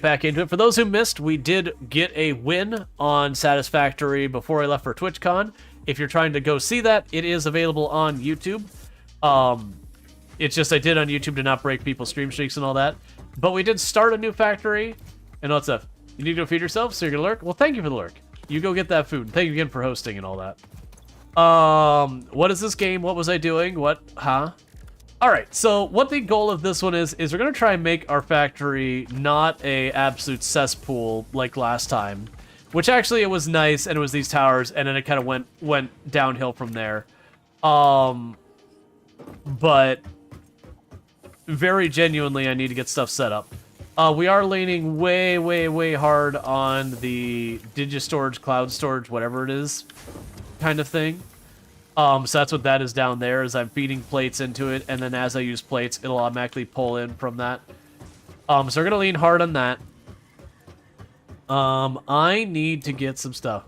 back into it. For those who missed, we did get a win on Satisfactory before I left for TwitchCon. If you're trying to go see that, it is available on YouTube. It's just I did on YouTube to not break people's stream streaks and all that. But we did start a new factory. And what's up? You need to go feed yourself, so you're gonna lurk? Well, thank you for the lurk. You go get that food. Thank you again for hosting and all that. What is this game? What was I doing? What? Huh? Alright, so what the goal of this one is we're going to try and make our factory not a absolute cesspool like last time. Which actually it was nice, and it was these towers, and then it kind of went downhill from there. But very genuinely, I need to get stuff set up. We are leaning way, way, way hard on the Storge, cloud storage, whatever it is, kind of thing. So that's what that is down there, is I'm feeding plates into it, and then as I use plates, it'll automatically pull in from that. So we're going to lean hard on that. I need to get some stuff.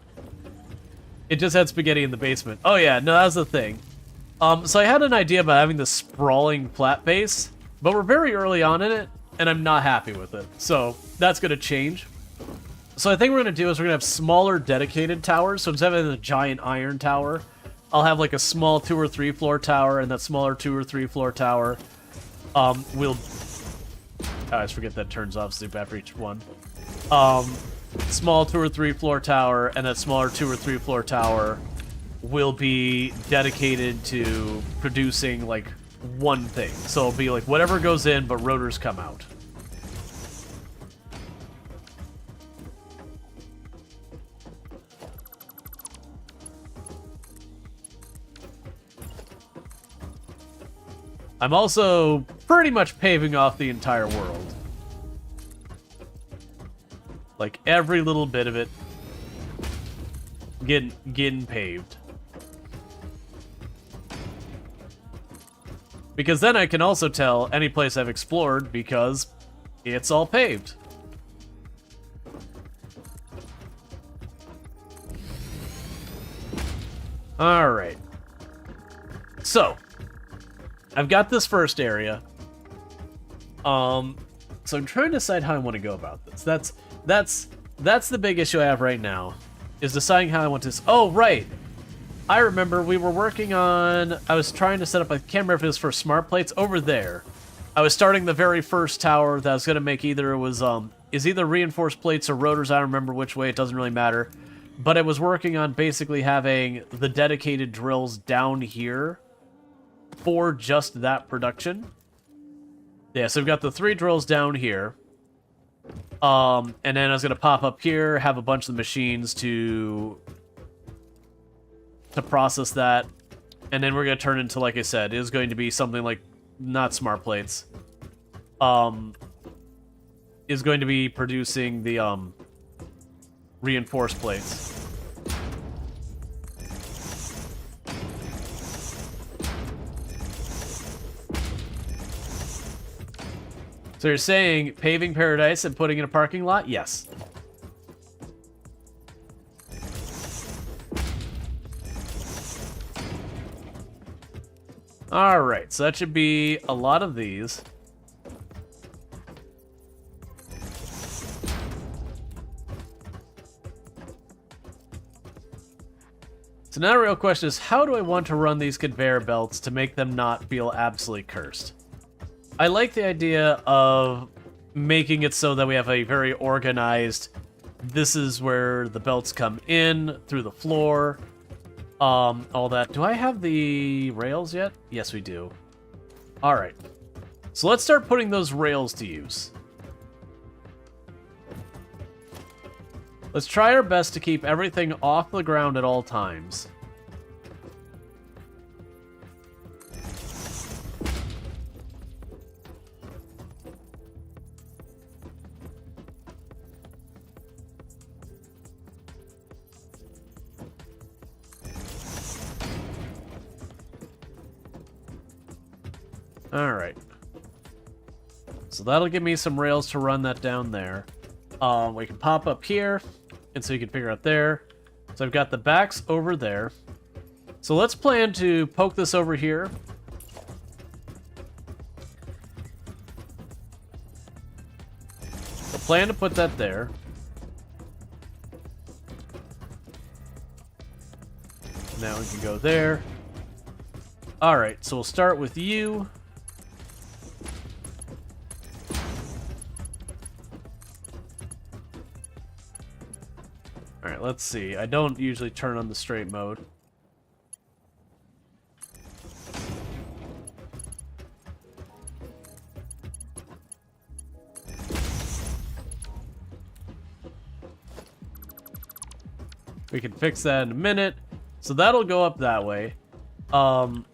It just had spaghetti in the basement. Oh yeah, no, that was the thing. So I had an idea about having this sprawling flat base, but we're very early on in it, and I'm not happy with it. So that's going to change. So I think what we're going to do is we're going to have smaller dedicated towers. So instead of having a giant iron tower, I'll have like a small 2 or 3 floor tower, and that smaller 2 or 3 floor tower will... I always forget that turns off soup after each one. Small 2 or 3 floor tower, and that smaller 2 or 3 floor tower will be dedicated to producing like one thing. So it'll be like whatever goes in, but rotors come out. I'm also pretty much paving off the entire world. Like every little bit of it getting paved. Because then I can also tell any place I've explored because it's all paved. Alright. So, I've got this first area. So I'm trying to decide how I want to go about this. That's the big issue I have right now, is deciding how I want to... Oh, right! I remember we were working on... I was trying to set up... I can't remember if it was for smart plates. Over there. I was starting the very first tower that I was going to make either... It was, is either reinforced plates or rotors. I don't remember which way. It doesn't really matter. But I was working on basically having the dedicated drills down here for just that production. Yeah, so we've got the 3 drills down here. And then I was going to pop up here, have a bunch of the machines to process that. And then we're going to turn into, like I said, it is going to be something like, not smart plates. Is going to be producing the, reinforced plates. So you're saying paving paradise and putting in a parking lot? Yes. Alright, so that should be a lot of these. So now the real question is, how do I want to run these conveyor belts to make them not feel absolutely cursed? I like the idea of making it so that we have a very organized, this is where the belts come in, through the floor, all that. Do I have the rails yet? Yes, we do. Alright. So let's start putting those rails to use. Let's try our best to keep everything off the ground at all times. Alright. So that'll give me some rails to run that down there. We can pop up here, and so you can figure out there. So I've got the backs over there. So let's plan to poke this over here. plan to put that there. Now we can go there. Alright, so we'll start with you. Alright, let's see. I don't usually turn on the straight mode. We can fix that in a minute. So that'll go up that way. Alright,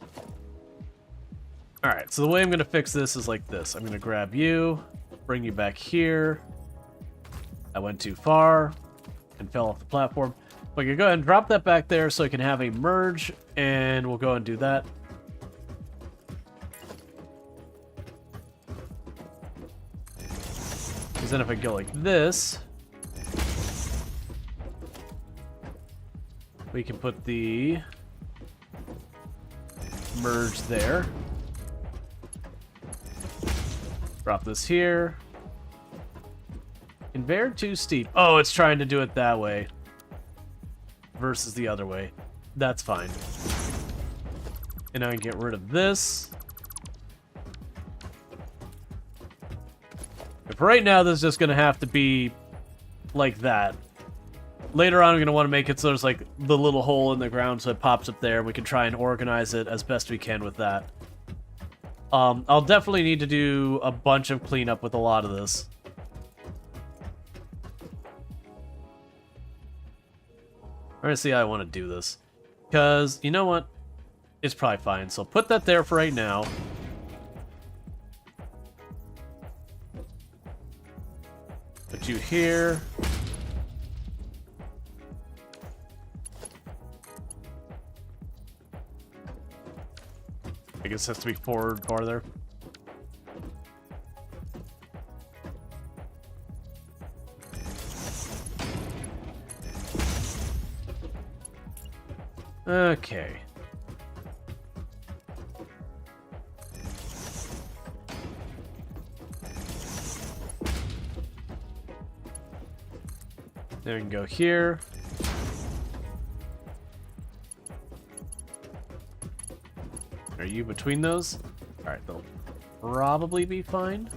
so the way I'm going to fix this is like this. I'm going to grab you, bring you back here. I went too far and fell off the platform. We can go ahead and drop that back there so I can have a merge, and we'll go and do that. Because then if I go like this, we can put the merge there. Drop this here. Conveyor too steep. Oh, it's trying to do it that way versus the other way. That's fine. And I can get rid of this. But for right now, this is just going to have to be like that. Later on, I'm going to want to make it so there's like the little hole in the ground so it pops up there. We can try and organize it as best we can with that. I'll definitely need to do a bunch of cleanup with a lot of this. I'm going to see how I want to do this. Because, you know what? It's probably fine. So put that there for right now. Put you here. I guess it has to be forward farther. Okay. Then we can go here. Are you between those? Alright, they'll probably be fine.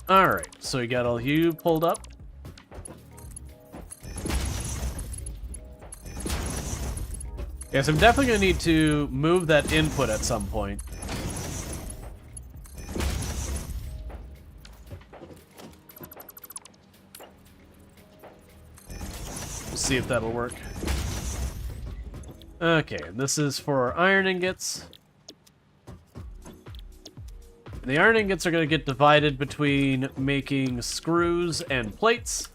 Alright, so we got all you pulled up. Yes, I'm definitely going to need to move that input at some point. We'll see if that'll work. Okay, and this is for our iron ingots. The iron ingots are going to get divided between making screws and plates.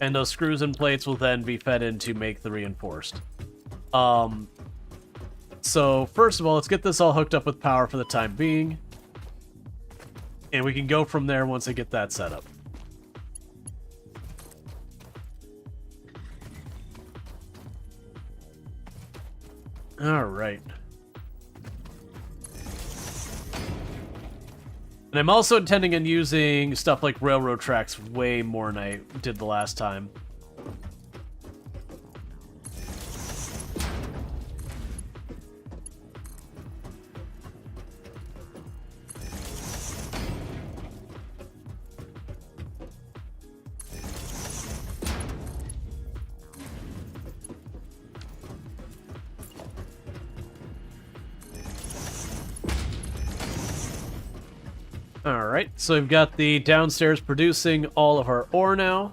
And those screws and plates will then be fed in to make the reinforced. So first of all, let's get this all hooked up with power for the time being. And we can go from there once I get that set up. Alright. And I'm also intending on using stuff like railroad tracks way more than I did the last time. Alright, so we've got the downstairs producing all of our ore now.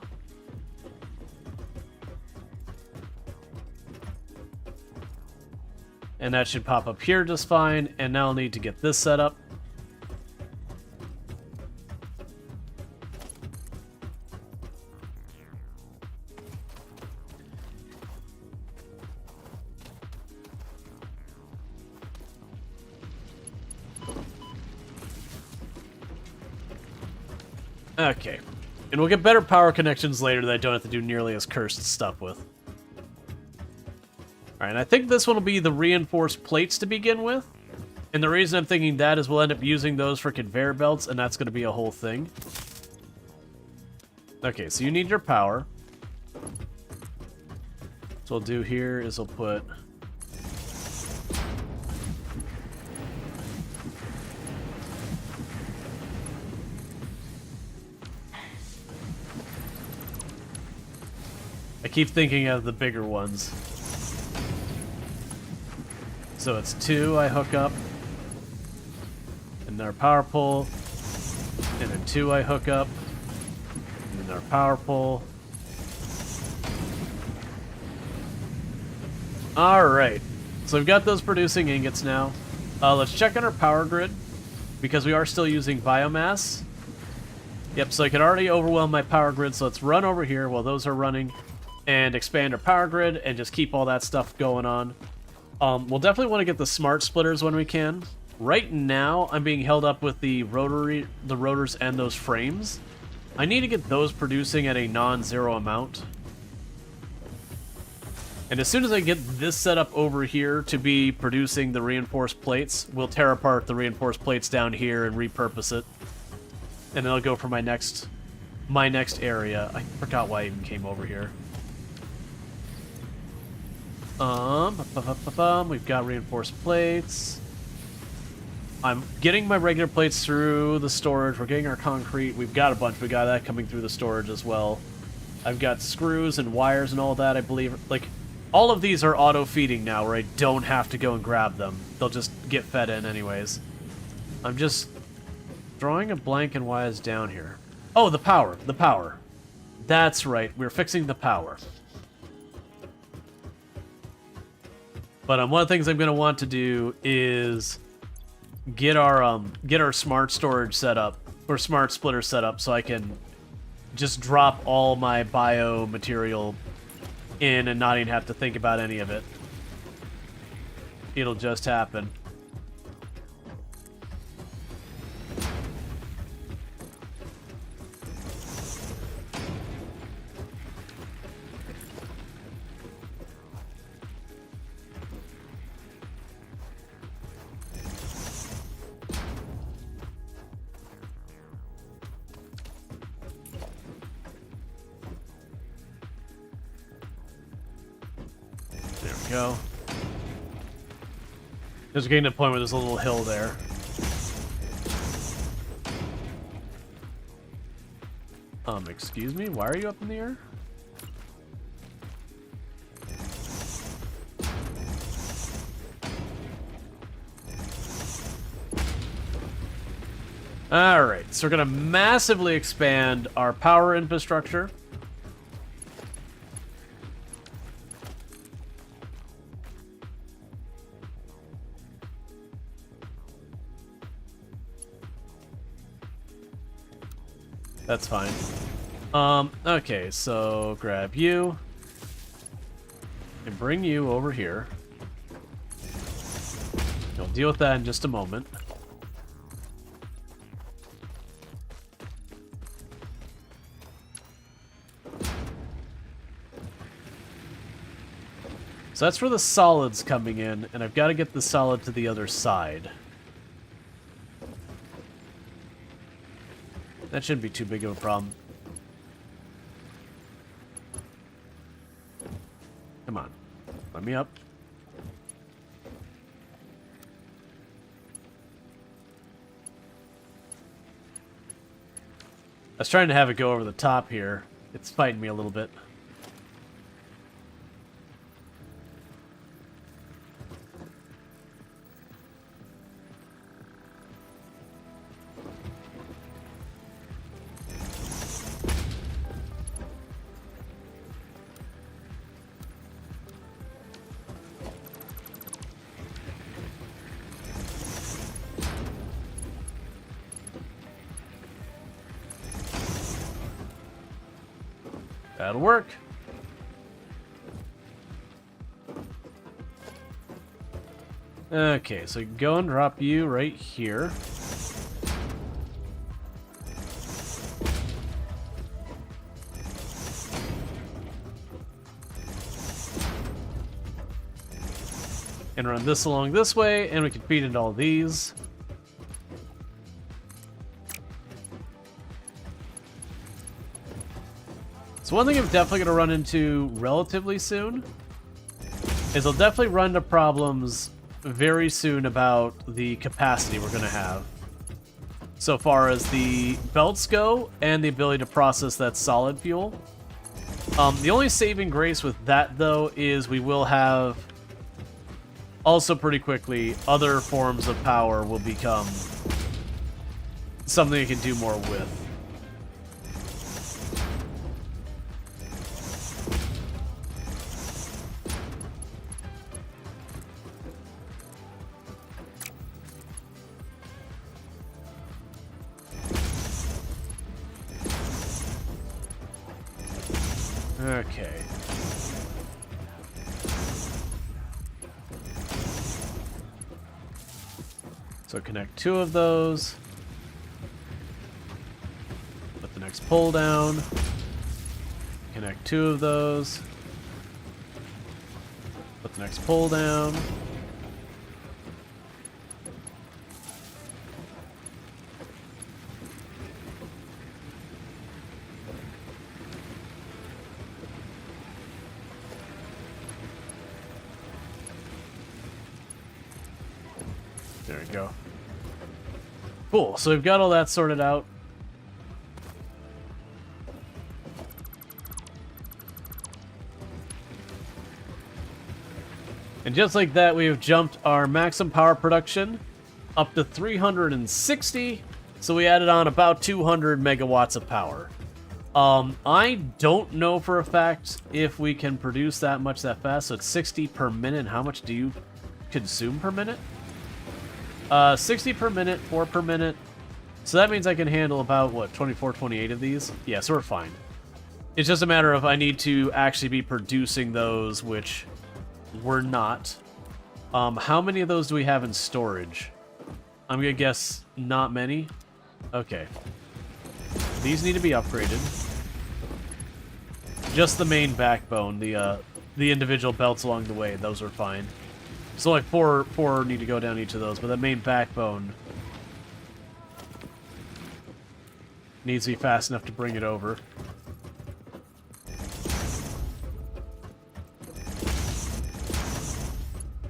And that should pop up here just fine, and now I'll need to get this set up. Okay. And we'll get better power connections later that I don't have to do nearly as cursed stuff with. Alright, and I think this one will be the reinforced plates to begin with. And the reason I'm thinking that is we'll end up using those for conveyor belts, and that's going to be a whole thing. Okay, so you need your power. So what we'll do here is we'll put... I keep thinking of the bigger ones. So it's 2 I hook up. And our power pole. And then 2 I hook up. And then our power pole. Alright. So we've got those producing ingots now. Let's check on our power grid. Because we are still using biomass. Yep, so I can already overwhelm my power grid. So let's run over here while those are running. And expand our power grid and just keep all that stuff going on. We'll definitely want to get the smart splitters when we can. Right now, I'm being held up with the rotors and those frames. I need to get those producing at a non-zero amount. And as soon as I get this set up over here to be producing the reinforced plates, we'll tear apart the reinforced plates down here and repurpose it. And then I'll go for my next area. I forgot why I even came over here. We've got reinforced plates. I'm getting my regular plates through the storage. We're getting our concrete. We've got a bunch. We got that coming through the storage as well. I've got screws and wires and all that, I believe. Like, all of these are auto-feeding now, where I don't have to go and grab them. They'll just get fed in anyways. I'm just drawing a blank on why it's down here. Oh, the power. The power. That's right. We're fixing the power. But one of the things I'm going to want to do is get our smart storage set up, or smart splitter set up, so I can just drop all my bio material in and not even have to think about any of it. It'll just happen. Go. Just getting to the point where there's a little hill there. Excuse me? Why are you up in the air? Alright, so we're gonna massively expand our power infrastructure. That's fine. Okay, so grab you and bring you over here. We'll deal with that in just a moment. So that's for the solids coming in, and I've got to get the solid to the other side. That shouldn't be too big of a problem. Come on. Let me up. I was trying to have it go over the top here. It's fighting me a little bit. That'll work. Okay, so go and drop you right here. and run this along this way, and we can feed into all these. So one thing I'm definitely going to run into relatively soon is I'll definitely run into problems very soon about the capacity we're going to have. So far as the belts go and the ability to process that solid fuel. The only saving grace with that, though, is we will have also pretty quickly other forms of power will become something you can do more with. Okay. So connect 2 of those. Put the next pull down. Connect 2 of those. Put the next pull down. There we go. Cool, so we've got all that sorted out. And just like that, we have jumped our maximum power production up to 360. So we added on about 200 megawatts of power. I don't know for a fact if we can produce that much that fast. So it's 60 per minute. How much do you consume per minute? 60 per minute, 4 per minute. So that means I can handle about, what, 24, 28 of these? Yeah, so we're fine. It's just a matter of I need to actually be producing those, which we're not. How many of those do we have in storage? I'm gonna guess not many. Okay. These need to be upgraded. Just the main backbone, the individual belts along the way, those are fine. So like four need to go down each of those, but the main backbone needs to be fast enough to bring it over.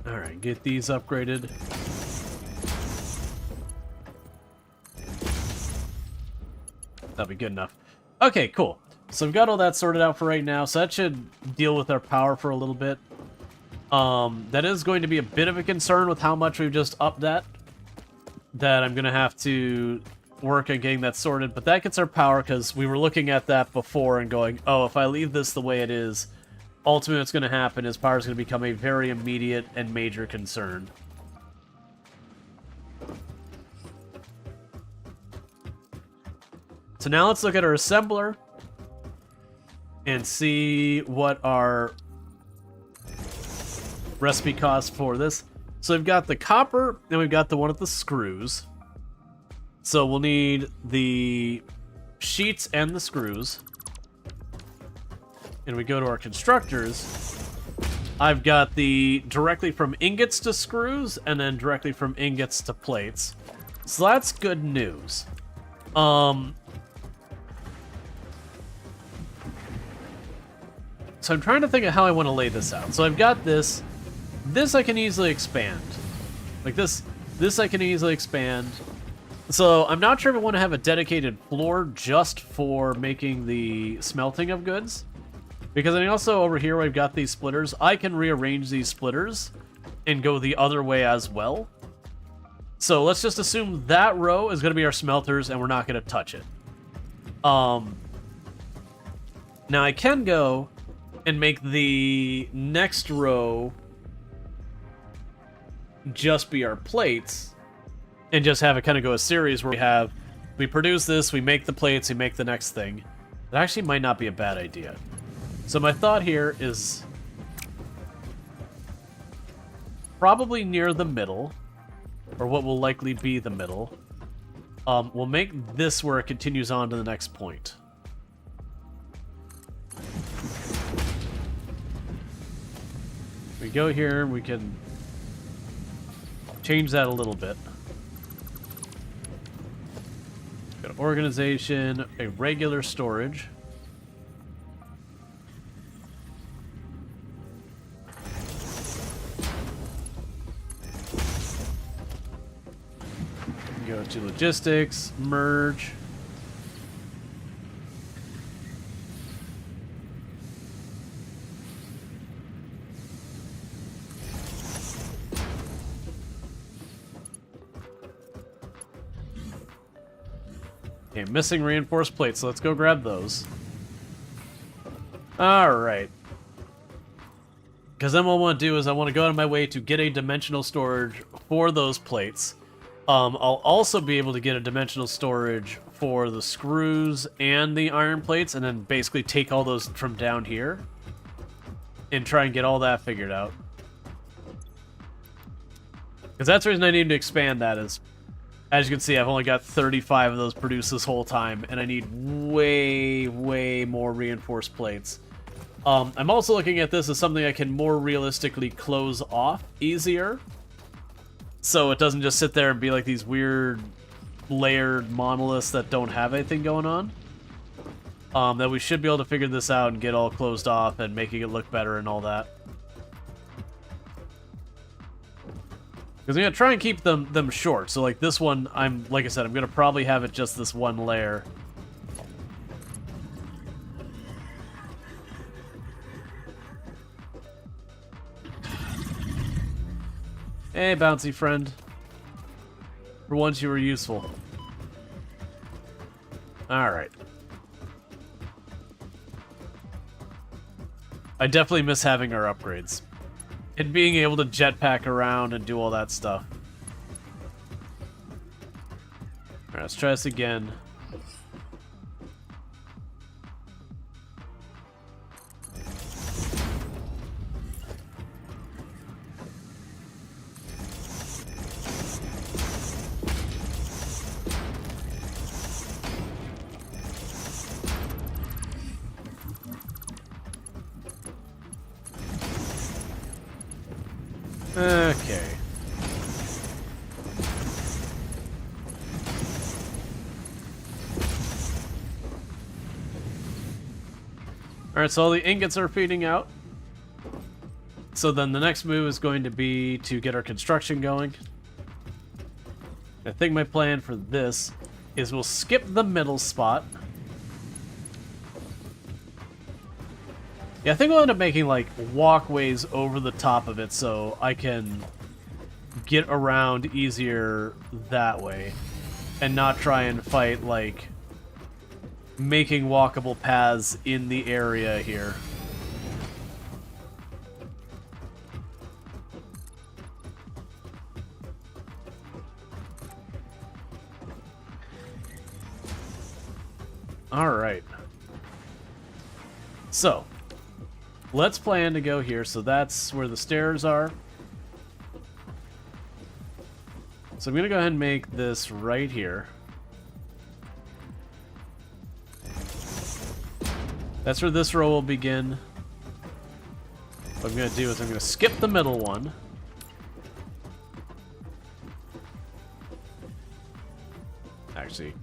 Alright, get these upgraded. That'll be good enough. Okay, cool. So we've got all that sorted out for right now, so that should deal with our power for a little bit. That is going to be a bit of a concern with how much we've just upped that I'm going to have to work on getting that sorted. But that gets our power, because we were looking at that before and going, oh, if I leave this the way it is, ultimately what's going to happen is power is going to become a very immediate and major concern. So now let's look at our assembler and see what our recipe costs for this. So we've got the copper, and we've got the one with the screws. So we'll need the sheets and the screws. And we go to our constructors. I've got the directly from ingots to screws, and then directly from ingots to plates. So that's good news. So I'm trying to think of how I want to lay this out. So I've got this. This I can easily expand. Like this I can easily expand. So I'm not sure if I want to have a dedicated floor just for making the smelting of goods. Because I mean, also over here where I've got these splitters, I can rearrange these splitters and go the other way as well. So let's just assume that row is going to be our smelters and we're not going to touch it. Now I can go and make the next row just be our plates and just have it kind of go a series where we produce this, we make the plates, we make the next thing. That actually might not be a bad idea. So my thought here is probably near the middle, or what will likely be the middle. We'll make this where it continues on to the next point. We go here, we can change that a little bit. Got organization, a regular storage. Go to logistics, merge. Okay, missing reinforced plates, so let's go grab those. Alright. Because then what I want to do is I want to go out of my way to get a dimensional storage for those plates. I'll also be able to get a dimensional storage for the screws and the iron plates, and then basically take all those from down here and try and get all that figured out. Because that's the reason I need to expand that is, as you can see, I've only got 35 of those produced this whole time, and I need way, way more reinforced plates. I'm also looking at this as something I can more realistically close off easier, so it doesn't just sit there and be like these weird layered monoliths that don't have anything going on. That we should be able to figure this out and get all closed off and making it look better and all that. Because I'm going to try and keep them short. So like this one, like I said, I'm going to probably have it just this one layer. Hey, bouncy friend. For once you were useful. Alright. I definitely miss having our upgrades. And being able to jetpack around and do all that stuff. Alright, let's try this again. Okay. Alright, so all the ingots are feeding out. So then the next move is going to be to get our construction going. I think my plan for this is we'll skip the middle spot. Yeah, I think we'll end up making, like, walkways over the top of it so I can get around easier that way. And not try and fight, like, making walkable paths in the area here. Alright. So, let's plan to go here. So that's where the stairs are. So I'm going to go ahead and make this right here. That's where this row will begin. What I'm going to do is I'm going to skip the middle one. Actually,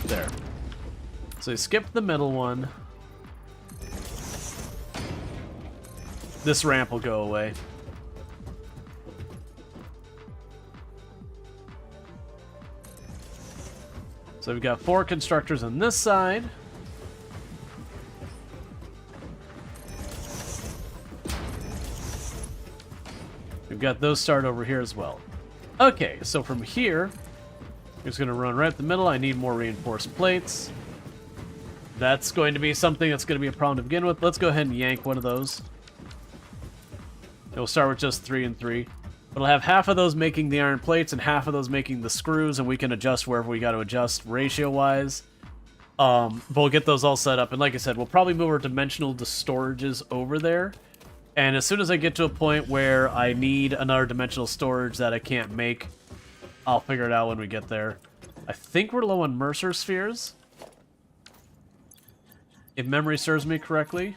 there. So you skip the middle one. This ramp will go away. So we've got 4 constructors on this side. We've got those start over here as well. Okay, so from here, I'm just going to run right up the middle. I need more reinforced plates. That's going to be something that's going to be a problem to begin with. Let's go ahead and yank one of those. And we'll start with just 3 and 3. But I'll have half of those making the iron plates and half of those making the screws, and we can adjust wherever we got to adjust ratio-wise. But we'll get those all set up. And like I said, we'll probably move our dimensional storages over there. And as soon as I get to a point where I need another dimensional storage that I can't make, I'll figure it out when we get there. I think we're low on Mercer spheres, if memory serves me correctly.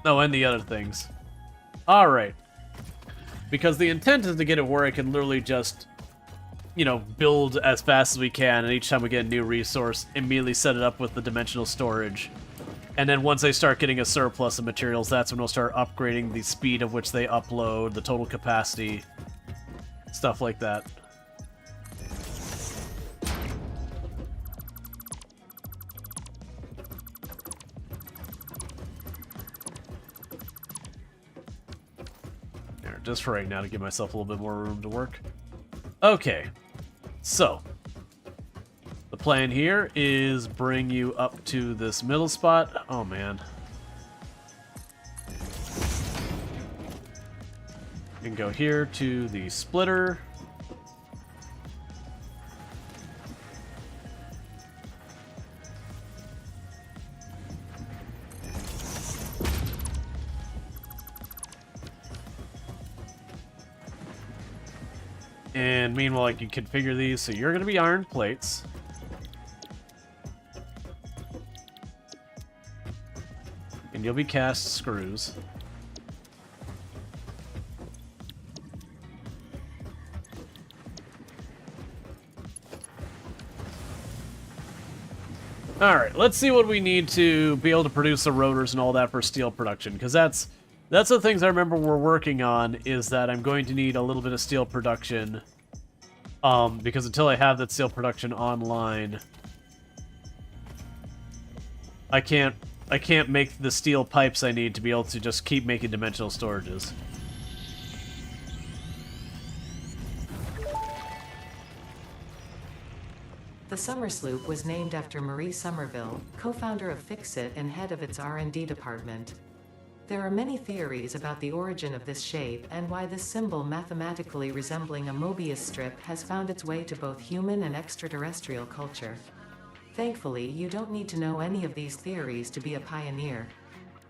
Oh, and the other things. Alright. Because the intent is to get it where I can literally just, you know, build as fast as we can, and each time we get a new resource, immediately set it up with the dimensional storage. And then once they start getting a surplus of materials, that's when we'll start upgrading the speed of which they upload, the total capacity, stuff like that. There, just for right now to give myself a little bit more room to work. Okay, so the plan here is bring you up to this middle spot. Oh man. And go here to the splitter. And meanwhile, I can configure these, so you're going to be iron plates. And you'll be cast screws. Alright, let's see what we need to be able to produce the rotors and all that for steel production, because that's the things I remember we're working on, is that I'm going to need a little bit of steel production, because until I have that steel production online, I can't make the steel pipes I need to be able to just keep making dimensional storages. The Summer Sloop was named after Marie Somerville, co-founder of Fixit and head of its R&D department. There are many theories about the origin of this shape and why this symbol, mathematically resembling a Mobius strip, has found its way to both human and extraterrestrial culture. Thankfully, you don't need to know any of these theories to be a pioneer.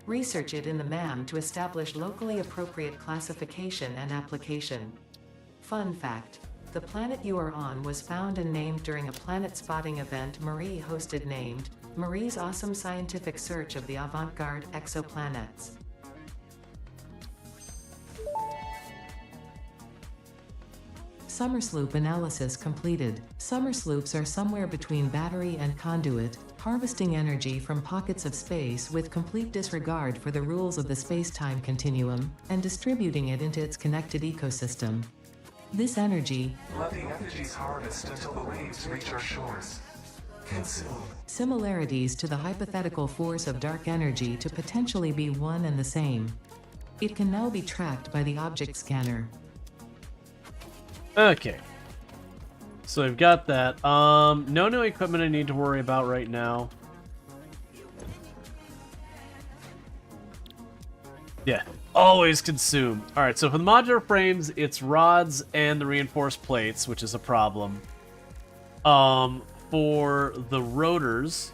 Research it in the MAM to establish locally appropriate classification and application. Fun fact: the planet you are on was found and named during a planet spotting event Marie hosted named Marie's Awesome Scientific Search of the Avant-Garde Exoplanets. Summer Sloop analysis completed. Summer Sloops are somewhere between battery and conduit, harvesting energy from pockets of space with complete disregard for the rules of the space-time continuum, and distributing it into its connected ecosystem. This energy, let the energies harvest until the waves reach our shores. Consume. Similarities to the hypothetical force of dark energy to potentially be one and the same. It can now be tracked by the object scanner. Okay. So I've got that. No new equipment I need to worry about right now. Yeah, always consume. Alright, so for the modular frames, it's rods and the reinforced plates, which is a problem. For the rotors,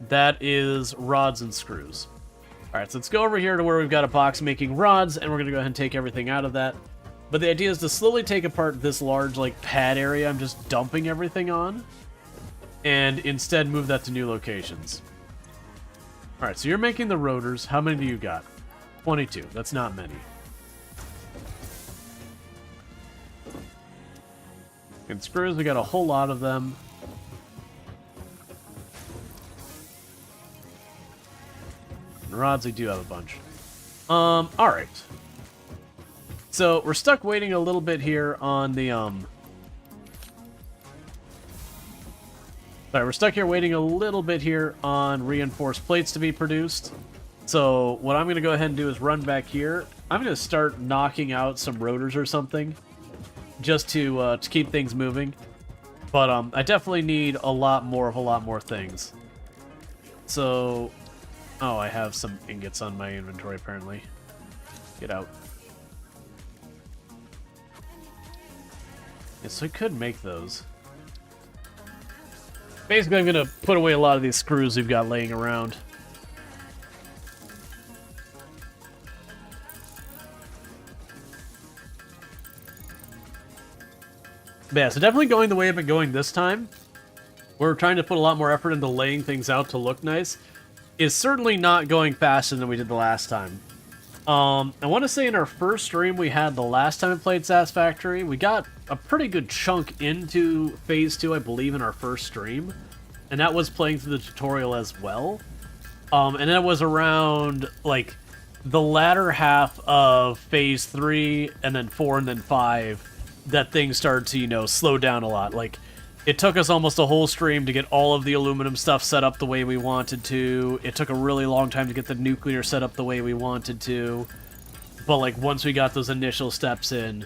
that is rods and screws. Alright, so let's go over here to where we've got a box making rods, and we're going to go ahead and take everything out of that. But the idea is to slowly take apart this large, like, pad area I'm just dumping everything on, and instead move that to new locations. Alright, so you're making the rotors. How many do you got? 22. That's not many. And screws, we got a whole lot of them. And rods, we do have a bunch. Alright. So, we're stuck waiting a little bit here on the, Alright, we're stuck here waiting a little bit here on reinforced plates to be produced. So, what I'm going to go ahead and do is run back here. I'm going to start knocking out some rotors or something, just to keep things moving. But, I definitely need a lot more things. So, oh, I have some ingots on my inventory, apparently. Get out. Yeah, so I could make those. Basically, I'm going to put away a lot of these screws we've got laying around. But yeah, so definitely going the way I've been going this time. We're trying to put a lot more effort into laying things out to look nice. is certainly not going faster than we did the last time. I want to say in our first stream we had the last time we played Satisfactory, we got a pretty good chunk into Phase 2, I believe, in our first stream. And that was playing through the tutorial as well. And it was around, like, the latter half of Phase 3, and then 4, and then 5, that things started to, you know, slow down a lot. Like, it took us almost a whole stream to get all of the aluminum stuff set up the way we wanted to. It took a really long time to get the nuclear set up the way we wanted to. But, like, once we got those initial steps in,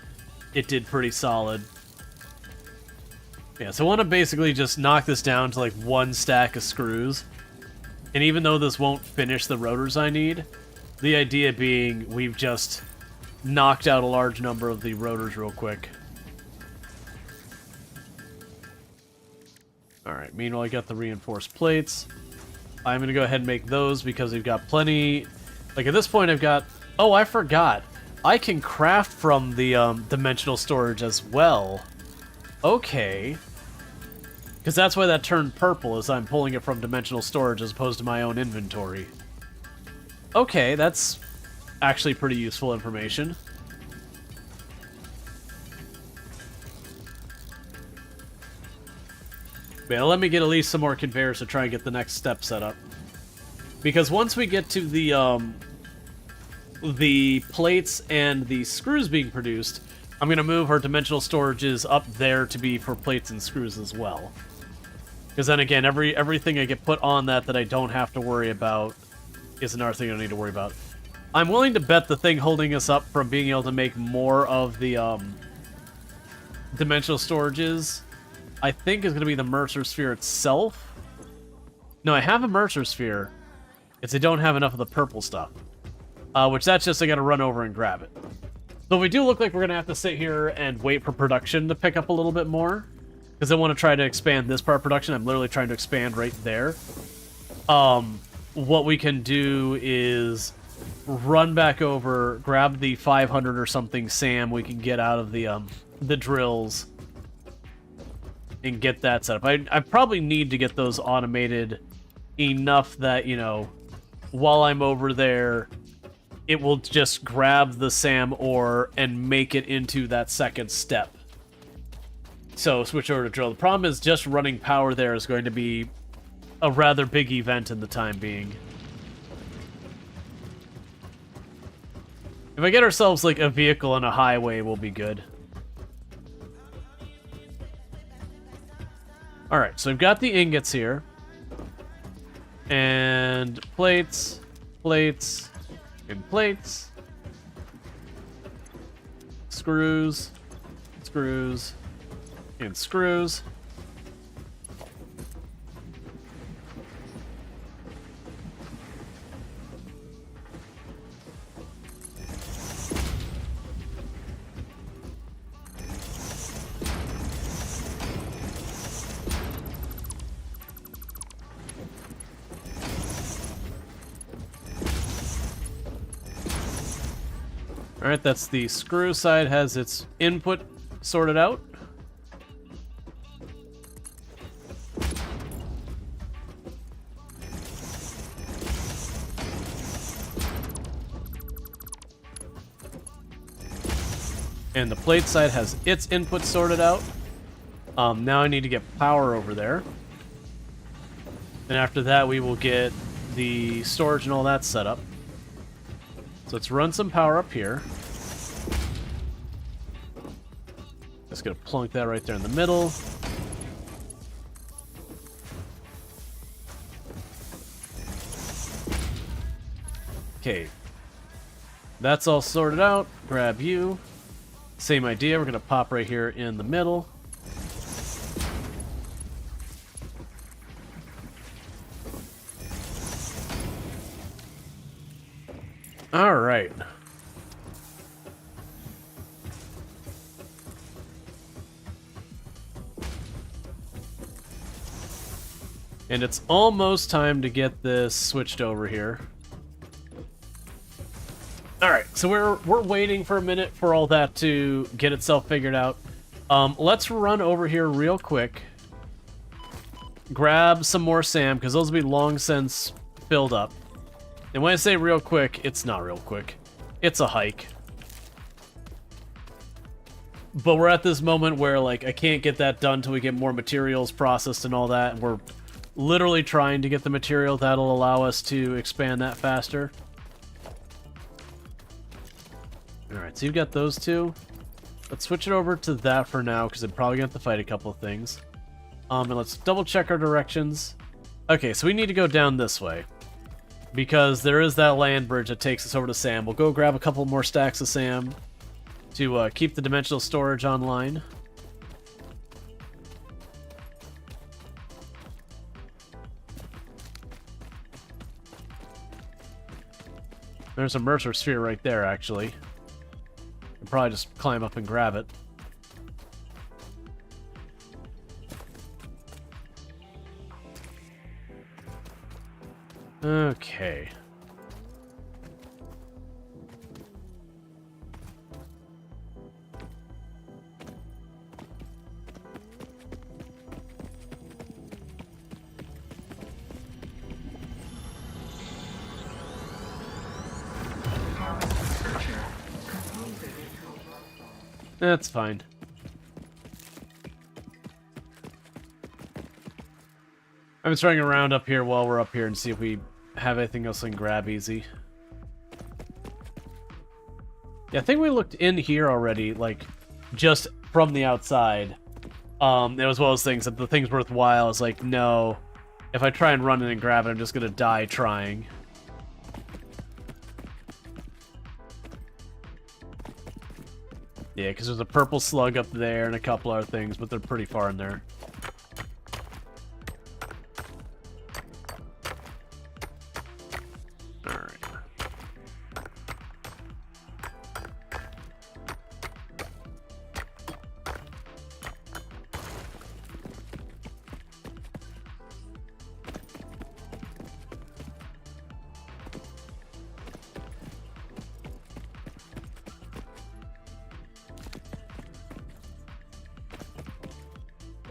it did pretty solid. Yeah, so I want to basically just knock this down to, like, one stack of screws. And even though this won't finish the rotors I need, the idea being we've just knocked out a large number of the rotors real quick. Alright, meanwhile I got the reinforced plates. I'm going to go ahead and make those because we've got plenty... Like, at this point I've got... Oh, I forgot. I can craft from the dimensional storage as well. Okay. Because that's why that turned purple, is I'm pulling it from dimensional storage as opposed to my own inventory. Okay, that's actually pretty useful information. Yeah, let me get at least some more conveyors to try and get the next step set up. Because once we get to the plates and the screws being produced, I'm going to move our dimensional storages up there to be for plates and screws as well. Because then again, everything I get put on that I don't have to worry about is another thing I don't need to worry about. I'm willing to bet the thing holding us up from being able to make more of the dimensional storages, I think, is going to be the Mercer Sphere itself. No, I have a Mercer Sphere. It's I don't have enough of the purple stuff. Which that's just I got to run over and grab it. So we do look like we're going to have to sit here and wait for production to pick up a little bit more. Because I want to try to expand this part of production. I'm literally trying to expand right there. What we can do is run back over, grab the 500 or something SAM we can get out of the drills, and get that set up. I probably need to get those automated enough that, you know, while I'm over there, it will just grab the SAM ore and make it into that second step. So switch over to drill. The problem is just running power there is going to be a rather big event in the time being. If I get ourselves like a vehicle on a highway, we'll be good. Alright, so we've got the ingots here. And plates, plates, and plates. Screws, screws, and screws. Alright, that's the screw side, has its input sorted out. And the plate side has its input sorted out. Now I need to get power over there. And after that we will get the storage and all that set up. So let's run some power up here. Just gonna plunk that right there in the middle. Okay. That's all sorted out. Grab you. Same idea, we're gonna pop right here in the middle. Alright. And it's almost time to get this switched over here. Alright, so we're waiting for a minute for all that to get itself figured out. Let's run over here real quick. Grab some more SAM, because those will be long since filled up. And when I say real quick, it's not real quick. It's a hike. But we're at this moment where, like, I can't get that done till we get more materials processed and all that. And we're literally trying to get the material that'll allow us to expand that faster. Alright, so you've got those two. Let's switch it over to that for now, because I'm probably going to have to fight a couple of things. And let's double check our directions. Okay, so we need to go down this way. Because there is that land bridge that takes us over to Sam. We'll go grab a couple more stacks of Sam to keep the dimensional storage online. There's a Mercer sphere right there, actually. I'll probably just climb up and grab it. Okay. That's fine. I'm just running around up here while we're up here and see if we have anything else we can grab easy. Yeah, I think we looked in here already, like, just from the outside. It was one of those things that the thing's worthwhile. It's like, no, if I try and run in and grab it, I'm just gonna die trying. Yeah, because there's a purple slug up there and a couple other things, but they're pretty far in there. Alright.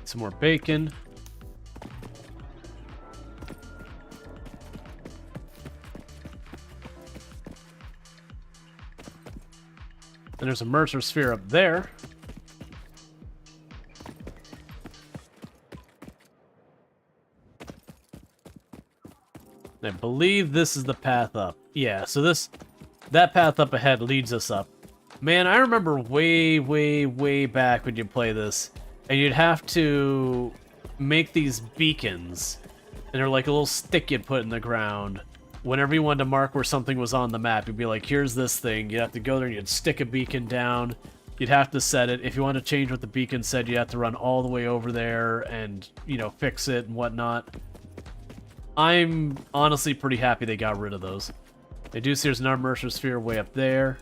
Some more bacon. And there's a Mercer sphere up there. I believe this is the path up. Yeah, so that path up ahead leads us up. Man, I remember way, way, way back when you play this, and you'd have to make these beacons, and they're like a little stick you'd put in the ground. Whenever you wanted to mark where something was on the map, you'd be like, here's this thing. You'd have to go there and you'd stick a beacon down. You'd have to set it. If you want to change what the beacon said, you have to run all the way over there and, you know, fix it and whatnot. I'm honestly pretty happy they got rid of those. I do see there's another Mercer sphere way up there.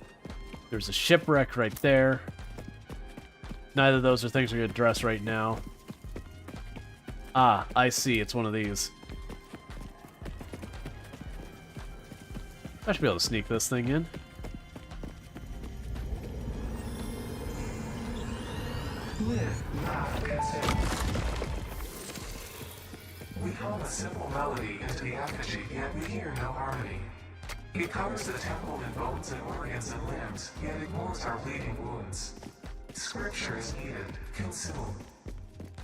There's a shipwreck right there. Neither of those are things we're going to address right now. Ah, I see. It's one of these. I should be able to sneak this thing in. Live, laugh, consume. We hum a simple melody into the effigy, yet we hear no harmony. It covers the temple in bones and organs and limbs, yet ignores our bleeding wounds. Scripture is needed. Consume.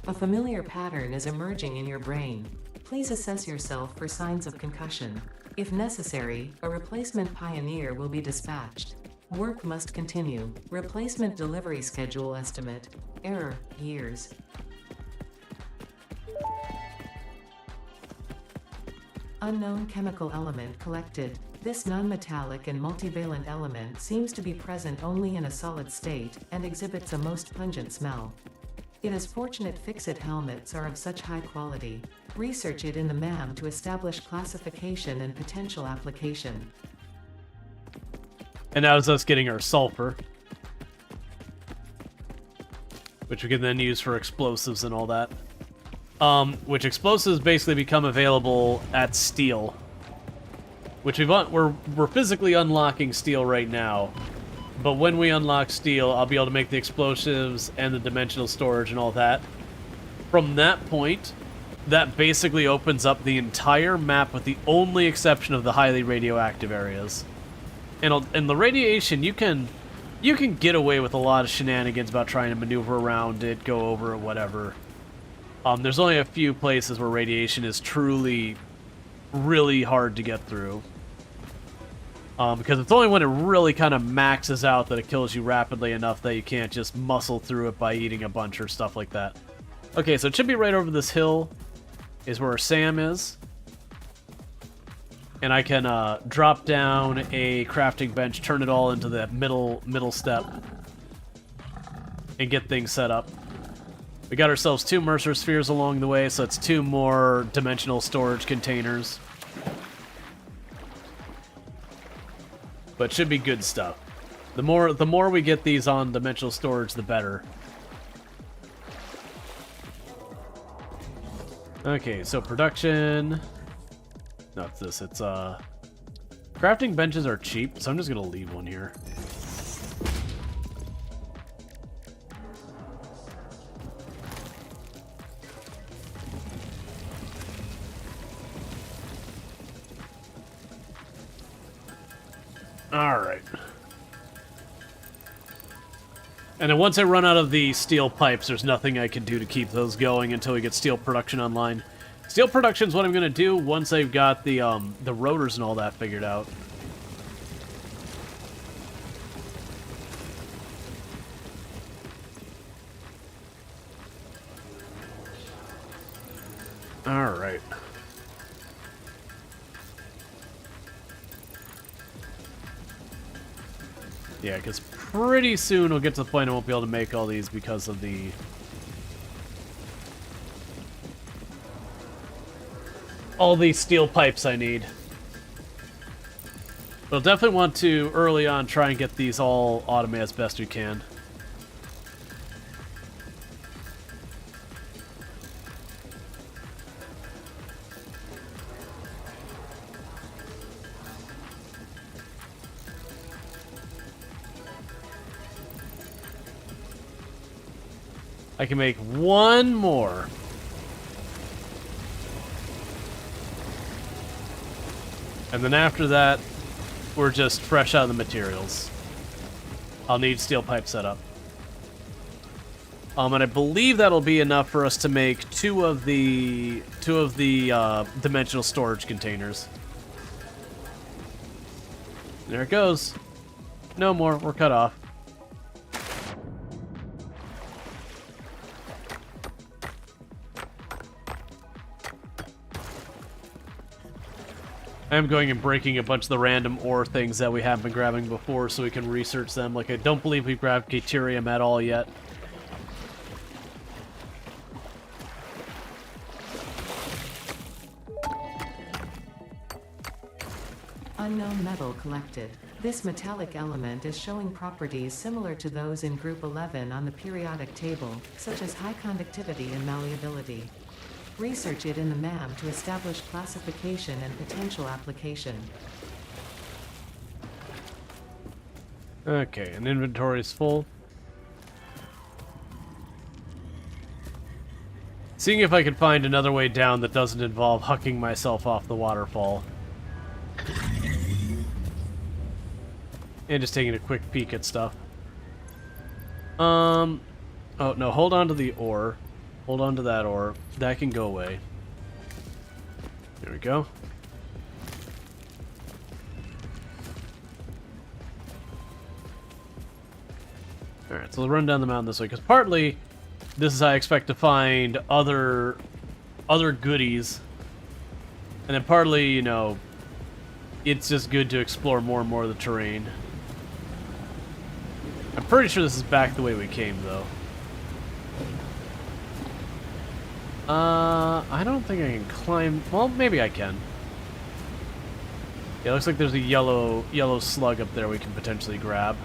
A familiar pattern is emerging in your brain. Please assess yourself for signs of concussion. If necessary, a replacement pioneer will be dispatched. Work must continue. Replacement delivery schedule estimate. Error, years. Unknown chemical element collected. This non-metallic and multivalent element seems to be present only in a solid state and exhibits a most pungent smell. It is fortunate fix-it helmets are of such high quality. Research it in the MAM to establish classification and potential application. And that was us getting our sulfur, which we can then use for explosives and all that. Which explosives basically become available at steel. Which we're physically unlocking steel right now. But when we unlock steel, I'll be able to make the explosives and the dimensional storage and all that. From that point, that basically opens up the entire map with the only exception of the highly radioactive areas. And the radiation, you can get away with a lot of shenanigans about trying to maneuver around it, go over it, whatever. There's only a few places where radiation is truly, really hard to get through. Because it's only when it really kind of maxes out that it kills you rapidly enough that you can't just muscle through it by eating a bunch or stuff like that. Okay, so it should be right over this hill is where Sam is. And I can drop down a crafting bench, turn it all into that middle step, and get things set up. We got ourselves 2 Mercer spheres along the way, so it's 2 more dimensional storage containers. But should be good stuff. The more we get these on dimensional storage, the better. Okay, so production. No, it's this. It's crafting benches are cheap, so I'm just gonna leave one here. Alright. And then once I run out of the steel pipes, there's nothing I can do to keep those going until we get steel production online. Steel production is what I'm going to do once I've got the rotors and all that figured out. Alright. Yeah, because pretty soon we'll get to the point I won't be able to make all these because of all these steel pipes I need. But I'll definitely want to, early on, try and get these all automated as best we can. I can make one more. And then after that, we're just fresh out of the materials. I'll need steel pipe set up. And I believe that'll be enough for us to make two of the dimensional storage containers. There it goes. No more. We're cut off. I'm going and breaking a bunch of the random ore things that we haven't been grabbing before so we can research them. Like, I don't believe we've grabbed Caterium at all yet. Unknown metal collected. This metallic element is showing properties similar to those in Group 11 on the periodic table, such as high conductivity and malleability. Research it in the MAM to establish classification and potential application. Okay, and inventory is full. Seeing if I can find another way down that doesn't involve hucking myself off the waterfall. And just taking a quick peek at stuff. Oh no, hold on to the ore. Hold on to that ore. That can go away. There we go. Alright, so we'll run down the mountain this way, because partly this is how I expect to find other goodies. And then partly, you know, it's just good to explore more and more of the terrain. I'm pretty sure this is back the way we came, though. I don't think I can climb. Well, maybe I can. Yeah, it looks like there's a yellow slug up there we can potentially grab.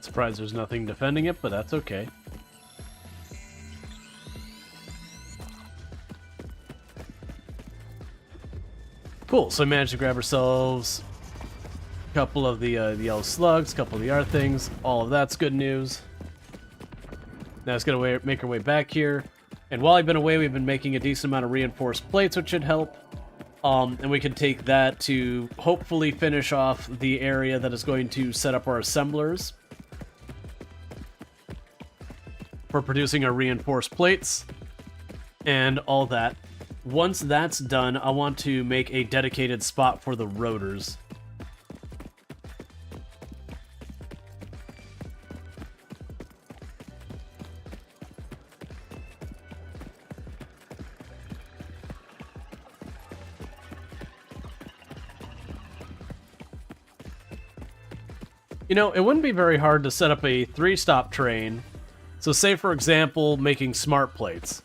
Surprised there's nothing defending it, but that's okay. Cool, so we managed to grab ourselves a couple of the yellow slugs, a couple of the art things. All of that's good news. Now it's going to make our way back here. And while I've been away, we've been making a decent amount of reinforced plates, which should help. And we can take that to hopefully finish off the area that is going to set up our assemblers for producing our reinforced plates and all that. Once that's done, I want to make a dedicated spot for the rotors. You know, it wouldn't be very hard to set up a 3-stop train. So say, for example, making smart plates.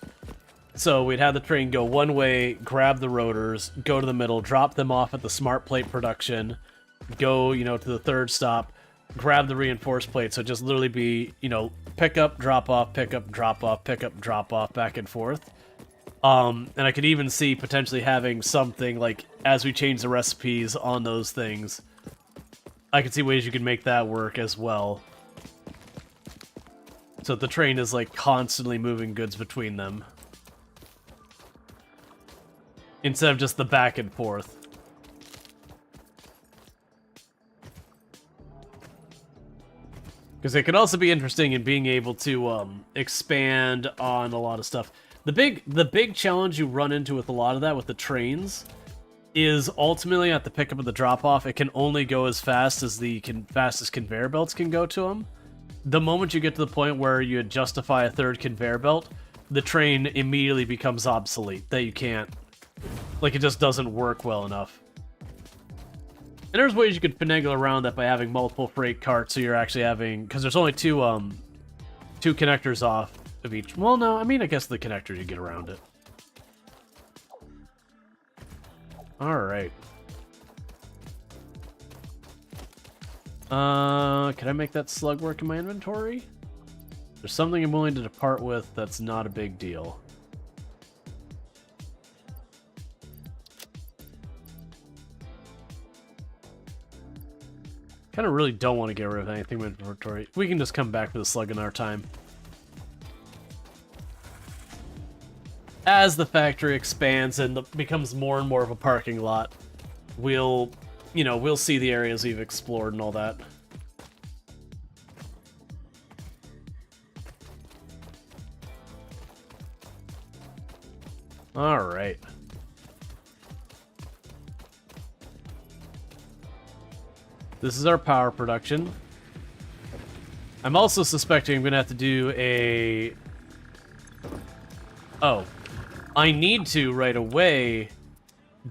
So we'd have the train go one way, grab the rotors, go to the middle, drop them off at the smart plate production, go, you know, to the 3rd stop, grab the reinforced plate. So it'd just literally be, you know, pick up, drop off, pick up, drop off, pick up, drop off, back and forth. And I could even see potentially having something like, as we change the recipes on those things, I could see ways you could make that work as well. So the train is like constantly moving goods between them, instead of just the back and forth. Because it could also be interesting in being able to expand on a lot of stuff. The big challenge you run into with a lot of that with the trains is ultimately at the pickup and the drop off, it can only go as fast as the fastest conveyor belts can go to them. The moment you get to the point where you justify a 3rd conveyor belt, the train immediately becomes obsolete. That you can't, like, it just doesn't work well enough. And there's ways you could finagle around that by having multiple freight carts, so you're actually having, because there's only two connectors off of each. Well, no, I mean, I guess the connector you get around it. All right. Can I make that slug work in my inventory? There's something I'm willing to depart with that's not a big deal. Kind of really don't want to get rid of anything in my inventory. We can just come back to the slug in our time. As the factory expands and becomes more and more of a parking lot, we'll see the areas we've explored and all that. All right. This is our power production. I'm also suspecting I'm going to have to do a... Oh. I need to, right away,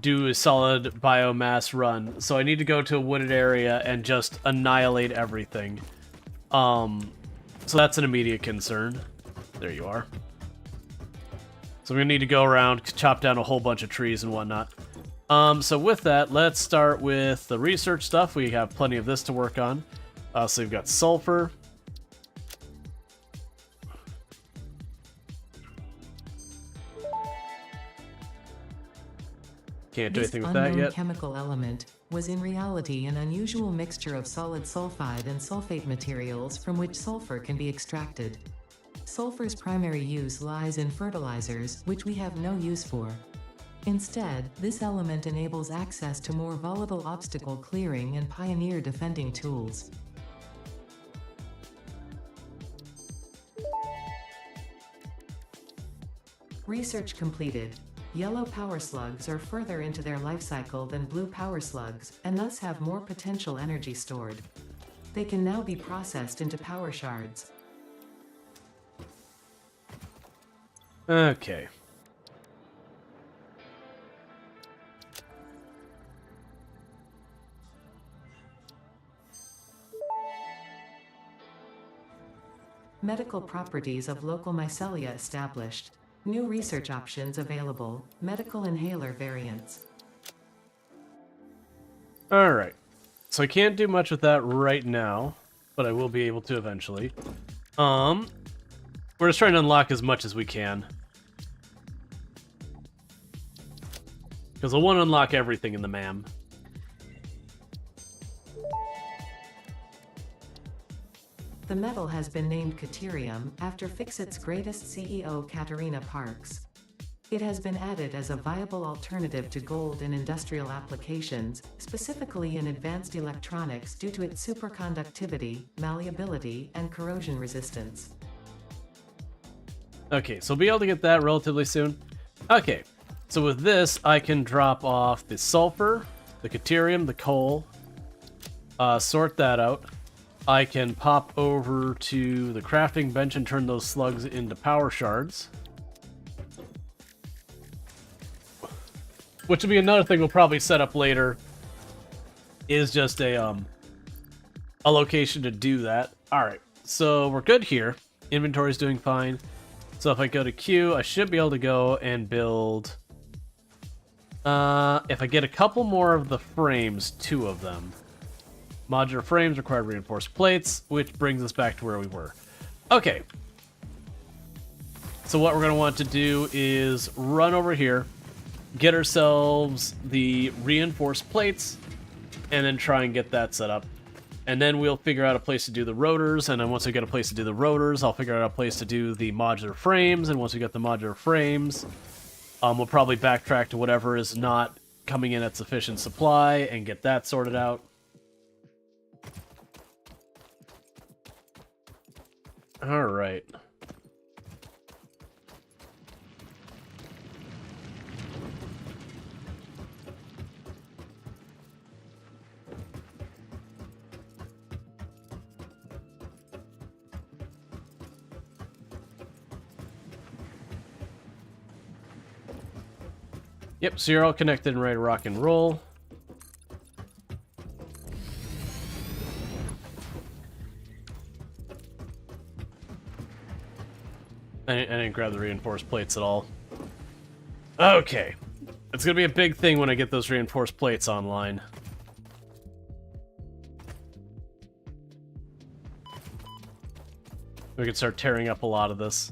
do a solid biomass run. So I need to go to a wooded area and just annihilate everything. So that's an immediate concern. There you are. So we're going to need to go around, chop down a whole bunch of trees and whatnot. So with that, let's start with the research stuff. We have plenty of this to work on. So we've got sulfur. Can't do anything with that yet. This chemical element was in reality an unusual mixture of solid sulfide and sulfate materials from which sulfur can be extracted. Sulfur's primary use lies in fertilizers, which we have no use for. Instead, this element enables access to more volatile obstacle clearing and pioneer defending tools. Research completed. Yellow power slugs are further into their life cycle than blue power slugs, and thus have more potential energy stored. They can now be processed into power shards. Okay. Medical properties of local mycelia established. New research options available. Medical inhaler variants. Alright. So I can't do much with that right now, but I will be able to eventually. We're just trying to unlock as much as we can. Because I want to unlock everything in the MAM. The metal has been named Caterium, after Fixit's greatest CEO Katerina Parks. It has been added as a viable alternative to gold in industrial applications, specifically in advanced electronics due to its superconductivity, malleability, and corrosion resistance. Okay, so we'll be able to get that relatively soon. Okay, so with this, I can drop off the sulfur, the caterium, the coal, sort that out. I can pop over to the crafting bench and turn those slugs into power shards. Which will be another thing we'll probably set up later, is just a location to do that. Alright, so we're good here. Inventory's doing fine. So if I go to Q, I should be able to go and build... if I get a couple more of the frames, 2 of them. Modular frames require reinforced plates, which brings us back to where we were. Okay. So what we're going to want to do is run over here, get ourselves the reinforced plates, and then try and get that set up. And then we'll figure out a place to do the rotors, and then once we get a place to do the rotors, I'll figure out a place to do the modular frames, and once we get the modular frames, we'll probably backtrack to whatever is not coming in at sufficient supply and get that sorted out. Alright. Yep, so you're all connected and ready to rock and roll. I didn't grab the reinforced plates at all. Okay. It's gonna be a big thing when I get those reinforced plates online. We can start tearing up a lot of this.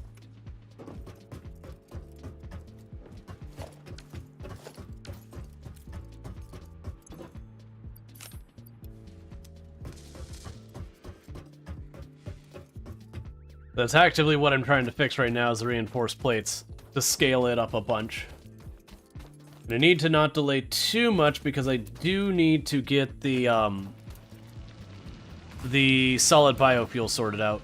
That's actively what I'm trying to fix right now is the reinforced plates, to scale it up a bunch. And I need to not delay too much because I do need to get the solid biofuel sorted out.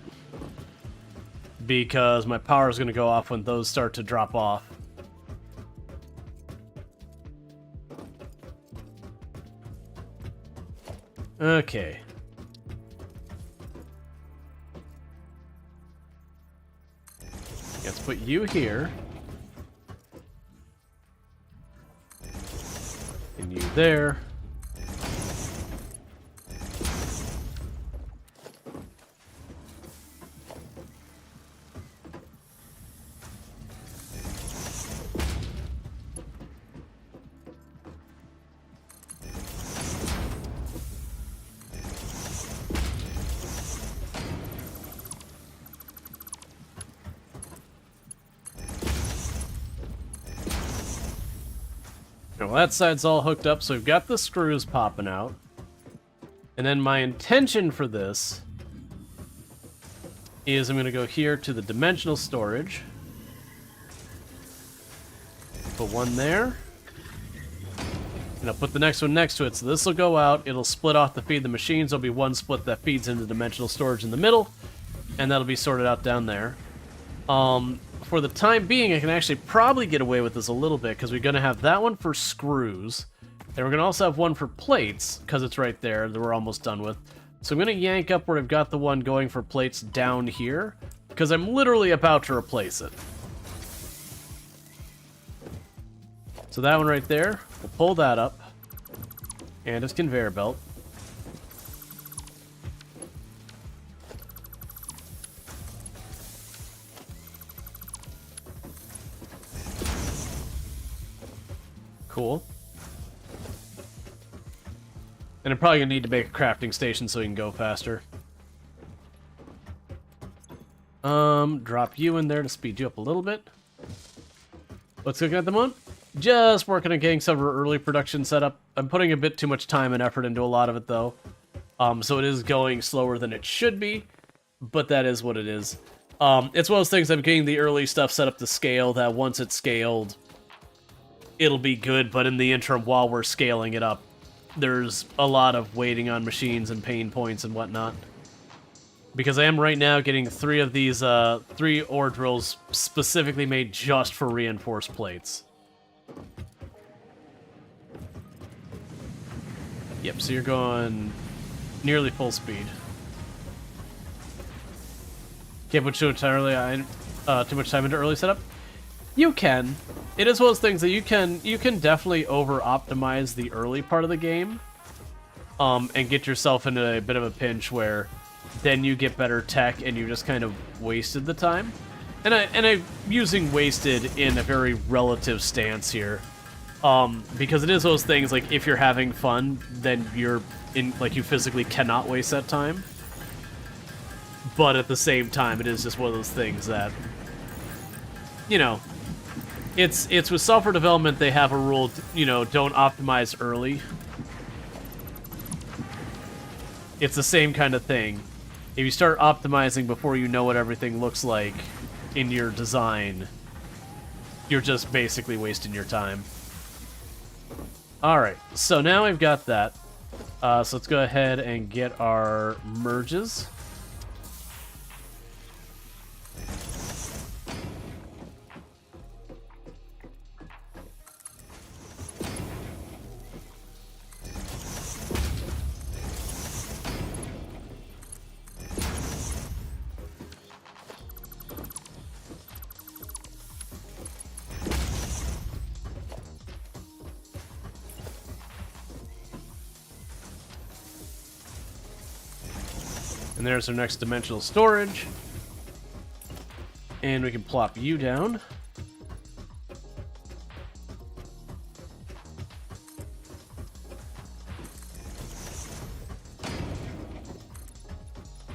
Because my power is going to go off when those start to drop off. Okay. Let's put you here. And you there. Well, that side's all hooked up, so we've got the screws popping out. And then my intention for this is I'm going to go here to the dimensional storage. Put one there. And I'll put the next one next to it, so this will go out. It'll split off to feed the machines. There'll be one split that feeds into dimensional storage in the middle, and that'll be sorted out down there. For the time being, I can actually probably get away with this a little bit, because we're going to have that one for screws, and we're going to also have one for plates, because it's right there that we're almost done with. So I'm going to yank up where I've got the one going for plates down here, because I'm literally about to replace it. So that one right there, we'll pull that up, and its conveyor belt. Cool. And I'm probably going to need to make a crafting station so we can go faster. Drop you in there to speed you up a little bit. What's cooking at the moment? Just working on getting some of our early production set up. I'm putting a bit too much time and effort into a lot of it, though. So it is going slower than it should be, but that is what it is. It's one of those things, I'm getting the early stuff set up to scale, that once it's scaled, it'll be good, but in the interim, while we're scaling it up, there's a lot of waiting on machines and pain points and whatnot. Because I am right now getting 3 of these, 3 ore drills specifically made just for reinforced plates. Yep, so you're going nearly full speed. Can't put too much time into early setup. You can. It is one of those things that you can definitely over-optimize the early part of the game, and get yourself into a bit of a pinch where then you get better tech and you just kind of wasted the time. And I'm using wasted in a very relative stance here, because it is those things like if you're having fun, then you physically cannot waste that time. But at the same time, it is just one of those things that, you know, it's with software development, they have a rule, don't optimize early. It's the same kind of thing. If you start optimizing before you know what everything looks like in your design, you're just basically wasting your time. Alright, so now we've got that. So let's go ahead and get our merges. And there's our next dimensional storage. And we can plop you down.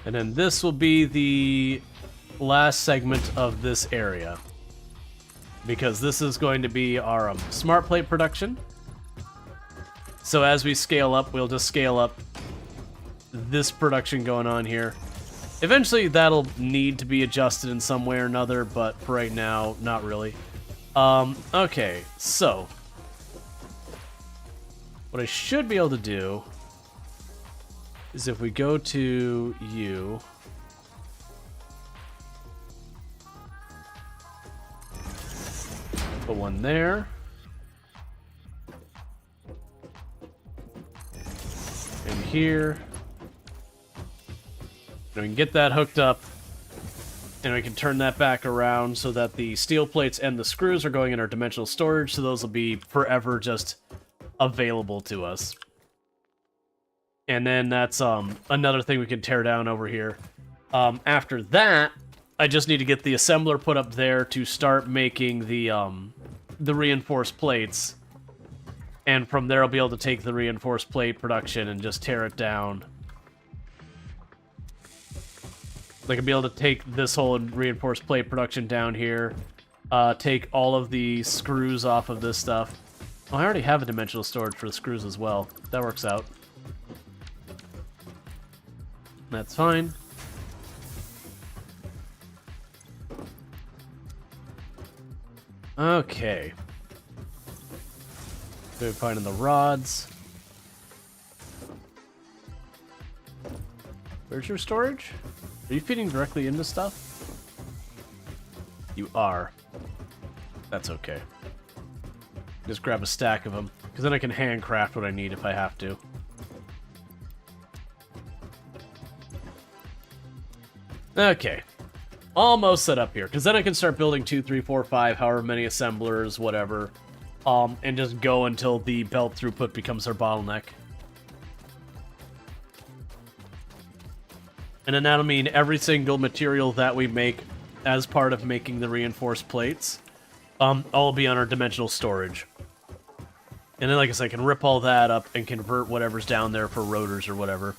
And then this will be the last segment of this area, because this is going to be our smart plate production. So as we scale up, we'll just scale up this production going on here. Eventually that'll need to be adjusted in some way or another, but for right now, not really. Okay, so what I should be able to do is if we go to you, put one there, and here. And we can get that hooked up, and we can turn that back around so that the steel plates and the screws are going in our dimensional storage, so those will be forever just available to us. And then that's another thing we can tear down over here. After that, I just need to get the assembler put up there to start making the reinforced plates. And from there, I'll be able to take the reinforced plate production and just tear it down. Like, I'll be able to take this whole reinforced plate production down here, take all of the screws off of this stuff. Oh, I already have a dimensional storage for the screws as well. That works out. That's fine. Okay. So we're finding the rods. Where's your storage? Are you feeding directly into stuff? You are. That's okay. Just grab a stack of them, because then I can handcraft what I need if I have to. Okay. Almost set up here, because then I can start building 2, 3, 4, 5, however many assemblers, whatever, and just go until the belt throughput becomes our bottleneck. And then that'll mean every single material that we make as part of making the reinforced plates, all be on our dimensional storage. And then, like I said, I can rip all that up and convert whatever's down there for rotors or whatever.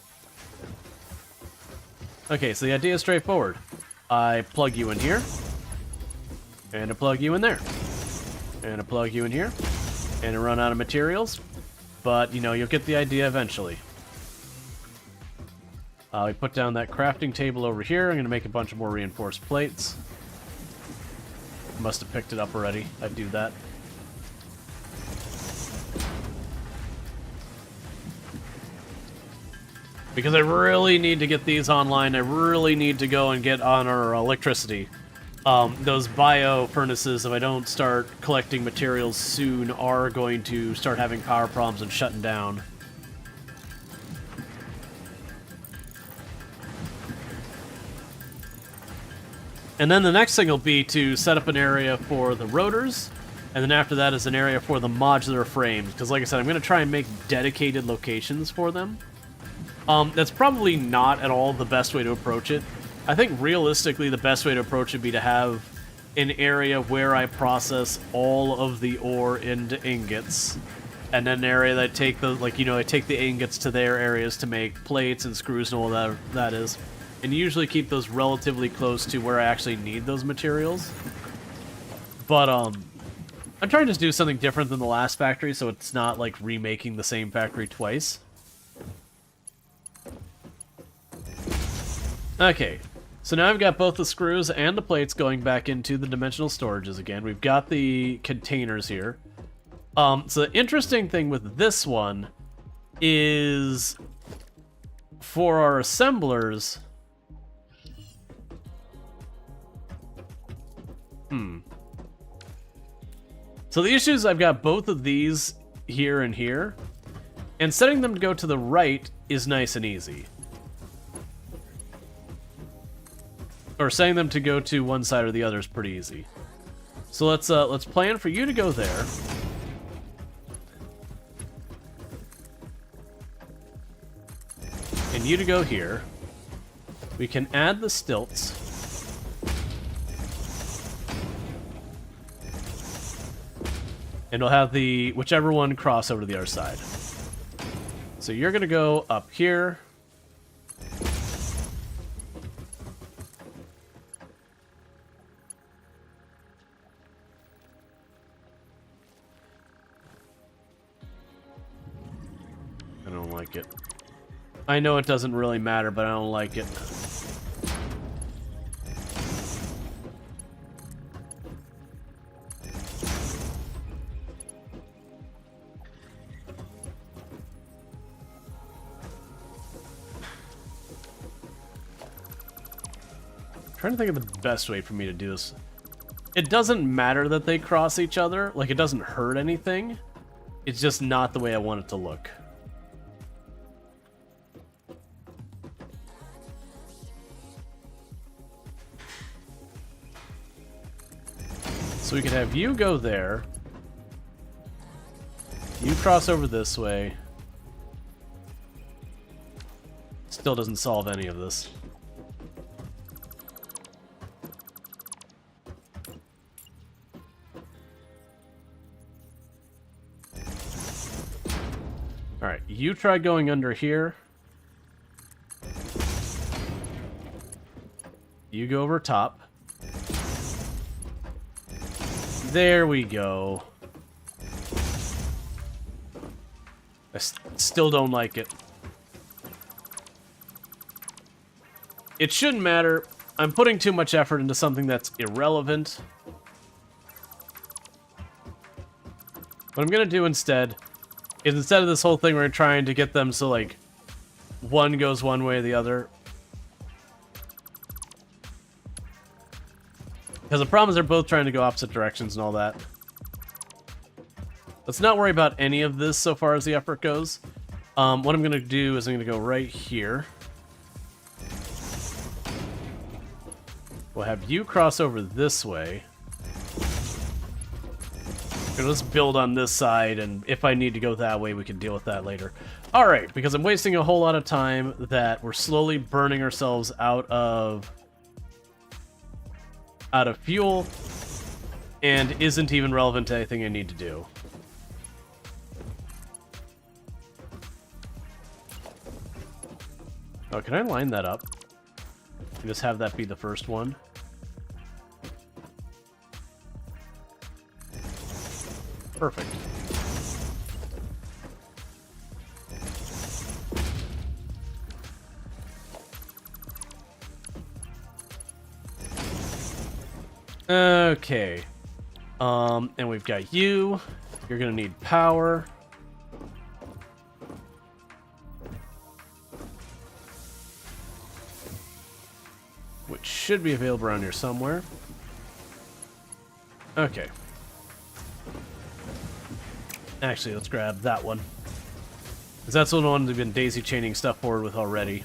Okay, so the idea is straightforward. I plug you in here, and I plug you in there, and I plug you in here, and run out of materials. But, you know, you'll get the idea eventually. We put down that crafting table over here. I'm going to make a bunch of more reinforced plates. Must have picked it up already. I do that. Because I really need to get these online. I really need to go and get on our electricity. Those bio furnaces, if I don't start collecting materials soon, are going to start having power problems and shutting down. And then the next thing will be to set up an area for the rotors, and then after that is an area for the modular frames. Because like I said, I'm going to try and make dedicated locations for them. That's probably not at all the best way to approach it. I think realistically the best way to approach it would be to have an area where I process all of the ore into ingots, and then an area that I take the, like, you know, I take the ingots to their areas to make plates and screws and all that is. And usually keep those relatively close to where I actually need those materials. But, I'm trying to do something different than the last factory, so it's not like remaking the same factory twice. Okay, so now I've got both the screws and the plates going back into the dimensional storages again. We've got the containers here. So the interesting thing with this one is for our assemblers... So the issue is I've got both of these here and here, and setting them to go to the right is nice and easy. Or setting them to go to one side or the other is pretty easy. So let's plan for you to go there. And you to go here. We can add the stilts. And we'll have the whichever one cross over to the other side. So you're gonna go up here. I don't like it. I know it doesn't really matter, but I don't like it. Trying to think of the best way for me to do this. It doesn't matter that they cross each other. Like, it doesn't hurt anything. It's just not the way I want it to look. So we could have you go there. You cross over this way. Still doesn't solve any of this. Alright, you try going under here. You go over top. There we go. I still don't like it. It shouldn't matter. I'm putting too much effort into something that's irrelevant. What I'm gonna do instead is, instead of this whole thing where we're trying to get them so, like, one goes one way or the other. Because the problem is they're both trying to go opposite directions and all that. Let's not worry about any of this so far as the effort goes. What I'm going to do is I'm going to go right here. We'll have you cross over this way. Okay, let's build on this side, and if I need to go that way, we can deal with that later. Alright, because I'm wasting a whole lot of time that we're slowly burning ourselves out of fuel, and isn't even relevant to anything I need to do. Oh, can I line that up? And just have that be the first one? Perfect. Okay. And we've got you. You're gonna need power. Which should be available around here somewhere. Okay. Actually, let's grab that one. Because that's the one we've been daisy chaining stuff forward with already.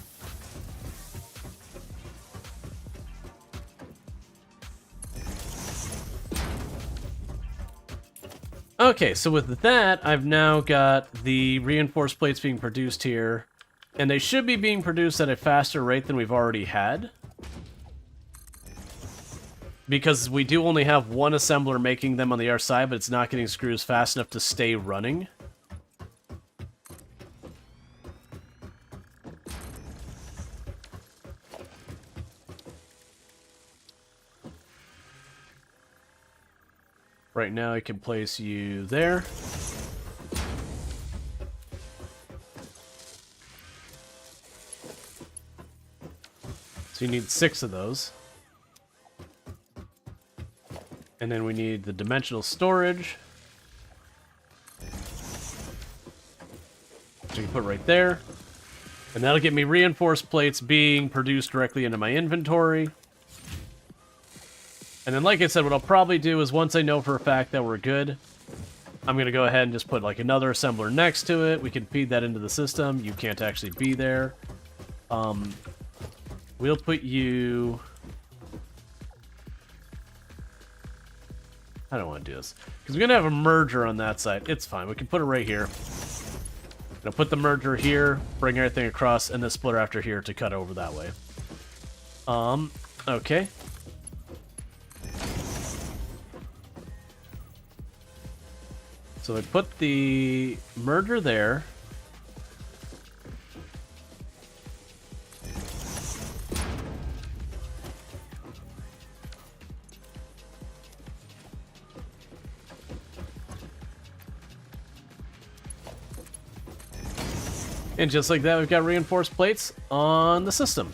Okay, so with that, I've now got the reinforced plates being produced here. And they should be being produced at a faster rate than we've already had. Because we do only have one assembler making them on the other side, but it's not getting screws fast enough to stay running. Right now I can place you there. So you need 6 of those. And then we need the dimensional storage. Which you can put right there. And that'll get me reinforced plates being produced directly into my inventory. And then, like I said, what I'll probably do is once I know for a fact that we're good, I'm going to go ahead and just put like another assembler next to it. We can feed that into the system. You can't actually be there. We'll put you... I don't want to do this. Because we're going to have a merger on that side. It's fine. We can put it right here. I'll put the merger here, bring everything across, and the splitter after here to cut over that way. Okay. So we put the merger there. And just like that, we've got reinforced plates on the system.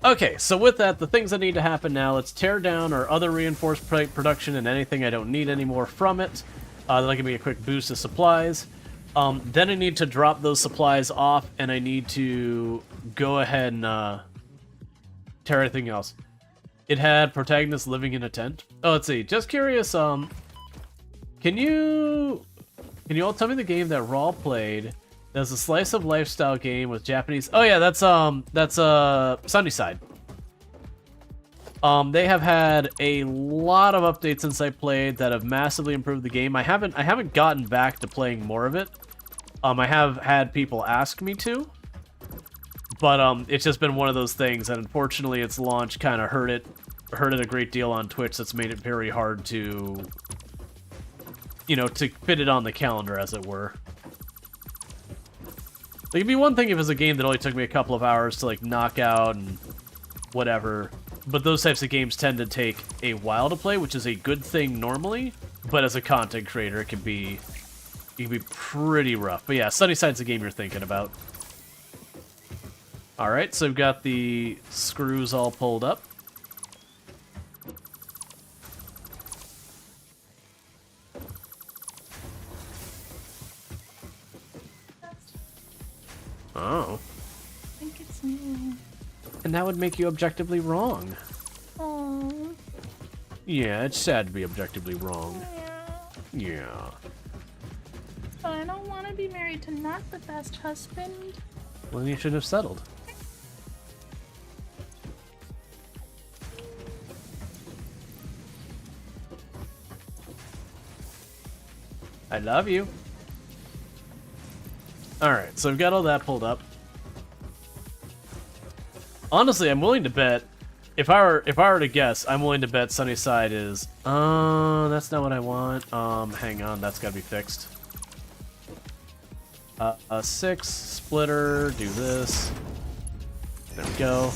Okay, so with that, the things that need to happen now, let's tear down our other reinforced plate production and anything I don't need anymore from it. That'll give me a quick boost of supplies. Then I need to drop those supplies off, and I need to go ahead and tear everything else. It had protagonists living in a tent. Oh, let's see. Just curious, can you all tell me the game that Rual played? There's a slice of lifestyle game with Japanese. Oh yeah, that's Sunnyside. They have had a lot of updates since I played that have massively improved the game. I haven't gotten back to playing more of it. I have had people ask me to, but it's just been one of those things, and unfortunately, its launch kind of hurt it a great deal on Twitch. That's made it very hard to, to fit it on the calendar, as it were. Like, it'd be one thing if it was a game that only took me a couple of hours to, like, knock out and whatever. But those types of games tend to take a while to play, which is a good thing normally. But as a content creator, it can be pretty rough. But yeah, Sunnyside's the game you're thinking about. Alright, so we've got the screws all pulled up. Oh. I think it's me. And that would make you objectively wrong. Oh. Yeah, it's sad to be objectively wrong. Yeah. Yeah. But I don't want to be married to not the best husband. Well, then you should have settled. I love you. Alright, so we've got all that pulled up. Honestly, I'm willing to bet, if I were to guess, I'm willing to bet Sunnyside is, that's not what I want. Hang on, that's gotta be fixed. A 6 splitter, do this. There we go.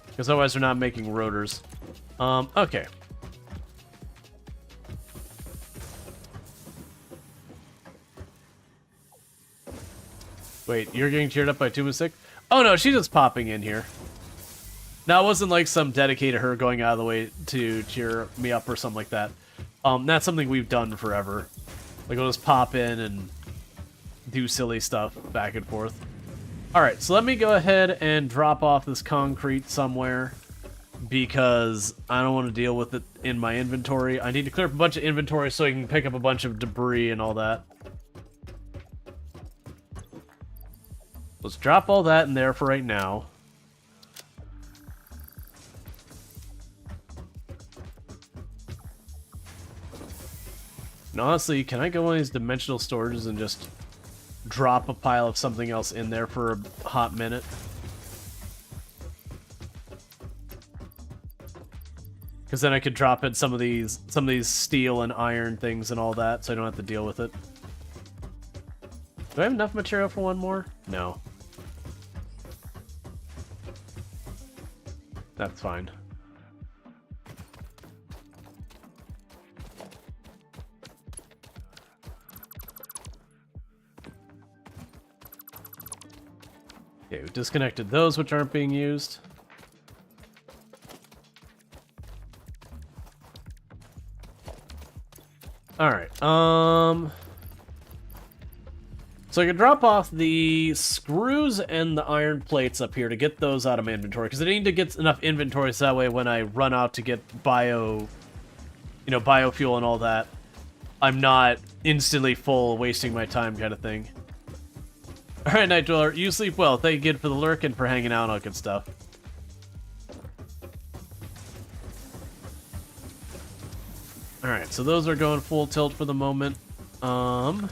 Because otherwise we're not making rotors. Okay. Wait, you're getting cheered up by 2 and 6? Oh no, she's just popping in here. Now, it wasn't like some dedicated her going out of the way to cheer me up or something like that. That's something we've done forever. Like, we'll just pop in and do silly stuff back and forth. Alright, so let me go ahead and drop off this concrete somewhere, because I don't want to deal with it in my inventory. I need to clear up a bunch of inventory so I can pick up a bunch of debris and all that. Let's drop all that in there for right now. And honestly, can I go on these dimensional storages and just drop a pile of something else in there for a hot minute? Because then I could drop in some of these steel and iron things and all that, so I don't have to deal with it. Do I have enough material for one more? No. That's fine. Okay, we disconnected those which aren't being used. Alright, so I can drop off the screws and the iron plates up here to get those out of my inventory, because I need to get enough inventory so that way when I run out to get biofuel and all that, I'm not instantly full, wasting my time kind of thing. Alright, Night Dweller, you sleep well. Thank you again for the lurk and for hanging out and all good stuff. Alright, so those are going full tilt for the moment. Drop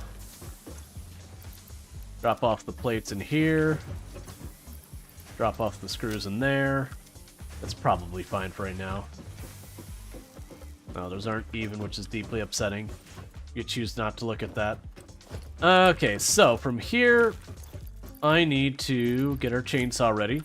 off the plates in here. Drop off the screws in there. That's probably fine for right now. No, those aren't even, which is deeply upsetting. You choose not to look at that. Okay, so from here, I need to get our chainsaw ready.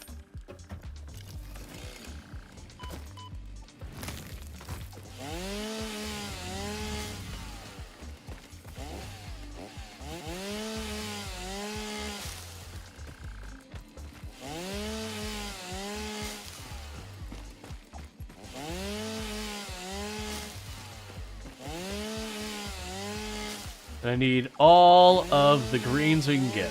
I need all of the greens we can get.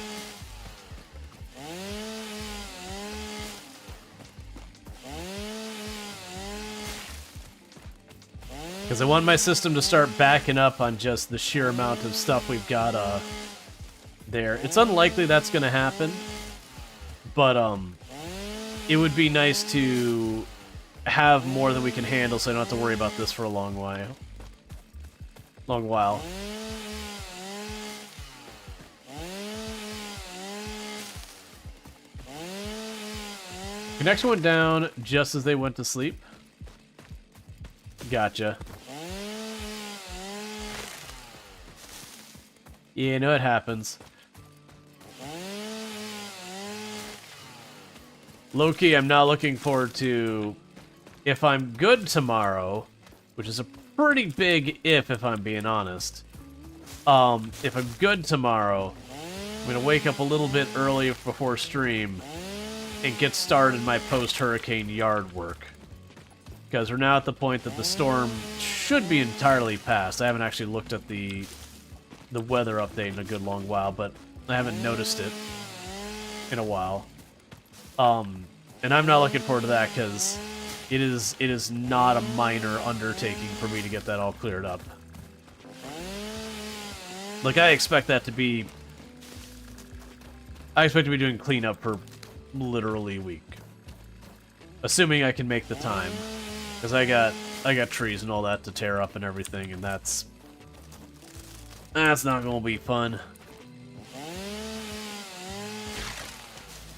Because I want my system to start backing up on just the sheer amount of stuff we've got there. It's unlikely that's going to happen, but it would be nice to have more than we can handle so I don't have to worry about this for a long while. Connection went down just as they went to sleep. Gotcha. Yeah, no, it happens. Low-key, I'm not looking forward to... If I'm good tomorrow, which is a pretty big if I'm being honest. If I'm good tomorrow, I'm gonna wake up a little bit early before stream and get started my post-hurricane yard work. Because we're now at the point that the storm should be entirely past. I haven't actually looked at the weather update in a good long while, but I haven't noticed it in a while. And I'm not looking forward to that because it is not a minor undertaking for me to get that all cleared up. Like, I expect that to be... I expect to be doing cleanup for literally a week. Assuming I can make the time. Because I got trees and all that to tear up and everything, and that's not going to be fun.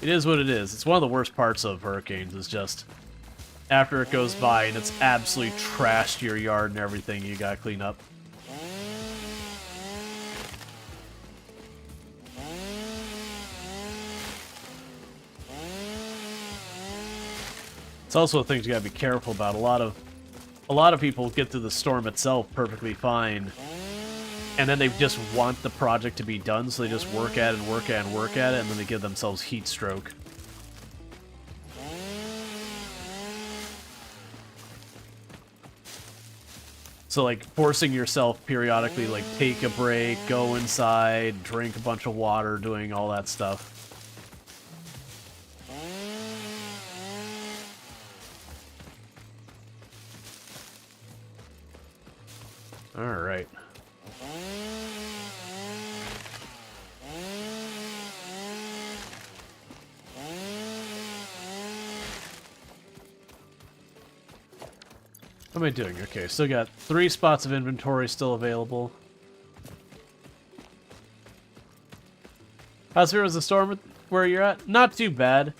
It is what it is. It's one of the worst parts of hurricanes, is just after it goes by and it's absolutely trashed your yard and everything, you gotta clean up. It's also a thing you gotta be careful about. A lot of people get through the storm itself perfectly fine, and then they just want the project to be done, so they just work at it and work at it and work at it, and then they give themselves heat stroke. So, like, forcing yourself periodically, like, take a break, go inside, drink a bunch of water, doing all that stuff. Alright. What am I doing? Okay, still got 3 spots of inventory still available. How's Heroes of the Storm where you're at? Not too bad.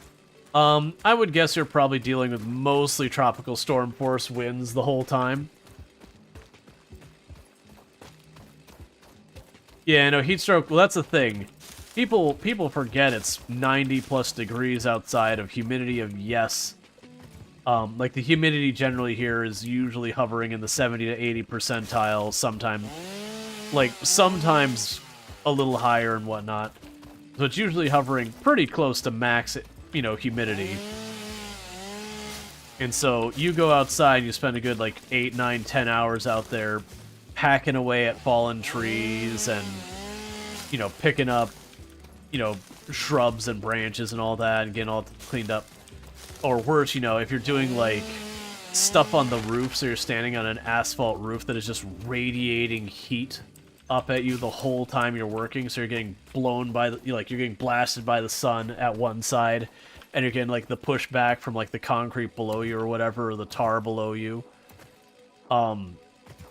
I would guess you're probably dealing with mostly tropical storm force winds the whole time. Yeah, no, heat stroke, well, that's the thing. People forget it's 90 plus degrees outside of humidity of yes. Like, the humidity generally here is usually hovering in the 70 to 80 percentile, sometimes a little higher and whatnot. So it's usually hovering pretty close to max, you know, humidity. And so you go outside and you spend a good, like, 8, 9, 10 hours out there hacking away at fallen trees and, you know, picking up, you know, shrubs and branches and all that and getting all cleaned up. Or worse, you know, if you're doing, like, stuff on the roof, so you're standing on an asphalt roof that is just radiating heat up at you the whole time you're working, so you're getting blown by the, like, you're getting blasted by the sun at one side, and you're getting, like, the pushback from, like, the concrete below you or whatever, or the tar below you. And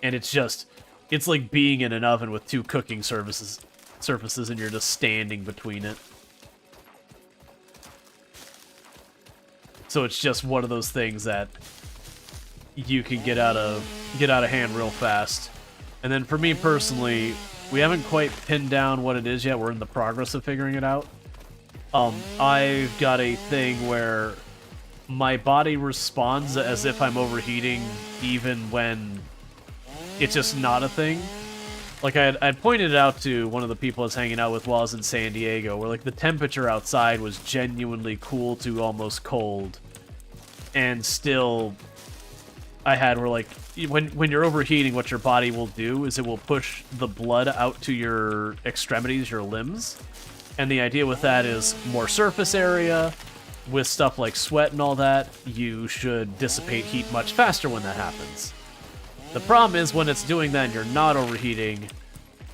it's just, it's like being in an oven with 2 cooking surfaces, and you're just standing between it. So it's just one of those things that you can get out of hand real fast. And then for me personally, we haven't quite pinned down what it is yet. We're in the progress of figuring it out. I've got a thing where my body responds as if I'm overheating even when it's just not a thing. Like, I'd pointed it out to one of the people I was hanging out with while I was in San Diego, where, like, the temperature outside was genuinely cool to almost cold. And still, I had where, like, when you're overheating, what your body will do is it will push the blood out to your extremities, your limbs. And the idea with that is more surface area. With stuff like sweat and all that, you should dissipate heat much faster when that happens. The problem is when it's doing that and you're not overheating,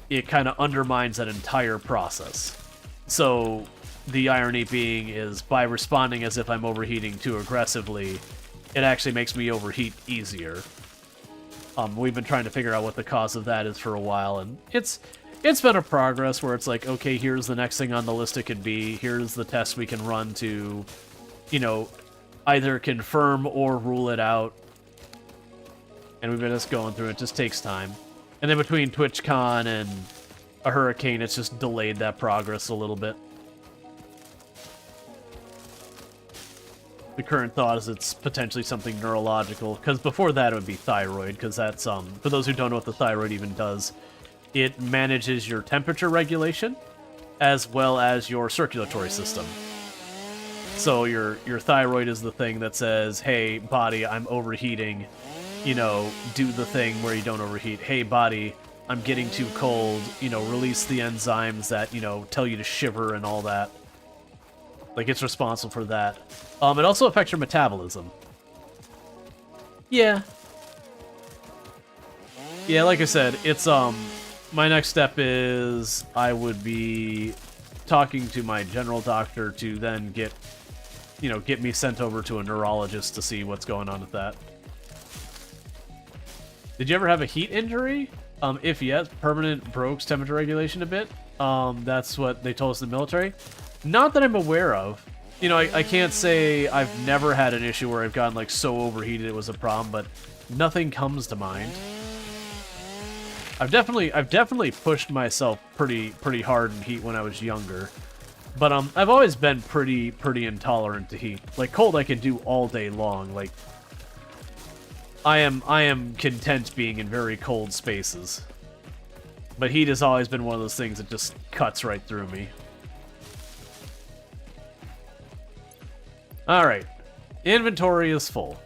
it kind of undermines that entire process. So the irony being is by responding as if I'm overheating too aggressively, it actually makes me overheat easier. We've been trying to figure out what the cause of that is for a while, and it's been a progress where it's like, okay, here's the next thing on the list it could be, here's the test we can run to, you know, either confirm or rule it out. And we've been just going through it. It just takes time. And then between TwitchCon and a hurricane, it's just delayed that progress a little bit. The current thought is it's potentially something neurological, because before that it would be thyroid, because that's, for those who don't know what the thyroid even does, it manages your temperature regulation, as well as your circulatory system. So your thyroid is the thing that says, hey, body, I'm overheating, you know, do the thing where you don't overheat. Hey, body, I'm getting too cold, you know, release the enzymes that, you know, tell you to shiver and all that. Like, it's responsible for that. It also affects your metabolism. Yeah. Yeah, like I said, it's, my next step is I would be talking to my general doctor to then get me sent over to a neurologist to see what's going on with that. Did you ever have a heat injury? If yes, permanent brogues temperature regulation a bit. That's what they told us in the military. Not that I'm aware of. You know, I can't say I've never had an issue where I've gotten, like, so overheated it was a problem, but nothing comes to mind. I've definitely pushed myself pretty hard in heat when I was younger. But I've always been pretty intolerant to heat. Like, cold I can do all day long. Like, I am content being in very cold spaces. But heat has always been one of those things that just cuts right through me. Alright. Inventory is full.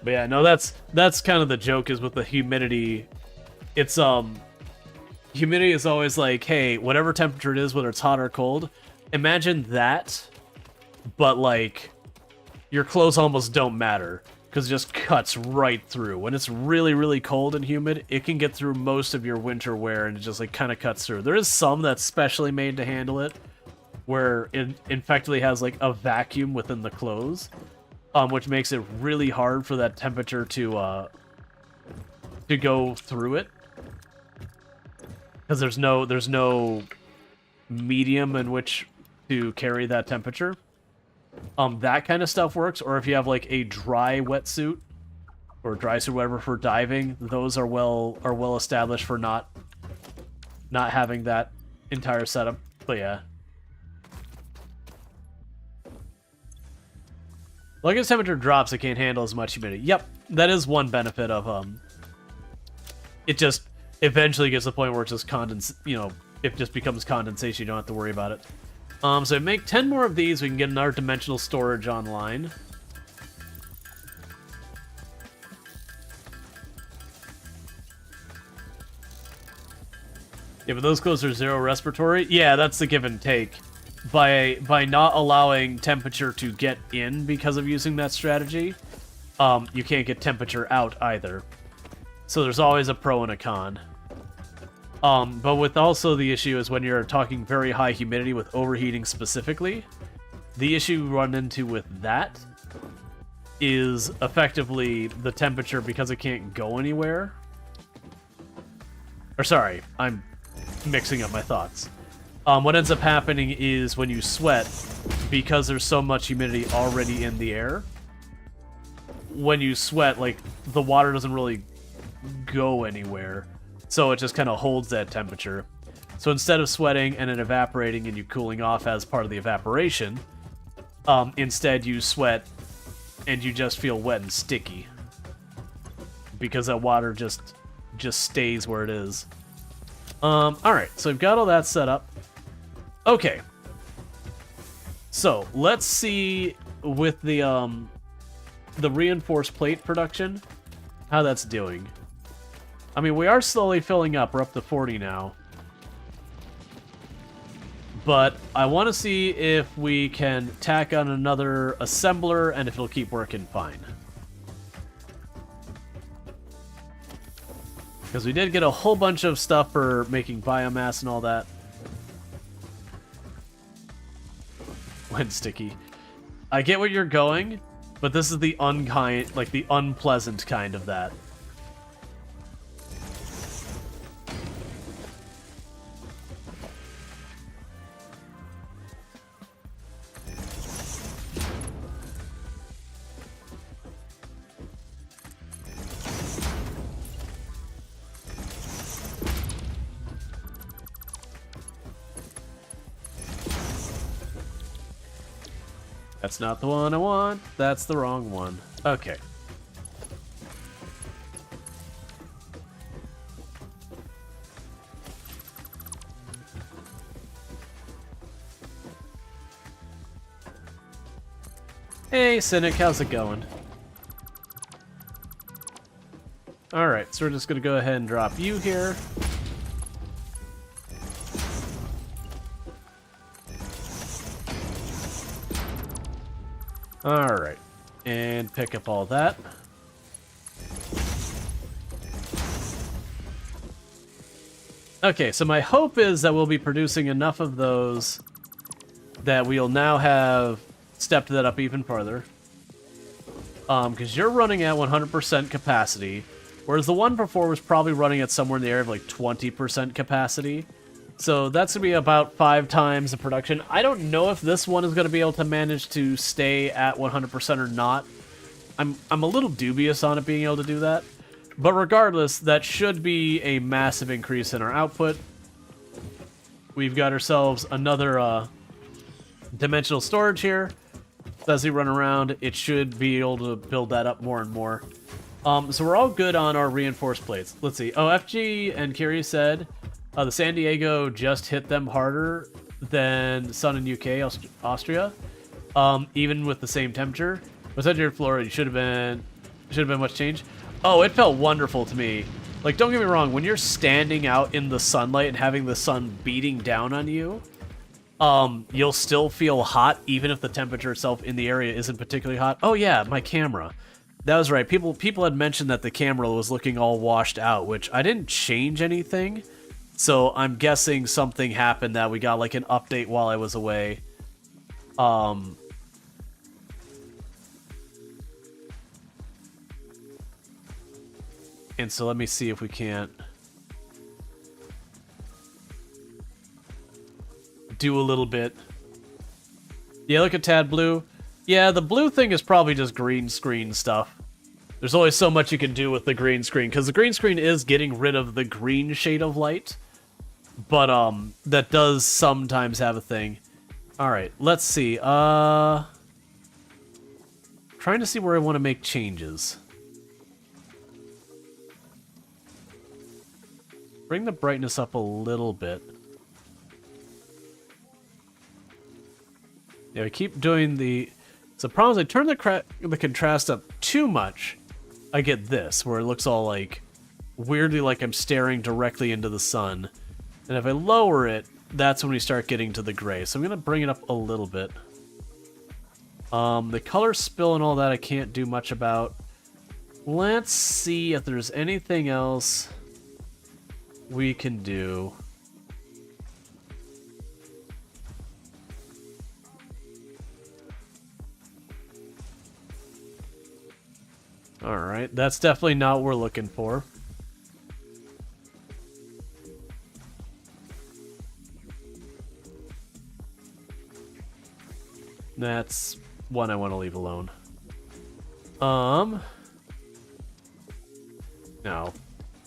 But yeah, no, that's kind of the joke is with the humidity. It's humidity is always like, hey, whatever temperature it is, whether it's hot or cold, imagine that, but like your clothes almost don't matter because it just cuts right through. When it's really, really cold and humid, it can get through most of your winter wear and it just like kind of cuts through. There is some that's specially made to handle it, where it effectively has like a vacuum within the clothes, which makes it really hard for that temperature to go through it, because there's no medium in which to carry that temperature. That kind of stuff works. Or if you have like a dry wetsuit or dry suit, whatever, for diving, those are well established for not having that entire setup. But yeah. Like as temperature drops, it can't handle as much humidity. Yep, that is one benefit of it just eventually gets to the point where it just it just becomes condensation. You don't have to worry about it. So make 10 more of these, we can get another dimensional storage online. Yeah, but those clothes are 0 respiratory. Yeah, that's the give and take. By not allowing temperature to get in because of using that strategy, you can't get temperature out either. So there's always a pro and a con. But with also the issue is when you're talking very high humidity with overheating specifically, the issue you run into with that is effectively the temperature, because it can't go anywhere. Or sorry, I'm mixing up my thoughts. What ends up happening is when you sweat, because there's so much humidity already in the air, when you sweat, like, the water doesn't really go anywhere, so it just kind of holds that temperature. So instead of sweating and it evaporating and you cooling off as part of the evaporation, instead you sweat and you just feel wet and sticky, because that water just stays where it is. Alright, so we've got all that set up. Okay, so let's see with the reinforced plate production how that's doing. I mean, we are slowly filling up. We're up to 40 now. But I want to see if we can tack on another assembler and if it'll keep working fine. Because we did get a whole bunch of stuff for making biomass and all that. When sticky. I get where you're going, but this is the the unpleasant kind of that. That's not the one I want. That's the wrong one. Okay. Hey, Cynic, how's it going? Alright, so we're just gonna go ahead and drop you here. Alright, and pick up all that. Okay, so my hope is that we'll be producing enough of those that we'll now have stepped that up even farther. Because you're running at 100% capacity, whereas the one before was probably running at somewhere in the area of like 20% capacity. So that's going to be about 5 times the production. I don't know if this one is going to be able to manage to stay at 100% or not. I'm a little dubious on it being able to do that. But regardless, that should be a massive increase in our output. We've got ourselves another dimensional storage here. As we run around, it should be able to build that up more and more. So we're all good on our reinforced plates. Let's see. Oh, FG and Kiri said the San Diego just hit them harder than Sun in UK, Austria, even with the same temperature. But said you're in Florida, you should have been Should have been much change. Oh, it felt wonderful to me. Like, don't get me wrong, when you're standing out in the sunlight and having the sun beating down on you, you'll still feel hot, even if the temperature itself in the area isn't particularly hot. Oh yeah, my camera. That was right. People had mentioned that the camera was looking all washed out, which I didn't change anything. So I'm guessing something happened that we got like an update while I was away. And so let me see if we can't do a little bit. Yeah, look at Tad Blue. Yeah, the blue thing is probably just green screen stuff. There's always so much you can do with the green screen, because the green screen is getting rid of the green shade of light. But, that does sometimes have a thing. Alright, let's see. Trying to see where I want to make changes. Bring the brightness up a little bit. Yeah, we keep doing the... So the problem is I turn the contrast up too much, I get this, where it looks all like... weirdly like I'm staring directly into the sun. And if I lower it, that's when we start getting to the gray. So I'm going to bring it up a little bit. The color spill and all that I can't do much about. Let's see if there's anything else we can do. Alright, that's definitely not what we're looking for. That's one I want to leave alone. No.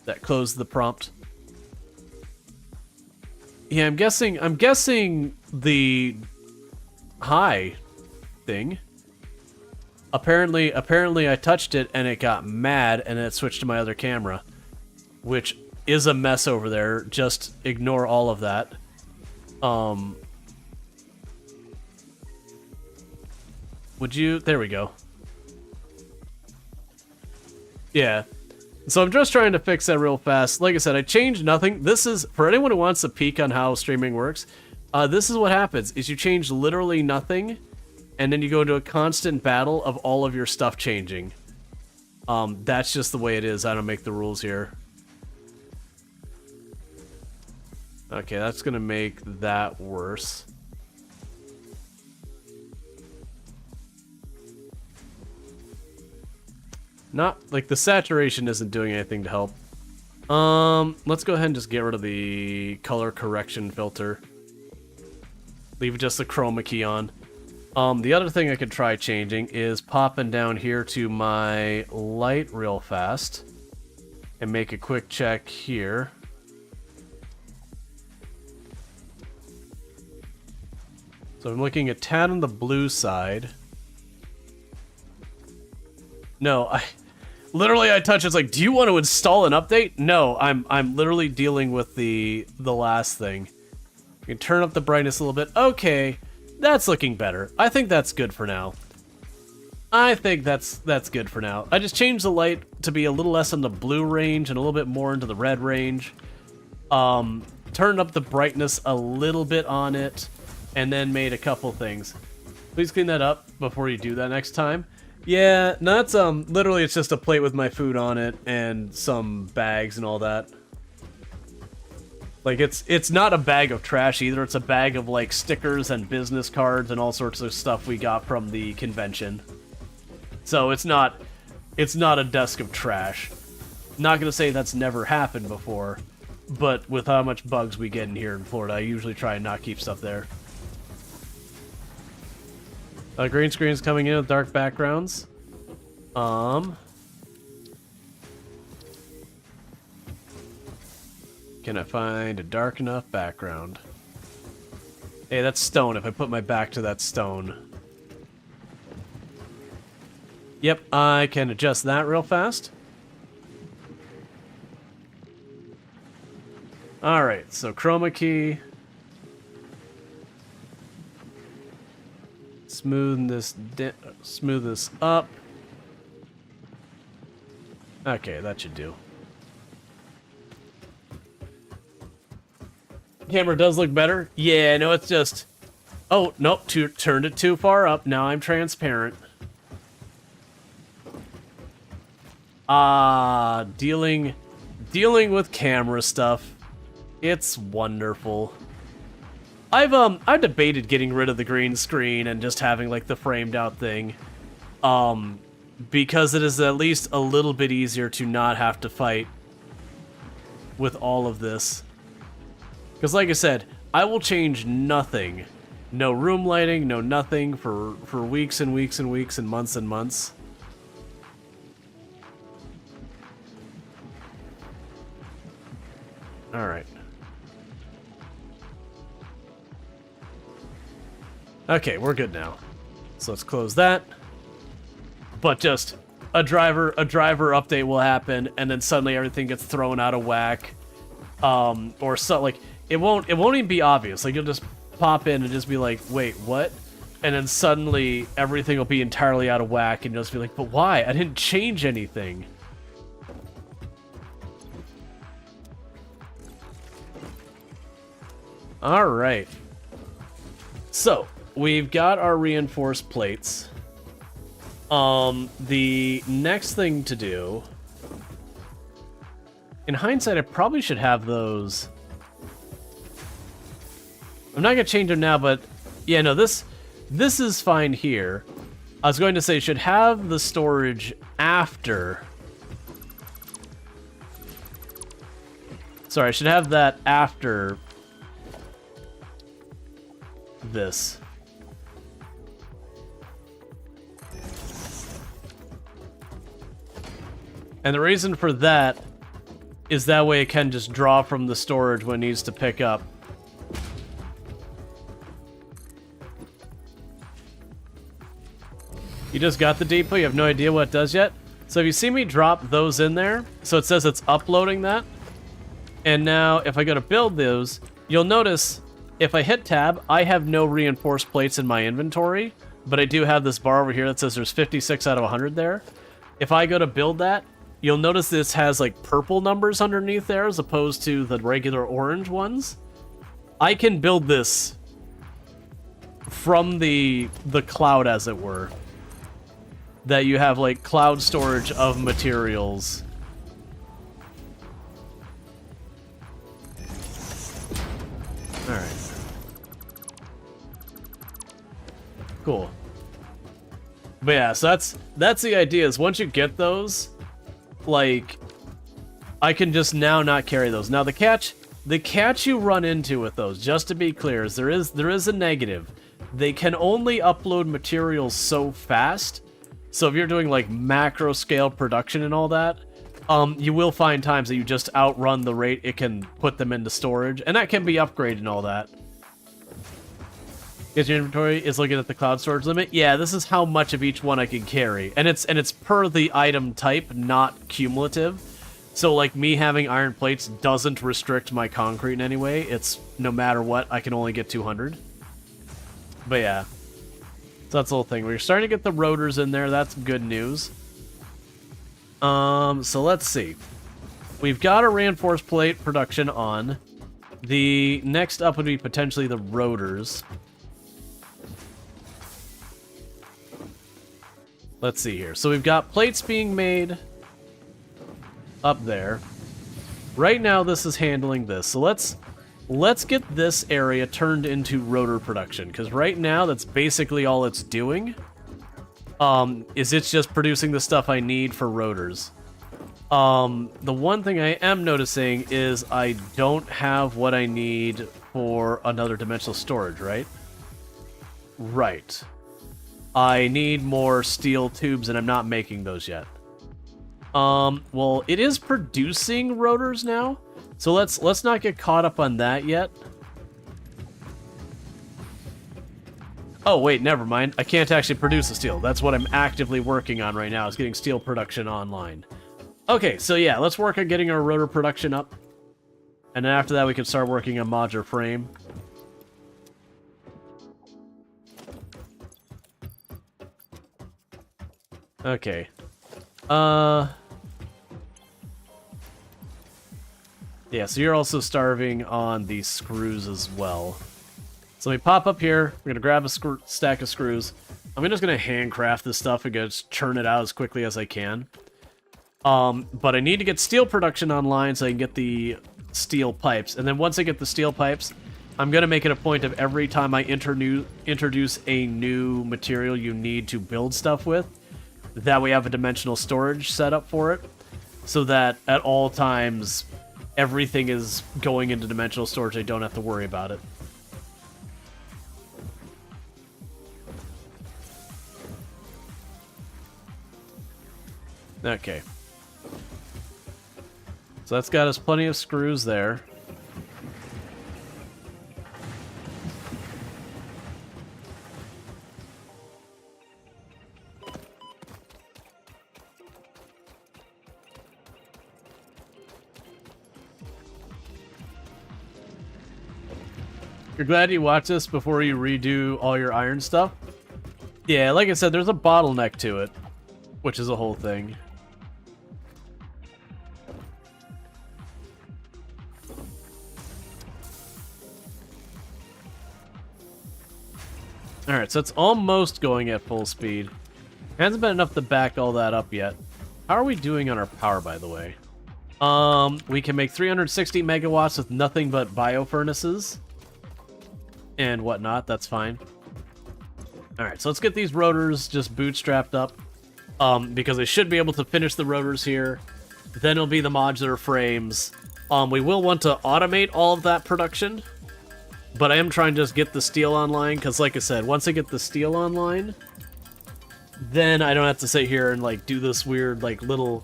That closed the prompt. Yeah, I'm guessing the high thing. Apparently I touched it and it got mad and it switched to my other camera, which is a mess over there. Just ignore all of that. Would you? There we go. Yeah. So I'm just trying to fix that real fast. Like I said, I changed nothing. This is, for anyone who wants a peek on how streaming works, this is what happens, is you change literally nothing, and then you go into a constant battle of all of your stuff changing. That's just the way it is. I don't make the rules here. Okay, that's gonna make that worse. Not, like, the saturation isn't doing anything to help. Let's go ahead and just get rid of the color correction filter. Leave just the chroma key on. The other thing I could try changing is popping down here to my light real fast. And make a quick check here. So I'm looking at Tad on the blue side. No, I touch it's like, do you want to install an update? No, I'm literally dealing with the last thing. You can turn up the brightness a little bit. Okay, that's looking better. I think that's good for now. I think that's good for now. I just changed the light to be a little less in the blue range and a little bit more into the red range. Turned up the brightness a little bit on it, and then made a couple things. Please clean that up before you do that next time. Yeah, no, that's, literally it's just a plate with my food on it and some bags and all that. Like, it's not a bag of trash either, it's a bag of, like, stickers and business cards and all sorts of stuff we got from the convention. So it's not a desk of trash. Not gonna say that's never happened before, but with how much bugs we get in here in Florida, I usually try and not keep stuff there. Green screen's coming in with dark backgrounds. Can I find a dark enough background? Hey, that's stone, if I put my back to that stone. Yep, I can adjust that real fast. Alright, so chroma key. Smooth this up. Okay, that should do. Camera does look better. Yeah, no, it's just... Oh, nope, turned it too far up. Now I'm transparent. Dealing with camera stuff. It's wonderful. I've debated getting rid of the green screen and just having like the framed out thing. Because it is at least a little bit easier to not have to fight with all of this. Because like I said, I will change nothing. No room lighting, no nothing for weeks and weeks and weeks and months. Alright. Okay, we're good now. So let's close that. But just a driver update will happen, and then suddenly everything gets thrown out of whack. Or so like it won't even be obvious. Like you'll just pop in and just be like, wait, what? And then suddenly everything will be entirely out of whack, and you'll just be like, but why? I didn't change anything. Alright. So, we've got our reinforced plates. The next thing to do... In hindsight, I probably should have those... I'm not gonna change them now, but... Yeah, no, this is fine here. I was going to say, should have the storage after... Sorry, I should have that after... this. And the reason for that is that way it can just draw from the storage when it needs to pick up. You just got the depot, you have no idea what it does yet? So if you see me drop those in there, so it says it's uploading that. And now if I go to build those, you'll notice if I hit tab, I have no reinforced plates in my inventory, but I do have this bar over here that says there's 56 out of 100 there. If I go to build that, you'll notice this has like purple numbers underneath there as opposed to the regular orange ones. I can build this from the cloud, as it were. That you have like cloud storage of materials. Alright. Cool. But yeah, so that's the idea, is once you get those, like, I can just now not carry those. Now the catch you run into with those, just to be clear, is there is a negative. They can only upload materials so fast. So if you're doing like macro scale production and all that, you will find times that you just outrun the rate it can put them into storage, and that can be upgraded and all that. Is your inventory is looking at the cloud storage limit? Yeah, this is how much of each one I can carry, and it's per the item type, not cumulative. So like me having iron plates doesn't restrict my concrete in any way. It's no matter what, I can only get 200. But yeah, so that's the whole thing. We're starting to get the rotors in there. That's good news. So let's see. We've got a reinforced plate production on. The next up would be potentially the rotors. Let's see here. So we've got plates being made up there. Right now this is handling this. So let's get this area turned into rotor production, because right now that's basically all it's doing. Is it's just producing the stuff I need for rotors. The one thing I am noticing is I don't have what I need for another dimensional storage, right? Right. I need more steel tubes, and I'm not making those yet. Well, it is producing rotors now, so let's not get caught up on that yet. Oh, wait, never mind. I can't actually produce the steel. That's what I'm actively working on right now, is getting steel production online. Okay, so yeah, let's work on getting our rotor production up. And then after that, we can start working on modular frame. Okay. Yeah, so you're also starving on the screws as well. So we pop up here. We're gonna grab a stack of screws. I'm just gonna handcraft this stuff and just churn it out as quickly as I can. But I need to get steel production online so I can get the steel pipes. And then once I get the steel pipes, I'm gonna make it a point of every time I introduce a new material you need to build stuff with, that we have a dimensional storage set up for it, so that at all times everything is going into dimensional storage. I don't have to worry about it. Okay. So that's got us plenty of screws there. You're glad you watched this before you redo all your iron stuff? Yeah, like I said, there's a bottleneck to it, which is a whole thing. Alright, so it's almost going at full speed. Hasn't been enough to back all that up yet. How are we doing on our power, by the way? We can make 360 megawatts with nothing but bio furnaces and whatnot. That's fine. Alright, so let's get these rotors just bootstrapped up. Because I should be able to finish the rotors here. Then it'll be the modular frames. We will want to automate all of that production. But I am trying to just get the steel online, because like I said, once I get the steel online, then I don't have to sit here and like do this weird like little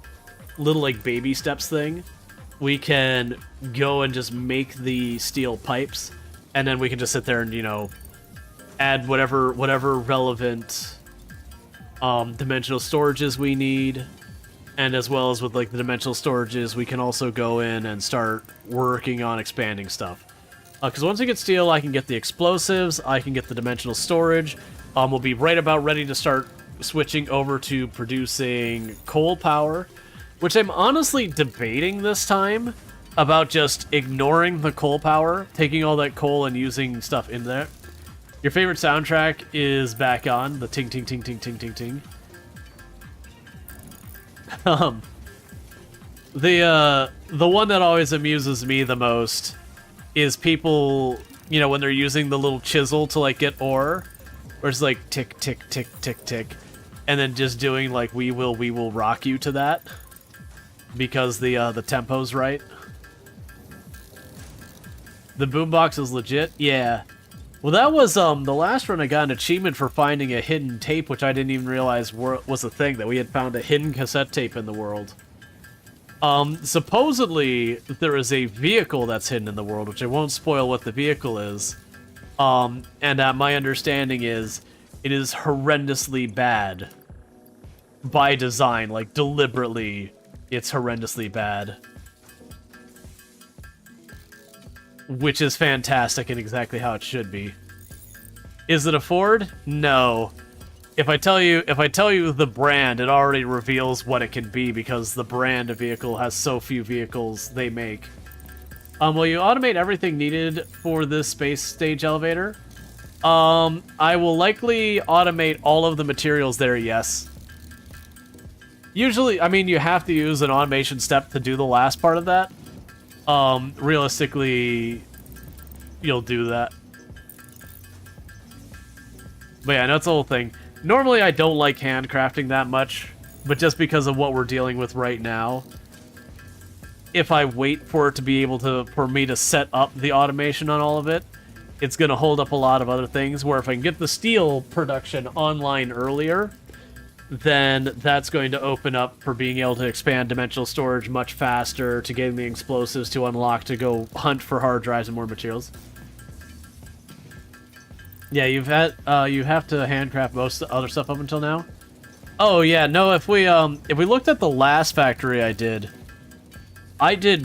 like baby steps thing. We can go and just make the steel pipes, and then we can just sit there and, you know, add whatever relevant dimensional storages we need. And as well as with like the dimensional storages, we can also go in and start working on expanding stuff. Because once I get steel, I can get the explosives, I can get the dimensional storage. We'll be right about ready to start switching over to producing coal power, which I'm honestly debating this time about just ignoring the coal power, taking all that coal and using stuff in there. Your favorite soundtrack is back on, the ting ting ting ting ting ting ting. The one that always amuses me the most is people, you know, when they're using the little chisel to like get ore, where it's like tick tick tick tick tick, and then just doing like we will rock you to that because the tempo's right. The boombox is legit, yeah. Well, that was the last run I got an achievement for finding a hidden tape, which I didn't even realize was a thing, that we had found a hidden cassette tape in the world. Supposedly, there is a vehicle that's hidden in the world, which I won't spoil what the vehicle is. And my understanding is, it is horrendously bad. By design, like, deliberately, it's horrendously bad. Which is fantastic and exactly how it should be. Is it a Ford? No. If I tell you the brand, it already reveals what it can be, because the brand of vehicle has so few vehicles they make. Will you automate everything needed for this space stage elevator? I will likely automate all of the materials there, yes. Usually, I mean, you have to use an automation step to do the last part of that. Realistically, you'll do that. But yeah, no, it's the whole thing. Normally, I don't like handcrafting that much, but just because of what we're dealing with right now, if I wait for it to be able to, for me to set up the automation on all of it, it's going to hold up a lot of other things, where if I can get the steel production online earlier, then that's going to open up for being able to expand dimensional storage much faster, to getting the explosives to unlock, to go hunt for hard drives and more materials. Yeah, you have to handcraft most of the other stuff up until now. Oh yeah, no, if we looked at the last factory I did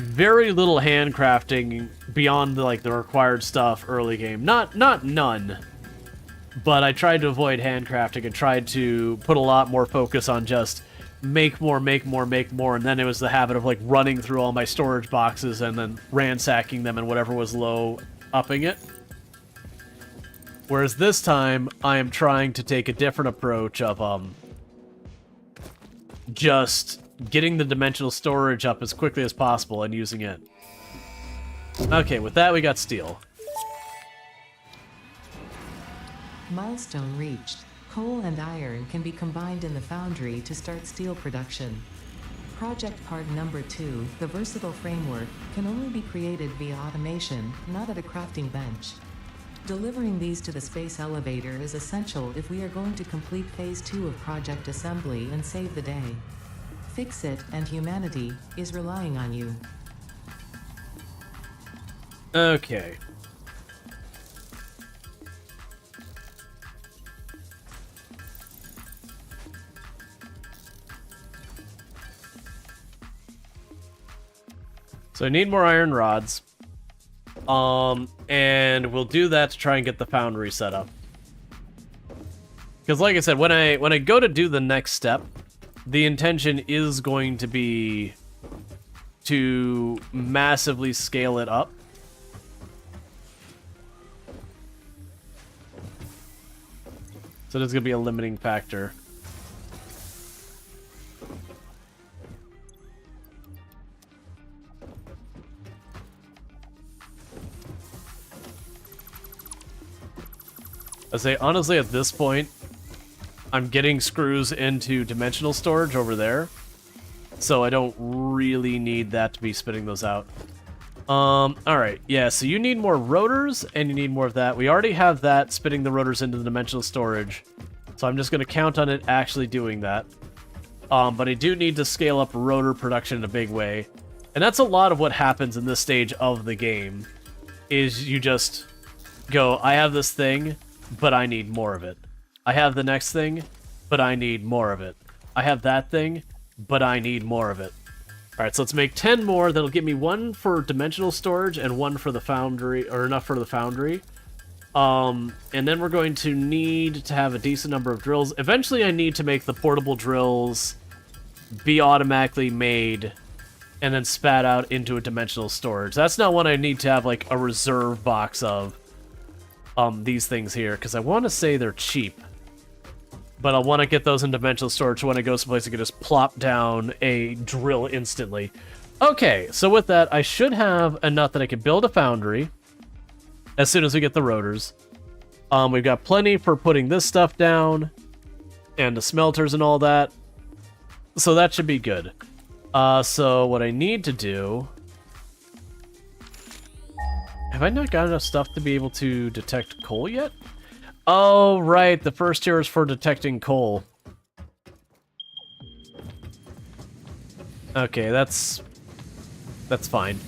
very little handcrafting beyond the required stuff early game. Not none. But I tried to avoid handcrafting and tried to put a lot more focus on just make more, and then it was the habit of like running through all my storage boxes and then ransacking them and whatever was low, upping it. Whereas this time, I am trying to take a different approach of just getting the dimensional storage up as quickly as possible and using it. Okay, with that we got steel. Milestone reached. Coal and iron can be combined in the foundry to start steel production. Project part number 2, the versatile framework, can only be created via automation, not at a crafting bench. Delivering these to the space elevator is essential if we are going to complete phase 2 of project assembly and save the day. Fix-It and humanity is relying on you. Okay. So I need more iron rods. And we'll do that to try and get the foundry set up. Because like I said, when I go to do the next step, the intention is going to be to massively scale it up. So there's going to be a limiting factor. I say, honestly, at this point, I'm getting screws into dimensional storage over there, so I don't really need that to be spitting those out. Alright, yeah, so you need more rotors, and you need more of that. We already have that, spitting the rotors into the dimensional storage, so I'm just going to count on it actually doing that. But I do need to scale up rotor production in a big way, and that's a lot of what happens in this stage of the game, is you just go, I have this thing, but I need more of it. I have the next thing, but I need more of it. I have that thing, but I need more of it. Alright, so let's make 10 more. That'll give me 1 for dimensional storage and 1 for the foundry, or enough for the foundry. And then we're going to need to have a decent number of drills. Eventually I need to make the portable drills be automatically made and then spat out into a dimensional storage. That's not one I need to have like a reserve box of. These things here, because I want to say they're cheap. But I want to get those in dimensional storage so when I go someplace I can just plop down a drill instantly. Okay, so with that, I should have enough that I can build a foundry as soon as we get the rotors. We've got plenty for putting this stuff down, and the smelters and all that. So that should be good. So what I need to do... Have I not got enough stuff to be able to detect coal yet? Oh, right. The first tier is for detecting coal. Okay, that's fine.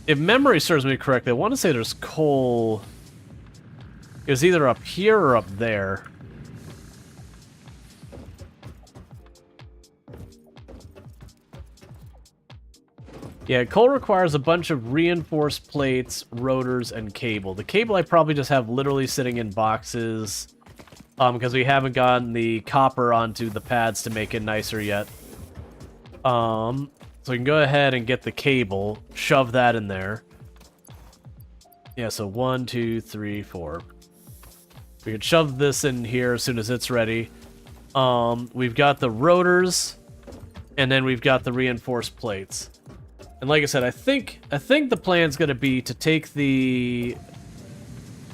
If memory serves me correctly, I want to say there's coal... It was either up here or up there. Yeah, coal requires a bunch of reinforced plates, rotors, and cable. The cable I probably just have literally sitting in boxes, because we haven't gotten the copper onto the pads to make it nicer yet. So we can go ahead and get the cable, shove that in there. Yeah, so 1, 2, 3, 4. We can shove this in here as soon as it's ready. We've got the rotors, and then we've got the reinforced plates. And like I said, I think the plan's going to be to take the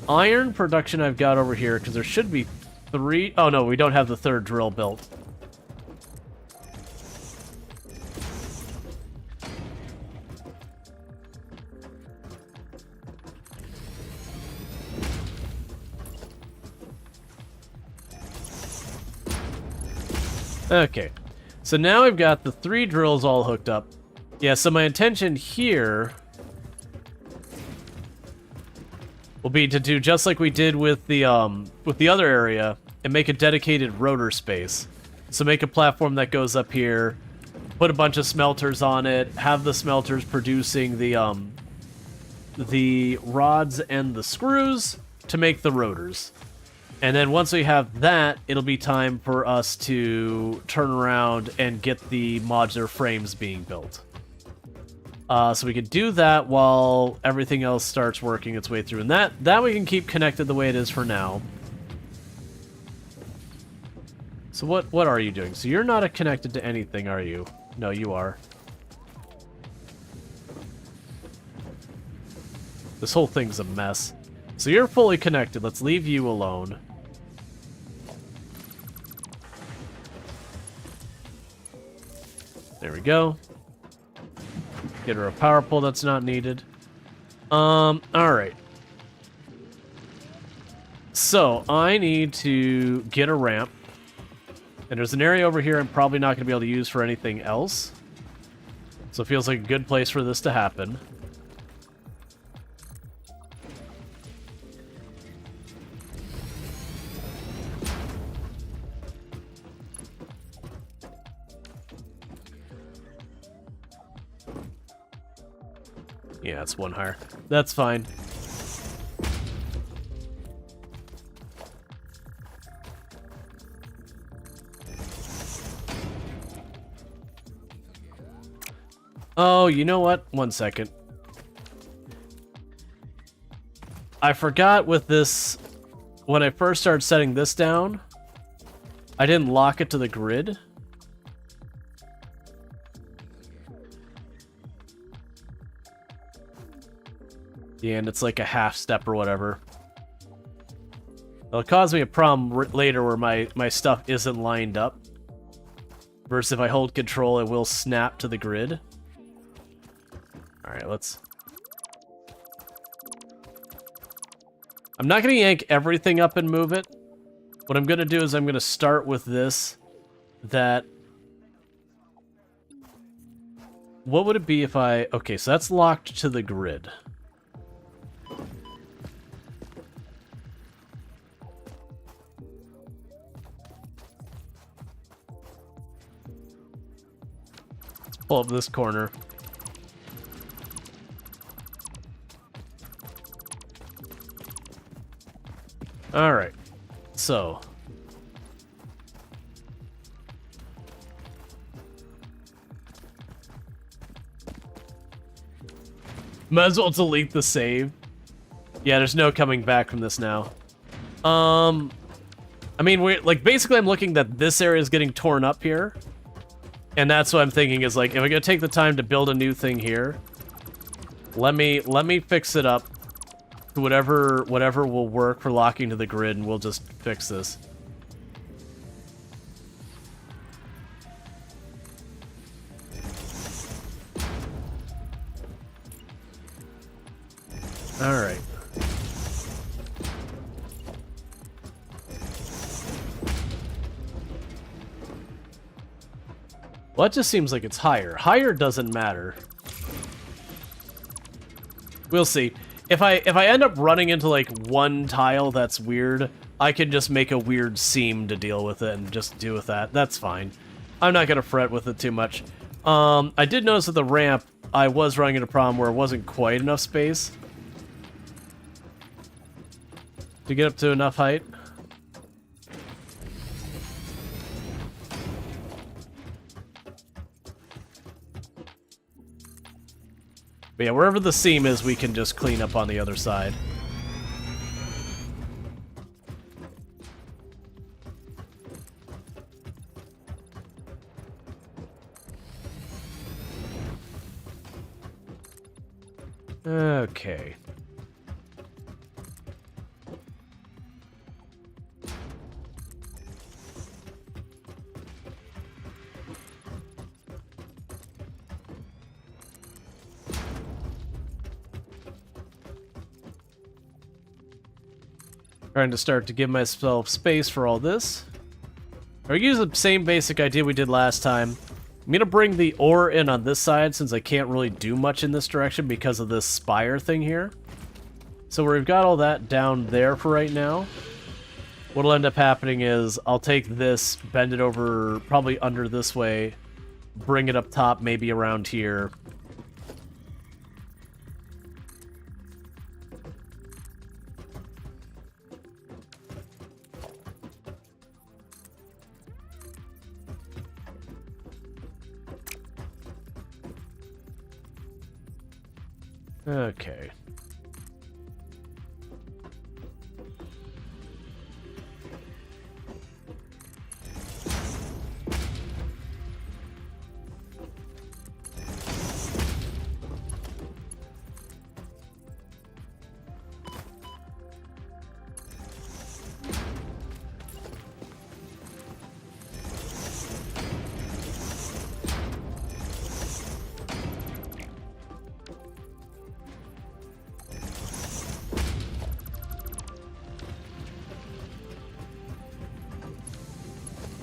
iron production I've got over here, because there should be 3... Oh, no, we don't have the third drill built. Okay, so now I've got the 3 drills all hooked up. Yeah, so my intention here will be to do just like we did with the other area and make a dedicated rotor space. So make a platform that goes up here, put a bunch of smelters on it, have the smelters producing the rods and the screws to make the rotors. And then once we have that, it'll be time for us to turn around and get the modular frames being built. So we can do that while everything else starts working its way through. And that we can keep connected the way it is for now. So what are you doing? So you're not connected to anything, are you? No, you are. This whole thing's a mess. So you're fully connected. Let's leave you alone. There we go. Get her a power pole that's not needed. Alright. So, I need to get a ramp. And there's an area over here I'm probably not going to be able to use for anything else. So it feels like a good place for this to happen. Yeah, it's one higher. That's fine. Oh, you know what? One second. I forgot with this, when I first started setting this down, I didn't lock it to the grid. Yeah, and it's like a half step or whatever. It'll cause me a problem later where my stuff isn't lined up. Versus if I hold control, it will snap to the grid. Alright, let's... I'm not going to yank everything up and move it. What I'm going to do is I'm going to start with this. That... What would it be if I... Okay, so that's locked to the grid. Let's pull up this corner. Alright, so... Might as well delete the save. Yeah, there's no coming back from this now. I mean, we're, like, basically I'm looking that this area is getting torn up here. And that's what I'm thinking is, like, if I'm gonna take the time to build a new thing here, let me fix it up. Whatever will work for locking to the grid, and we'll just fix this. Alright. Well, it just seems like it's higher. Higher doesn't matter. We'll see. If I end up running into, like, one tile that's weird, I can just make a weird seam to deal with it and just deal with that. That's fine. I'm not gonna fret with it too much. I did notice with the ramp, I was running into a problem where it wasn't quite enough space to get up to enough height. But yeah, wherever the seam is, we can just clean up on the other side. Okay. Trying to start to give myself space for all this. I'll use the same basic idea we did last time. I'm going to bring the ore in on this side since I can't really do much in this direction because of this spire thing here. So we've got all that down there for right now. What'll end up happening is I'll take this, bend it over probably under this way, bring it up top maybe around here. Okay.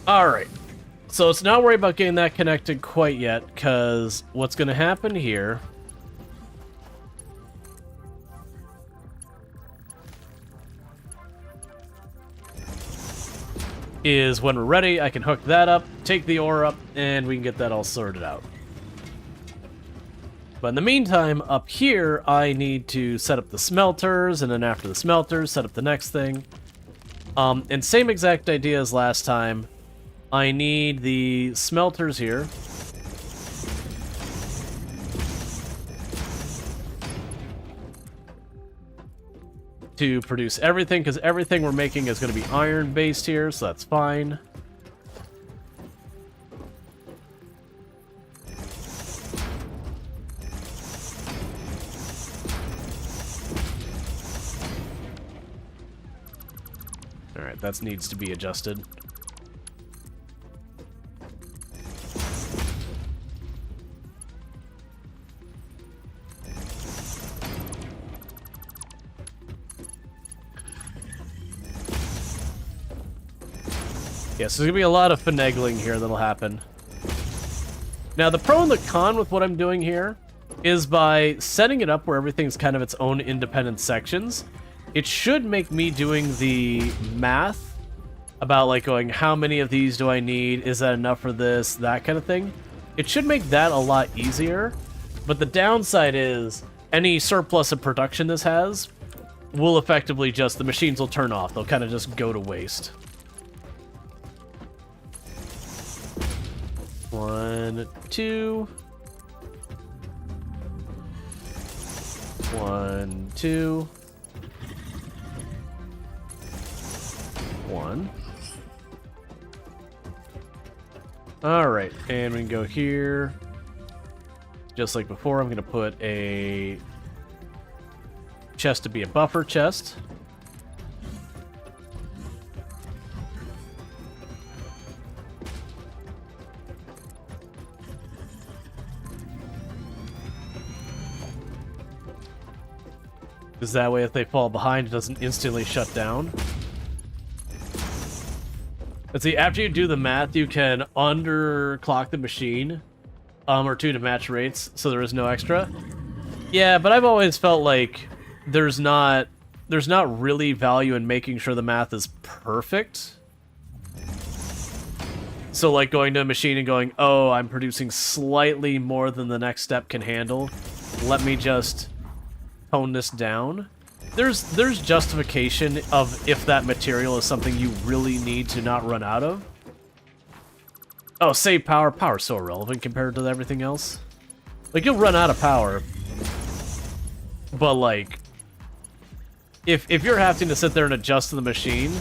Alright, so let's not worry about getting that connected quite yet, because what's going to happen here is when we're ready, I can hook that up, take the ore up, and we can get that all sorted out. But in the meantime, up here, I need to set up the smelters, and then after the smelters, set up the next thing. And same exact idea as last time. I need the smelters here. To produce everything, because everything we're making is going to be iron-based here, so that's fine. Alright, that needs to be adjusted. Yeah, so there's gonna be a lot of finagling here that'll happen. Now, the pro and the con with what I'm doing here is by setting it up where everything's kind of its own independent sections, it should make me doing the math about, like, going, how many of these do I need? Is that enough for this? That kind of thing. It should make that a lot easier, but the downside is any surplus of production this has will effectively just, the machines will turn off. They'll kind of just go to waste. 1, 2. 1, 2. 1. Alright, and we can go here. Just like before, I'm going to put a chest to be a buffer chest. Because that way, if they fall behind, it doesn't instantly shut down. And see, after you do the math, you can underclock the machine, or 2 to match rates, so there is no extra. Yeah, but I've always felt like there's not really value in making sure the math is perfect. So, like, going to a machine and going, oh, I'm producing slightly more than the next step can handle. Let me just tone this down. There's justification of if that material is something you really need to not run out of. Oh, save power. Power's so irrelevant compared to everything else. Like, you'll run out of power. But, like, if you're having to sit there and adjust to the machine,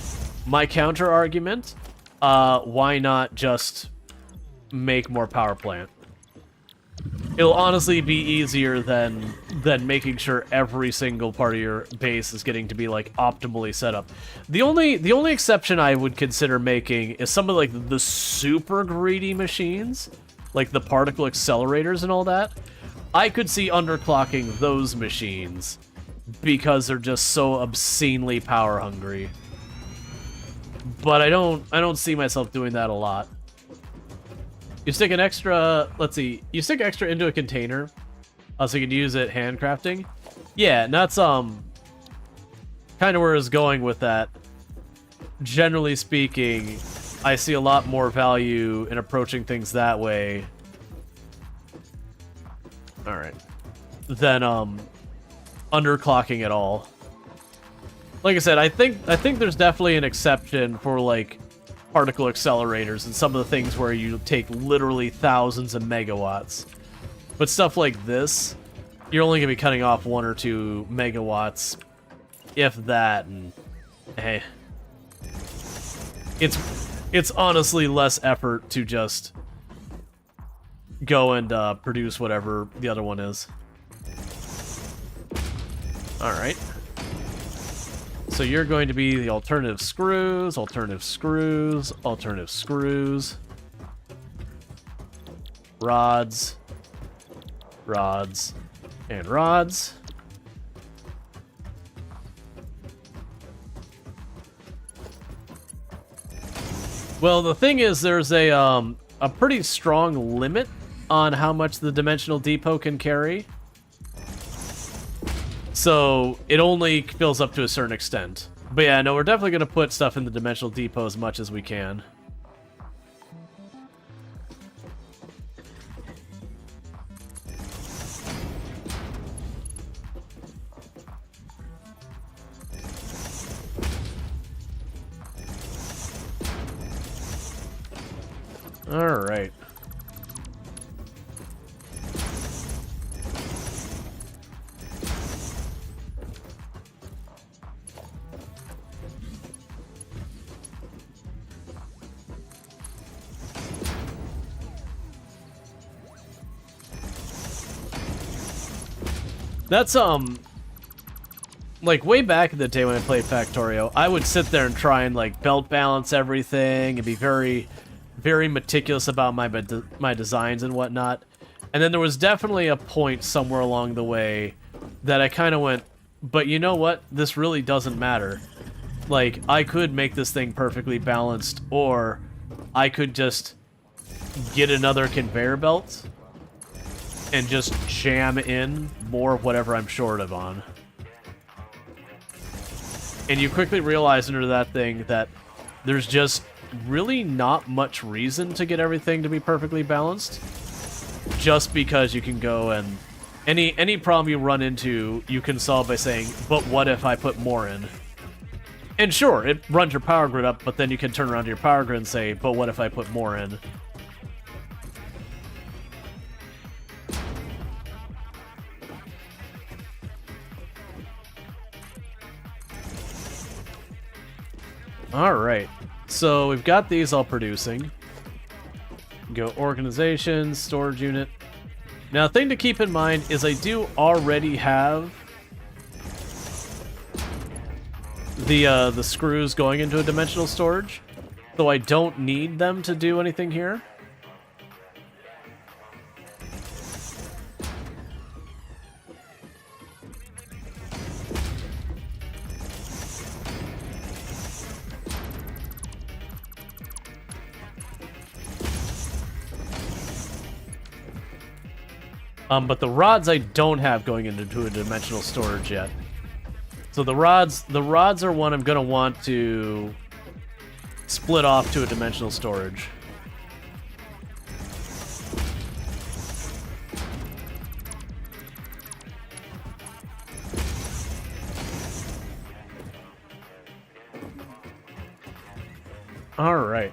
my counter argument, why not just make more power plant? It'll honestly be easier than making sure every single part of your base is getting to be, like, optimally set up. The only exception I would consider making is some of, like, the super greedy machines, like the particle accelerators and all that. I could see underclocking those machines because they're just so obscenely power hungry. But I don't see myself doing that a lot. You stick an extra, let's see, you stick extra into a container, so you can use it handcrafting. Yeah, and that's, kind of where I was going with that. Generally speaking, I see a lot more value in approaching things that way. Alright. Than, underclocking at all. Like I said, I think there's definitely an exception for, like, particle accelerators and some of the things where you take literally thousands of megawatts. But stuff like this, you're only going to be cutting off 1 or 2 megawatts, if that, and hey, it's honestly less effort to just go and produce whatever the other one is. Alright. So you're going to be the alternative screws, alternative screws, alternative screws, rods, rods, and rods. Well, the thing is, there's a pretty strong limit on how much the dimensional depot can carry. So it only fills up to a certain extent. But yeah, no, we're definitely going to put stuff in the dimensional depot as much as we can. All right. That's, like, way back in the day when I played Factorio, I would sit there and try and, like, belt balance everything and be very, very meticulous about my designs and whatnot. And then there was definitely a point somewhere along the way that I kind of went, but you know what? This really doesn't matter. Like, I could make this thing perfectly balanced, or I could just get another conveyor belt and just jam in more of whatever I'm short of on. And you quickly realize under that thing that there's just really not much reason to get everything to be perfectly balanced. Just because you can go and... Any problem you run into, you can solve by saying, but what if I put more in? And sure, it runs your power grid up, but then you can turn around to your power grid and say, but what if I put more in? Alright, so we've got these all producing. Go organization, storage unit. Now, the thing to keep in mind is I do already have the screws going into a dimensional storage, so I don't need them to do anything here. But the rods I don't have going into a dimensional storage yet. So the rods are one I'm gonna want to split off to a dimensional storage. All right.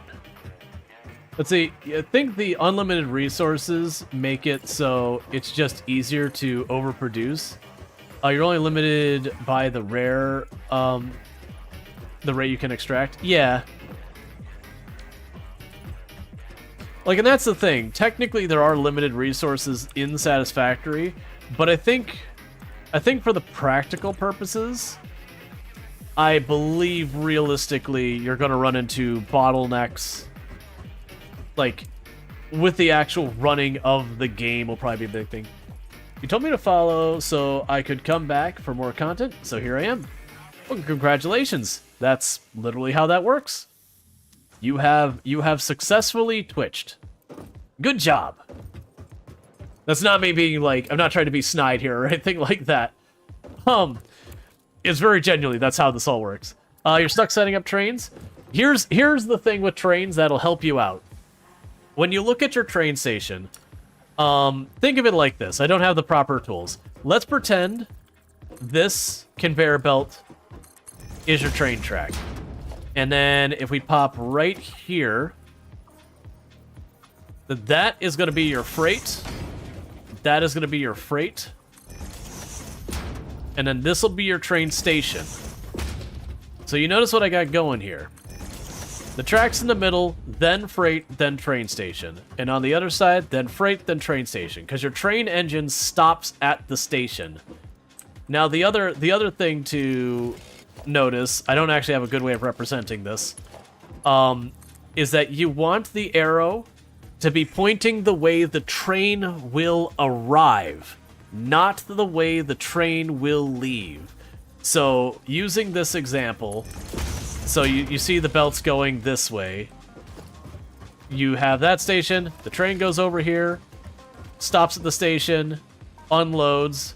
Let's see, I think the unlimited resources make it so it's just easier to overproduce. You're only limited by the rare, the rate you can extract. Yeah. Like, and that's the thing. Technically, there are limited resources in Satisfactory, but I think for the practical purposes, I believe realistically you're going to run into bottlenecks. Like, with the actual running of the game will probably be a big thing. You told me to follow so I could come back for more content, so here I am. Well, congratulations. That's literally how that works. You have successfully twitched. Good job. That's not me being like, I'm not trying to be snide here or anything like that. It's very genuinely, that's how this all works. You're stuck setting up trains. Here's the thing with trains that'll help you out. When you look at your train station, think of it like this. I don't have the proper tools. Let's pretend this conveyor belt is your train track. And then if we pop right here, that is going to be your freight. That is going to be your freight. and then this will be your train station. So you notice what I got going here. The tracks in the middle, then freight, then train station. And on the other side, then freight, then train station. Because your train engine stops at the station. Now, the other thing to notice, I don't actually have a good way of representing this, is that you want the arrow to be pointing the way the train will arrive, not the way the train will leave. So, using this example, so you see the belts going this way. You have that station, the train goes over here, stops at the station, unloads,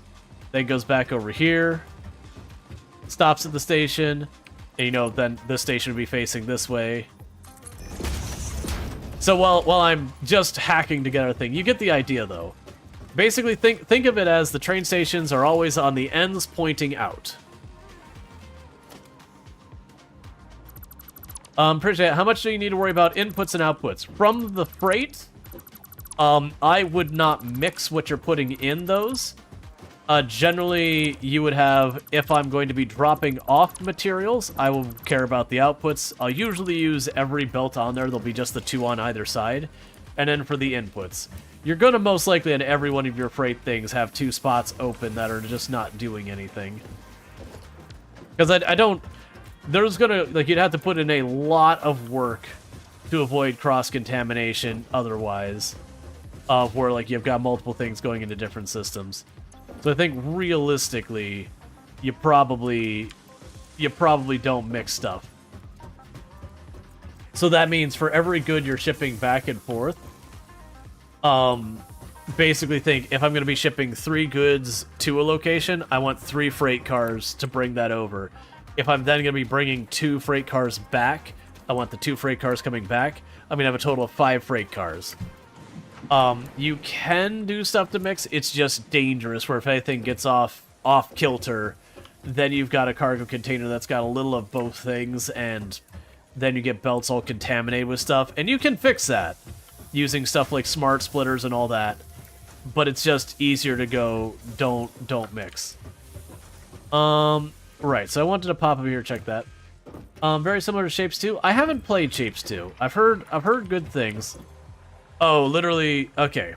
then goes back over here, stops at the station, and you know, then the station would be facing this way. So while I'm just hacking together a thing, you get the idea though. Basically, think of it as the train stations are always on the ends pointing out. Appreciate it. How much do you need to worry about inputs and outputs? From the freight, I would not mix what you're putting in those. Generally, you would have, if I'm going to be dropping off materials, I will care about the outputs. I'll usually use every belt on there. There'll be just the 2 on either side. And then for the inputs, you're going to most likely on every one of your freight things have 2 spots open that are just not doing anything. Because I don't... There's gonna, like, you'd have to put in a lot of work to avoid cross-contamination otherwise, of where, like, you've got multiple things going into different systems. So I think, realistically, you probably don't mix stuff. So that means for every good you're shipping back and forth, basically think, if I'm going to be shipping 3 goods to a location, I want 3 freight cars to bring that over. If I'm then going to be bringing 2 freight cars back, I want the 2 freight cars coming back. I'm going to have a total of 5 freight cars. You can do stuff to mix. It's just dangerous, where if anything gets off kilter, then you've got a cargo container that's got a little of both things, and then you get belts all contaminated with stuff. And you can fix that using stuff like smart splitters and all that. But it's just easier to go, don't mix. Right, so I wanted to pop over here and check that. Very similar to Shapes 2. I haven't played Shapes 2. I've heard good things. Oh, literally, okay.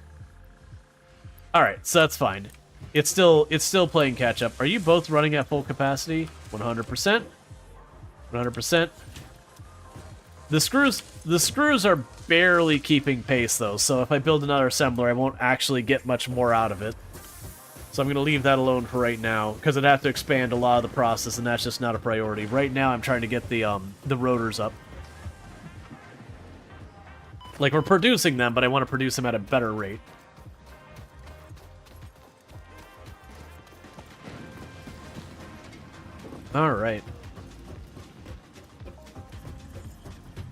Alright, so that's fine. It's still playing catch up. Are you both running at full capacity? 100%. 100%. The screws are barely keeping pace though, so if I build another assembler, I won't actually get much more out of it. So I'm going to leave that alone for right now, because I'd have to expand a lot of the process, and that's just not a priority. Right now, I'm trying to get the rotors up. Like, we're producing them, but I want to produce them at a better rate. Alright.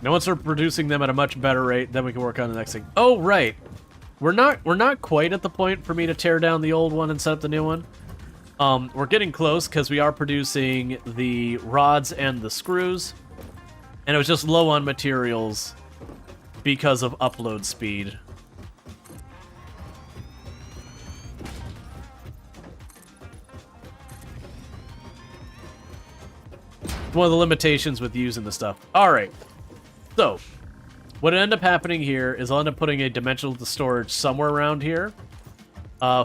Now once we're producing them at a much better rate, then we can work on the next thing. Oh, right! We're not quite at the point for me to tear down the old one and set up the new one. We're getting close, because we are producing the rods and the screws. And it was just low on materials because of upload speed. One of the limitations with using the stuff. Alright. So, what ended up happening here is I'll end up putting a dimensional storage somewhere around here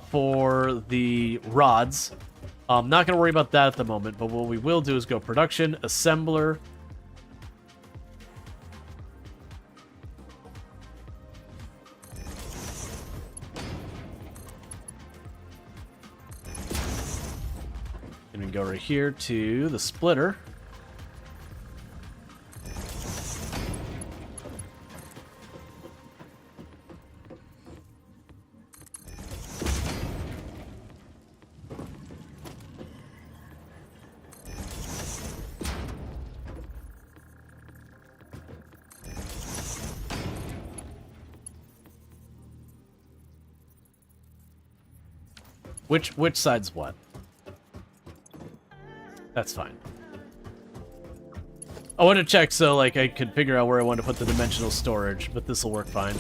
for the rods. I'm not going to worry about that at the moment, but what we will do is go production, assembler. And we go right here to the splitter. Which side's what? That's fine. I want to check so like I could figure out where I want to put the dimensional storage, but this will work fine.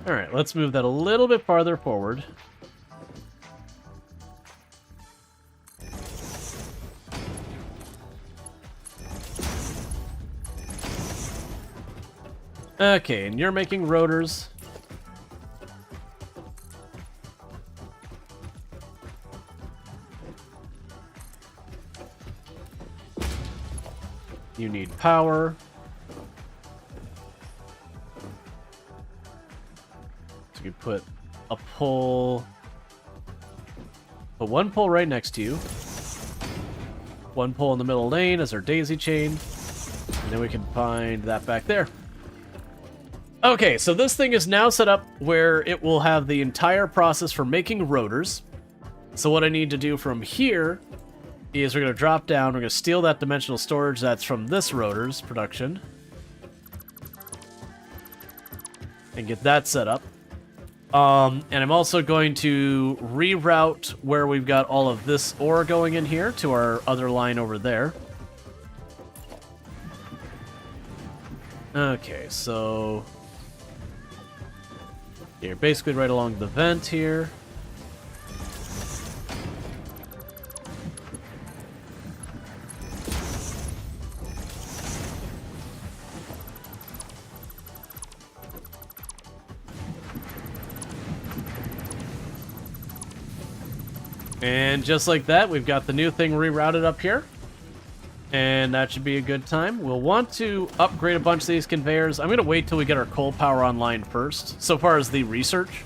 Alright, let's move that a little bit farther forward. Okay, and you're making rotors. You need power. So you put a pole. Put one pole right next to you. One pole in the middle lane as our daisy chain. And then we can find that back there. Okay, so this thing is now set up where it will have the entire process for making rotors. So what I need to do from here is we're going to drop down, we're going to steal that dimensional storage that's from this rotor's production. And get that set up. And I'm also going to reroute where we've got all of this ore going in here to our other line over there. Okay, so you're basically right along the vent here. And just like that, we've got the new thing rerouted up here. And that should be a good time. We'll want to upgrade a bunch of these conveyors. I'm going to wait till we get our coal power online first, so far as the research.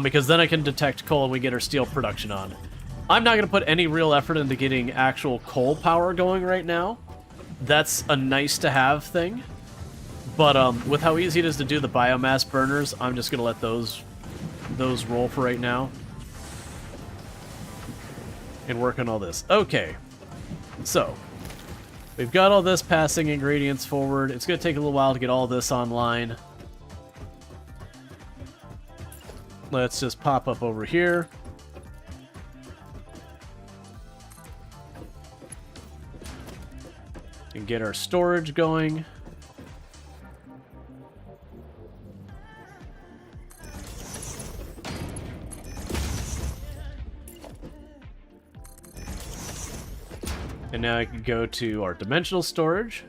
Because then I can detect coal and we get our steel production on. I'm not going to put any real effort into getting actual coal power going right now. That's a nice-to-have thing. But with how easy it is to do the biomass burners, I'm just going to let those roll for right now. And work on all this. Okay. So, we've got all this passing ingredients forward. It's going to take a little while to get all this online. Let's just pop up over here. And get our storage going. And now I can go to our dimensional storage.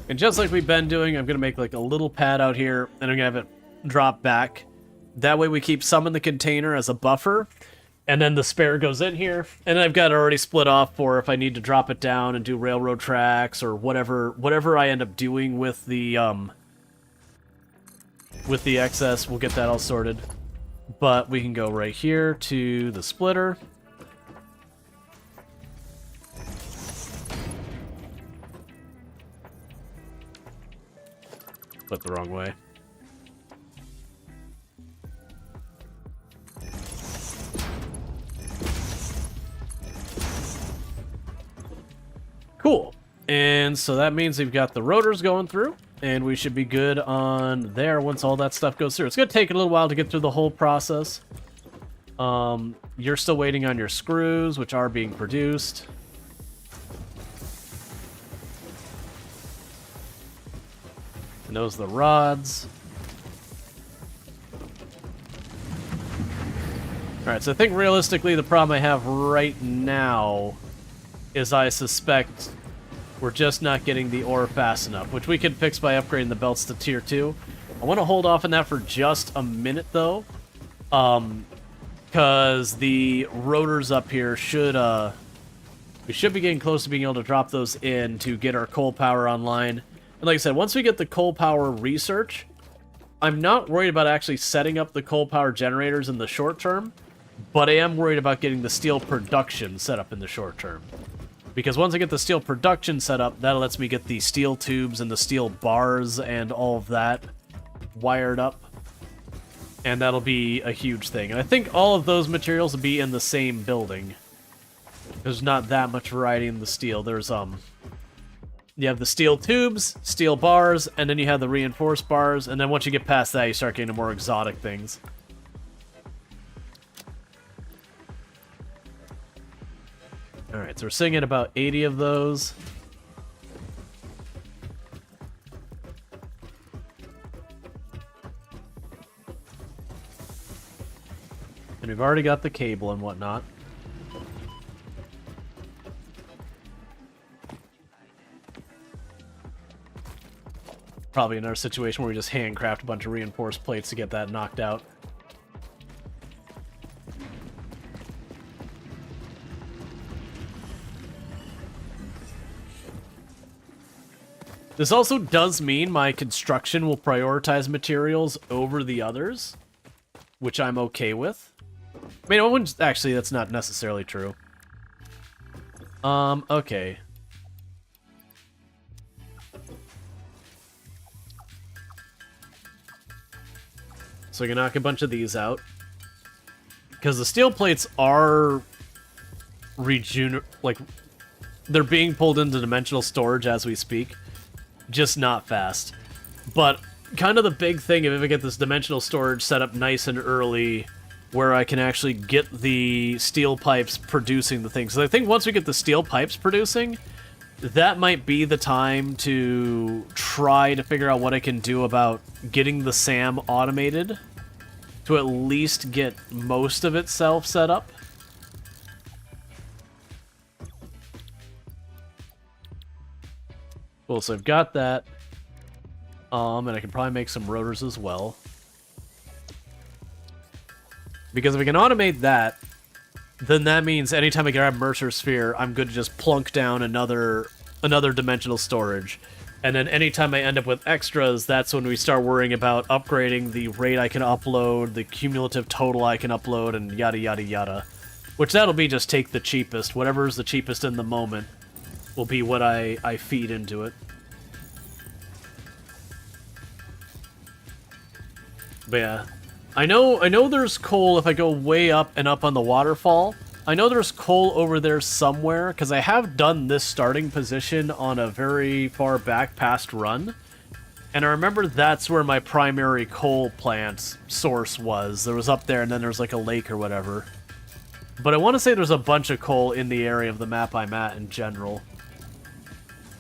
And just like we've been doing, I'm going to make like a little pad out here, and I'm going to have it drop back. That way we keep some in the container as a buffer, and then the spare goes in here. And I've got it already split off for if I need to drop it down and do railroad tracks or whatever I end up doing with the excess. We'll get that all sorted. But we can go right here to the splitter. Flip the wrong way. Cool. And so that means we've got the rotors going through. And we should be good on there once all that stuff goes through. It's going to take a little while to get through the whole process. You're still waiting on your screws, which are being produced. And those are the rods. Alright, so I think realistically the problem I have right now is I suspect we're just not getting the ore fast enough, which we can fix by upgrading the belts to tier 2. I want to hold off on that for just a minute, though. Because the rotors up here should, we should be getting close to being able to drop those in to get our coal power online. And like I said, once we get the coal power research, I'm not worried about actually setting up the coal power generators in the short term, but I am worried about getting the steel production set up in the short term. Because once I get the steel production set up, that lets me get the steel tubes and the steel bars and all of that wired up. And that'll be a huge thing. And I think all of those materials will be in the same building. There's not that much variety in the steel. There's, you have the steel tubes, steel bars, and then you have the reinforced bars. And then once you get past that, you start getting to more exotic things. Alright, Alright, so we're sitting at about 80 of those. And we've already got the cable and whatnot. Probably another situation where we just handcraft a bunch of reinforced plates to get that knocked out. This also does mean my construction will prioritize materials over the others, which I'm okay with. I mean, I wouldn't, actually, that's not necessarily true. Okay. So we can knock a bunch of these out. Because the steel plates are they're being pulled into dimensional storage as we speak. Just not fast. But kind of the big thing, if I get this dimensional storage set up nice and early, where I can actually get the steel pipes producing the things. So I think once we get the steel pipes producing, that might be the time to try to figure out what I can do about getting the SAM automated to at least get most of itself set up. Cool, so I've got that. And I can probably make some rotors as well. Because if we can automate that, then that means anytime I grab Mercer Sphere, I'm good to just plunk down another dimensional storage. And then anytime I end up with extras, that's when we start worrying about upgrading the rate I can upload, the cumulative total I can upload, and yada yada yada. Which that'll be just take the cheapest. Whatever's the cheapest in the moment will be what I feed into it. But yeah. I know there's coal if I go way up and up on the waterfall. I know there's coal over there somewhere, because I have done this starting position on a very far back past run. And I remember that's where my primary coal plant source was. There was up there, and then there's like a lake or whatever. But I want to say there's a bunch of coal in the area of the map I'm at in general.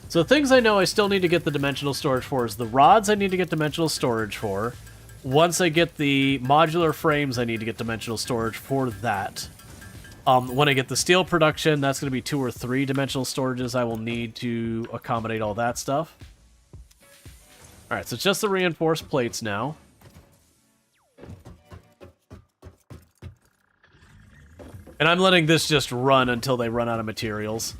So things I know I still need to get the dimensional storage for is the rods I need to get dimensional storage for. Once I get the modular frames, I need to get dimensional storage for that. When I get the steel production, that's going to be 2 or 3 dimensional storages I will need to accommodate all that stuff. Alright, so it's just the reinforced plates now. And I'm letting this just run until they run out of materials.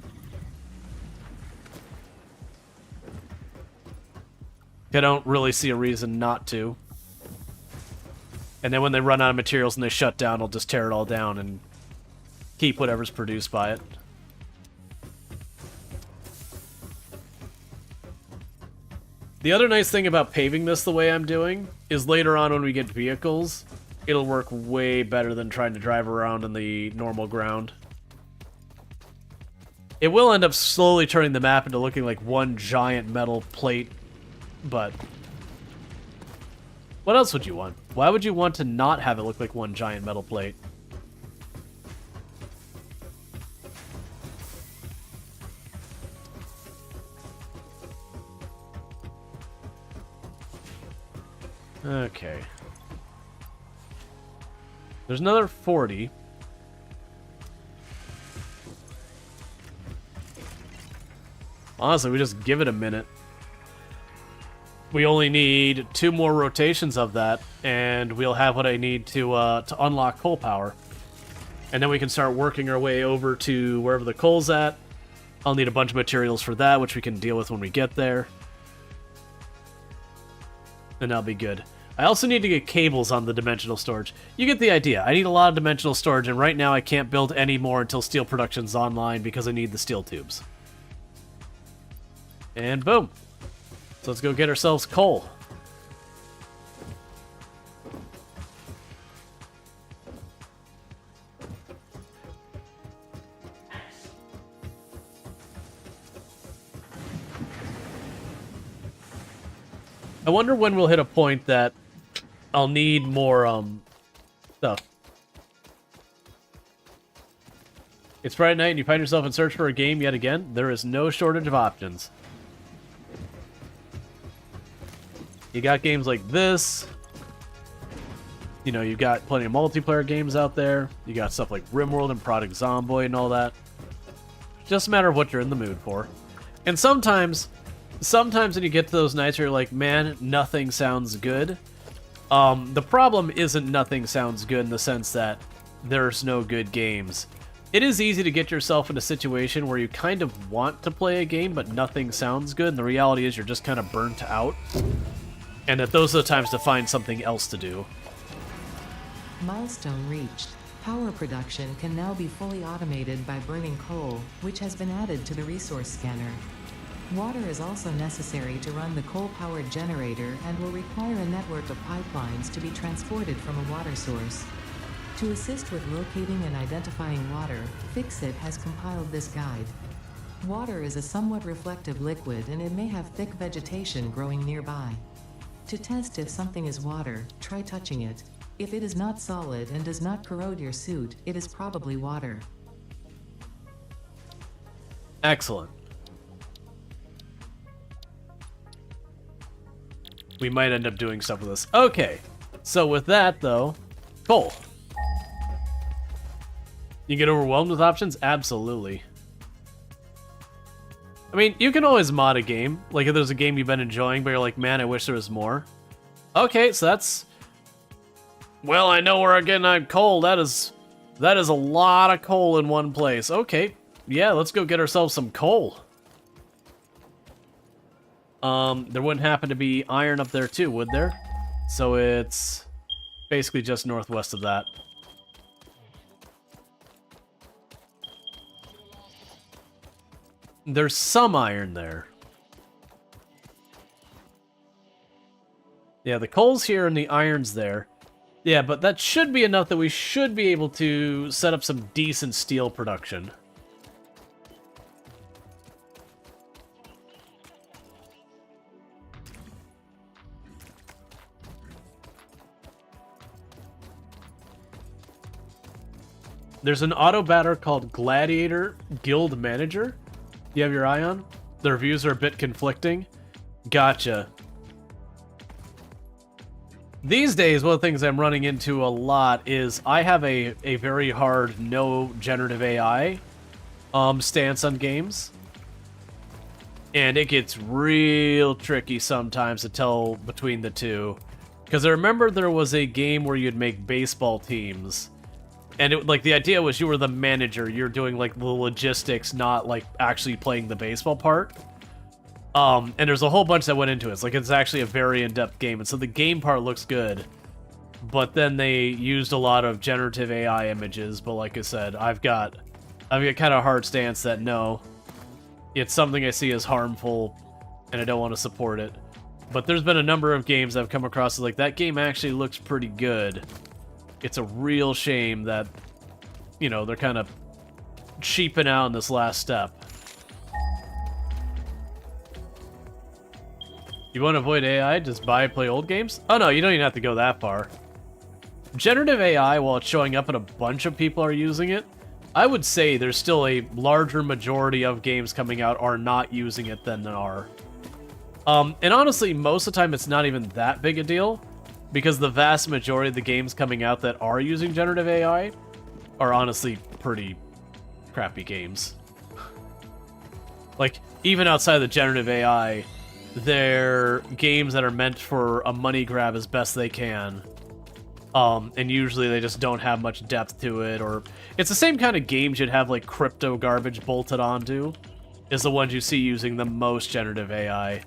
I don't really see a reason not to. And then when they run out of materials and they shut down, I'll just tear it all down and keep whatever's produced by it. The other nice thing about paving this the way I'm doing is later on when we get vehicles, it'll work way better than trying to drive around in the normal ground. It will end up slowly turning the map into looking like one giant metal plate, but what else would you want? Why would you want to not have it look like one giant metal plate? Okay. There's another 40. Honestly, we just give it a minute. We only need 2 more rotations of that, and we'll have what I need to unlock coal power. And then we can start working our way over to wherever the coal's at. I'll need a bunch of materials for that, which we can deal with when we get there. And that'll be good. I also need to get cables on the dimensional storage. You get the idea. I need a lot of dimensional storage, and right now I can't build any more until steel production's online because I need the steel tubes. And boom. So let's go get ourselves coal. I wonder when we'll hit a point that I'll need more stuff. It's Friday night and you find yourself in search for a game yet again. There is no shortage of options. You got games like this. You know, you've got plenty of multiplayer games out there. You got stuff like RimWorld and Project Zomboid and all that. Just a matter of what you're in the mood for. And sometimes when you get to those nights where you're like, man, nothing sounds good. The problem isn't nothing sounds good in the sense that there's no good games. It is easy to get yourself in a situation where you kind of want to play a game, but nothing sounds good, and the reality is you're just kind of burnt out. And that those are the times to find something else to do. Milestone reached. Power production can now be fully automated by burning coal, which has been added to the resource scanner. Water is also necessary to run the coal-powered generator and will require a network of pipelines to be transported from a water source. To assist with locating and identifying water, Fixit has compiled this guide. Water is a somewhat reflective liquid and it may have thick vegetation growing nearby. To test if something is water, try touching it. If it is not solid and does not corrode your suit, it is probably water. Excellent. We might end up doing stuff with this. Okay, so with that though, coal. You get overwhelmed with options? Absolutely. I mean, you can always mod a game. Like if there's a game you've been enjoying, but you're like, man, I wish there was more. Okay, so that's... Well, I know we're getting coal. That is a lot of coal in one place. Okay, yeah, let's go get ourselves some coal. There wouldn't happen to be iron up there too, would there? So it's basically just northwest of that. There's some iron there. Yeah, the coal's here and the iron's there. Yeah, but that should be enough that we should be able to set up some decent steel production. There's an auto batter called Gladiator Guild Manager. You have your eye on? The reviews are a bit conflicting. Gotcha. These days, one of the things I'm running into a lot is I have a very hard no generative AI stance on games. And it gets real tricky sometimes to tell between the two. Because I remember there was a game where you'd make baseball teams. And it, like the idea was you were the manager. You're doing like the logistics, not like actually playing the baseball part. And there's a whole bunch that went into it. It's like it's actually a very in-depth game, and so the game part looks good. But then they used a lot of generative AI images. But like I said, I've got kind of a hard stance that no, it's something I see as harmful, and I don't want to support it. But there's been a number of games I've come across like that game actually looks pretty good. It's a real shame that, you know, they're kind of cheaping out in this last step. You want to avoid AI? Just buy and play old games? Oh no, you don't even have to go that far. Generative AI, while it's showing up and a bunch of people are using it, I would say there's still a larger majority of games coming out are not using it than are. And honestly, most of the time it's not even that big a deal, because the vast majority of the games coming out that are using generative AI are honestly pretty crappy games. Like, even outside of the generative AI, they're games that are meant for a money grab as best they can. And usually they just don't have much depth to it, or... It's the same kind of games you'd have, like, crypto garbage bolted onto, is the ones you see using the most generative AI.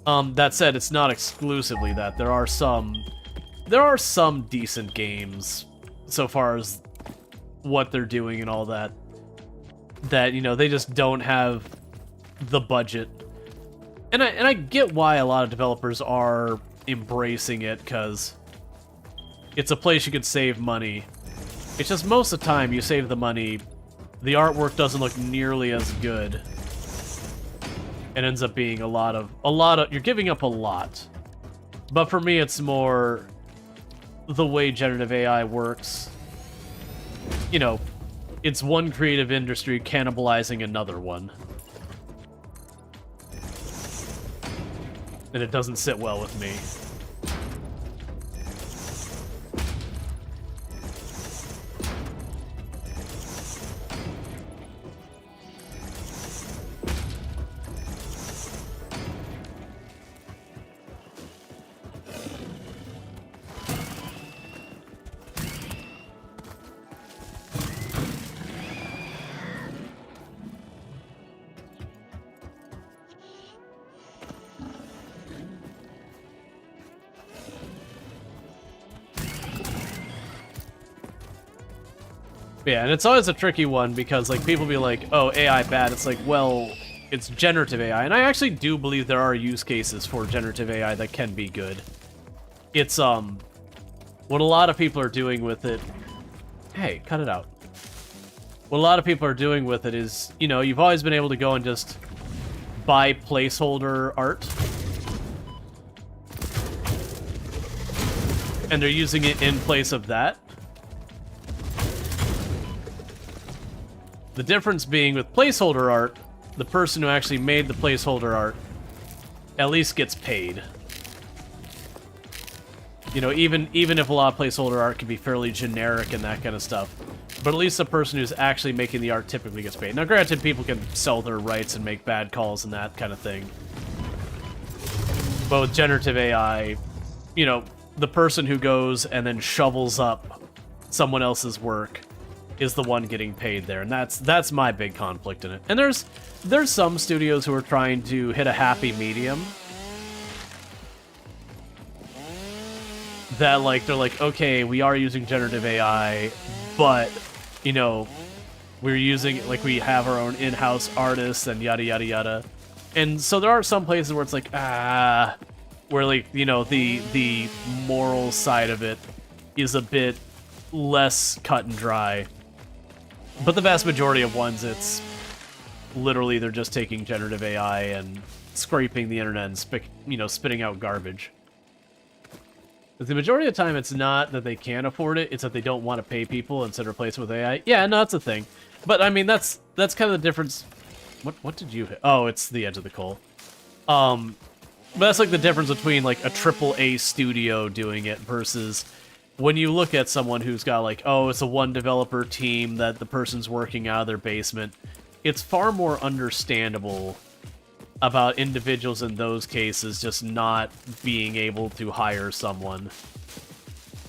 That said, it's not exclusively that. There are some decent games, so far as what they're doing and all that, you know, they just don't have the budget. And I get why a lot of developers are embracing it, because it's a place you could save money. It's just most of the time you save the money, the artwork doesn't look nearly as good. It ends up being a lot of you're giving up a lot. But for me, it's more the way generative AI works. You know, it's one creative industry cannibalizing another one. And it doesn't sit well with me. Yeah, and it's always a tricky one because, like, people be like, oh, AI bad. It's like, well, it's generative AI. And I actually do believe there are use cases for generative AI that can be good. It's, what a lot of people are doing with it... Hey, cut it out. What a lot of people are doing with it is, you know, you've always been able to go and just buy placeholder art. And they're using it in place of that. The difference being with placeholder art, the person who actually made the placeholder art at least gets paid. You know, even if a lot of placeholder art can be fairly generic and that kind of stuff, but at least the person who's actually making the art typically gets paid. Now, granted, people can sell their rights and make bad calls and that kind of thing. But with generative AI, you know, the person who goes and then shovels up someone else's work is the one getting paid there, and that's my big conflict in it. And there's some studios who are trying to hit a happy medium. That, like, they're like, okay, we are using generative AI, but, you know, we're using, like, we have our own in-house artists and yada yada yada. And so there are some places where it's like, where, like, you know, the moral side of it is a bit less cut and dry. But the vast majority of ones, it's literally they're just taking generative AI and scraping the internet and spitting out garbage. But the majority of the time, it's not that they can't afford it; it's that they don't want to pay people instead of replace it with AI. Yeah, no, that's a thing. But I mean, that's kind of the difference. What did you hit? Oh, it's the edge of the coal. But that's like the difference between like a AAA studio doing it versus when you look at someone who's got like, oh, it's a one developer team that the person's working out of their basement. It's far more understandable about individuals in those cases just not being able to hire someone.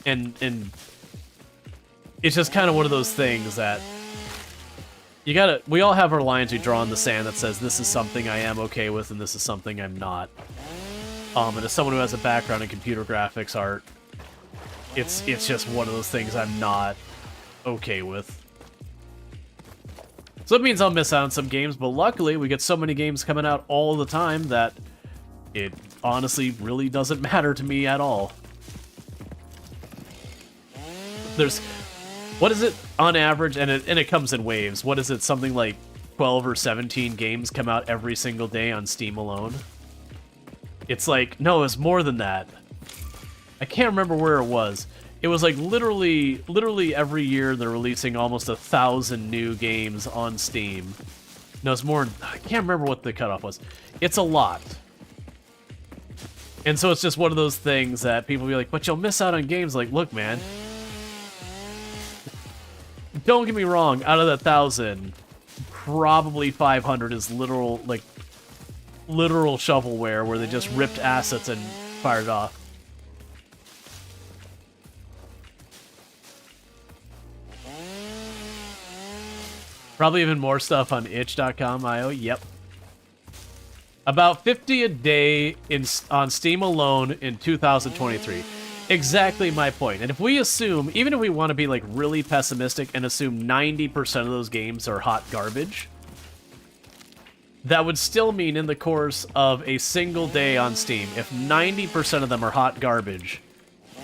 And it's just kind of one of those things that we all have our lines we draw in the sand that says this is something I am okay with and this is something I'm not. And as someone who has a background in computer graphics art, it's just one of those things I'm not okay with. So it means I'll miss out on some games, but luckily we get so many games coming out all the time that it honestly really doesn't matter to me at all. There's, what is it on average, and it comes in waves, what is it, something like 12 or 17 games come out every single day on Steam alone? It's like, no, it's more than that. I can't remember where it was. It was like literally every year they're releasing almost 1,000 new games on Steam. No, it's more, I can't remember what the cutoff was. It's a lot. And so it's just one of those things that people be like, but you'll miss out on games. Like, look, man. Don't get me wrong, out of that 1,000, probably 500 is literal shovelware where they just ripped assets and fired off. Probably even more stuff on itch.com.io. Yep. About 50 a day on Steam alone in 2023. Exactly my point. And if we assume, even if we want to be like really pessimistic and assume 90% of those games are hot garbage, that would still mean in the course of a single day on Steam, if 90% of them are hot garbage,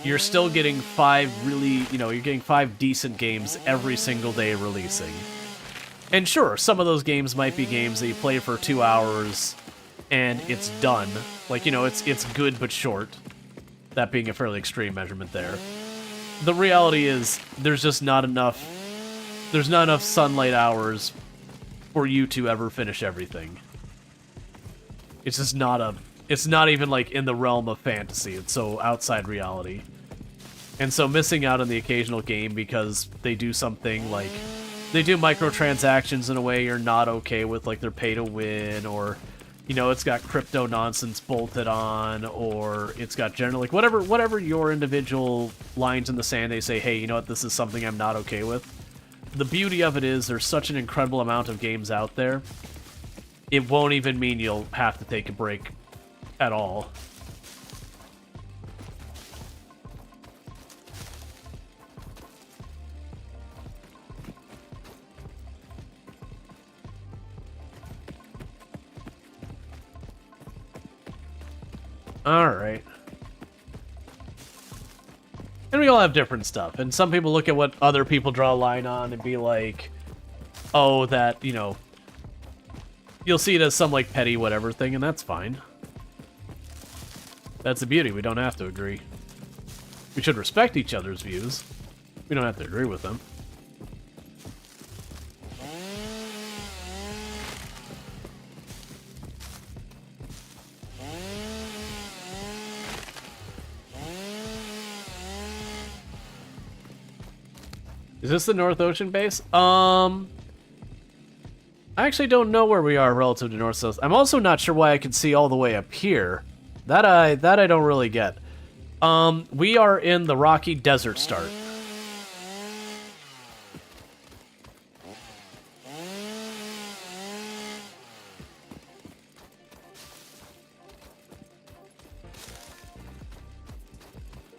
you're still getting 5 really, you're getting 5 decent games every single day releasing. And sure, some of those games might be games that you play for 2 hours and it's done. Like, it's good but short. That being a fairly extreme measurement there. The reality is, there's just not enough there's not enough sunlight hours for you to ever finish everything. It's just not a... It's not even, like, in the realm of fantasy. It's so outside reality. And so missing out on the occasional game because they do something like... They do microtransactions in a way you're not okay with, like they're pay to win, or, you know, it's got crypto nonsense bolted on, or it's got general, like, whatever your individual lines in the sand, they say, hey, you know what, this is something I'm not okay with. The beauty of it is there's such an incredible amount of games out there, it won't even mean you'll have to take a break at all. Alright. And we all have different stuff. And some people look at what other people draw a line on and be like, oh, that, you know, you'll see it as some, like, petty whatever thing, and that's fine. That's the beauty. We don't have to agree. We should respect each other's views. We don't have to agree with them. Is this the North Ocean base? I actually don't know where we are relative to North South. I'm also not sure why I can see all the way up here. That I don't really get. We are in the Rocky Desert Start.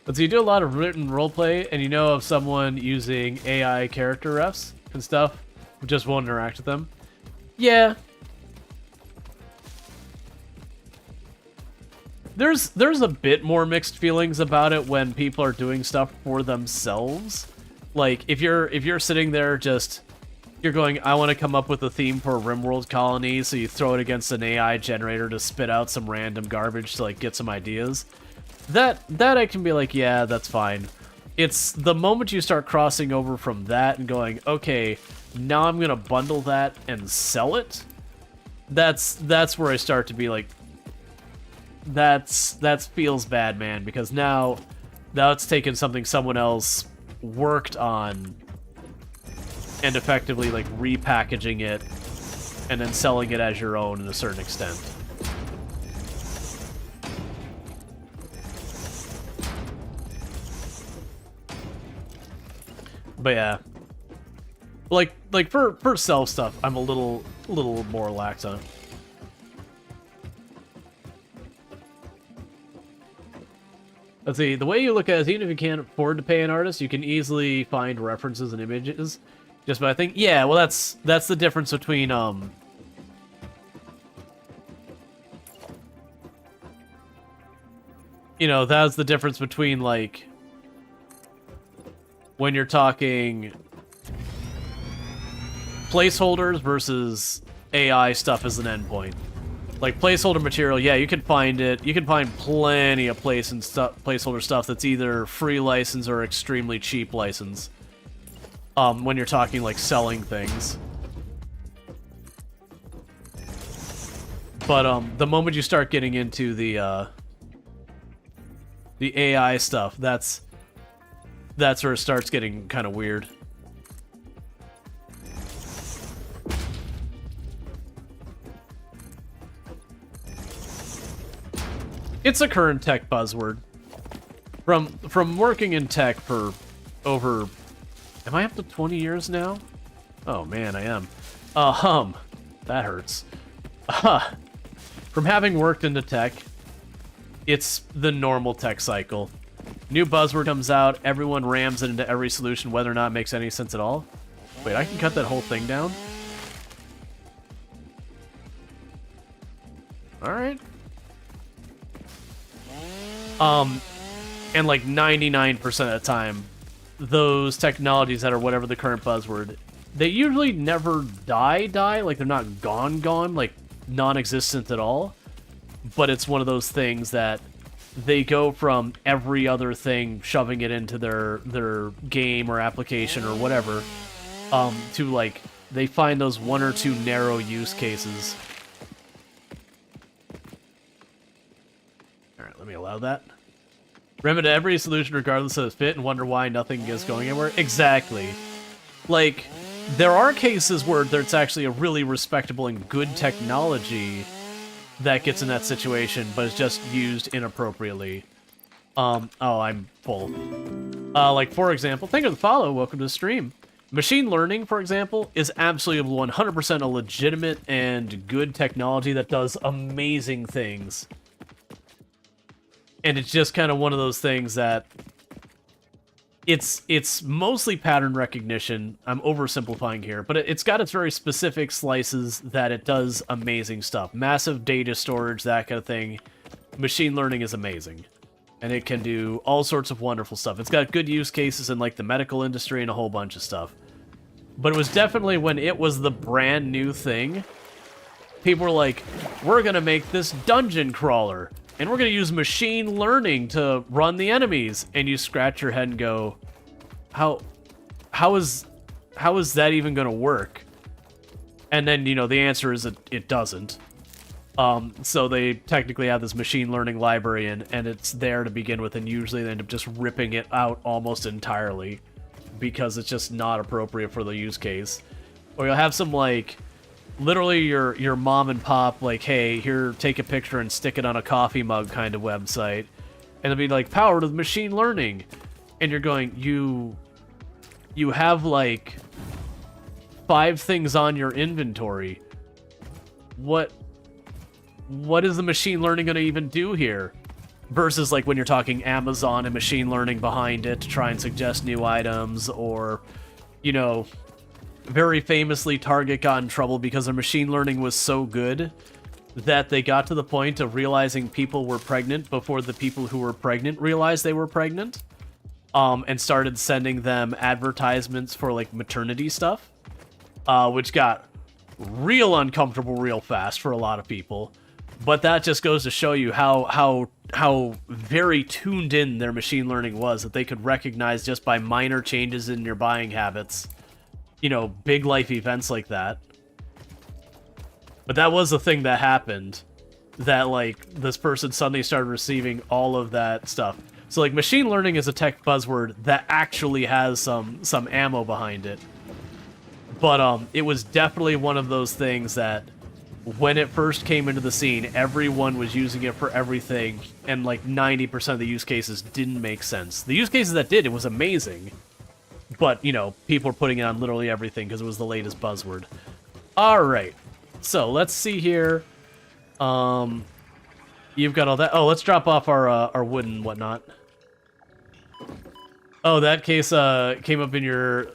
But so you do a lot of written roleplay, and you know of someone using AI character refs and stuff, who just won't interact with them. Yeah. There's a bit more mixed feelings about it when people are doing stuff for themselves. Like, if you're sitting there just... You're going, I want to come up with a theme for a RimWorld colony, so you throw it against an AI generator to spit out some random garbage to, like, get some ideas. That I can be like, yeah, that's fine. It's the moment you start crossing over from that and going, okay, now I'm gonna bundle that and sell it. That's where I start to be like, that feels bad, man, because now it's taken something someone else worked on and effectively like repackaging it and then selling it as your own in a certain extent. But yeah, like for self stuff, I'm a little more lax on it. Let's see, the way you look at it is even if you can't afford to pay an artist, you can easily find references and images just by thing. Yeah, well that's the difference between you know, that's the difference between like when you're talking placeholders versus AI stuff as an endpoint. Like, placeholder material, yeah, you can find it. You can find plenty of placeholder stuff that's either free license or extremely cheap license. When you're talking, like, selling things. But, the moment you start getting into the AI stuff, that's where it starts getting kind of weird. It's a current tech buzzword. From working in tech for over... Am I up to 20 years now? Oh man, I am. That hurts. From having worked into tech, it's the normal tech cycle. New buzzword comes out, everyone rams it into every solution, whether or not it makes any sense at all. Wait, I can cut that whole thing down? Alright. And like 99% of the time, those technologies that are whatever the current buzzword, they usually never die, like they're not gone, like non-existent at all. But it's one of those things that they go from every other thing, shoving it into their game or application or whatever, to like, they find those 1 or 2 narrow use cases. Alright, let me allow that. Remember to every solution regardless of its fit and wonder why nothing is going anywhere? Exactly. Like, there are cases where there's actually a really respectable and good technology that gets in that situation, but it's just used inappropriately. Oh, I'm full. Like, for example, thank you for the follow, welcome to the stream. Machine learning, for example, is absolutely 100% a legitimate and good technology that does amazing things. And it's just kind of one of those things that it's mostly pattern recognition. I'm oversimplifying here, but it's got its very specific slices that it does amazing stuff. Massive data storage, that kind of thing. Machine learning is amazing. And it can do all sorts of wonderful stuff. It's got good use cases in like the medical industry and a whole bunch of stuff. But it was definitely when it was the brand new thing, people were like, we're gonna make this dungeon crawler. And we're going to use machine learning to run the enemies. And you scratch your head and go, how is that even going to work? And then, you know, the answer is that it doesn't. So they technically have this machine learning library, and it's there to begin with, and usually they end up just ripping it out almost entirely because it's just not appropriate for the use case. Or you'll have some, like, literally your mom and pop, like, hey, here, take a picture and stick it on a coffee mug kind of website. And it'll be like, powered with machine learning. And you're going, you have, like, 5 things on your inventory. What is the machine learning going to even do here? Versus, like, when you're talking Amazon and machine learning behind it to try and suggest new items, or, you know, very famously, Target got in trouble because their machine learning was so good that they got to the point of realizing people were pregnant before the people who were pregnant realized they were pregnant, and started sending them advertisements for, like, maternity stuff, which got real uncomfortable real fast for a lot of people. But that just goes to show you how very tuned in their machine learning was, that they could recognize just by minor changes in your buying habits, you know, big life events like that. But that was the thing that happened, that, like, this person suddenly started receiving all of that stuff. So, like, machine learning is a tech buzzword that actually has some ammo behind it. But it was definitely one of those things that when it first came into the scene, everyone was using it for everything, and like 90% of the use cases didn't make sense. The use cases that did, it was amazing. But, you know, people are putting it on literally everything because it was the latest buzzword. Alright. So, let's see here. You've got all that. Oh, let's drop off our wood and whatnot. Oh, that case came up in your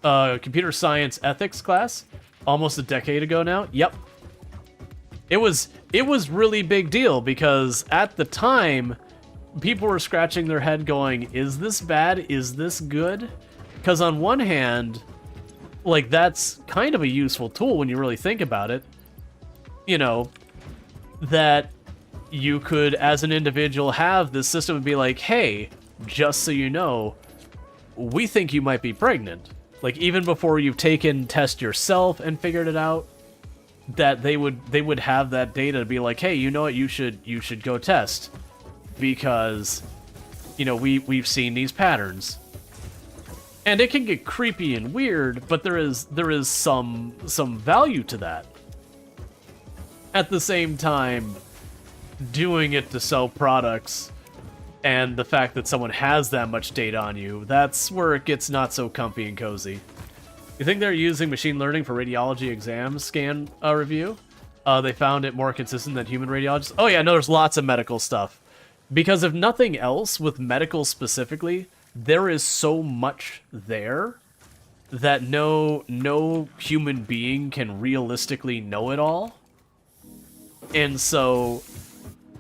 computer science ethics class almost a decade ago now. Yep. It was really big deal because at the time, people were scratching their head going, is this bad? Is this good? Because on one hand, like, that's kind of a useful tool when you really think about it. You know, that you could, as an individual, have this system and be like, hey, just so you know, we think you might be pregnant. Like, even before you've taken test yourself and figured it out, that they would have that data to be like, hey, you know what, you should go test. Because, you know, we've seen these patterns. And it can get creepy and weird, but there is some value to that. At the same time, doing it to sell products and the fact that someone has that much data on you, that's where it gets not so comfy and cozy. You think they're using machine learning for radiology exam scan review? They found it more consistent than human radiologists. Oh yeah, no, there's lots of medical stuff. Because if nothing else, with medical specifically, there is so much there that no human being can realistically know it all. And so,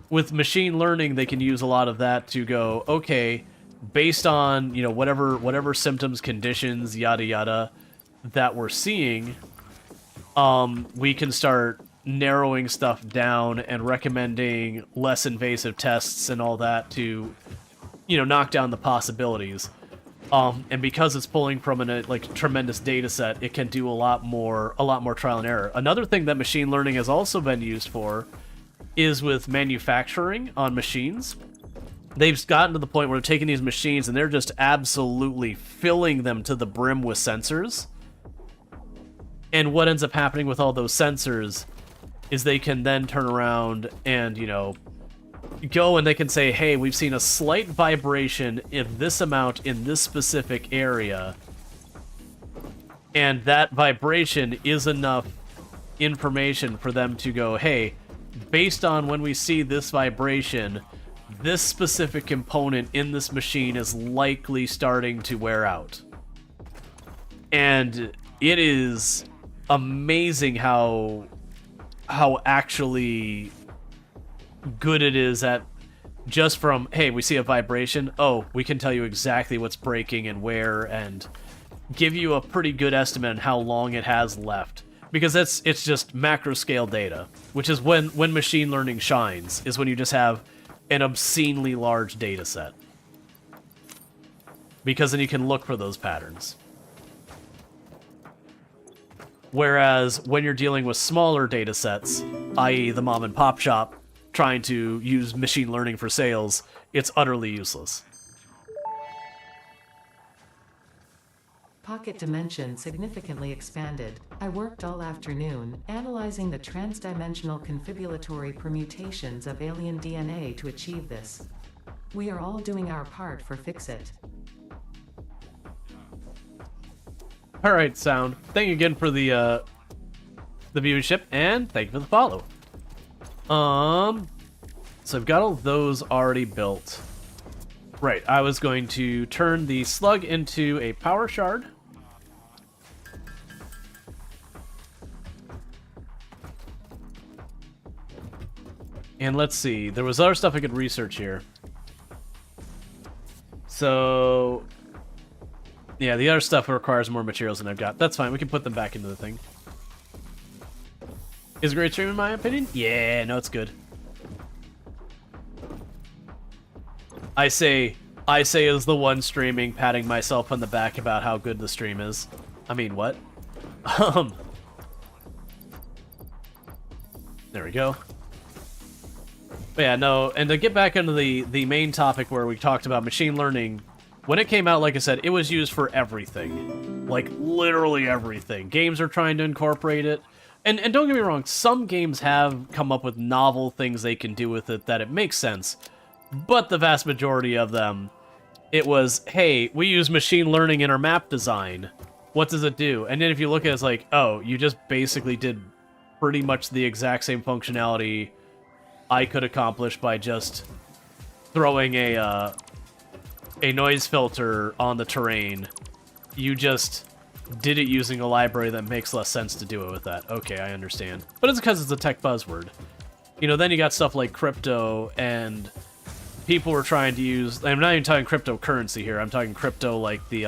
with machine learning, they can use a lot of that to go, okay, based on, you know, whatever symptoms, conditions, yada yada, that we're seeing, we can start narrowing stuff down and recommending less invasive tests and all that to, you know, knock down the possibilities. And because it's pulling from a tremendous data set, it can do a lot more trial and error. Another thing that machine learning has also been used for is with manufacturing on machines. They've gotten to the point where they're taking these machines and they're just absolutely filling them to the brim with sensors. And what ends up happening with all those sensors is they can then turn around and, go and they can say, hey, we've seen a slight vibration in this amount in this specific area. And that vibration is enough information for them to go, hey, based on when we see this vibration, this specific component in this machine is likely starting to wear out. And it is amazing how actually good it is at just from, hey, we see a vibration, oh, we can tell you exactly what's breaking and where, and give you a pretty good estimate on how long it has left. Because it's just macro scale data, which is when machine learning shines, is when you just have an obscenely large data set. Because then you can look for those patterns. Whereas when you're dealing with smaller data sets, i.e. the mom and pop shop, trying to use machine learning for sales, it's utterly useless. Pocket dimension significantly expanded. I worked all afternoon, analyzing the transdimensional confibulatory permutations of alien DNA to achieve this. We are all doing our part for Fix-It. Alright, Sound. Thank you again for the viewership, and thank you for the follow. So I've got all those already built. Right, I was going to turn the slug into a power shard. And let's see, there was other stuff I could research here. So, yeah, the other stuff requires more materials than I've got. That's fine, we can put them back into the thing. Is a great stream in my opinion? Yeah, no, it's good. I say as the one streaming, patting myself on the back about how good the stream is. I mean, what? There we go. But yeah, no, and to get back into the main topic where we talked about machine learning, when it came out, like I said, it was used for everything. Like, literally everything. Games are trying to incorporate it. And don't get me wrong, some games have come up with novel things they can do with it that it makes sense. But the vast majority of them, it was, hey, we use machine learning in our map design. What does it do? And then if you look at it, it's like, oh, you just basically did pretty much the exact same functionality I could accomplish by just throwing a noise filter on the terrain. You just did it using a library that makes less sense to do it with that. Okay, I understand. But it's because it's a tech buzzword. Then you got stuff like crypto, and people were trying to use... I'm not even talking cryptocurrency here. I'm talking crypto like the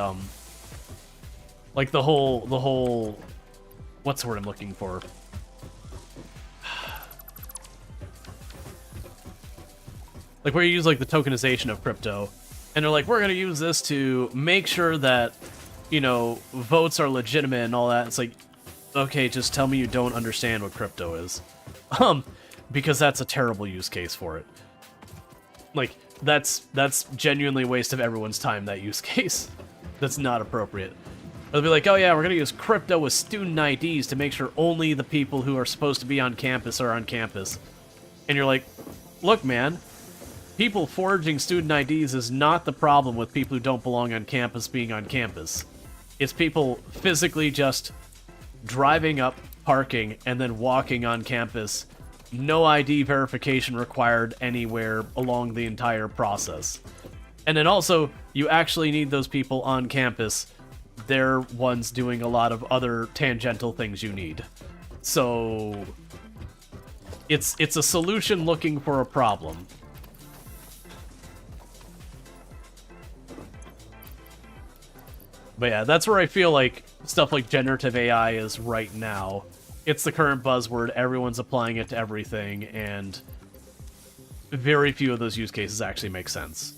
whole... What's the word I'm looking for? Like where you use like the tokenization of crypto, and they're like, we're gonna use this to make sure that, votes are legitimate and all that. It's like, okay, just tell me you don't understand what crypto is. Because that's a terrible use case for it. Like, that's genuinely a waste of everyone's time, that use case. That's not appropriate. They'll be like, oh yeah, we're gonna use crypto with student IDs to make sure only the people who are supposed to be on campus are on campus. And you're like, look, man, people forging student IDs is not the problem with people who don't belong on campus being on campus. It's people physically just driving up, parking, and then walking on campus. No ID verification required anywhere along the entire process. And then also, you actually need those people on campus. They're ones doing a lot of other tangential things you need. So, it's a solution looking for a problem. But yeah, that's where I feel like stuff like generative AI is right now. It's the current buzzword, everyone's applying it to everything, and very few of those use cases actually make sense.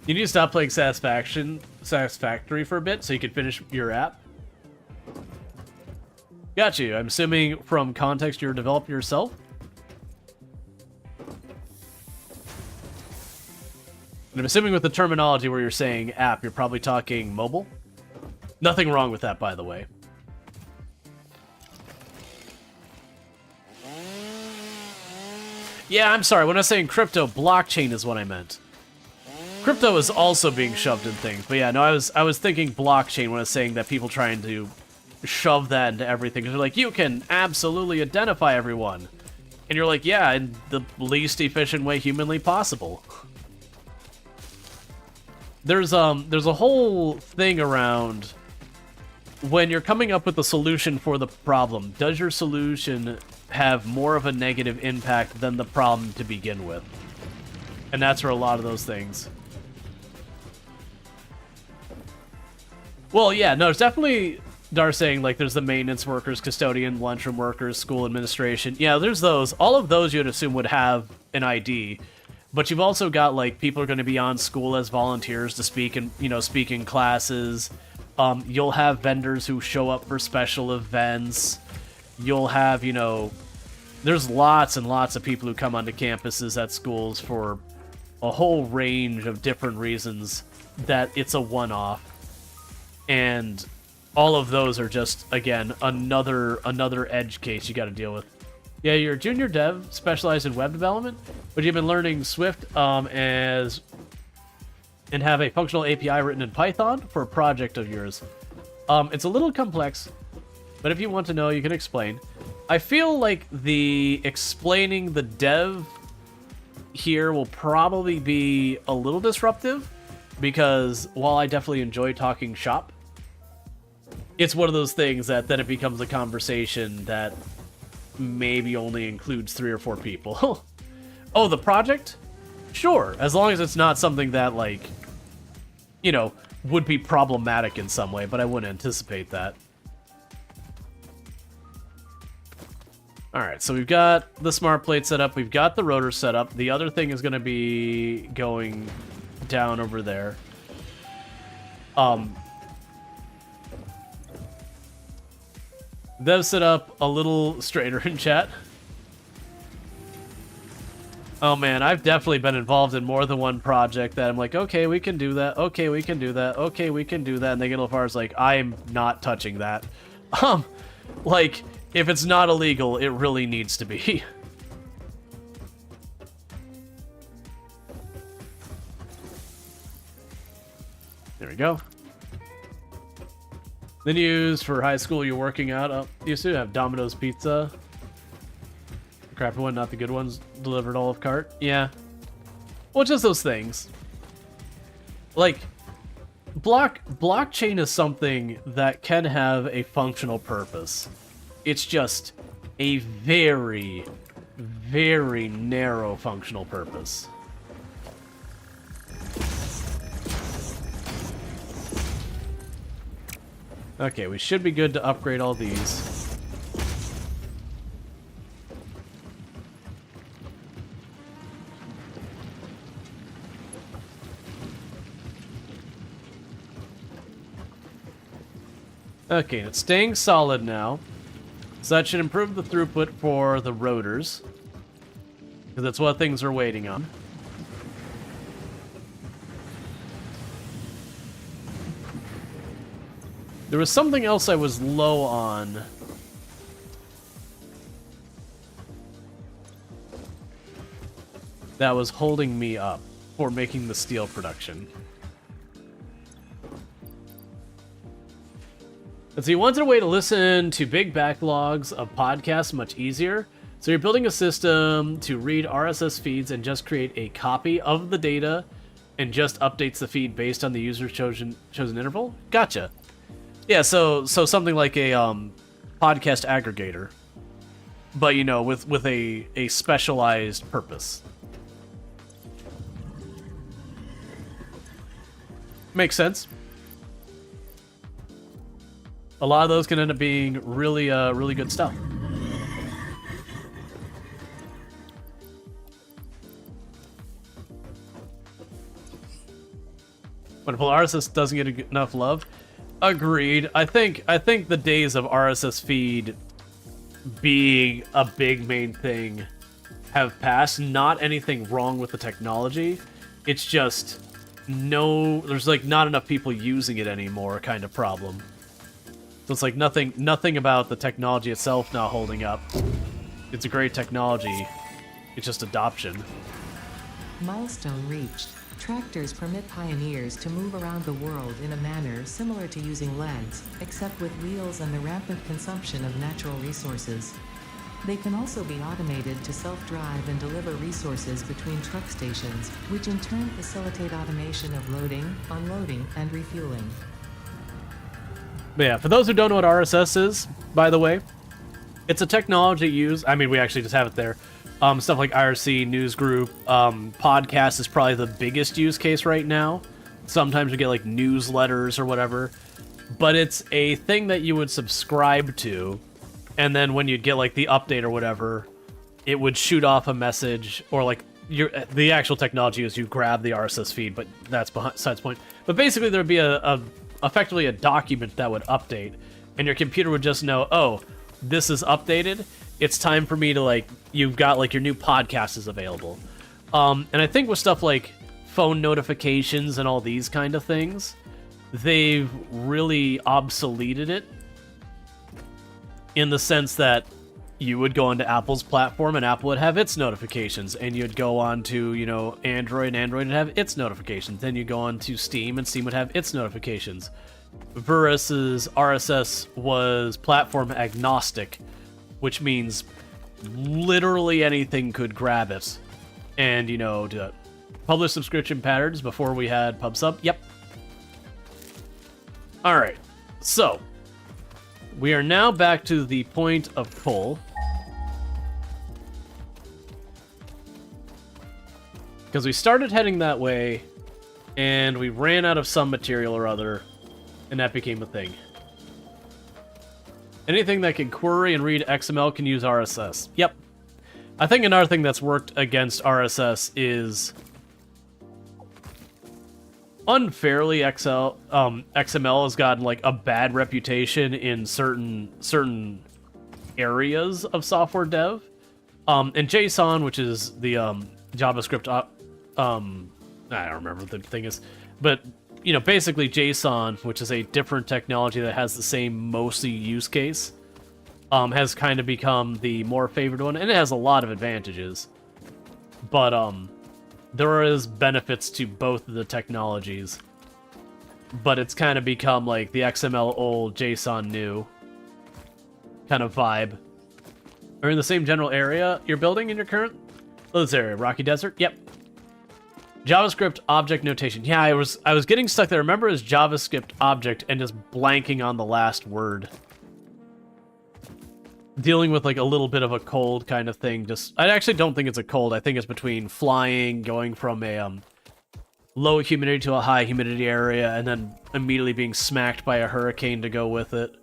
You need to stop playing Satisfactory for a bit so you can finish your app. Got you. I'm assuming from context you're developing yourself. And I'm assuming with the terminology where you're saying app, you're probably talking mobile. Nothing wrong with that, by the way. Yeah, I'm sorry. When I was saying crypto, blockchain is what I meant. Crypto is also being shoved in things. But yeah, no, I was thinking blockchain when I was saying that people trying to shove that into everything. They're like, you can absolutely identify everyone. And you're like, yeah, in the least efficient way humanly possible. There's a whole thing around when you're coming up with a solution for the problem, does your solution have more of a negative impact than the problem to begin with? And that's where a lot of those things. Well, yeah, no, it's definitely Dar saying, like, there's the maintenance workers, custodian, lunchroom workers, school administration. Yeah, there's those. All of those you'd assume would have an ID. But you've also got, like, people are going to be on school as volunteers to speak in, speak in classes. You'll have vendors who show up for special events. You'll have, there's lots and lots of people who come onto campuses at schools for a whole range of different reasons that it's a one-off. And all of those are just, again, another edge case you got to deal with. Yeah, you're a junior dev specialized in web development, but you've been learning Swift and have a functional API written in Python for a project of yours. It's a little complex, but if you want to know, you can explain. I feel like the explaining the dev here will probably be a little disruptive, because while I definitely enjoy talking shop, it's one of those things that then it becomes a conversation that maybe only includes 3 or 4 people. Oh, the project? Sure, as long as it's not something that, like, would be problematic in some way, but I wouldn't anticipate that. Alright, so we've got the smart plate set up, we've got the rotor set up, the other thing is going to be going down over there. They've set up a little straighter in chat. Oh man, I've definitely been involved in more than one project that I'm like, okay, we can do that, okay, we can do that, okay, we can do that, and they get a little far as like, I'm not touching that. Like, if it's not illegal, it really needs to be. There we go. Then used for high school, you're working out. Oh, you used to have Domino's Pizza. Crappy one, not the good ones. Delivered all of cart. Yeah. Well, just those things. Like, blockchain is something that can have a functional purpose. It's just a very, very narrow functional purpose. Okay, we should be good to upgrade all these. Okay, it's staying solid now. So that should improve the throughput for the rotors, because that's what things are waiting on. There was something else I was low on. That was holding me up for making the steel production. And so you wanted a way to listen to big backlogs of podcasts much easier. So you're building a system to read RSS feeds and just create a copy of the data and just updates the feed based on the user's chosen interval? Gotcha. Yeah, so something like a podcast aggregator, but with a specialized purpose. Makes sense. A lot of those can end up being really really good stuff. But RSS doesn't get enough love. Agreed. I think the days of RSS feed being a big main thing have passed. Not anything wrong with the technology. It's just there's like not enough people using it anymore kind of problem. So it's like nothing about the technology itself not holding up. It's a great technology. It's just adoption. Milestone reached. Tractors permit pioneers to move around the world in a manner similar to using legs, except with wheels and the rampant consumption of natural resources. They can also be automated to self-drive and deliver resources between truck stations, which in turn facilitate automation of loading, unloading, and refueling. But yeah, for those who don't know what RSS is, by the way, it's a technology used. I mean, we actually just have it there. Stuff like IRC, Newsgroup, podcast is probably the biggest use case right now. Sometimes we get like newsletters or whatever, but it's a thing that you would subscribe to, and then when you'd get like the update or whatever, it would shoot off a message, or like the actual technology is you grab the RSS feed, but that's besides the point. But basically, there'd be effectively a document that would update, and your computer would just know, oh, this is updated. It's time for me to, like, you've got, like, your new podcast is available. And I think with stuff like phone notifications and all these kind of things, they've really obsoleted it in the sense that you would go onto Apple's platform and Apple would have its notifications, and you'd go on to, you know, Android, and Android would have its notifications. Then you go on to Steam, and Steam would have its notifications. Versus RSS was platform agnostic, which means literally anything could grab it. And, you know, to publish subscription patterns before we had PubSub. Yep. Alright, so we are now back to the point of pull. Because we started heading that way, and we ran out of some material or other, and that became a thing. Anything that can query and read XML can use RSS. Yep. I think another thing that's worked against RSS is unfairly XML has gotten like a bad reputation in certain areas of software dev. And JSON, which is the JavaScript, I don't remember what the thing is, but you know, basically JSON, which is a different technology that has the same mostly use case, has kind of become the more favored one, and it has a lot of advantages. But there is benefits to both of the technologies. But it's kind of become like the XML old, JSON new kind of vibe. Are in the same general area you're building in your current? Oh, this area, Rocky Desert? Yep. JavaScript object notation. Yeah, I was getting stuck there. Remember, as JavaScript object and just blanking on the last word. Dealing with like a little bit of a cold kind of thing. I actually don't think it's a cold. I think it's between flying, going from a low humidity to a high humidity area, and then immediately being smacked by a hurricane to go with it.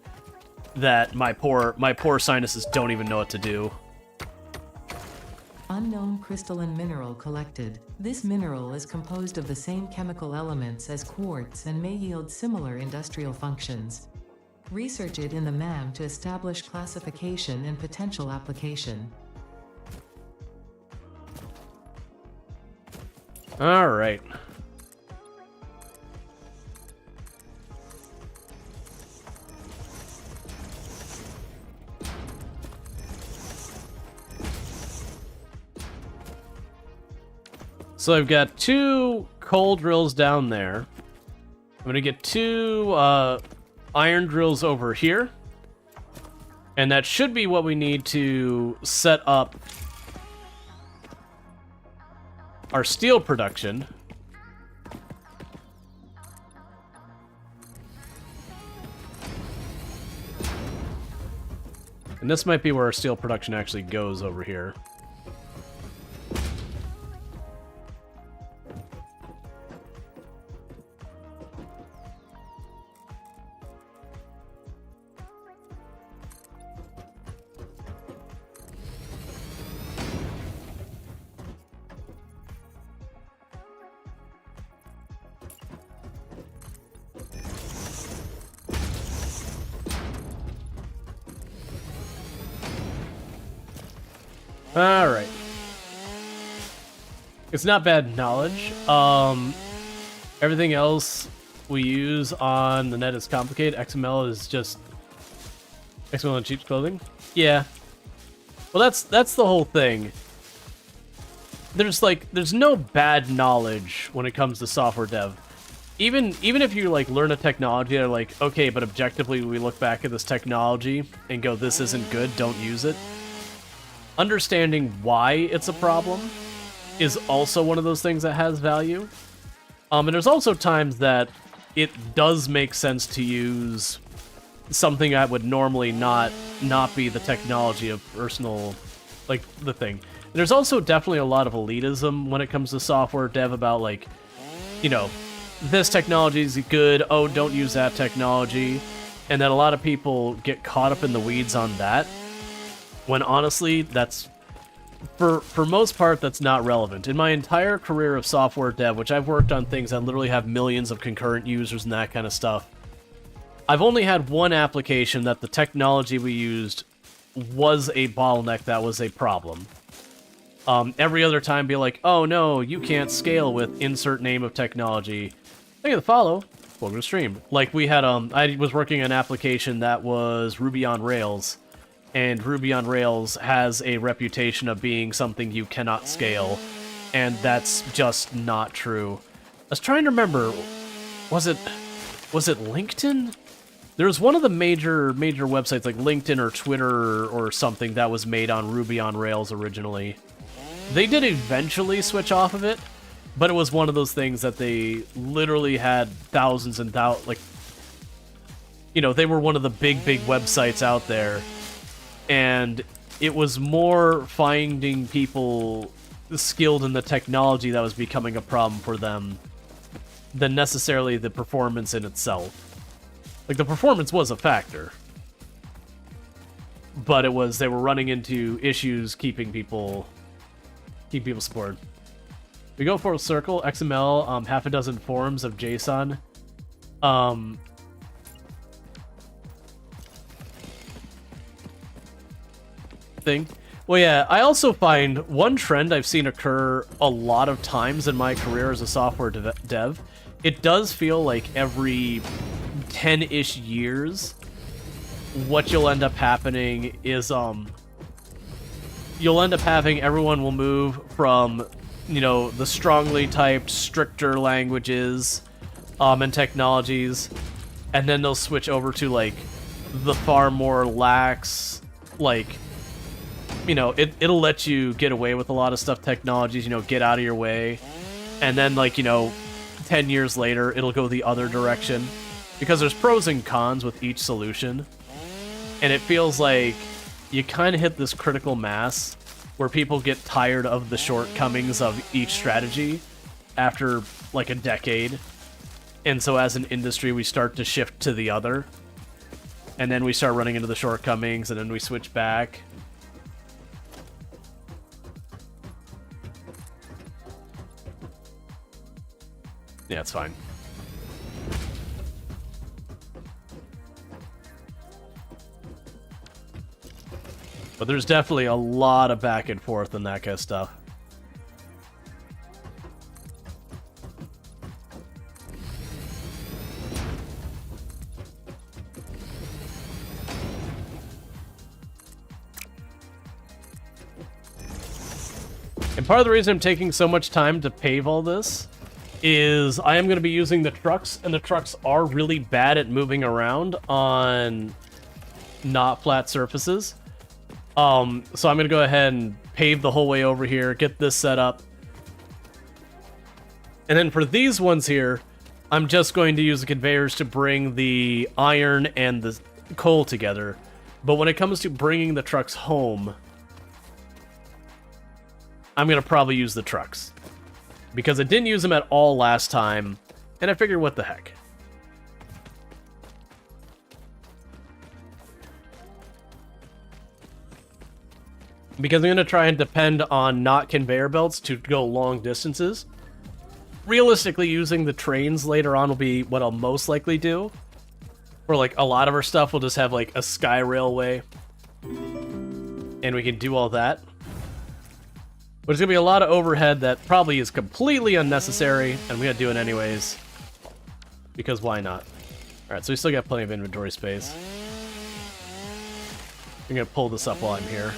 That my poor sinuses don't even know what to do. Unknown crystalline mineral collected. This mineral is composed of the same chemical elements as quartz and may yield similar industrial functions. Research it in the MAM to establish classification and potential application. All right. So I've got 2 coal drills down there. I'm going to get 2 iron drills over here. And that should be what we need to set up our steel production. And this might be where our steel production actually goes over here. Alright. It's not bad knowledge. Everything else we use on the net is complicated. XML is just XML and cheap clothing. Yeah. Well, that's the whole thing. There's no bad knowledge when it comes to software dev. Even if you like learn a technology, they're like, okay, but objectively we look back at this technology and go, this isn't good, don't use it. Understanding why it's a problem is also one of those things that has value. And there's also times that it does make sense to use something that would normally not be the technology of personal, like, the thing. There's also definitely a lot of elitism when it comes to software dev about, like, you know, this technology is good, oh, don't use that technology. And then a lot of people get caught up in the weeds on that, when honestly, that's, for most part, that's not relevant. In my entire career of software dev, which I've worked on things that literally have millions of concurrent users and that kind of stuff, I've only had one application that the technology we used was a bottleneck that was a problem. Every other time be like, oh no, you can't scale with insert name of technology. Thank you for the follow. Welcome to the stream. Like we had, I was working on an application that was Ruby on Rails, and Ruby on Rails has a reputation of being something you cannot scale, and that's just not true. I was trying to remember, was it LinkedIn? There was one of the major websites like LinkedIn or Twitter or something that was made on Ruby on Rails originally. They did eventually switch off of it, but it was one of those things that they literally had thousands and thousands, like, you know, they were one of the big websites out there, and it was more finding people skilled in the technology that was becoming a problem for them than necessarily the performance in itself. Like, the performance was a factor, but it was, they were running into issues keeping people supported. We go full circle, XML, half a dozen forms of JSON. Thing. Well, yeah, I also find one trend I've seen occur a lot of times in my career as a software dev. It does feel like every 10-ish years, what you'll end up happening is, you'll end up having everyone will move from, you know, the strongly typed, stricter languages and technologies, and then they'll switch over to, like, the far more lax, like, you know, it'll let you get away with a lot of stuff, technologies, you know, get out of your way, and then, like, you know, 10 years later, it'll go the other direction, because there's pros and cons with each solution, and it feels like you kind of hit this critical mass where people get tired of the shortcomings of each strategy after like a decade. And so as an industry, we start to shift to the other. And then we start running into the shortcomings, and then we switch back. Yeah, it's fine. But there's definitely a lot of back and forth and that kind of stuff. And part of the reason I'm taking so much time to pave all this is I am going to be using the trucks, and the trucks are really bad at moving around on not flat surfaces. So I'm going to go ahead and pave the whole way over here, get this set up. And then for these ones here, I'm just going to use the conveyors to bring the iron and the coal together. But when it comes to bringing the trucks home, I'm going to probably use the trucks. Because I didn't use them at all last time, and I figured, what the heck. Because I'm going to try and depend on not conveyor belts to go long distances. Realistically, using the trains later on will be what I'll most likely do. For like a lot of our stuff, we'll just have like a sky railway. And we can do all that. But it's gonna be a lot of overhead that probably is completely unnecessary, and we gotta do it anyways. Because why not? Alright, so we still got plenty of inventory space. I'm gonna pull this up while I'm here.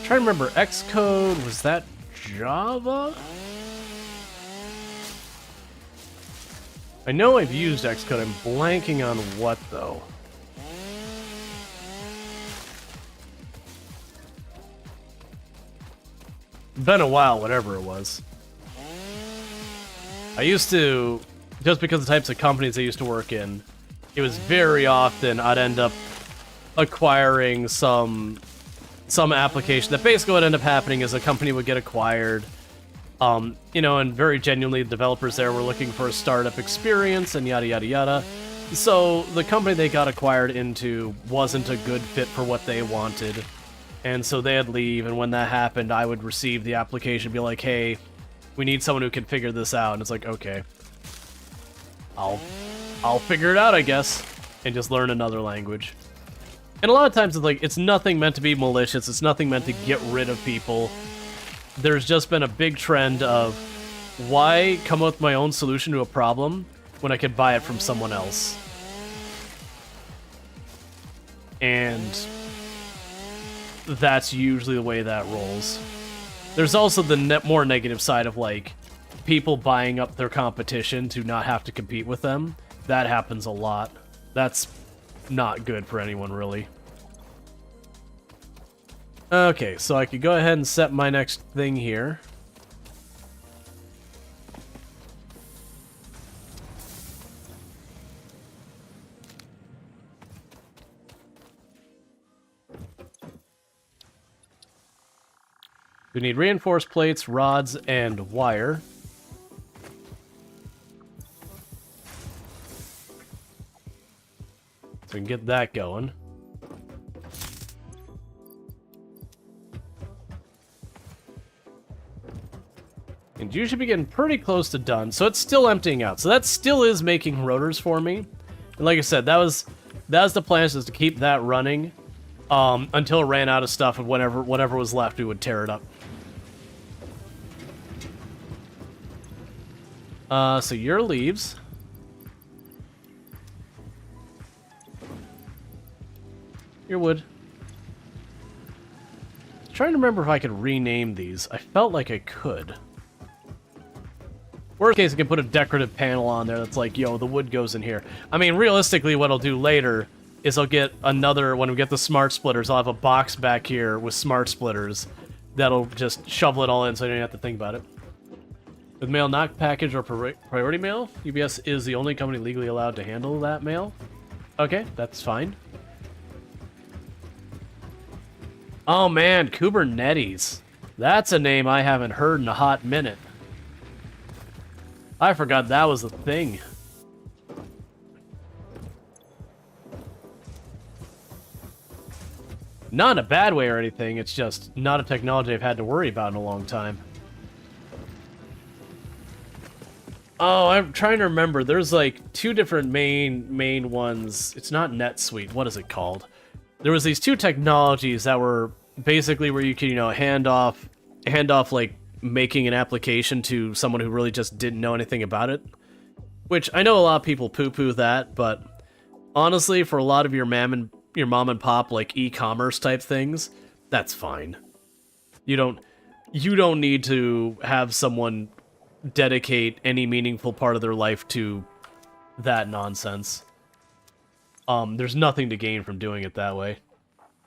Trying to remember, Xcode, was that Java? I know I've used Xcode, I'm blanking on what though. Been a while, whatever it was. I used to, just because of the types of companies I used to work in, it was very often I'd end up acquiring some application that basically what ended up happening is a company would get acquired, you know, and very genuinely the developers there were looking for a startup experience and yada yada yada. So the company they got acquired into wasn't a good fit for what they wanted, and so they'd leave, and when that happened I would receive the application and be like, hey, we need someone who can figure this out, and it's like, okay, I'll figure it out, I guess, and just learn another language. And a lot of times it's like, it's nothing meant to be malicious, it's nothing meant to get rid of people. There's just been a big trend of, why come up with my own solution to a problem when I could buy it from someone else? And that's usually the way that rolls. There's also the more negative side of like, people buying up their competition to not have to compete with them. That happens a lot. That's not good for anyone, really. Okay, so I could go ahead and set my next thing here. We need reinforced plates, rods, and wire. So we can get that going. And you should be getting pretty close to done. So it's still emptying out. So that still is making rotors for me. And like I said, that was the plan, is to keep that running until it ran out of stuff, and whatever was left, we would tear it up. So your leaves. Your wood. Trying to remember if I could rename these. I felt like I could. Worst case, I can put a decorative panel on there that's like, yo, the wood goes in here. I mean, realistically, what I'll do later is I'll get another, when we get the smart splitters, I'll have a box back here with smart splitters that'll just shovel it all in so I don't have to think about it. With mail not package or priority mail, UPS is the only company legally allowed to handle that mail. Okay, that's fine. Oh man, Kubernetes. That's a name I haven't heard in a hot minute. I forgot that was a thing. Not in a bad way or anything, it's just not a technology I've had to worry about in a long time. Oh, I'm trying to remember. There's like two different main ones. It's not NetSuite. What is it called? There was these two technologies that were basically where you could, you know, hand off like making an application to someone who really just didn't know anything about it. Which I know a lot of people poo-poo that, but honestly, for a lot of your mom and pop like e-commerce type things, that's fine. You don't need to have someone dedicate any meaningful part of their life to that nonsense. There's nothing to gain from doing it that way.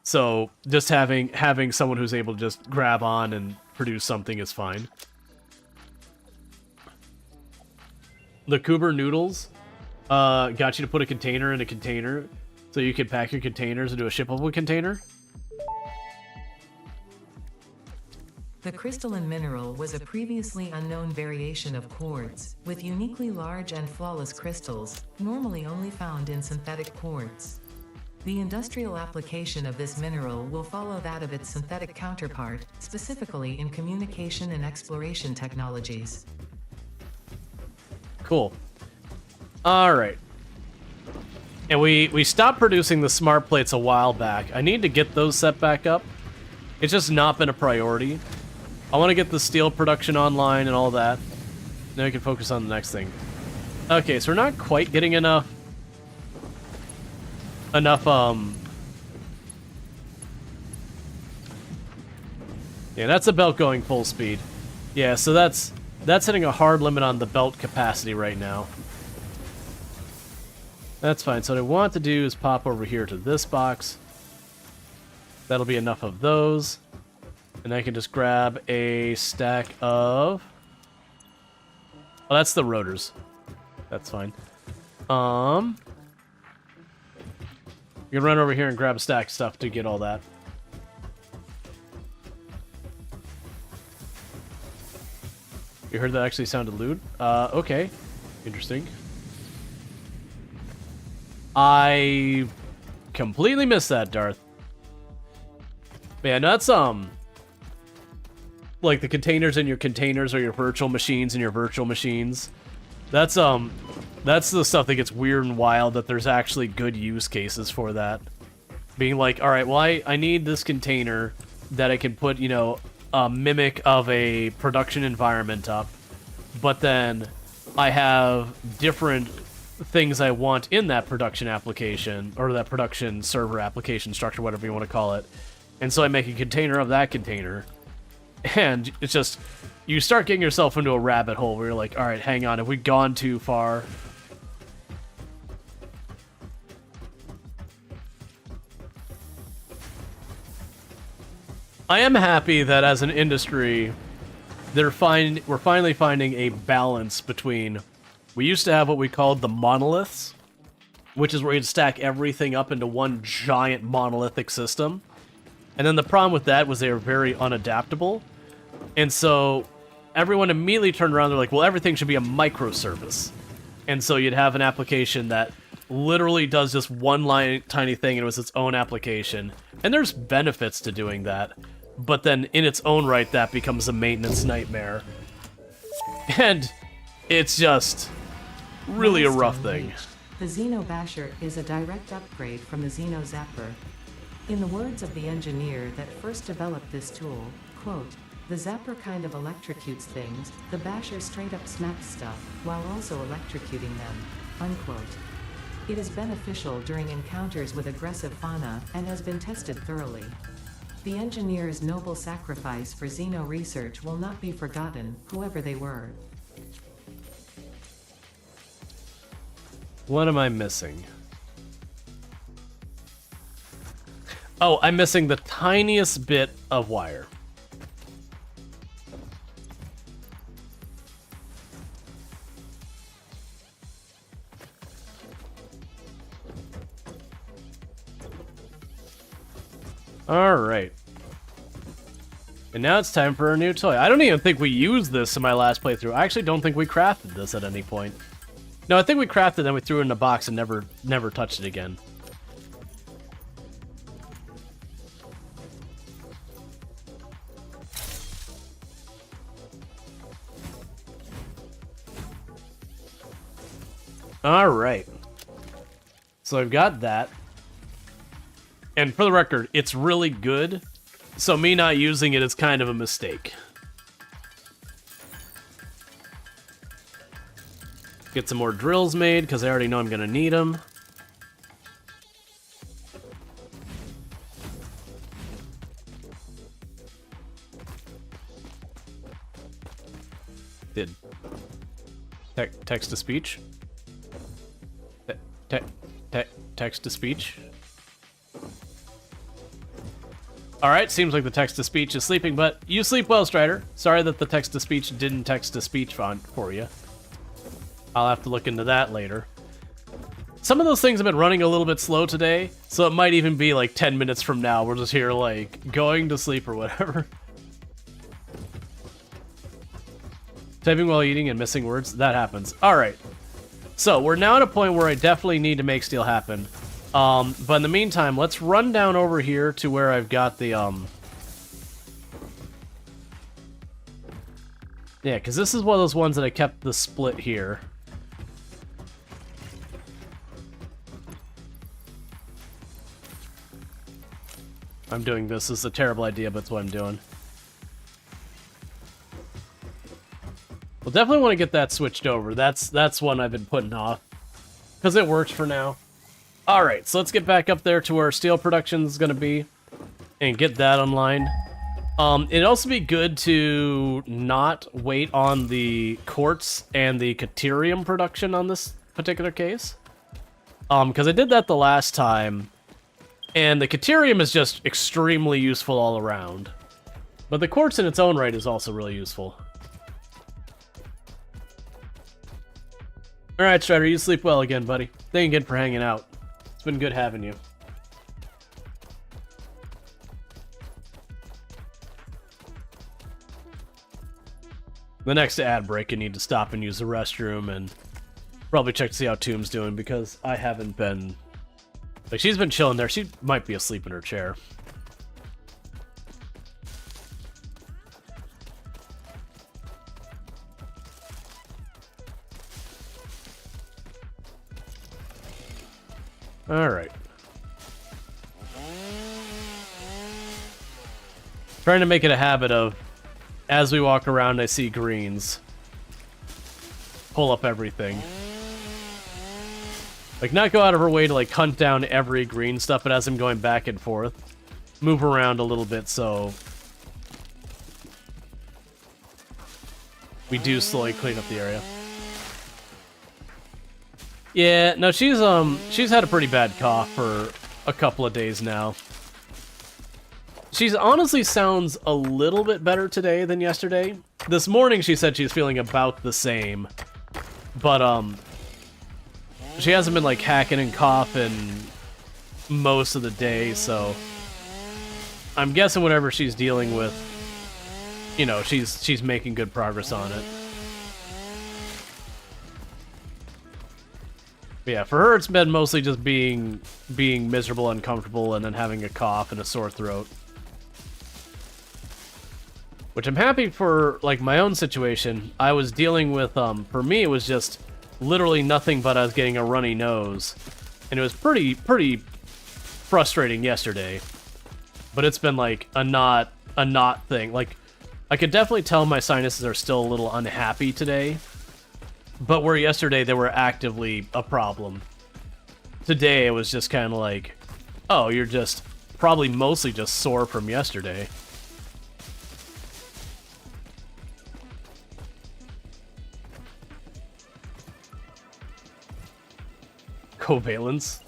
So just having someone who's able to just grab on and produce something is fine. The Kuber noodles got you to put a container in a container so you could pack your containers into a shippable container. The crystalline mineral was a previously unknown variation of quartz, with uniquely large and flawless crystals, normally only found in synthetic quartz. The industrial application of this mineral will follow that of its synthetic counterpart, specifically in communication and exploration technologies. Cool. Alright. And we stopped producing the smart plates a while back. I need to get those set back up. It's just not been a priority. I want to get the steel production online and all that. Then we can focus on the next thing. Okay, so we're not quite getting enough... Yeah, that's a belt going full speed. Yeah, so that's hitting a hard limit on the belt capacity right now. That's fine. So what I want to do is pop over here to this box. That'll be enough of those. And I can just grab a stack of... Oh, that's the rotors. That's fine. You can run over here and grab a stack of stuff to get all that. You heard that actually sounded lewd? Okay. Interesting. I completely missed that, Darth. Man, that's, like the containers in your containers or your virtual machines in your virtual machines. That's the stuff that gets weird and wild, that there's actually good use cases for that. Being like, alright, well, I need this container that I can put, you know, a mimic of a production environment up, but then I have different things I want in that production application, or that production server application structure, whatever you want to call it. And so I make a container of that container, and it's just, you start getting yourself into a rabbit hole where you're like, alright, hang on, have we gone too far? I am happy that as an industry, we're finally finding a balance between... We used to have what we called the monoliths, which is where you'd stack everything up into one giant monolithic system. And then the problem with that was they were very unadaptable. And so everyone immediately turned around, they're like, well, everything should be a microservice. And so you'd have an application that literally does just one tiny thing, and it was its own application. And there's benefits to doing that. But then in its own right, that becomes a maintenance nightmare. And it's just really a rough thing. The Xeno Basher is a direct upgrade from the Xeno Zapper. In the words of the engineer that first developed this tool, quote, "The Zapper kind of electrocutes things, the Basher straight up smacks stuff, while also electrocuting them," unquote. It is beneficial during encounters with aggressive fauna, and has been tested thoroughly. The engineer's noble sacrifice for Xeno research will not be forgotten, whoever they were. What am I missing? Oh, I'm missing the tiniest bit of wire. Alright. And now it's time for our new toy. I don't even think we used this in my last playthrough. I actually don't think we crafted this at any point. No, I think we crafted it and we threw it in a box and never touched it again. Alright. So I've got that. And for the record, it's really good. So me not using it is kind of a mistake. Get some more drills made, because I already know I'm going to need them. Did text-to-speech? Text-to-speech? Alright, seems like the text-to-speech is sleeping, but you sleep well, Strider. Sorry that the text-to-speech didn't text-to-speech for you. I'll have to look into that later. Some of those things have been running a little bit slow today, so it might even be like 10 minutes from now. We're just here, like, going to sleep or whatever. Typing while eating and missing words. That happens. Alright. So, we're now at a point where I definitely need to make steel happen. But in the meantime, let's run down over here to where I've got the, yeah, because this is one of those ones that I kept the split here. I'm doing this. This is a terrible idea, but it's what I'm doing. We'll definitely want to get that switched over. That's one I've been putting off. Because it works for now. Alright, so let's get back up there to where steel production is going to be. And get that online. It'd also be good to not wait on the quartz and the caterium production on this particular case. Because I did that the last time, and the caterium is just extremely useful all around. But the quartz in its own right is also really useful. Alright, Strider, you sleep well again, buddy. Thank you again for hanging out. It's been good having you. The next ad break, I need to stop and use the restroom and probably check to see how Tomb's doing, because I haven't been... Like, she's been chilling there. She might be asleep in her chair. Alright. Trying to make it a habit of, as we walk around, I see greens. Pull up everything. Like, not go out of her way to, like, hunt down every green stuff, but as I'm going back and forth, move around a little bit so we do slowly clean up the area. Yeah, no, she's had a pretty bad cough for a couple of days now. She's honestly sounds a little bit better today than yesterday. This morning she said she's feeling about the same. But, she hasn't been, like, hacking and coughing most of the day, so I'm guessing whatever she's dealing with, you know, she's making good progress on it. But yeah, for her it's been mostly just being miserable, uncomfortable, and then having a cough and a sore throat. Which I'm happy for, like, my own situation. I was dealing with, for me, it was just literally nothing but I was getting a runny nose. And it was pretty frustrating yesterday. But it's been, like, a not thing. Like, I could definitely tell my sinuses are still a little unhappy today. But where yesterday they were actively a problem. Today it was just kind of like, oh, you're just probably mostly just sore from yesterday. Covalence.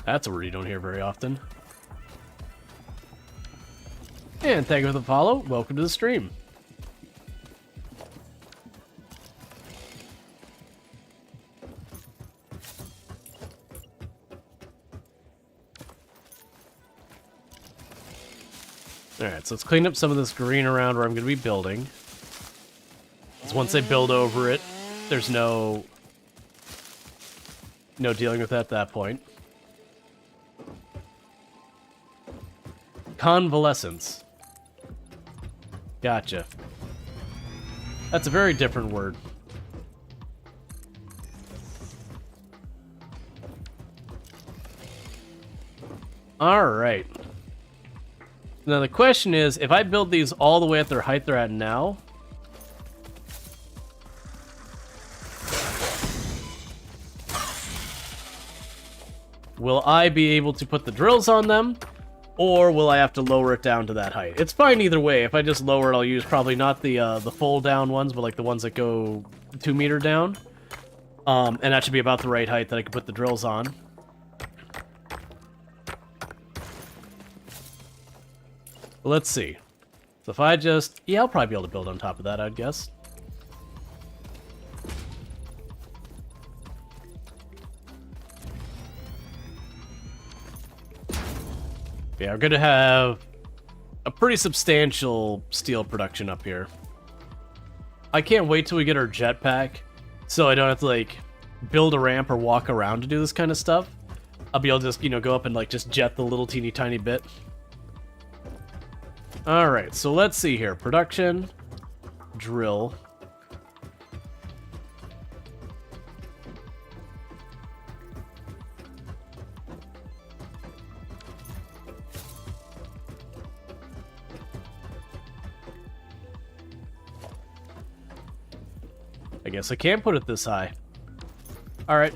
That's a word you don't hear very often. And thank you for the follow. Welcome to the stream. Alright, so let's clean up some of this green around where I'm going to be building. Because once I build over it, there's no dealing with that at that point. Convalescence. Gotcha. That's a very different word. Alright. Now the question is, if I build these all the way at their height they're at now, will I be able to put the drills on them, or will I have to lower it down to that height? It's fine either way. If I just lower it, I'll use probably not the fold down ones, but like the ones that go 2 meter down. And that should be about the right height that I can put the drills on. Let's see. So if I just... Yeah, I'll probably be able to build on top of that, I'd guess. Yeah, we're going to have a pretty substantial steel production up here. I can't wait till we get our jetpack, so I don't have to, like, build a ramp or walk around to do this kind of stuff. I'll be able to just, you know, go up and, like, just jet the little teeny tiny bit. Alright, so let's see here. Production, drill. I guess I can't put it this high. Alright.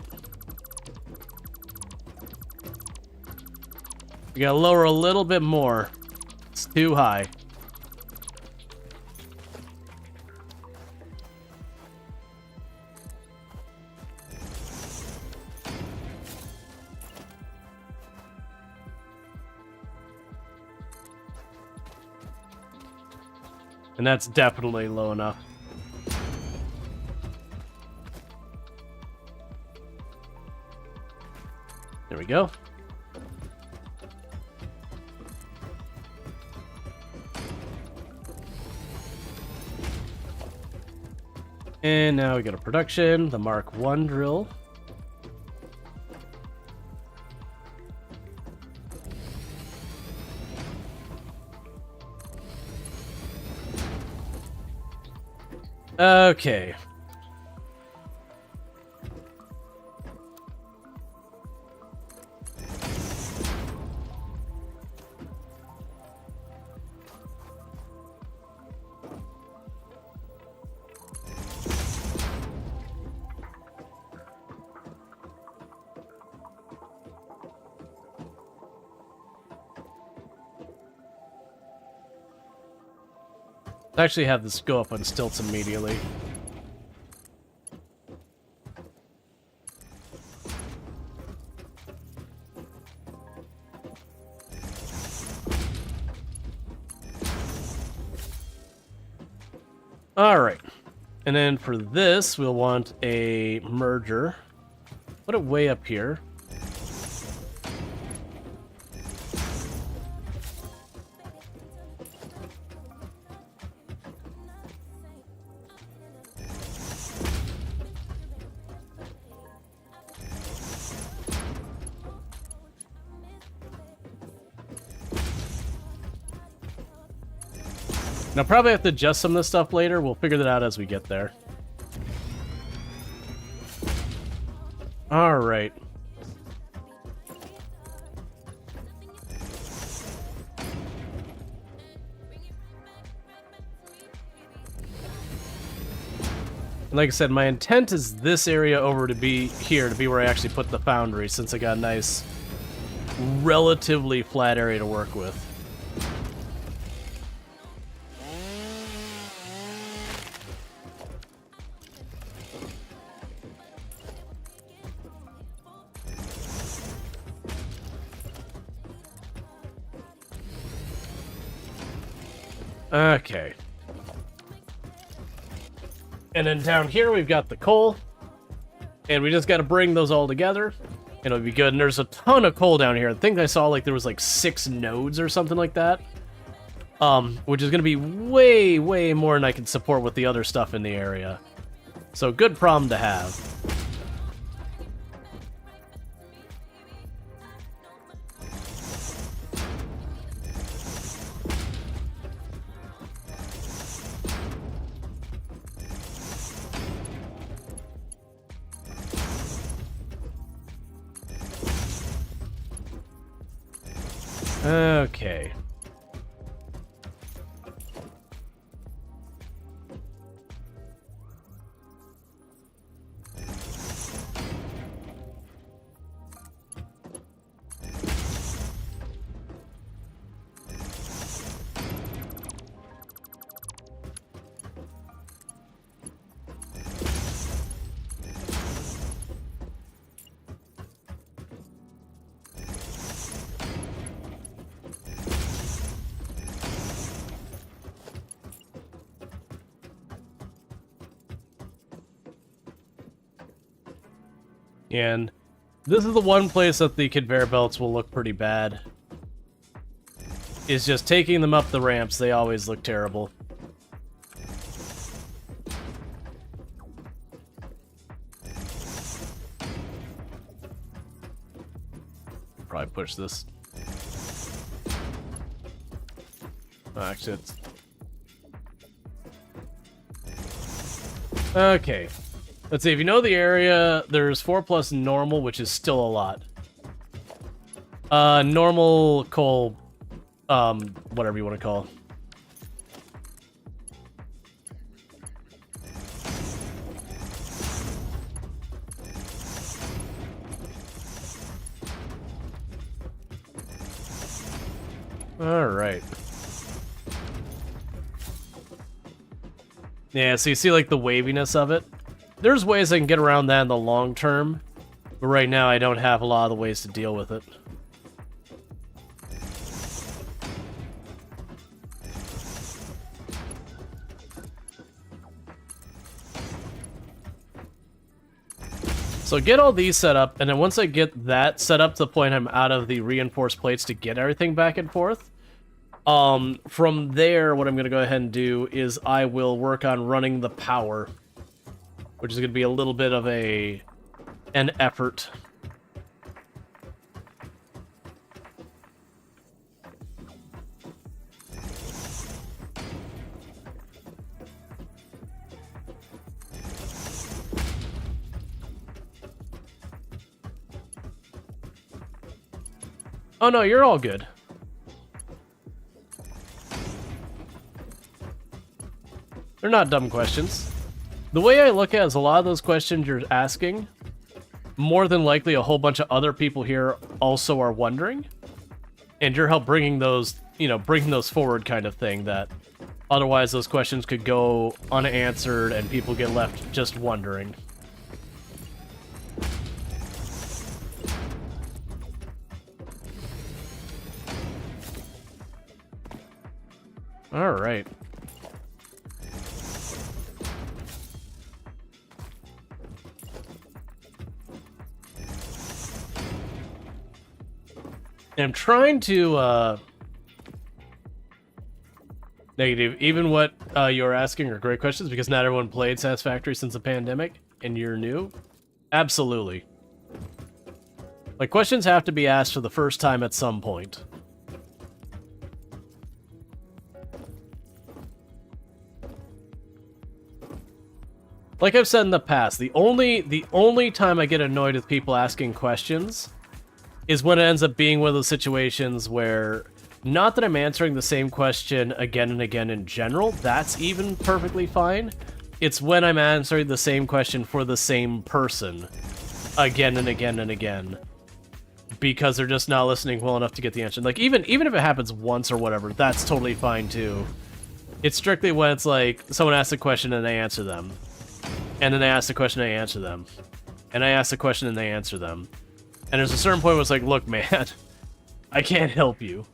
We gotta lower a little bit more. It's too high. And that's definitely low enough. There we go. And now we got a production, the Mark I drill. Okay. I actually have this go up on stilts immediately. Alright. And then for this, we'll want a merger. Put it way up here. Now, probably have to adjust some of this stuff later. We'll figure that out as we get there. Alright. Like I said, my intent is this area over to be here, to be where I actually put the foundry, since I got a nice, relatively flat area to work with. Okay. And then down here we've got the coal. And we just got to bring those all together. And it'll be good. And there's a ton of coal down here. I think I saw like there was like 6 nodes or something like that. Which is going to be way, way more than I can support with the other stuff in the area. So good problem to have. Okay. And this is the one place that the conveyor belts will look pretty bad. is just taking them up the ramps. They always look terrible. Probably push this. Oh, actually, it's... Okay. Let's see, if you know the area, there's 4+ normal, which is still a lot. Normal, coal, whatever you want to call. Alright. Yeah, so you see, like, the waviness of it? There's ways I can get around that in the long term, but right now I don't have a lot of the ways to deal with it. So get all these set up, and then once I get that set up to the point I'm out of the reinforced plates to get everything back and forth, from there, what I'm going to go ahead and do is I will work on running the power, which is going to be a little bit of an effort. Oh no, you're all good. They're not dumb questions. The way I look at it is a lot of those questions you're asking, more than likely a whole bunch of other people here also are wondering. And you're help bringing those, bringing those forward kind of thing, that otherwise those questions could go unanswered and people get left just wondering. All right. I'm trying to, negative, even what you're asking are great questions, because not everyone played Satisfactory since the pandemic, and you're new. Absolutely. Like, questions have to be asked for the first time at some point. Like I've said in the past, the only time I get annoyed with people asking questions is when it ends up being one of those situations where, not that I'm answering the same question again and again in general, that's even perfectly fine. It's when I'm answering the same question for the same person again and again and again, because they're just not listening well enough to get the answer. Like, even if it happens once or whatever, that's totally fine too. It's strictly when it's like, someone asks a question and they answer them. And then they ask the question and I answer them. And I ask the question and they answer them. And there's a certain point where it's like, look, man, I can't help you.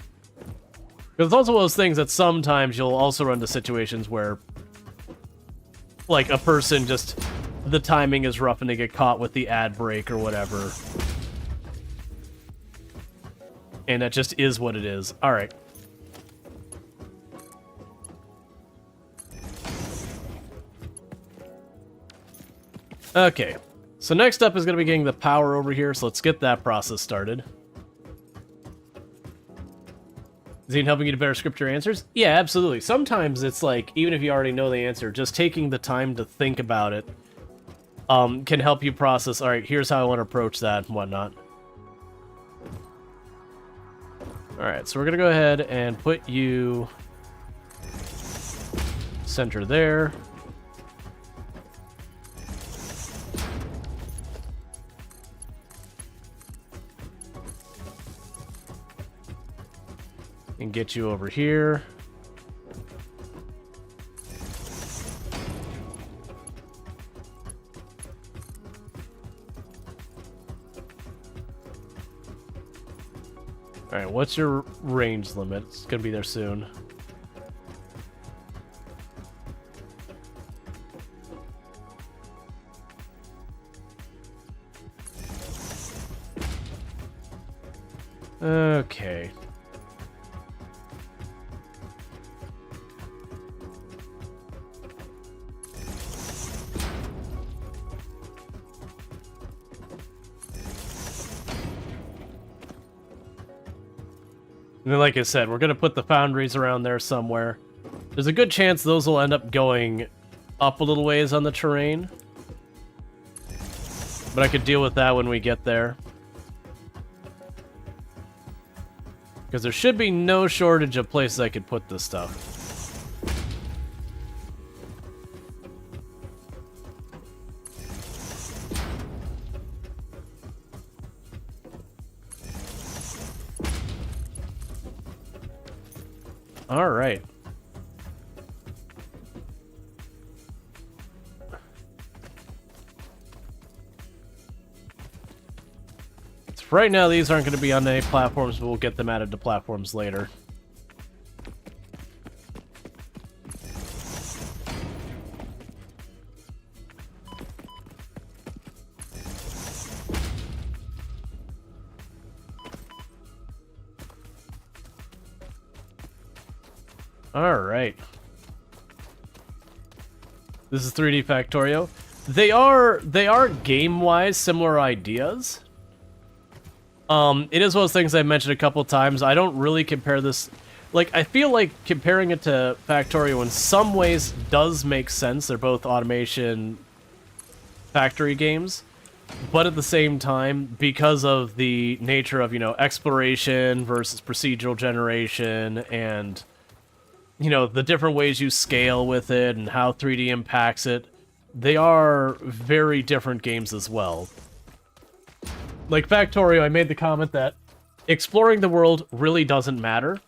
Because it's also one of those things that sometimes you'll also run into situations where, like, a person just, the timing is rough and they get caught with the ad break or whatever. And that just is what it is. Alright. Okay, so next up is going to be getting the power over here, so let's get that process started. Is it helping you to better script your answers? Yeah, absolutely. Sometimes it's like, even if you already know the answer, just taking the time to think about it can help you process, alright, here's how I want to approach that and whatnot. Alright, so we're going to go ahead and put you center there. And get you over here. Alright, what's your range limit? It's gonna be there soon. Okay. And then, like I said, we're gonna put the foundries around there somewhere. There's a good chance those will end up going up a little ways on the terrain. But I could deal with that when we get there. Because there should be no shortage of places I could put this stuff. All right. So right now, these aren't going to be on any platforms, but we'll get them added to platforms later. All right. This is 3D Factorio. They are game-wise similar ideas. It is one of those things I mentioned a couple times. I don't really compare this. Like, I feel like comparing it to Factorio in some ways does make sense. They're both automation factory games. But at the same time, because of the nature of, you know, exploration versus procedural generation and, you know, the different ways you scale with it and how 3D impacts it, they are very different games as well. Like Factorio, I made the comment that exploring the world really doesn't matter.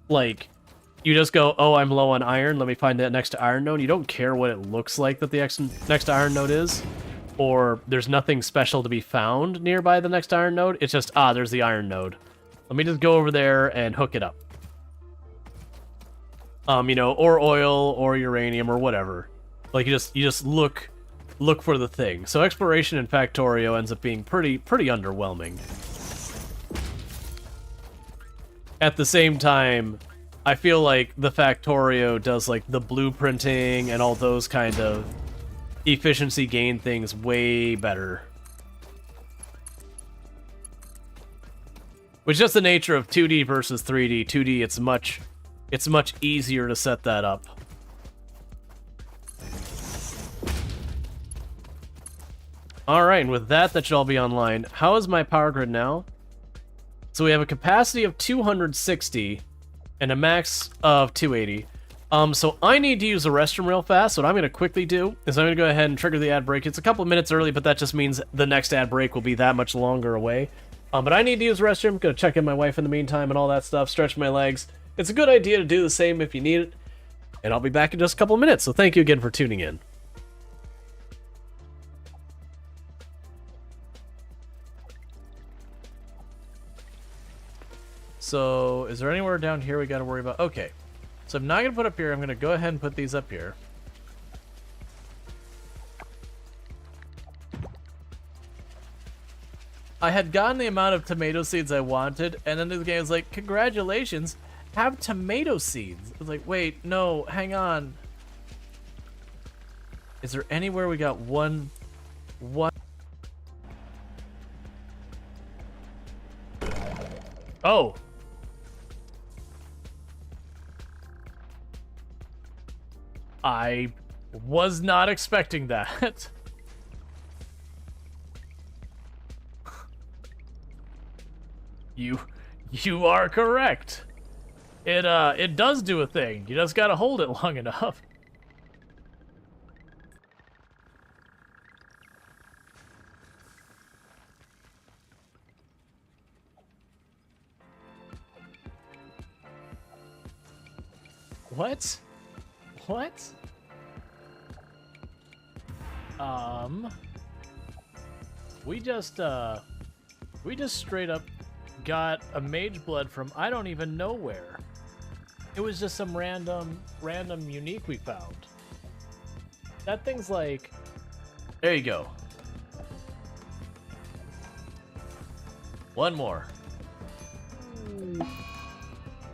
Like, you just go, oh, I'm low on iron, let me find that next to iron node. You don't care what it looks like that the next to iron node is, or there's nothing special to be found nearby the next iron node. It's just, there's the iron node. Let me just go over there and hook it up. You know, or oil, or uranium, or whatever. Like, you just look for the thing. So exploration in Factorio ends up being pretty underwhelming. At the same time, I feel like the Factorio does like the blueprinting and all those kind of efficiency gain things way better. Which is just the nature of 2D versus 3D. 2D, it's much easier to set that up. Alright, and with that should all be online. How is my power grid now? So we have a capacity of 260 and a max of 280. So I need to use the restroom real fast. So what I'm going to quickly do is I'm going to go ahead and trigger the ad break. It's a couple of minutes early, but that just means the next ad break will be that much longer away. But I need to use the restroom. Going to check in my wife in the meantime and all that stuff. Stretch my legs. It's a good idea to do the same if you need it. And I'll be back in just a couple of minutes. So thank you again for tuning in. So, is there anywhere down here we got to worry about? Okay. So I'm not going to put up here. I'm going to go ahead and put these up here. I had gotten the amount of tomato seeds I wanted, and then the game was like, congratulations, have tomato seeds. I was like, wait, no, hang on. Is there anywhere we got one... Oh! I was not expecting that. You are correct. It does do a thing. You just gotta hold it long enough. What? What? We just straight up got a mage blood from I don't even know where. It was just some random unique we found. That thing's like, there you go. One more.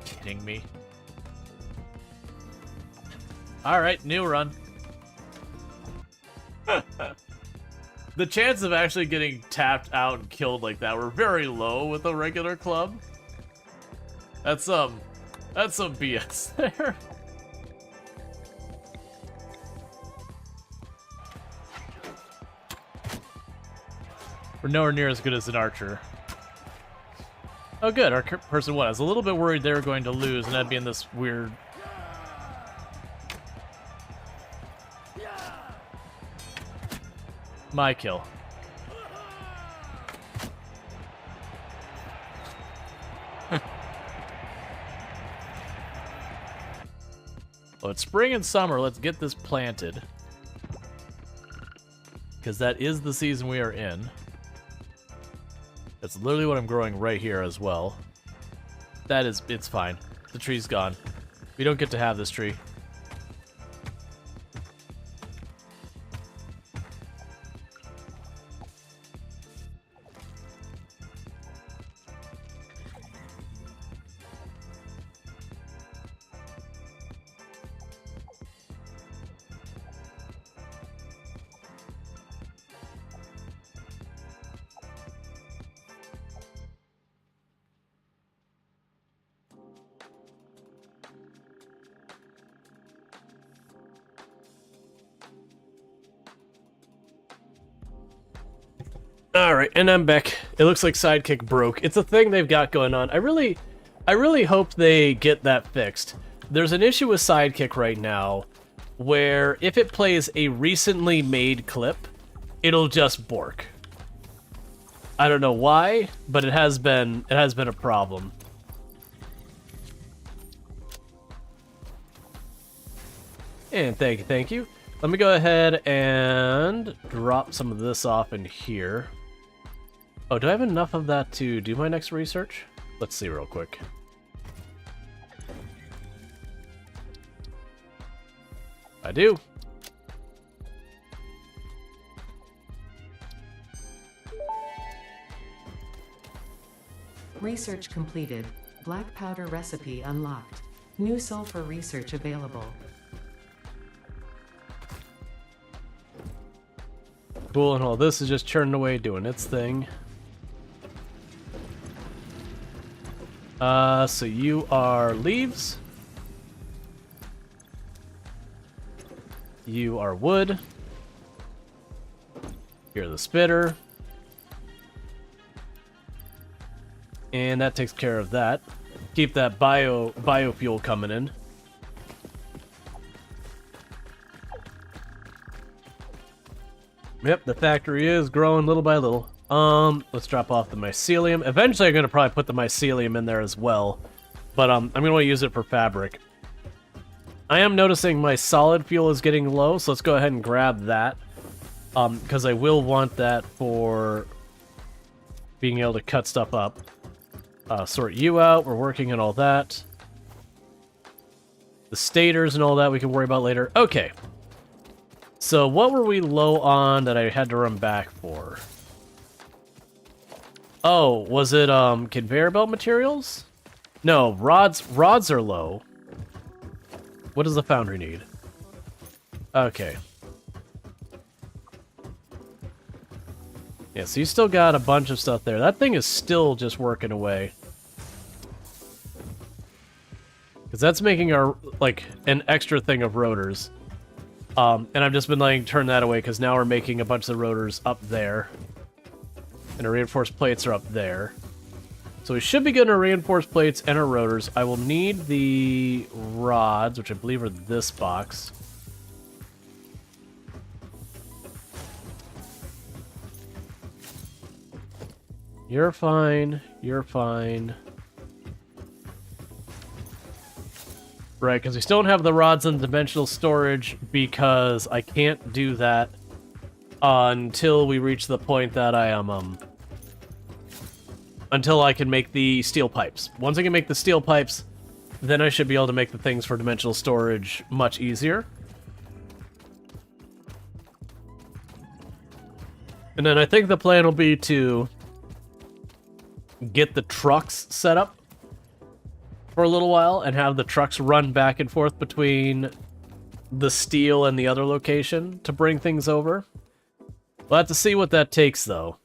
Kidding me? Alright, new run. The chance of actually getting tapped out and killed like that were very low with a regular club. That's some BS there. We're nowhere near as good as an archer. Oh, good. Our person won. I was a little bit worried they were going to lose, and I'd be in this weird... My kill. Well, it's spring and summer. Let's get this planted. Because that is the season we are in. That's literally what I'm growing right here as well. That is, it's fine. The tree's gone. We don't get to have this tree. Alright, and I'm back. It looks like Sidekick broke. It's a thing they've got going on. I really hope they get that fixed. There's an issue with Sidekick right now where if it plays a recently made clip, it'll just bork. I don't know why, but it has been a problem. And thank you. Let me go ahead and drop some of this off in here. Oh, do I have enough of that to do my next research? Let's see real quick. I do. Research completed. Black powder recipe unlocked. New sulfur research available. Cool, and all this is just churning away, doing its thing. So you are leaves. You are wood. You're the spitter. And that takes care of that. Keep that biofuel coming in. Yep, the factory is growing little by little. Let's drop off the mycelium. Eventually I'm going to probably put the mycelium in there as well. But I'm going to want to use it for fabric. I am noticing my solid fuel is getting low, so let's go ahead and grab that. Because I will want that for being able to cut stuff up. Sort you out, we're working on all that. The stators and all that we can worry about later. Okay. So what were we low on that I had to run back for? Oh, was it conveyor belt materials? No, rods are low. What does the foundry need? Okay. Yeah, so you still got a bunch of stuff there. That thing is still just working away. Because that's making our, like, an extra thing of rotors. And I've just been turn that away because now we're making a bunch of the rotors up there. And our reinforced plates are up there. So we should be getting our reinforced plates and our rotors. I will need the rods, which I believe are this box. You're fine. You're fine. Right, because we still don't have the rods in dimensional storage because I can't do that until we reach the point that I am, until I can make the steel pipes. Once I can make the steel pipes, then I should be able to make the things for dimensional storage much easier. And then I think the plan will be to get the trucks set up for a little while and have the trucks run back and forth between the steel and the other location to bring things over. We'll have to see what that takes, though.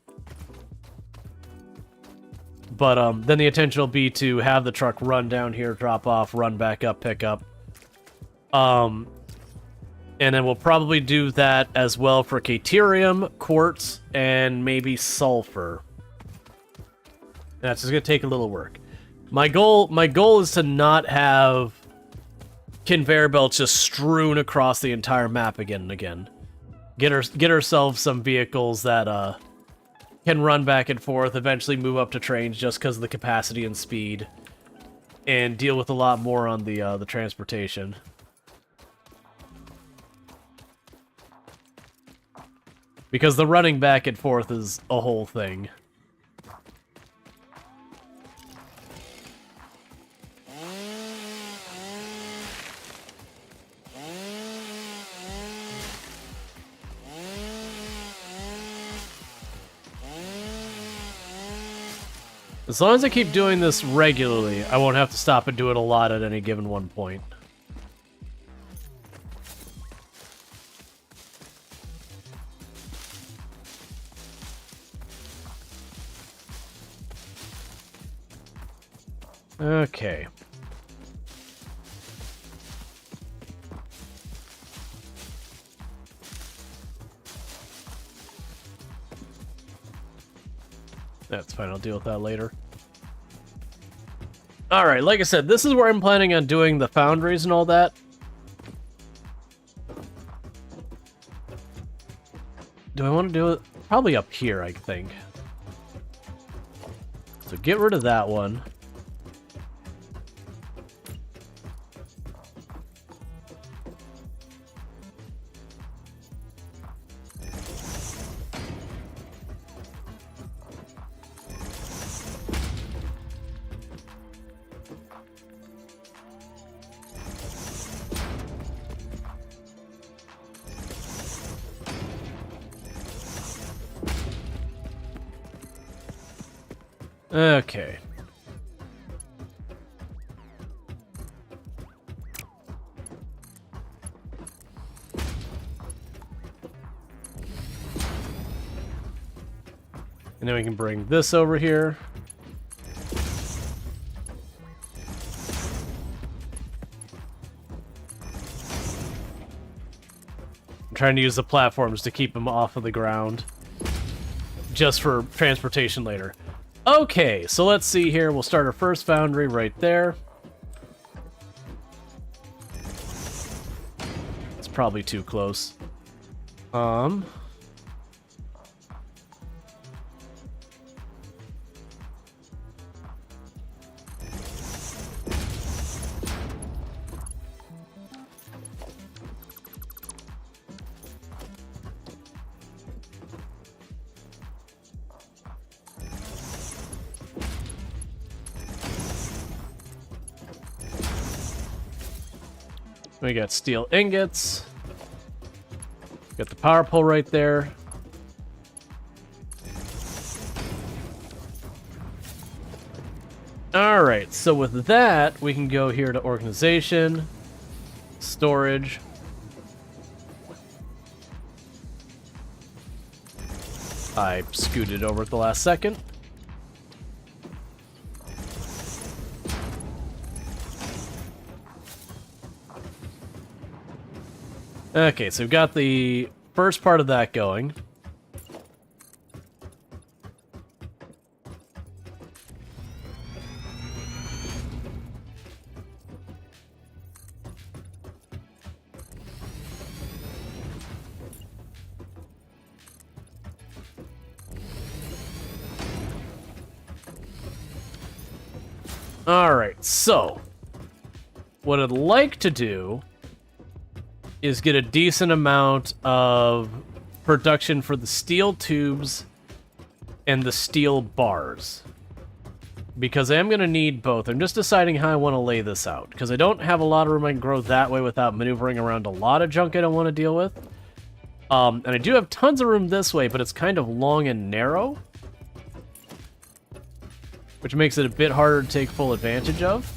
But then the intention will be to have the truck run down here, drop off, run back up, pick up. And then we'll probably do that as well for Caterium, Quartz, and maybe Sulfur. That's just gonna take a little work. My goal is to not have conveyor belts just strewn across the entire map again and again. Get ourselves some vehicles that can run back and forth, eventually move up to trains just because of the capacity and speed, and deal with a lot more on the transportation. Because the running back and forth is a whole thing. As long as I keep doing this regularly, I won't have to stop and do it a lot at any given one point. Okay. That's fine, I'll deal with that later. Alright, like I said, this is where I'm planning on doing the foundries and all that. Do I want to do it? Probably up here, I think. So get rid of that one. Okay. And then we can bring this over here. I'm trying to use the platforms to keep them off of the ground, just for transportation later. Okay, so let's see here. We'll start our first foundry right there. It's probably too close. We got steel ingots. Got the power pole right there. Alright, so with that, we can go here to organization, storage. I scooted over at the last second. Okay, so we've got the first part of that going. Alright, so what I'd like to do is get a decent amount of production for the steel tubes and the steel bars, because I am going to need both. I'm just deciding how I want to lay this out, because I don't have a lot of room I can grow that way without maneuvering around a lot of junk I don't want to deal with. And I do have tons of room this way, but it's kind of long and narrow, which makes it a bit harder to take full advantage of.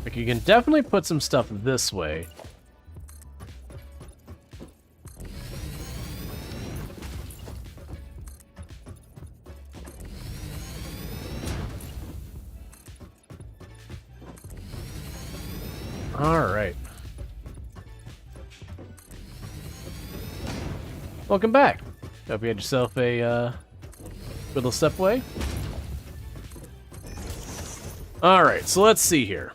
Like, you can definitely put some stuff this way. Alright. Welcome back. Hope you had yourself a little stepway. Alright, so let's see here.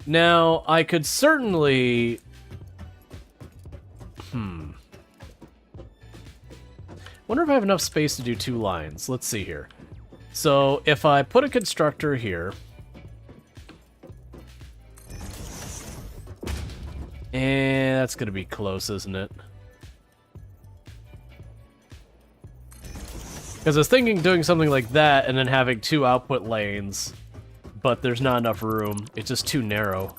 Now, I could certainly... Wonder if I have enough space to do 2 lines. Let's see here. So, if I put a constructor here... And that's going to be close, isn't it? Because I was thinking doing something like that and then having 2 output lanes, but there's not enough room. It's just too narrow.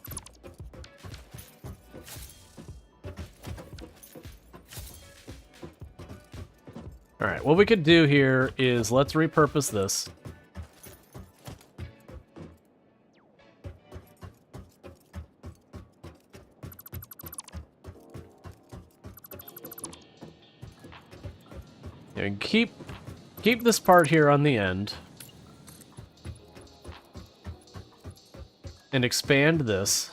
Alright, what we could do here is let's repurpose this. And keep this part here on the end. And expand this.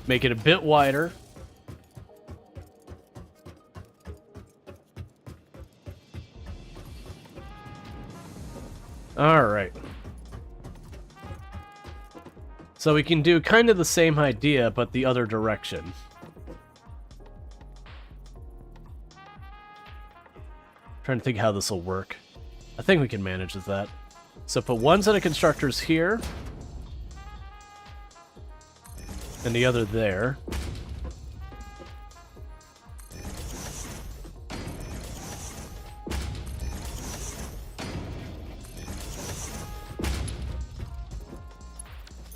Make it a bit wider. All right. So we can do kind of the same idea, but the other direction. Trying to think how this will work. I think we can manage with that. So put one set of constructors here. And the other there.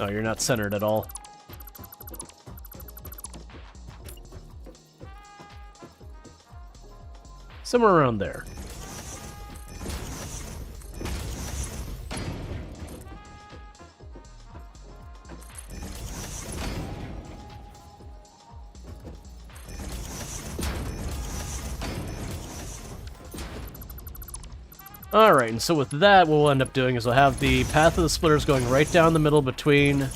Oh, you're not centered at all. Somewhere around there. Alright, and so with that, what we'll end up doing is we'll have the path of the splitters going right down the middle between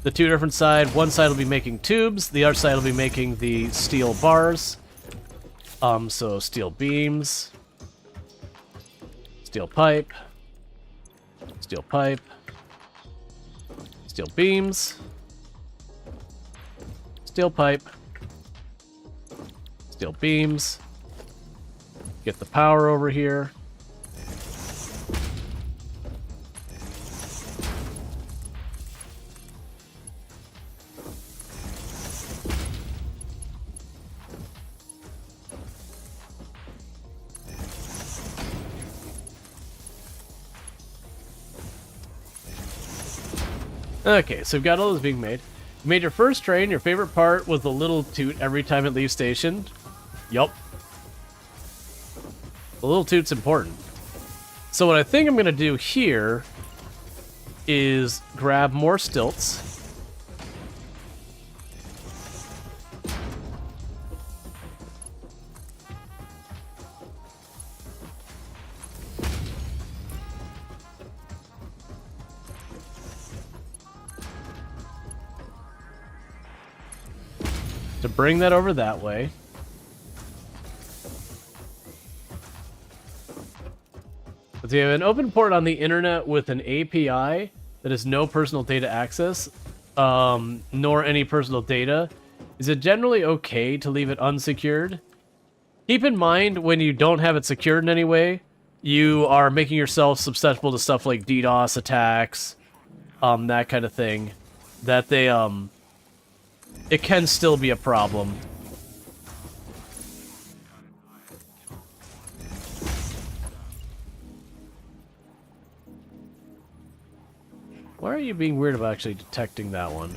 the 2 different sides. One side will be making tubes, the other side will be making the steel bars. So steel beams, steel pipe, steel pipe, steel beams, steel pipe, steel beams. Get the power over here. Okay, so we've got all those being made. You made your first train. Your favorite part was the little toot every time it leaves station. Yup. The little toot's important. So what I think I'm going to do here is grab more stilts. To bring that over that way. But you have an open port on the internet with an API that has no personal data access, nor any personal data. Is it generally okay to leave it unsecured? Keep in mind, when you don't have it secured in any way, you are making yourself susceptible to stuff like DDoS attacks, that kind of thing. That they, it can still be a problem. Why are you being weird about actually detecting that one?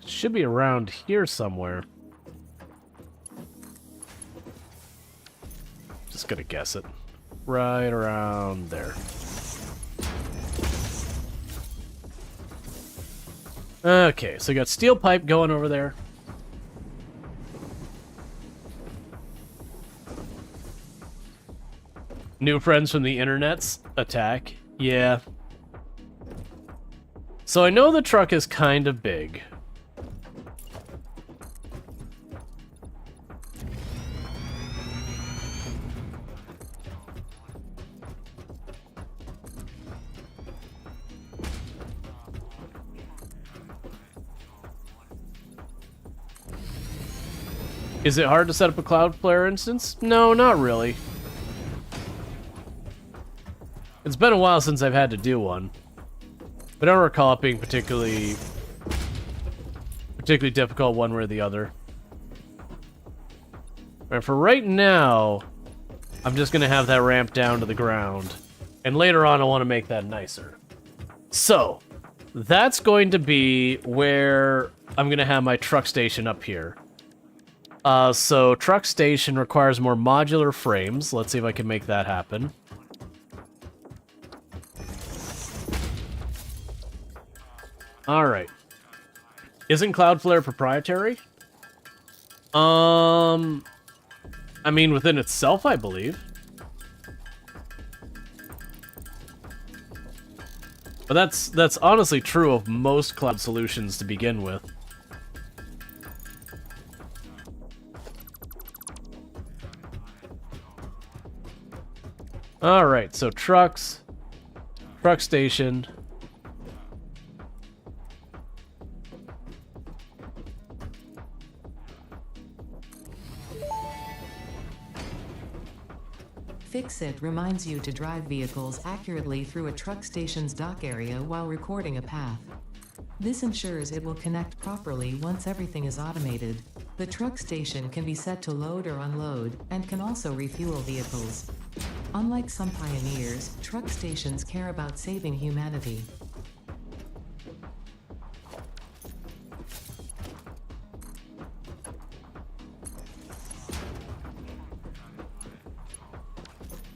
It should be around here somewhere. Just gonna guess it. Right around there. Okay, so we got steel pipe going over there. New friends from the internet's attack. Yeah. So I know the truck is kind of big. Is it hard to set up a Cloudflare instance? No, not really. It's been a while since I've had to do one. But I don't recall it being particularly difficult one way or the other. Alright, for right now, I'm just gonna have that ramp down to the ground. And later on I want to make that nicer. So, that's going to be where I'm gonna have my truck station up here. So truck station requires more modular frames. Let's see if I can make that happen. Alright. Isn't Cloudflare proprietary? I mean, within itself, I believe. But that's honestly true of most cloud solutions to begin with. Alright, so trucks, truck station. Fix-It reminds you to drive vehicles accurately through a truck station's dock area while recording a path. This ensures it will connect properly once everything is automated. The truck station can be set to load or unload, and can also refuel vehicles. Unlike some pioneers, truck stations care about saving humanity.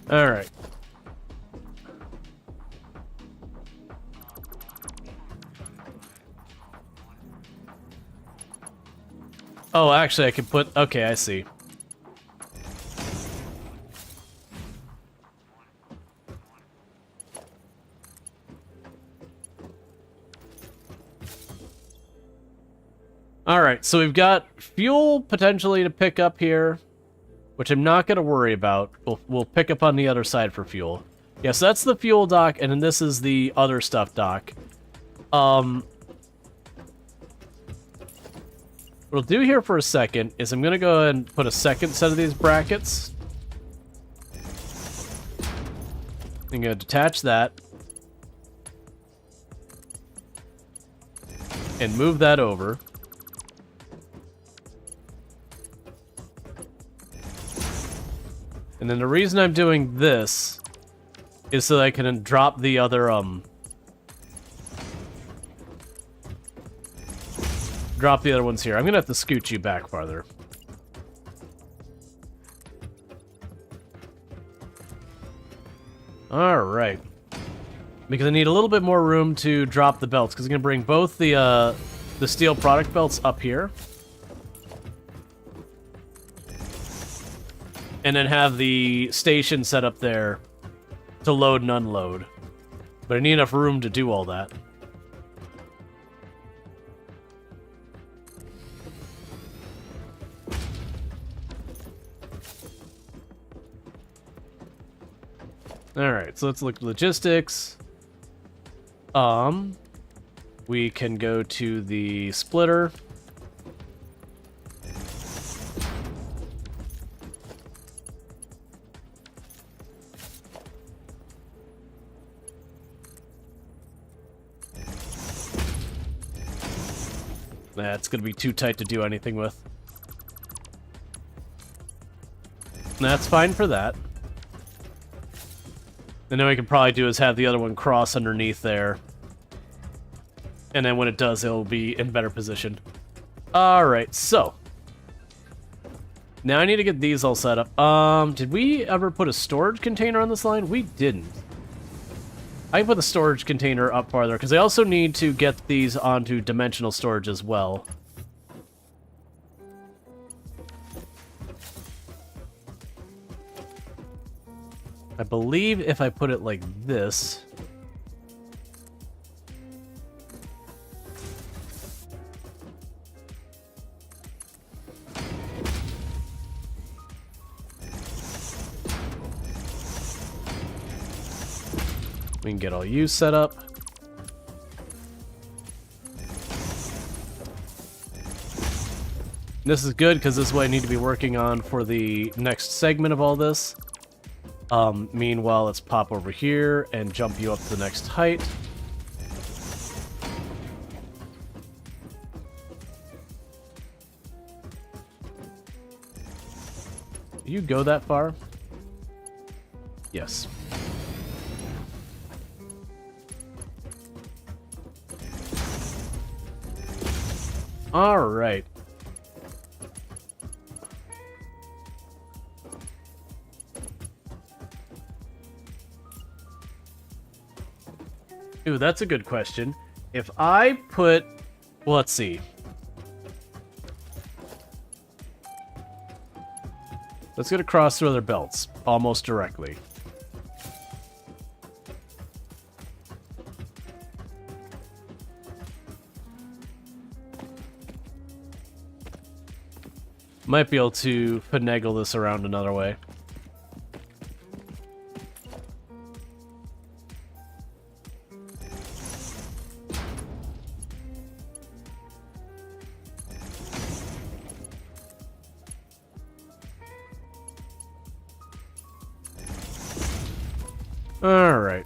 Alright. Oh, actually, I can put... Okay, I see. Alright, so we've got fuel potentially to pick up here, which I'm not going to worry about. We'll pick up on the other side for fuel. Yes, that's the fuel dock, and then this is the other stuff dock. What I'll do here for a second is I'm going to go ahead and put a second set of these brackets. I'm going to detach that. And move that over. And then the reason I'm doing this is so that I can drop the other, drop the other ones here. I'm gonna have to scoot you back farther. Alright. Because I need a little bit more room to drop the belts, because I'm gonna bring both the steel product belts up here. And then have the station set up there to load and unload. But I need enough room to do all that. Alright, so let's look at logistics. We can go to the splitter. That's going to be too tight to do anything with. That's fine for that. And then what we can probably do is have the other one cross underneath there. And then when it does, it'll be in better position. Alright, so. Now I need to get these all set up. Did we ever put a storage container on this line? We didn't. I can put the storage container up farther, because I also need to get these onto dimensional storage as well. I believe if I put it like this... we can get all you set up. This is good, because this is what I need to be working on for the next segment of all this. Meanwhile, let's pop over here and jump you up to the next height. Do you go that far? Yes. All right. Ooh, that's a good question. If I put... well, let's see. Let's get across through other belts, almost directly. Might be able to finagle this around another way. All right.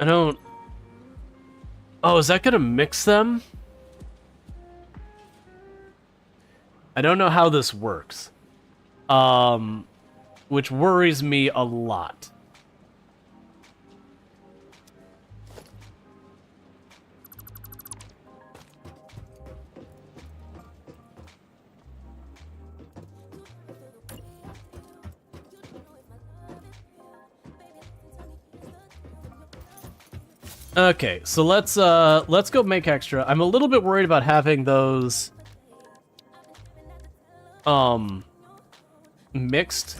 I don't... oh, is that gonna mix them? I don't know how this works. Which worries me a lot. Okay, so let's go make extra. I'm a little bit worried about having those mixed,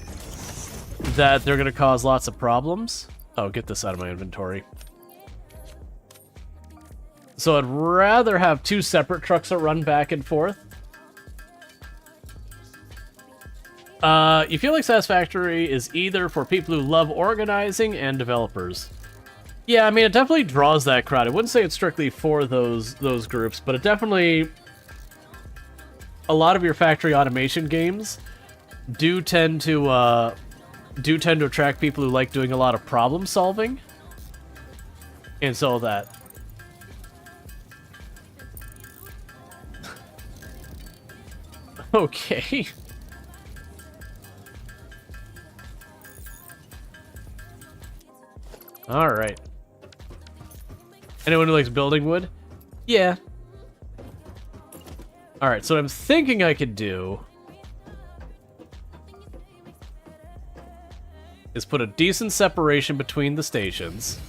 that they're gonna cause lots of problems. Oh, get this out of my inventory. So I'd rather have two separate trucks that run back and forth. You feel like Satisfactory is either for people who love organizing and developers. Yeah, I mean, it definitely draws that crowd. I wouldn't say it's strictly for those groups, but it definitely... a lot of your factory automation games do tend to attract people who like doing a lot of problem solving. And so that... okay. Alright. Anyone who likes building wood? Yeah. Alright, so what I'm thinking I could do is put a decent separation between the stations.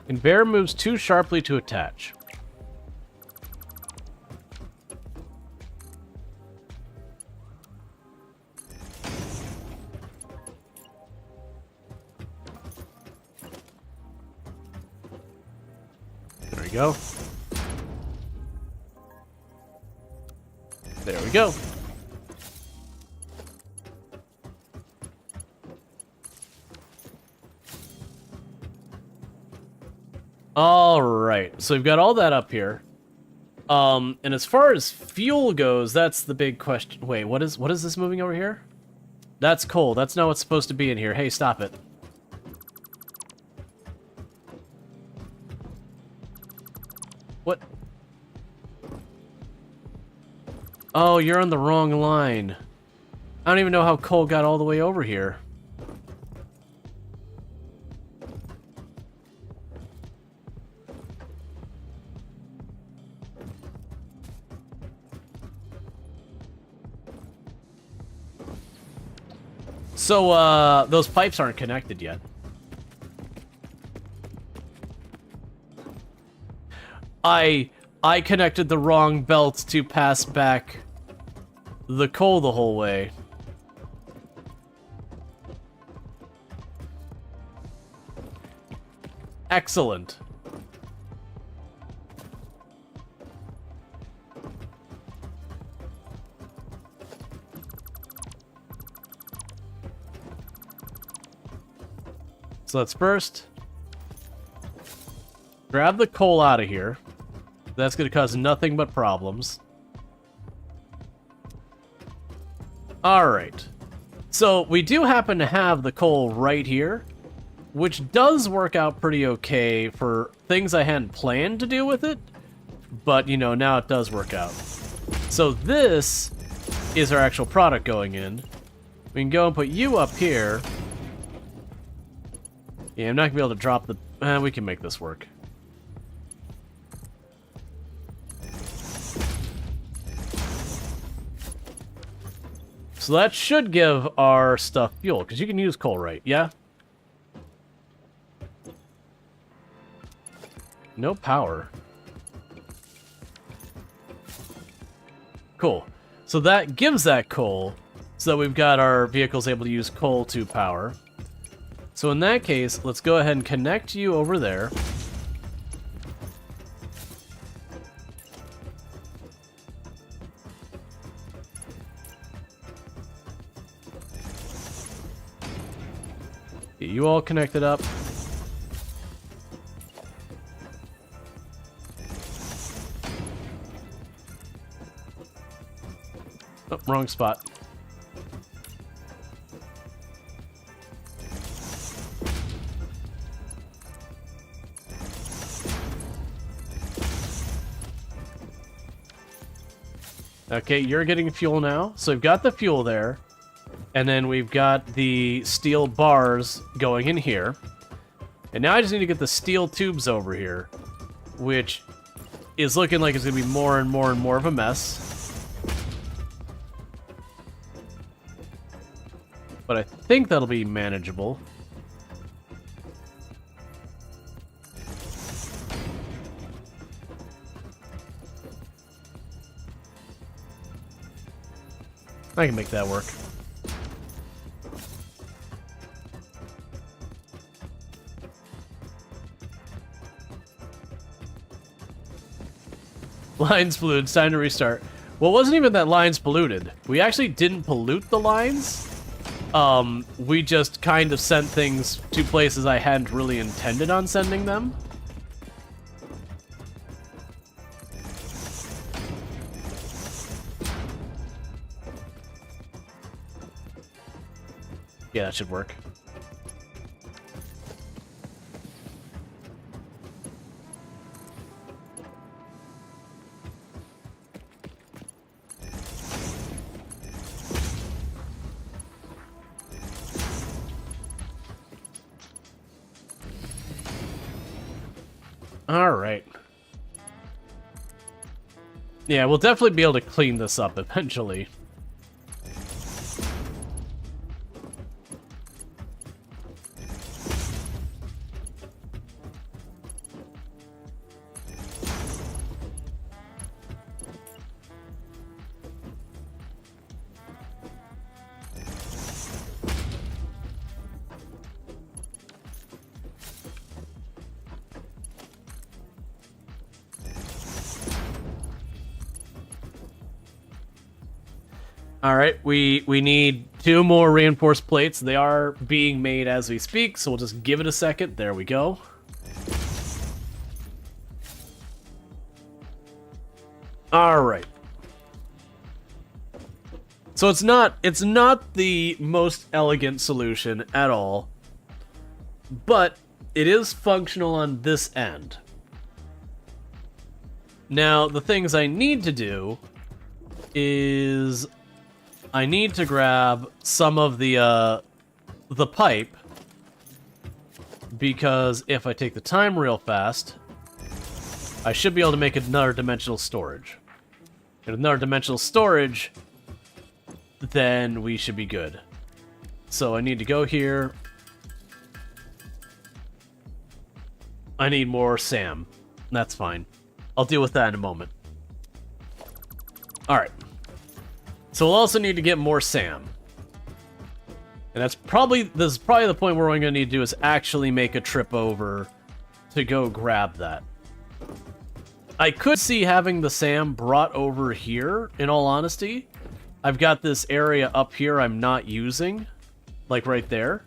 Conveyor moves too sharply to attach. There we go. There we go. All right, so we've got all that up here. And as far as fuel goes, that's the big question. Wait, what is this moving over here? That's coal. That's not what's supposed to be in here. Hey, stop it. What? Oh, you're on the wrong line. I don't even know how coal got all the way over here. So, those pipes aren't connected yet. I connected the wrong belt to pass back the coal the whole way. Excellent. So let's first grab the coal out of here. That's going to cause nothing but problems. Alright. So we do happen to have the coal right here, which does work out pretty okay for things I hadn't planned to do with it. But, you know, now it does work out. So this is our actual product going in. We can go and put you up here. Yeah, I'm not going to be able to drop the... we can make this work. So that should give our stuff fuel, because you can use coal, right? Yeah? No power. Cool. So that gives that coal, so that we've got our vehicles able to use coal to power. So in that case, let's go ahead and connect you over there. Get you all connected up. Oh, wrong spot. Okay, you're getting fuel now. So we've got the fuel there. And then we've got the steel bars going in here. And now I just need to get the steel tubes over here, which is looking like it's going to be more and more and more of a mess. But I think that'll be manageable. I can make that work. Lines polluted. It's time to restart. Well, it wasn't even that lines polluted. We actually didn't pollute the lines. We just kind of sent things to places I hadn't really intended on sending them. Yeah, that should work. All right. Yeah, we'll definitely be able to clean this up eventually. All right, we need 2 more reinforced plates. They are being made as we speak, so we'll just give it a second. There we go. All right. So it's not the most elegant solution at all, but it is functional on this end. Now, the things I need to do is I need to grab some of the pipe, because if I take the time real fast, I should be able to make another dimensional storage. And another dimensional storage, then we should be good. So I need to go here. I need more SAM. That's fine. I'll deal with that in a moment. Alright. So we'll also need to get more SAM. And this is probably the point where what I'm going to need to do is actually make a trip over to go grab that. I could see having the SAM brought over here, in all honesty. I've got this area up here I'm not using, like right there.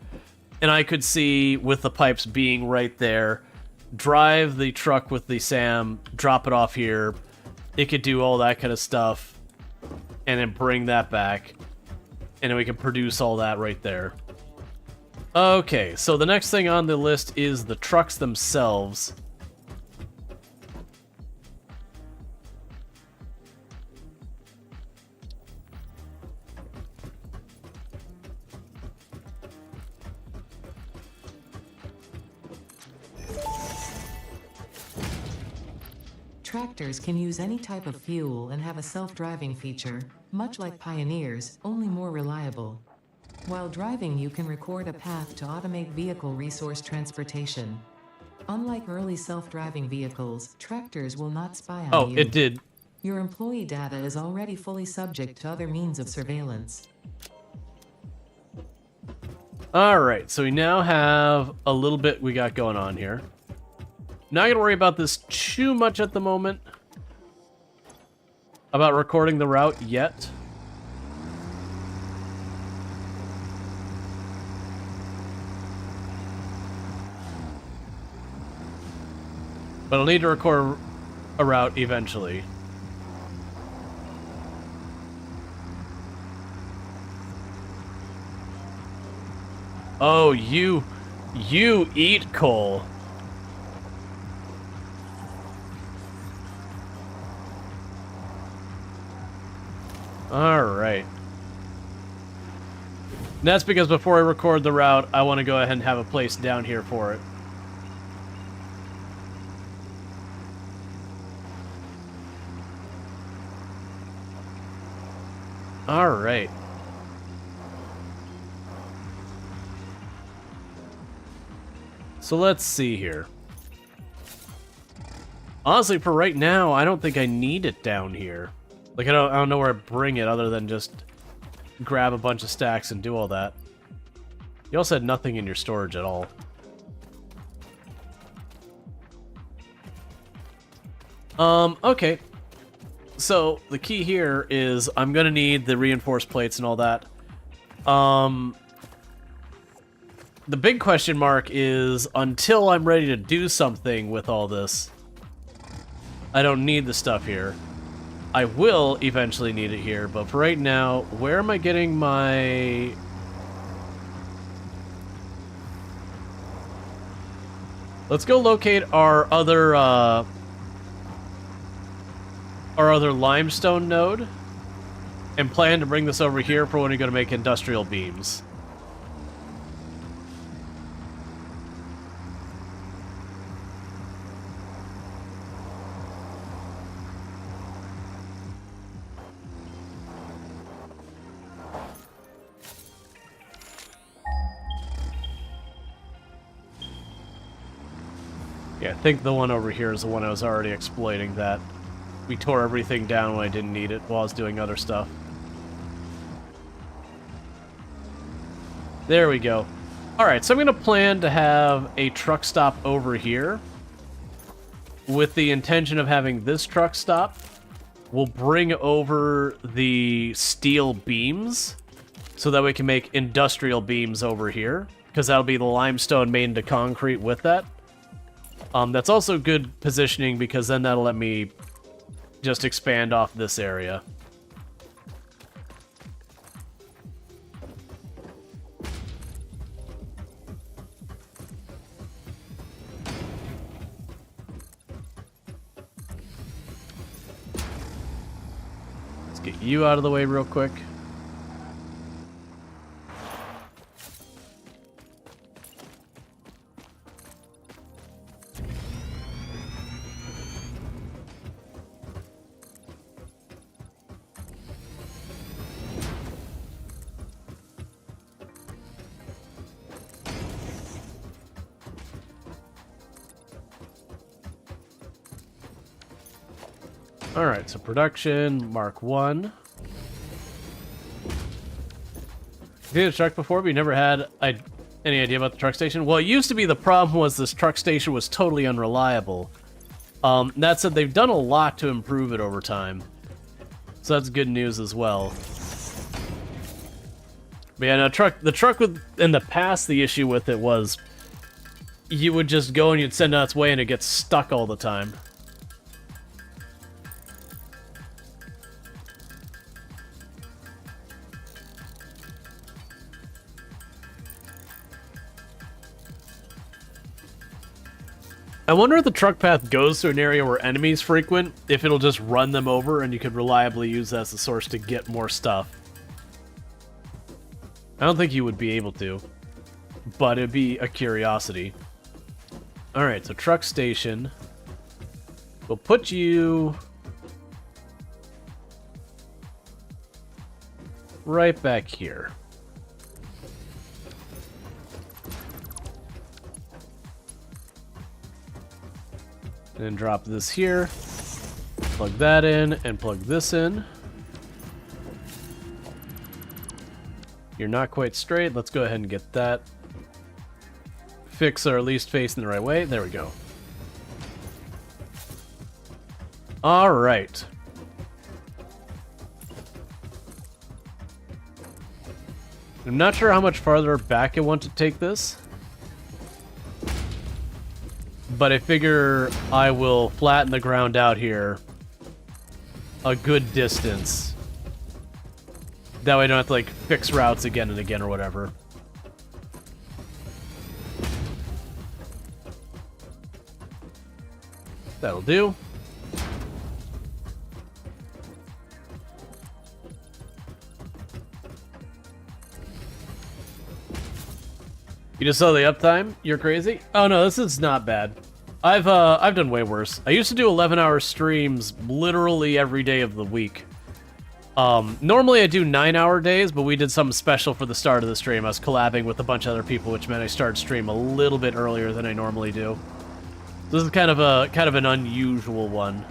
And I could see, with the pipes being right there, drive the truck with the SAM, drop it off here. It could do all that kind of stuff, and then bring that back. And then we can produce all that right there. Okay, so the next thing on the list is the trucks themselves. Tractors can use any type of fuel and have a self-driving feature, much like Pioneers, only more reliable. While driving, you can record a path to automate vehicle resource transportation. Unlike early self-driving vehicles, tractors will not spy on you. Oh, it did. Your employee data is already fully subject to other means of surveillance. Alright, so we now have a little bit we got going on here. Not gonna worry about this too much at the moment. About recording the route yet. But I'll need to record a route eventually. Oh, you eat coal. Alright. That's because before I record the route, I want to go ahead and have a place down here for it. Alright. So let's see here. Honestly, for right now, I don't think I need it down here. Like, I don't know where to bring it other than just grab a bunch of stacks and do all that. You also had nothing in your storage at all. Okay. So, the key here is I'm gonna need the reinforced plates and all that. The big question mark is, until I'm ready to do something with all this, I don't need the stuff here. I will eventually need it here, but for right now, where am I getting my... Let's go locate our other limestone node, and plan to bring this over here for when we're going to make industrial beams. Yeah, I think the one over here is the one I was already exploiting, that we tore everything down when I didn't need it while I was doing other stuff. There we go. Alright, so I'm going to plan to have a truck stop over here with the intention of having this truck stop. We'll bring over the steel beams so that we can make industrial beams over here, because that'll be the limestone made into concrete with that. That's also good positioning, because then that'll let me just expand off this area. Let's get you out of the way real quick. Alright, so production, Mark 1. Have you had a truck before, but you never had any idea about the truck station? Well, it used to be the problem was this truck station was totally unreliable. That said, they've done a lot to improve it over time. So that's good news as well. But yeah, no, the truck in the past, the issue with it was you would just go and you'd send out its way and it gets stuck all the time. I wonder if the truck path goes to an area where enemies frequent, if it'll just run them over and you could reliably use that as a source to get more stuff. I don't think you would be able to, but it'd be a curiosity. Alright, so truck station. We'll put you right back here. And drop this here, plug that in, and plug this in. You're not quite straight. Let's go ahead and get that. Fix our least facing the right way. There we go. All right. I'm not sure how much farther back I want to take this, but I figure I will flatten the ground out here a good distance. That way I don't have to, like, fix routes again and again or whatever. That'll do. You just saw the uptime? You're crazy? Oh no, this is not bad. I've done way worse. I used to do 11-hour streams literally every day of the week. Normally I do 9-hour days, but we did something special for the start of the stream. I was collabing with a bunch of other people, which meant I started stream a little bit earlier than I normally do. This is kind of an unusual one.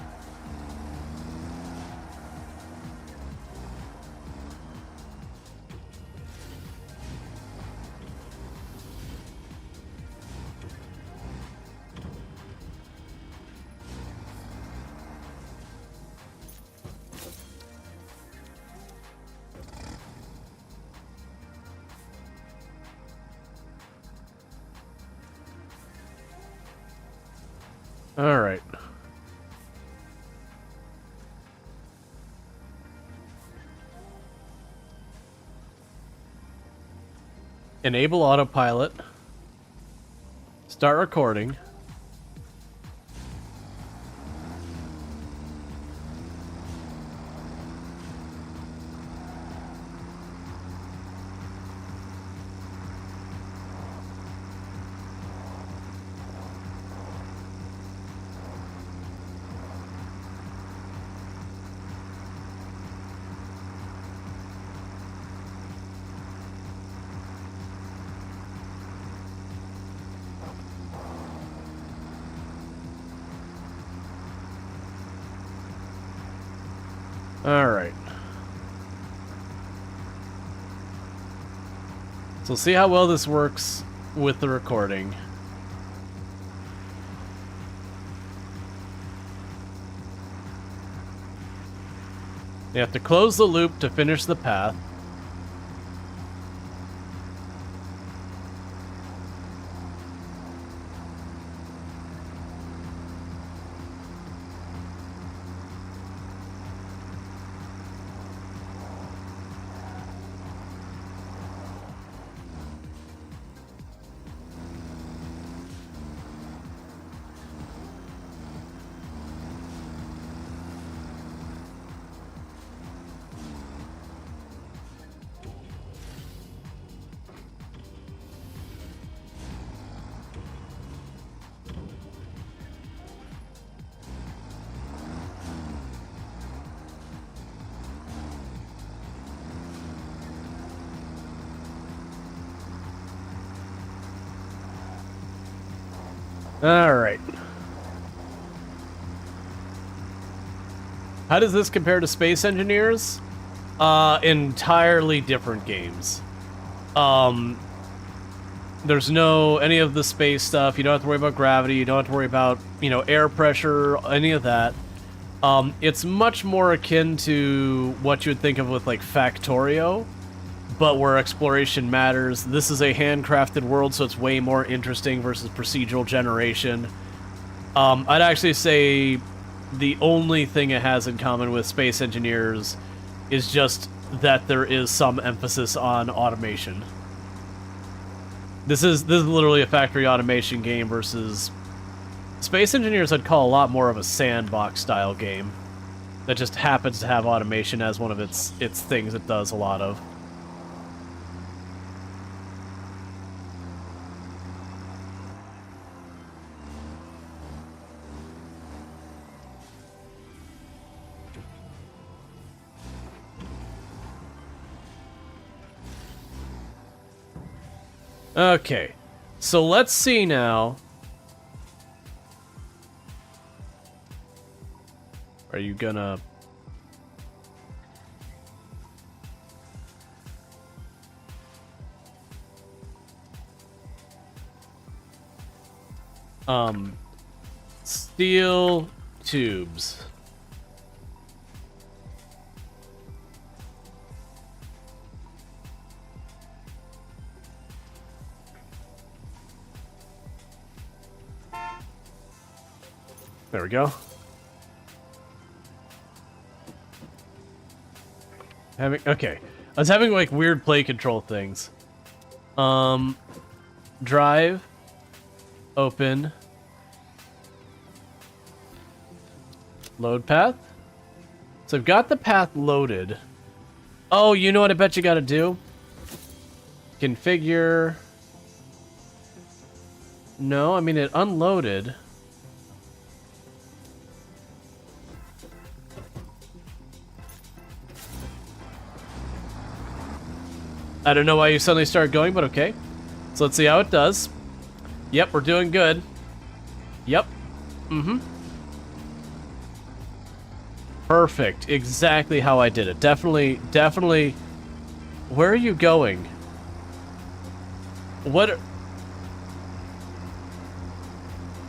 All right. Enable autopilot. Start recording. Alright. So see how well this works with the recording. You have to close the loop to finish the path. Alright. How does this compare to Space Engineers? Entirely different games. There's no any of the space stuff. You don't have to worry about gravity. You don't have to worry about, you know, air pressure, any of that. It's much more akin to what you would think of with, like, Factorio, but where exploration matters. This is a handcrafted world, so it's way more interesting versus procedural generation. I'd actually say the only thing it has in common with Space Engineers is just that there is some emphasis on automation. This is literally a factory automation game versus Space Engineers. I'd call a lot more of a sandbox style game that just happens to have automation as one of its things it does a lot of. Okay, so let's see now. Are you gonna... Steel tubes. There we go. Okay. I was having, like, weird play control things. Drive. Open. Load path. So I've got the path loaded. Oh, you know what I bet you gotta do? Configure. No, I mean it unloaded. I don't know why you suddenly started going, but okay. So let's see how it does. Yep, we're doing good. Yep. Mm-hmm. Perfect. Exactly how I did it. Definitely. Where are you going? What?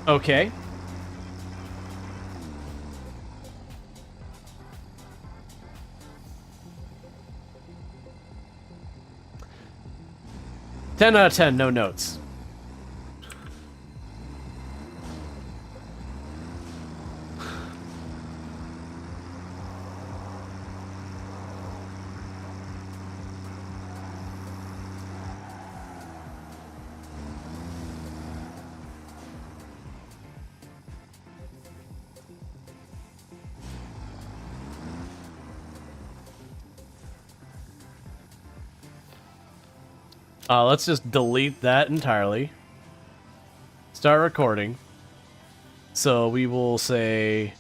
Okay. Ten out of 10, no notes. Let's just delete that entirely. Start recording. So we will say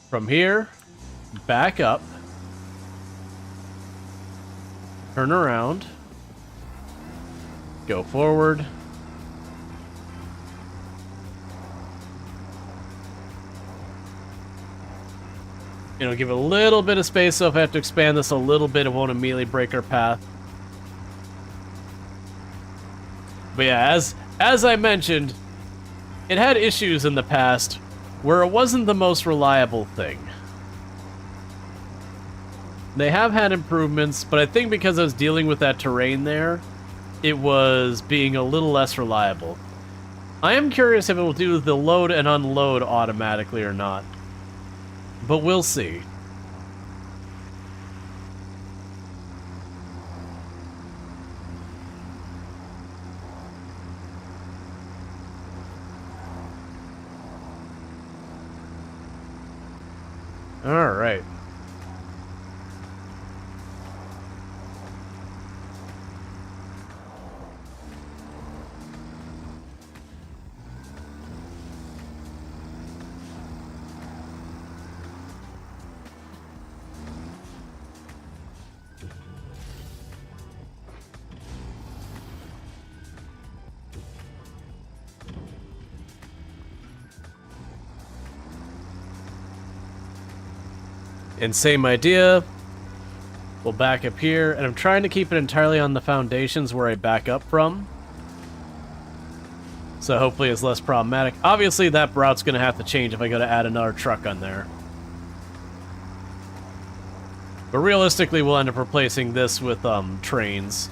from here, back up, turn around, go forward, you know, give it a little bit of space, so if I have to expand this a little bit, it won't immediately break our path. But yeah, as I mentioned, it had issues in the past where it wasn't the most reliable thing. They have had improvements, but I think because I was dealing with that terrain there, it was being a little less reliable. I am curious if it will do the load and unload automatically or not, but we'll see. All right. And same idea. We'll back up here, and I'm trying to keep it entirely on the foundations where I back up from. So hopefully it's less problematic. Obviously, that route's going to have to change if I go to add another truck on there. But realistically, we'll end up replacing this with trains.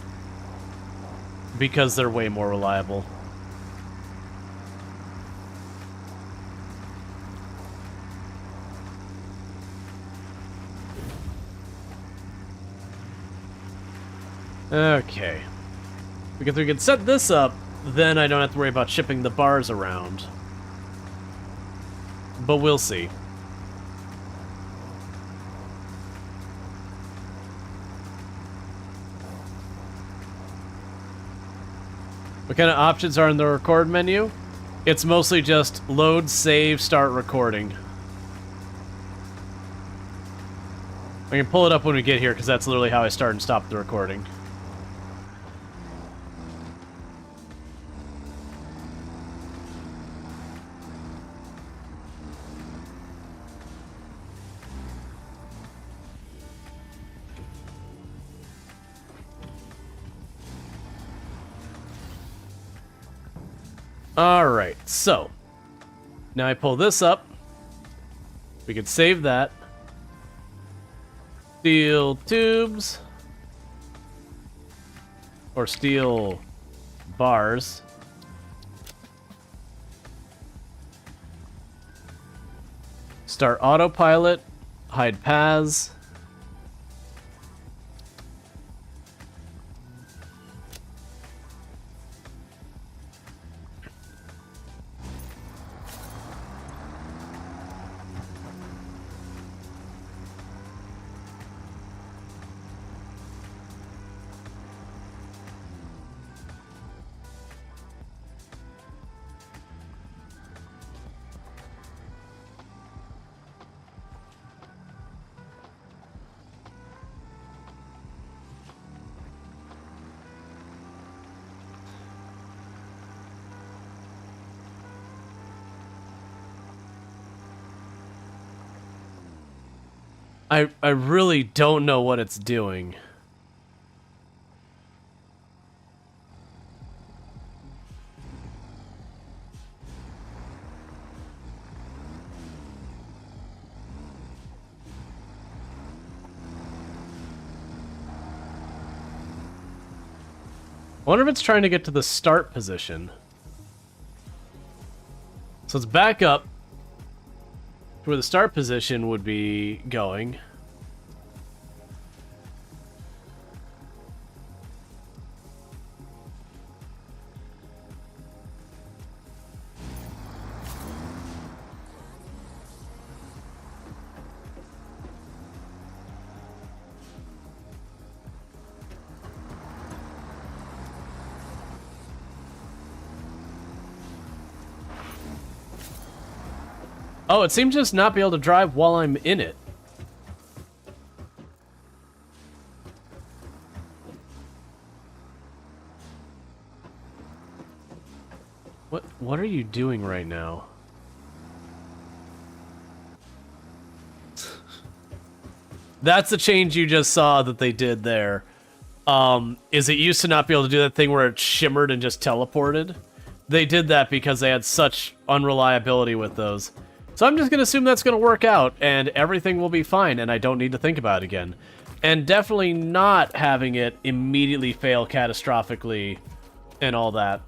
Because they're way more reliable. Okay. Because we can set this up, then I don't have to worry about shipping the bars around. But we'll see. What kind of options are in the record menu? It's mostly just load, save, start recording. I can pull it up when we get here, because that's literally how I start and stop the recording. Alright, so now I pull this up. We can save that. Steel tubes. Or steel bars. Start autopilot. Hide paths. I really don't know what it's doing. I wonder if it's trying to get to the start position. So it's back up to where the start position would be going. Oh, it seems just not be able to drive while I'm in it. What are you doing right now? That's the change you just saw that they did there. Is it used to not be able to do that thing where it shimmered and just teleported? They did that because they had such unreliability with those. So I'm just going to assume that's going to work out, and everything will be fine, and I don't need to think about it again. And definitely not having it immediately fail catastrophically and all that.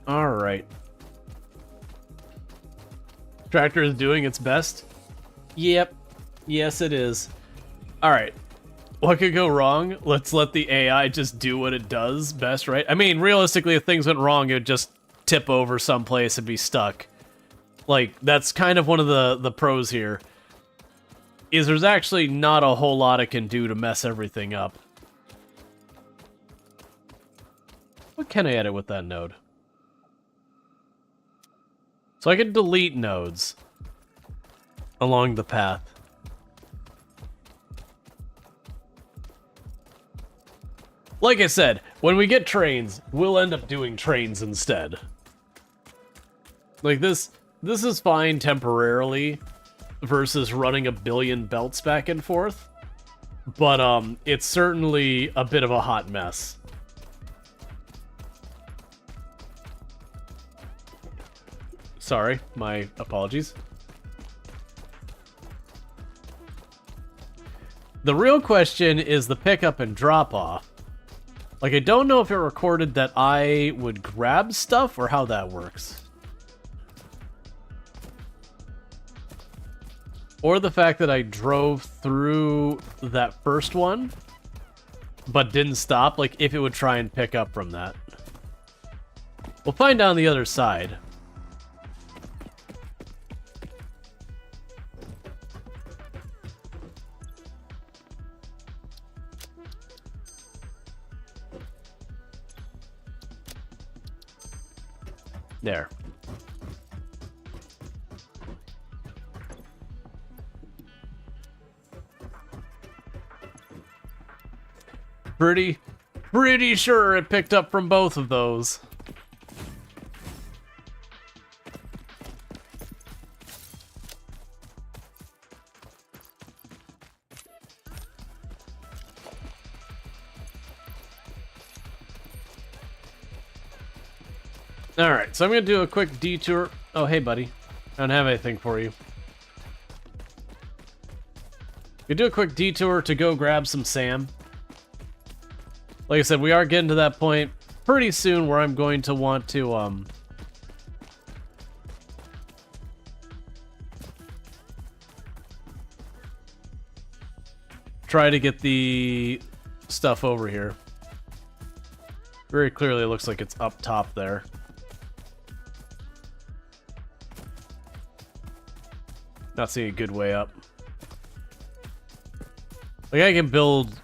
Alright. Tractor is doing its best? Yep. Yes, it is. Alright. What could go wrong? Let's let the AI just do what it does best, right? I mean, realistically, if things went wrong, it would just tip over someplace and be stuck. Like, that's kind of one of the pros here. Is there's actually not a whole lot it can do to mess everything up. What can I edit with that node? So I can delete nodes along the path. Like I said, when we get trains, we'll end up doing trains instead. Like this is fine temporarily versus running a billion belts back and forth. But it's certainly a bit of a hot mess. Sorry, my apologies. The real question is the pickup and drop off. Like, I don't know if it recorded that I would grab stuff or how that works. Or the fact that I drove through that first one, but didn't stop, like if it would try and pick up from that. We'll find out on the other side. There. Pretty sure it picked up from both of those. Alright, so I'm gonna do a quick detour. Oh, hey, buddy. I don't have anything for you. We do a quick detour to go grab some Sam. Like I said, we are getting to that point pretty soon where I'm going to want to, try to get the stuff over here. Very clearly it looks like it's up top there. Not seeing a good way up. Like, I can build...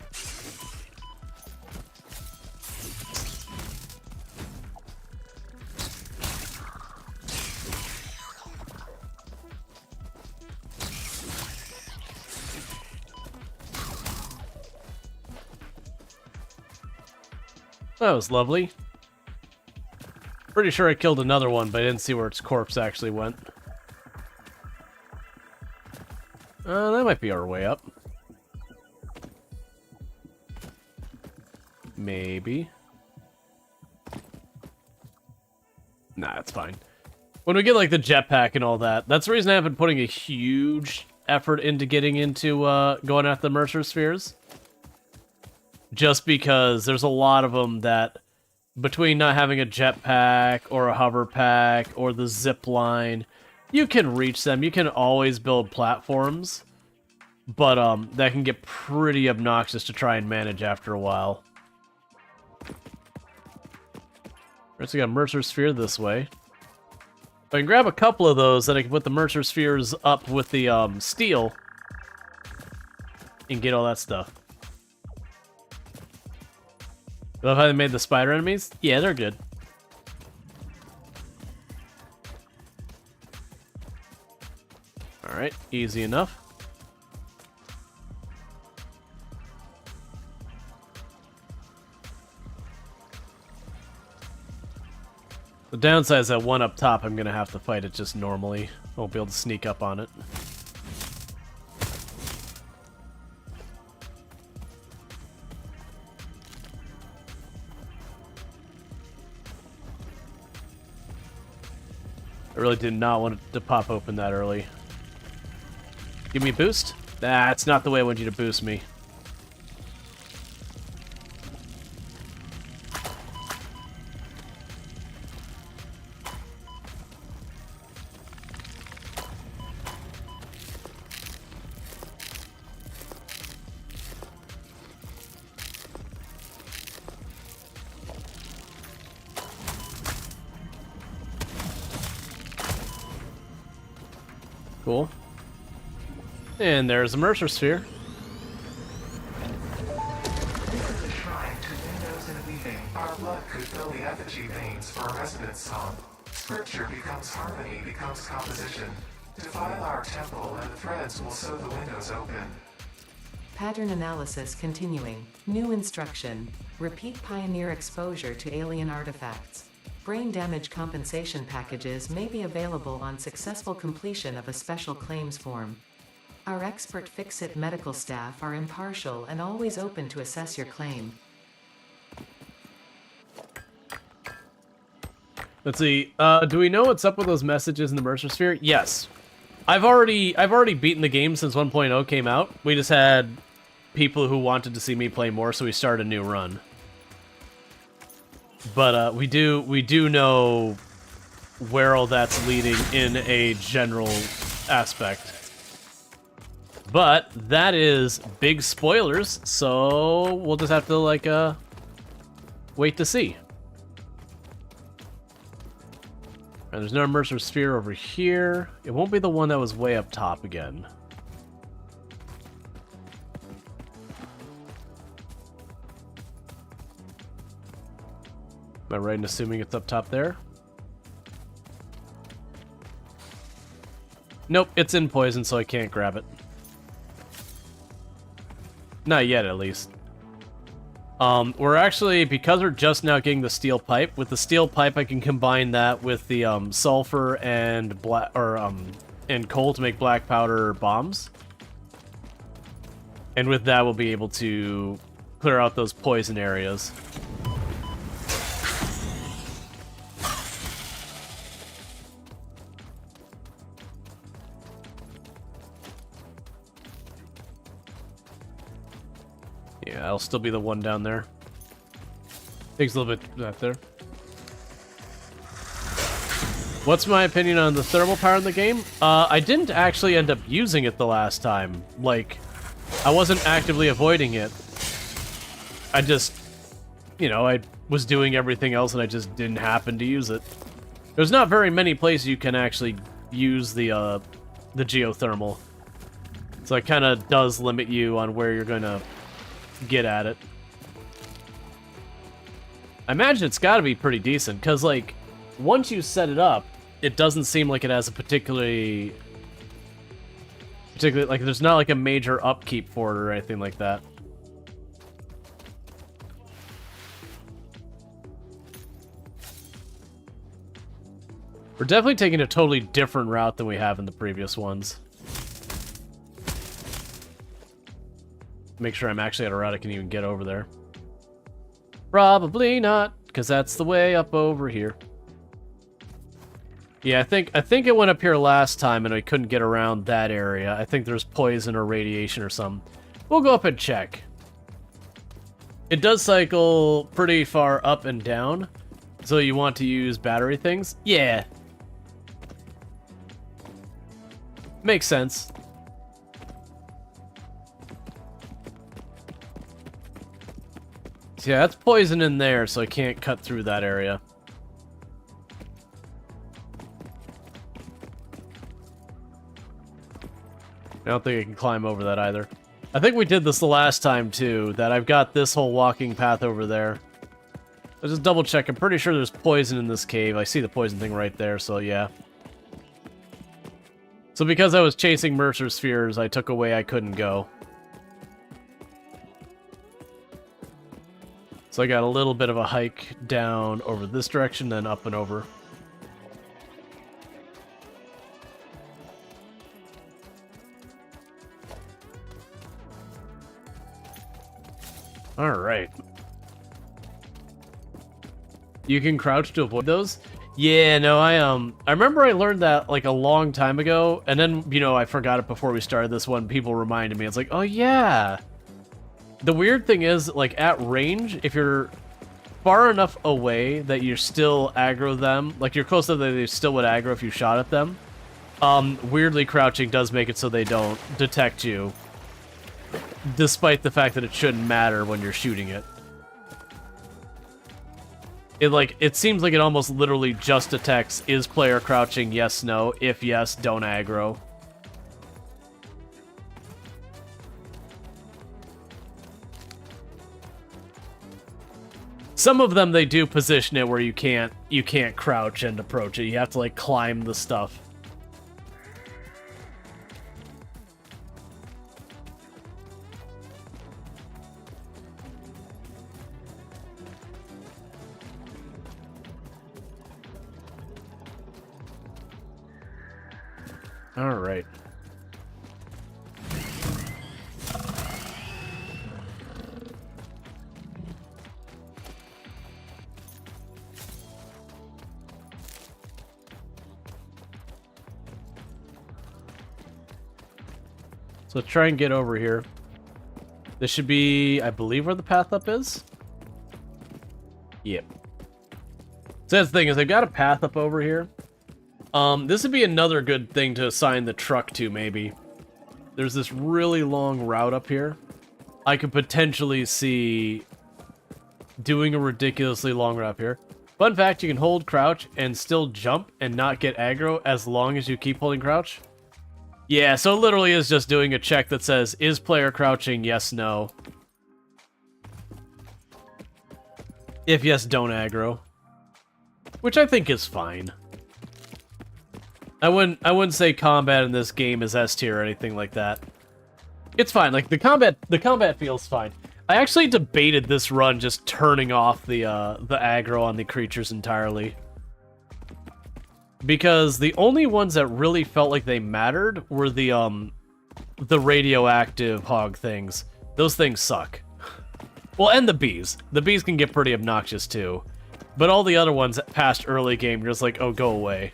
That was lovely. Pretty sure I killed another one, but I didn't see where its corpse actually went. That might be our way up. Maybe. Nah, it's fine. When we get, like, the jetpack and all that, that's the reason I haven't been putting a huge effort into getting into, going after the Mercer Spheres. Just because there's a lot of them that, between not having a jetpack, or a hover pack, or the zip line, you can reach them. You can always build platforms. But, that can get pretty obnoxious to try and manage after a while. Alright, so we got Mercer Sphere this way. If I can grab a couple of those, then I can put the Mercer Spheres up with the, steel. And get all that stuff. Love how they made the spider enemies? Yeah, they're good. Alright, easy enough. The downside is that one up top, I'm gonna have to fight it just normally. I won't be able to sneak up on it. I really did not want it to pop open that early. Give me a boost? That's not the way I want you to boost me. Cool. And there's a Mercer Sphere. This is a shrine to Windows and Weaving. Our blood could fill the effigy veins for a residence song. Scripture becomes harmony, becomes composition. Defile our temple and the threads will sew the windows open. Pattern analysis continuing. New instruction. Repeat pioneer exposure to alien artifacts. Brain damage compensation packages may be available on successful completion of a special claims form. Our expert Fix-It medical staff are impartial and always open to assess your claim. Let's see. Do we know what's up with those messages in the Mercer Sphere? Yes. I've already beaten the game since 1.0 came out. We just had people who wanted to see me play more, so we started a new run. But we do know where all that's leading in a general aspect. But that is big spoilers, so we'll just have to like wait to see. And there's no Mercer Sphere over here. It won't be the one that was way up top again. Am I right in assuming it's up top there? Nope, it's in poison, so I can't grab it. Not yet, at least. We're actually, because we're just now getting the steel pipe, with the steel pipe I can combine that with the sulfur and and coal to make black powder bombs. And with that we'll be able to clear out those poison areas. Yeah, I'll still be the one down there. Takes a little bit that there. What's my opinion on the thermal power in the game? I didn't actually end up using it the last time. Like, I wasn't actively avoiding it. I just, you know, I was doing everything else and I just didn't happen to use it. There's not very many places you can actually use the geothermal. So it kind of does limit you on where you're gonna get at it. I imagine it's got to be pretty decent, because, like, once you set it up, it doesn't seem like it has a particularly, like, there's not, like, a major upkeep for it or anything like that. We're definitely taking a totally different route than we have in the previous ones. Make sure I'm actually at a route I can even get over there. Probably not, because that's the way up over here. Yeah, I think it went up here last time and I couldn't get around that area. I think there's poison or radiation or something. We'll go up and check. It does cycle pretty far up and down, so you want to use battery things? Yeah. Makes sense. Yeah, that's poison in there, so I can't cut through that area. I don't think I can climb over that either. I think we did this the last time, too, that I've got this whole walking path over there. Let's just double check. I'm pretty sure there's poison in this cave. I see the poison thing right there, so yeah. So because I was chasing Mercer Spheres, I took away I couldn't go. So I got a little bit of a hike down over this direction, then up and over. All right. You can crouch to avoid those? Yeah, no, I remember I learned that like a long time ago, and then, you know, I forgot it before we started this one. People reminded me. It's like, oh yeah. The weird thing is, like, at range, if you're far enough away that you still aggro them, like, you're close enough that they still would aggro if you shot at them, weirdly crouching does make it so they don't detect you, despite the fact that it shouldn't matter when you're shooting it. It seems like it almost literally just detects, is player crouching, yes, no, if yes, don't aggro. Some of them, they do position it where you can't crouch and approach it. You have to, like, climb the stuff. All right. So let's try and get over here. This should be, I believe, where the path up is. Yep. So that's the thing, is I've got a path up over here. This would be another good thing to assign the truck to, maybe. There's this really long route up here. I could potentially see doing a ridiculously long route up here. Fun fact, you can hold crouch and still jump and not get aggro as long as you keep holding crouch. Yeah, so it literally is just doing a check that says, is player crouching? Yes, no. If yes, don't aggro. Which I think is fine. I wouldn't say combat in this game is S tier or anything like that. It's fine. Like the combat feels fine. I actually debated this run just turning off the aggro on the creatures entirely. Because the only ones that really felt like they mattered were the radioactive hog things. Those things suck. Well, and the bees. The bees can get pretty obnoxious too. But all the other ones past early game, you're just like, oh, go away.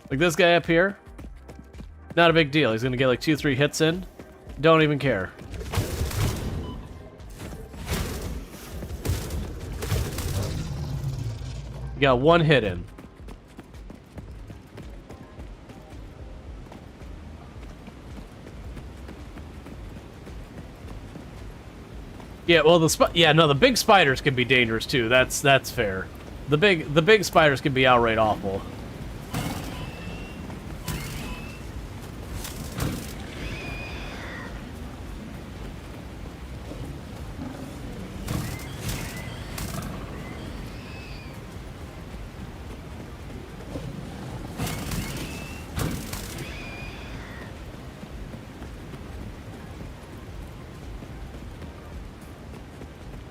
Like this guy up here, not a big deal. He's gonna get like 2-3 hits in. Don't even care. You got 1 hit in. Yeah, well the big spiders can be dangerous too. That's fair. The big spiders can be outright awful.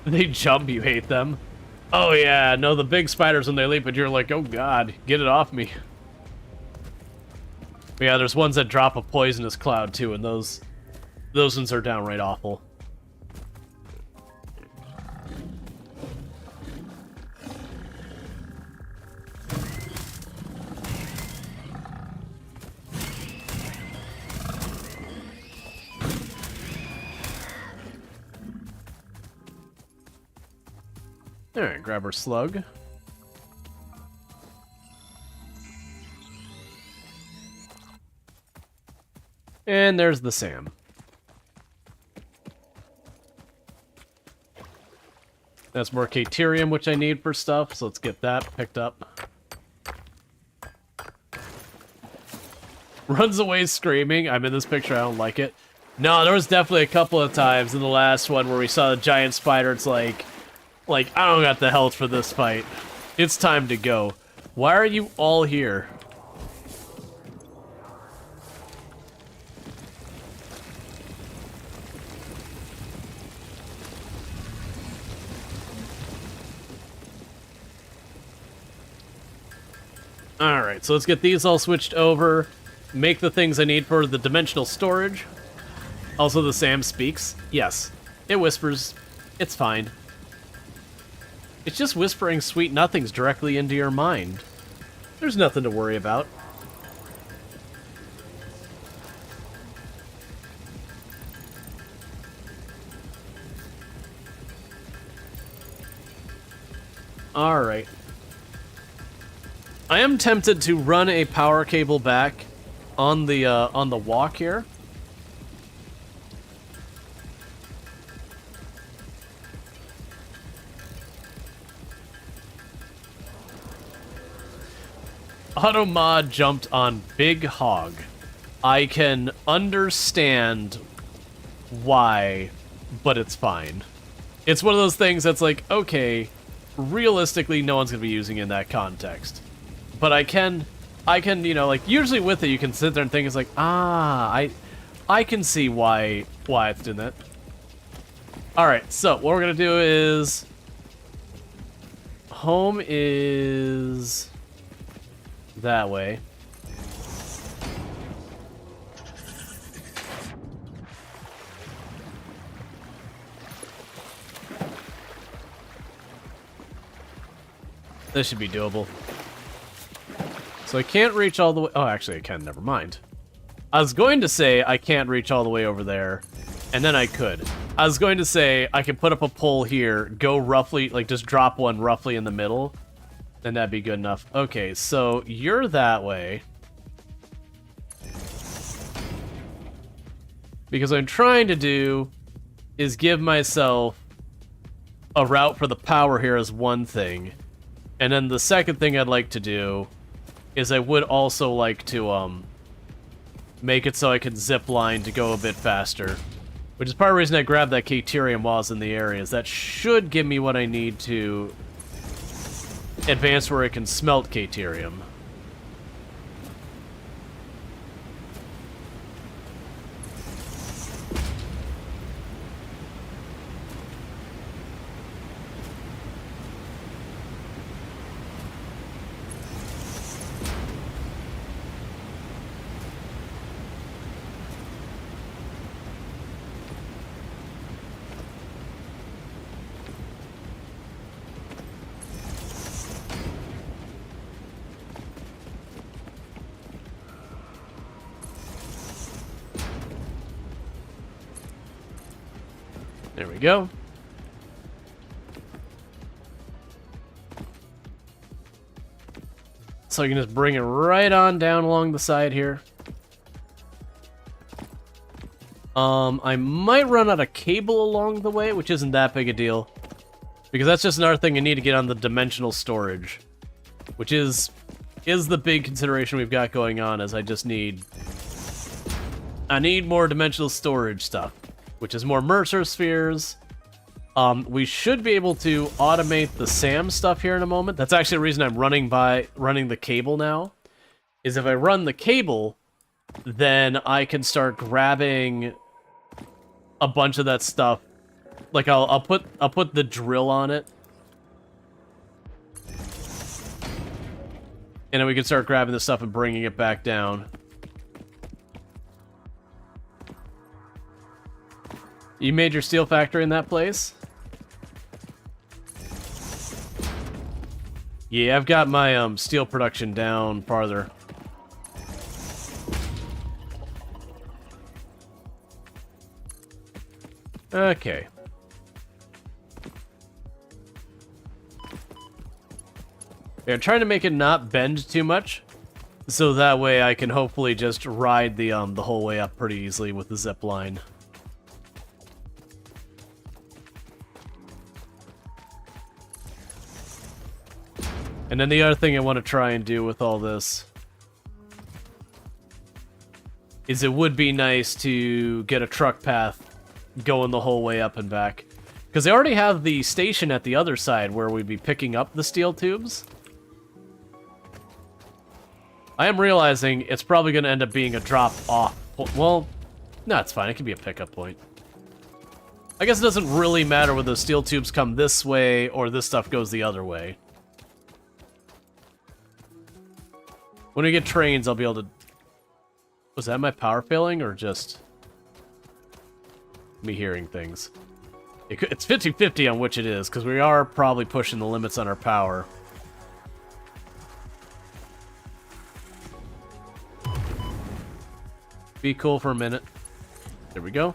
They jump, you hate them. Oh yeah, no, the big spiders when they leap, and you're like, oh god, get it off me. But yeah, there's ones that drop a poisonous cloud too, and those ones are downright awful. Alright, grab our slug. And there's the Sam. That's more Caterium, which I need for stuff, so let's get that picked up. Runs away screaming. I'm in this picture, I don't like it. No, there was definitely a couple of times in the last one where we saw the giant spider, it's like, I don't got the health for this fight. It's time to go. Why are you all here? Alright, so let's get these all switched over. Make the things I need for the dimensional storage. Also, the Sam speaks. Yes, it whispers. It's fine. It's just whispering sweet nothings directly into your mind. There's nothing to worry about. Alright. I am tempted to run a power cable back on the walk here. Automod jumped on Big Hog. I can understand why, but it's fine. It's one of those things that's like, okay, realistically, no one's gonna be using it in that context. But I can, you know, like, usually with it, you can sit there and think, it's like, I can see why it's doing that. Alright, so what we're gonna do is... Home is... that way. This should be doable. So I can't reach all the way... Oh, actually I can, never mind. I was going to say I can't reach all the way over there, and then I could. I was going to say I can put up a pole here, go roughly, like just drop one roughly in the middle, then that'd be good enough. Okay, so you're that way. Because what I'm trying to do is give myself a route for the power here as one thing. And then the second thing I'd like to do is I would also like to make it so I can zip line to go a bit faster. Which is part of the reason I grabbed that Caterium while I was in the area, is that should give me what I need to advance where I can smelt Caterium. There we go. So you can just bring it right on down along the side here. I might run out of cable along the way, which isn't that big a deal. Because that's just another thing I need to get on the dimensional storage. Which is the big consideration we've got going on, is I need more dimensional storage stuff. Which is more Mercer spheres. We should be able to automate the SAM stuff here in a moment. That's actually the reason I'm running the cable now. Is if I run the cable, then I can start grabbing a bunch of that stuff. Like I'll put the drill on it. And then we can start grabbing the stuff and bringing it back down. You made your steel factory in that place? Yeah, I've got my steel production down farther. Okay. Yeah, I'm trying to make it not bend too much, so that way I can hopefully just ride the whole way up pretty easily with the zip line. And then the other thing I want to try and do with all this is it would be nice to get a truck path going the whole way up and back. Because they already have the station at the other side where we'd be picking up the steel tubes. I am realizing it's probably going to end up being a drop-off. Well, no, it's fine. It can be a pickup point. I guess it doesn't really matter whether the steel tubes come this way or this stuff goes the other way. When we get trains, I'll be able to... Was that my power failing, or just me hearing things? It's 50-50 on which it is, because we are probably pushing the limits on our power. Be cool for a minute. There we go.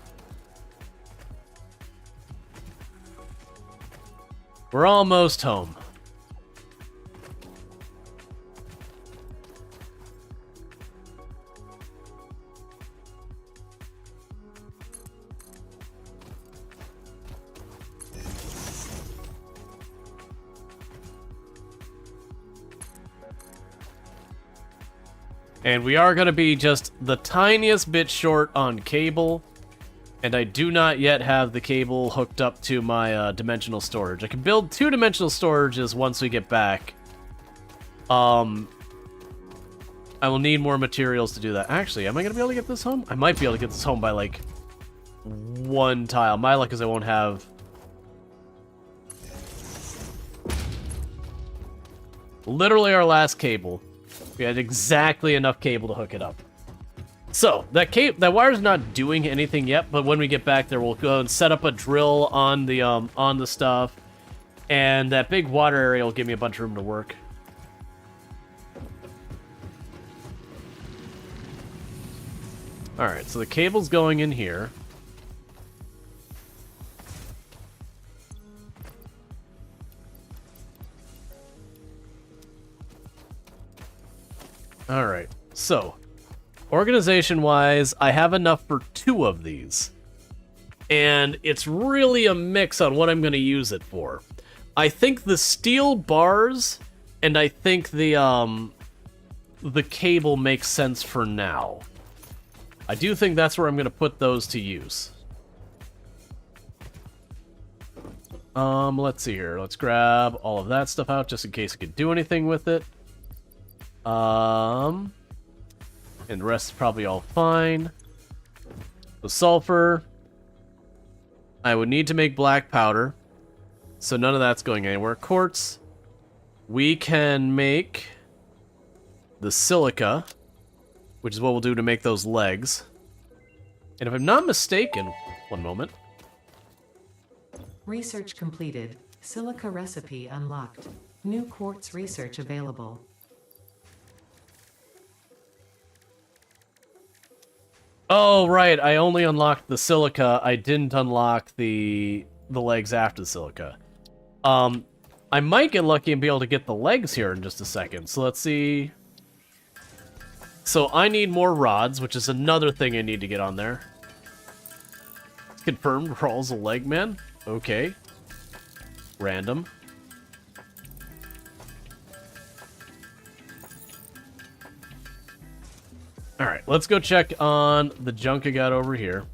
We're almost home. And we are going to be just the tiniest bit short on cable. And I do not yet have the cable hooked up to my dimensional storage. I can build 2 dimensional storages once we get back. I will need more materials to do that. Actually, am I going to be able to get this home? I might be able to get this home by, like, 1 tile. My luck is I won't have... Literally our last cable. We had exactly enough cable to hook it up. So, that wire's not doing anything yet, but when we get back there, we'll go and set up a drill on the stuff. And that big water area will give me a bunch of room to work. Alright, so the cable's going in here. Alright, so, organization-wise, I have enough for 2 of these. And it's really a mix on what I'm going to use it for. I think the steel bars, and I think the cable makes sense for now. I do think that's where I'm going to put those to use. Let's see here. Let's grab all of that stuff out just in case I could do anything with it. And the rest is probably all fine. The sulfur. I would need to make black powder. So none of that's going anywhere. Quartz. We can make the silica, which is what we'll do to make those legs. And if I'm not mistaken, one moment. Research completed. Silica recipe unlocked. New quartz research available. Oh, right. I only unlocked the silica. I didn't unlock the legs after the silica. I might get lucky and be able to get the legs here in just a second. So let's see. So I need more rods, which is another thing I need to get on there. Confirmed, Rual's a leg man. Okay. Random. Alright, let's go check on the junk I got over here.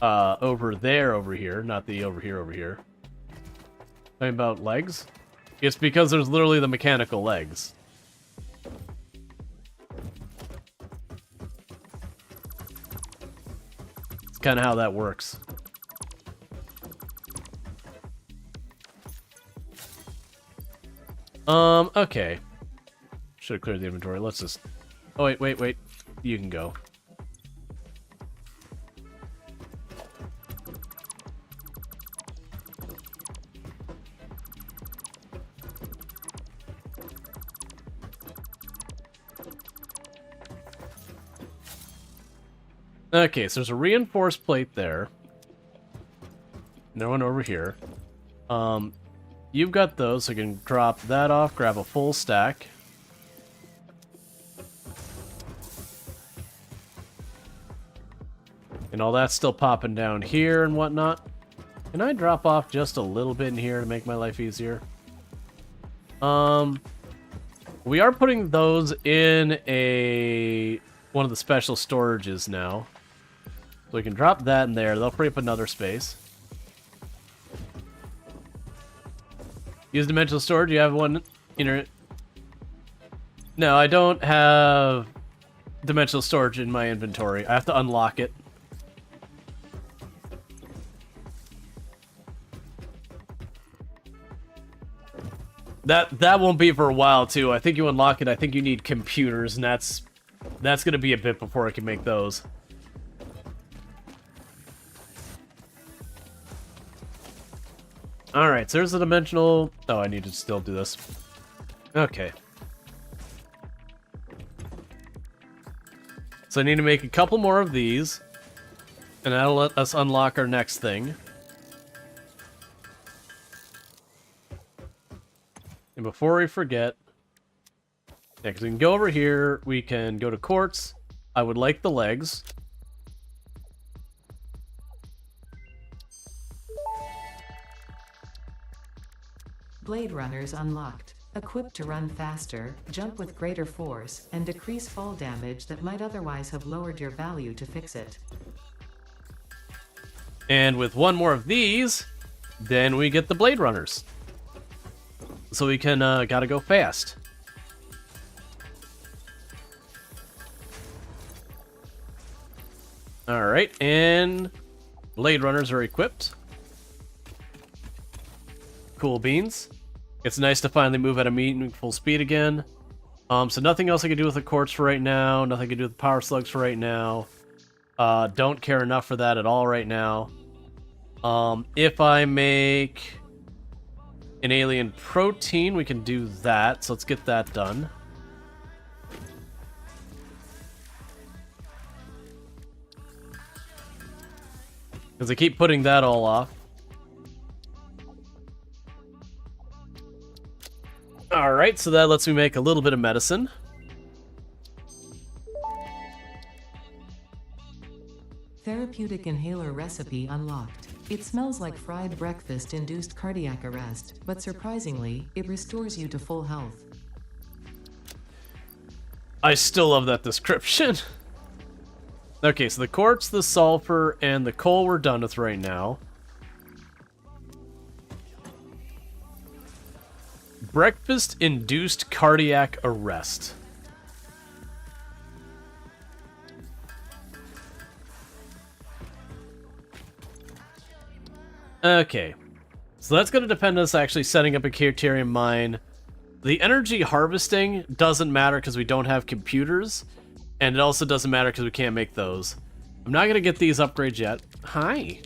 Over here, not the over here. Talking about legs? It's because there's literally the mechanical legs. It's kind of how that works. Okay. Should have cleared the inventory. Let's just... Oh, wait. You can go. Okay, so there's a reinforced plate there. No one over here. You've got those, so I can drop that off, grab a full stack. And all that's still popping down here and whatnot. Can I drop off just a little bit in here to make my life easier? We are putting those in one of the special storages now. So we can drop that in there. They'll free up another space. Use dimensional storage. You have one No, I don't have dimensional storage in my inventory. I have to unlock it. That won't be for a while too. I think you unlock it. I think you need computers, and that's gonna be a bit before I can make those. Alright, so there's the dimensional... Oh, I need to still do this. Okay. So I need to make a couple more of these. And that'll let us unlock our next thing. And before we forget... Yeah, because we can go over here. We can go to quartz. I would like the legs. Blade Runners unlocked. Equipped to run faster, jump with greater force, and decrease fall damage that might otherwise have lowered your value to fix it. And with one more of these, then we get the Blade Runners. So we can, gotta go fast. Alright, and Blade Runners are equipped. Cool beans. It's nice to finally move at a meaningful speed again. So nothing else I can do with the quartz for right now. Nothing I can do with the power slugs for right now. Don't care enough for that at all right now. If I make an alien protein, we can do that. So let's get that done. Because I keep putting that all off. Alright, so that lets me make a little bit of medicine. Therapeutic inhaler recipe unlocked. It smells like fried breakfast-induced cardiac arrest, but surprisingly, it restores you to full health. I still love that description. Okay, so the quartz, the sulfur, and the coal we're done with right now. Breakfast-induced cardiac arrest. Okay. So that's going to depend on us actually setting up a Caterium mine. The energy harvesting doesn't matter because we don't have computers. And it also doesn't matter because we can't make those. I'm not going to get these upgrades yet. Hi.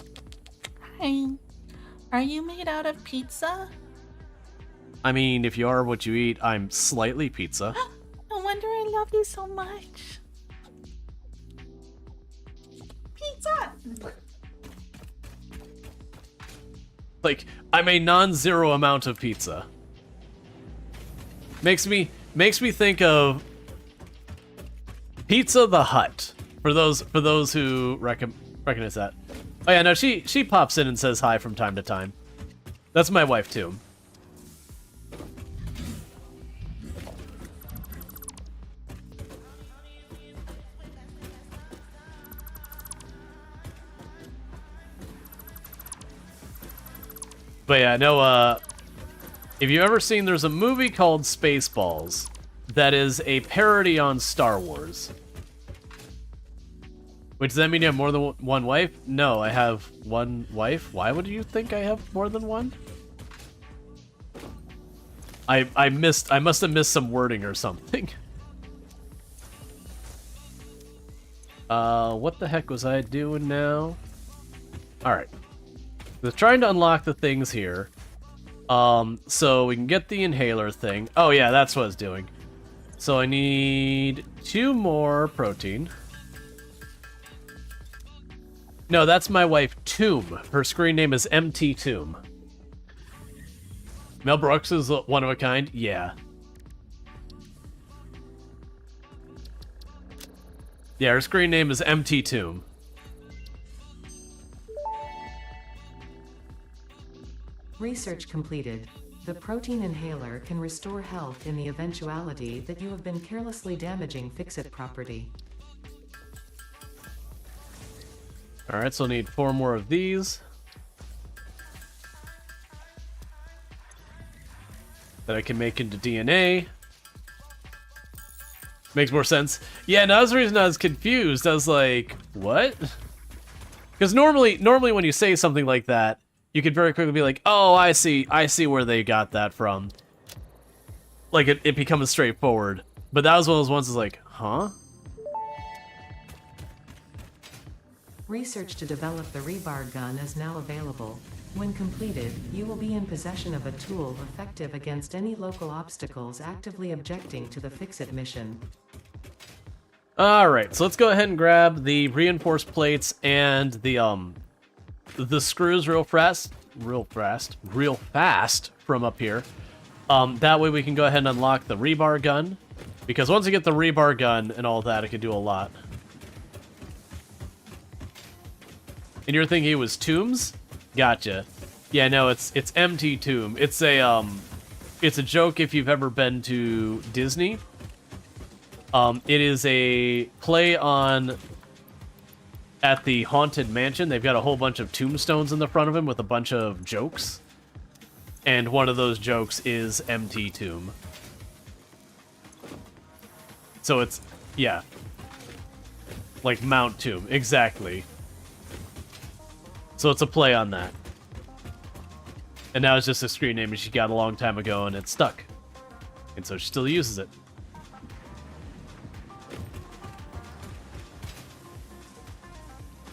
Hi. Are you made out of pizza? I mean, if you are what you eat, I'm slightly pizza. No wonder I love you so much. Pizza! Like, I'm a non-zero amount of pizza. Makes me think of Pizza the Hut. For those who recognize that. Oh yeah, no, she pops in and says hi from time to time. That's my wife too. But yeah, no, if you've ever seen, there's a movie called Spaceballs that is a parody on Star Wars. Which does that mean you have more than one wife? No, I have one wife. Why would you think I have more than one? I must have missed some wording or something. What the heck was I doing now? Alright. We're trying to unlock the things here. So we can get the inhaler thing. Oh yeah, that's what I was doing. So I need 2 more protein. No, that's my wife, Tomb. Her screen name is MT Tomb. Mel Brooks is one of a kind? Yeah. Yeah, her screen name is MT Tomb. Research completed. The protein inhaler can restore health in the eventuality that you have been carelessly damaging fix-it property. Alright, so I need 4 more of these. That I can make into DNA. Makes more sense. Yeah, no, that's the reason I was confused. I was like, what? Because normally when you say something like that, you could very quickly be like, oh, I see where they got that from. Like, it becomes straightforward. But that was one of those ones that's like, huh? Research to develop the rebar gun is now available. When completed, you will be in possession of a tool effective against any local obstacles actively objecting to the fix-it mission. Alright, so let's go ahead and grab the reinforced plates and the screws real fast from up here. That way we can go ahead and unlock the rebar gun. Because once you get the rebar gun and all that, it can do a lot. And you're thinking it was Tombs? Gotcha. Yeah, no, it's MT Tomb. It's a it's a joke if you've ever been to Disney. It is a play on at the Haunted Mansion. They've got a whole bunch of tombstones in the front of him with a bunch of jokes. And one of those jokes is Empty Tomb. So it's, yeah. Like Mount Tomb, exactly. So it's a play on that. And now it's just a screen name she got a long time ago and it's stuck. And so she still uses it.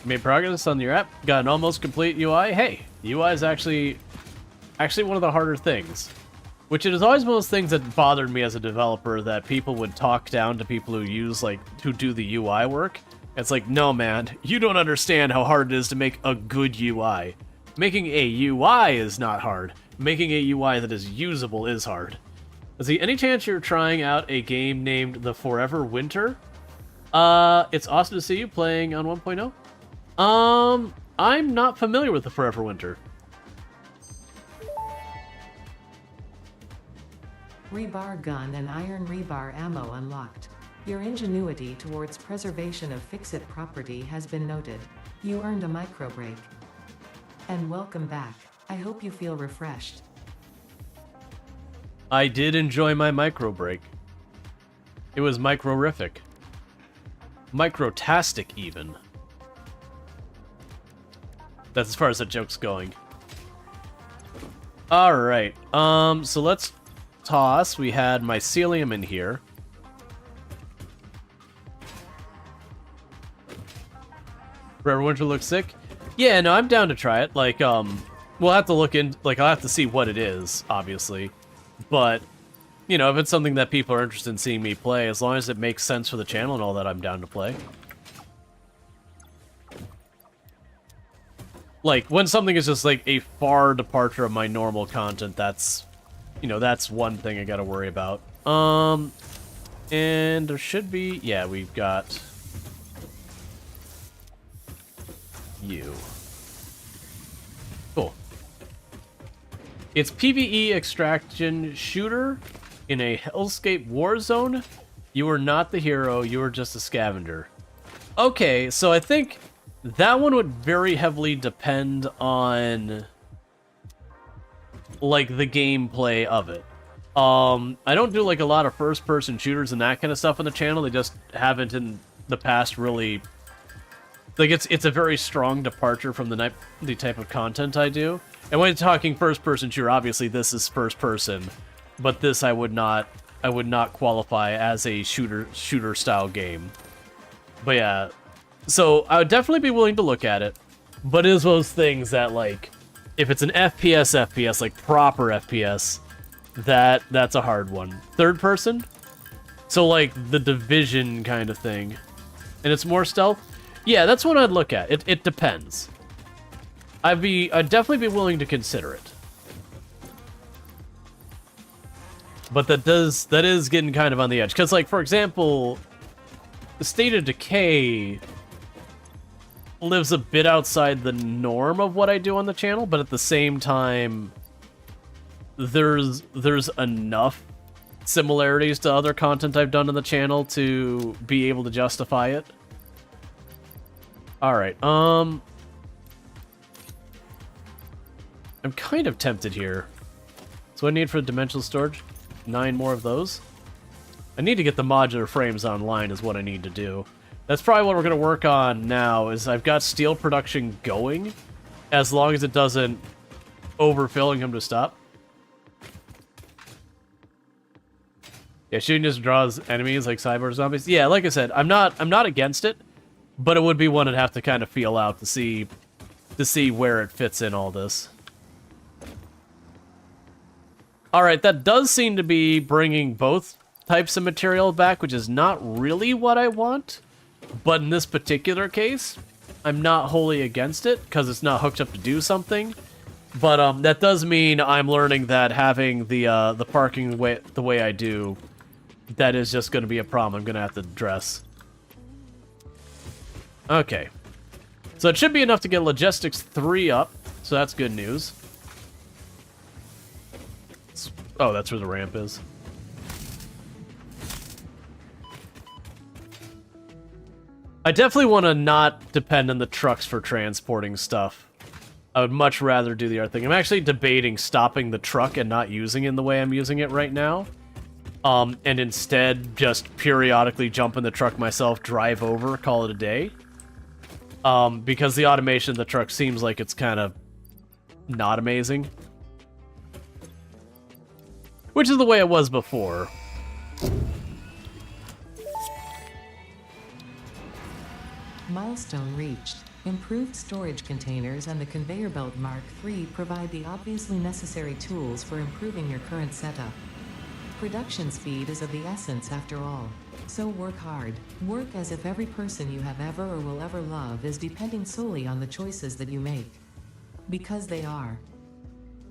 Made progress on your app, got an almost complete UI. Hey, UI is actually one of the harder things. Which it is always one of those things that bothered me as a developer, that people would talk down to people who use, like, who do the UI work. It's like, no man, you don't understand how hard it is to make a good UI. Making a UI is not hard. Making a UI that is usable is hard. Is there any chance you're trying out a game named The Forever Winter? It's awesome to see you playing on 1.0. I'm not familiar with The Forever Winter. Rebar gun and iron rebar ammo unlocked. Your ingenuity towards preservation of fix-it property has been noted. You earned a micro break. And welcome back. I hope you feel refreshed. I did enjoy my micro break. It was micro-rific. Microtastic, even. That's as far as that joke's going. Alright, so let's toss. We had mycelium in here. Forever Winter looks sick. Yeah, no, I'm down to try it. Like, we'll have to look in, like, I'll have to see what it is, obviously. But, you know, if it's something that people are interested in seeing me play, as long as it makes sense for the channel and all that, I'm down to play. Like, when something is just, like, a far departure of my normal content, that's, you know, that's one thing I gotta worry about. And there should be, yeah, we've got you. Cool. It's PvE extraction shooter in a hellscape war zone. You are not the hero, you are just a scavenger. Okay, so I think that one would very heavily depend on, like, the gameplay of it. I don't do, like, a lot of first-person shooters and that kind of stuff on the channel. They just haven't in the past really... Like, it's a very strong departure from the type of content I do. And when talking first-person shooter, obviously this is first-person. But this I would not qualify as a shooter-style game. But yeah... So, I would definitely be willing to look at it, but it is those things that, like, if it's an FPS, like proper FPS, that's a hard one. Third person? So, like, the Division kind of thing. And it's more stealth? Yeah, that's what I'd look at. It depends. I'd definitely be willing to consider it. But that is getting kind of on the edge. Because, like, for example, the State of Decay lives a bit outside the norm of what I do on the channel, but at the same time, there's enough similarities to other content I've done on the channel to be able to justify it. Alright, I'm kind of tempted here. So what I need for dimensional storage? 9 more of those. I need to get the modular frames online is what I need to do. That's probably what we're going to work on now, is I've got steel production going, as long as it doesn't overfilling him to stop. Yeah, shooting just draws enemies like cyber zombies. Yeah, like I said, I'm not against it, but it would be one I'd have to kind of feel out to see where it fits in all this. Alright, that does seem to be bringing both types of material back, which is not really what I want. But in this particular case, I'm not wholly against it, because it's not hooked up to do something. But that does mean I'm learning that having the parking the way I do, that is just going to be a problem I'm going to have to address. Okay. So it should be enough to get Logistics 3 up, so that's good news. Let's Oh, that's where the ramp is. I definitely want to not depend on the trucks for transporting stuff. I would much rather do the other thing. I'm actually debating stopping the truck and not using it in the way I'm using it right now. And instead just periodically jump in the truck myself, drive over, call it a day. Because the automation of the truck seems like it's kind of not amazing. Which is the way it was before. Milestone reached. Improved storage containers and the conveyor belt Mark III provide the obviously necessary tools for improving your current setup. Production speed is of the essence after all. So work hard. Work as if every person you have ever or will ever love is depending solely on the choices that you make. Because they are.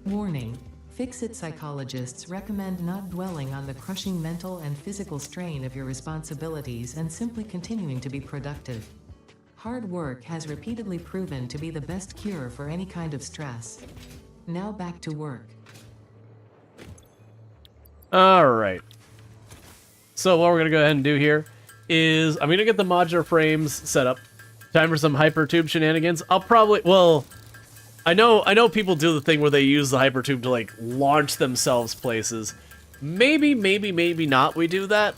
Warning. Fix-It psychologists recommend not dwelling on the crushing mental and physical strain of your responsibilities and simply continuing to be productive. Hard work has repeatedly proven to be the best cure for any kind of stress. Now back to work. Alright. So what we're going to go ahead and do here is I'm going to get the modular frames set up. Time for some hypertube shenanigans. I'll probably... Well, I know people do the thing where they use the hypertube to, like, launch themselves places. Maybe not we do that.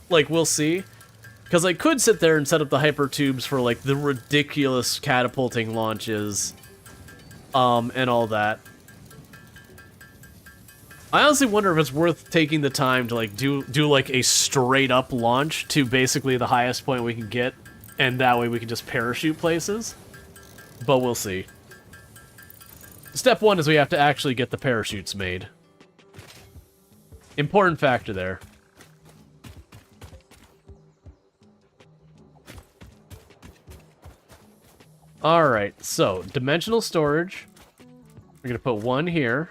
Like, we'll see. Because I could sit there and set up the hypertubes for, like, the ridiculous catapulting launches, and all that. I honestly wonder if it's worth taking the time to, like, do like, a straight-up launch to basically the highest point we can get, and that way we can just parachute places. But we'll see. Step one is we have to actually get the parachutes made. Important factor there. Alright, so, dimensional storage. We're gonna put one here.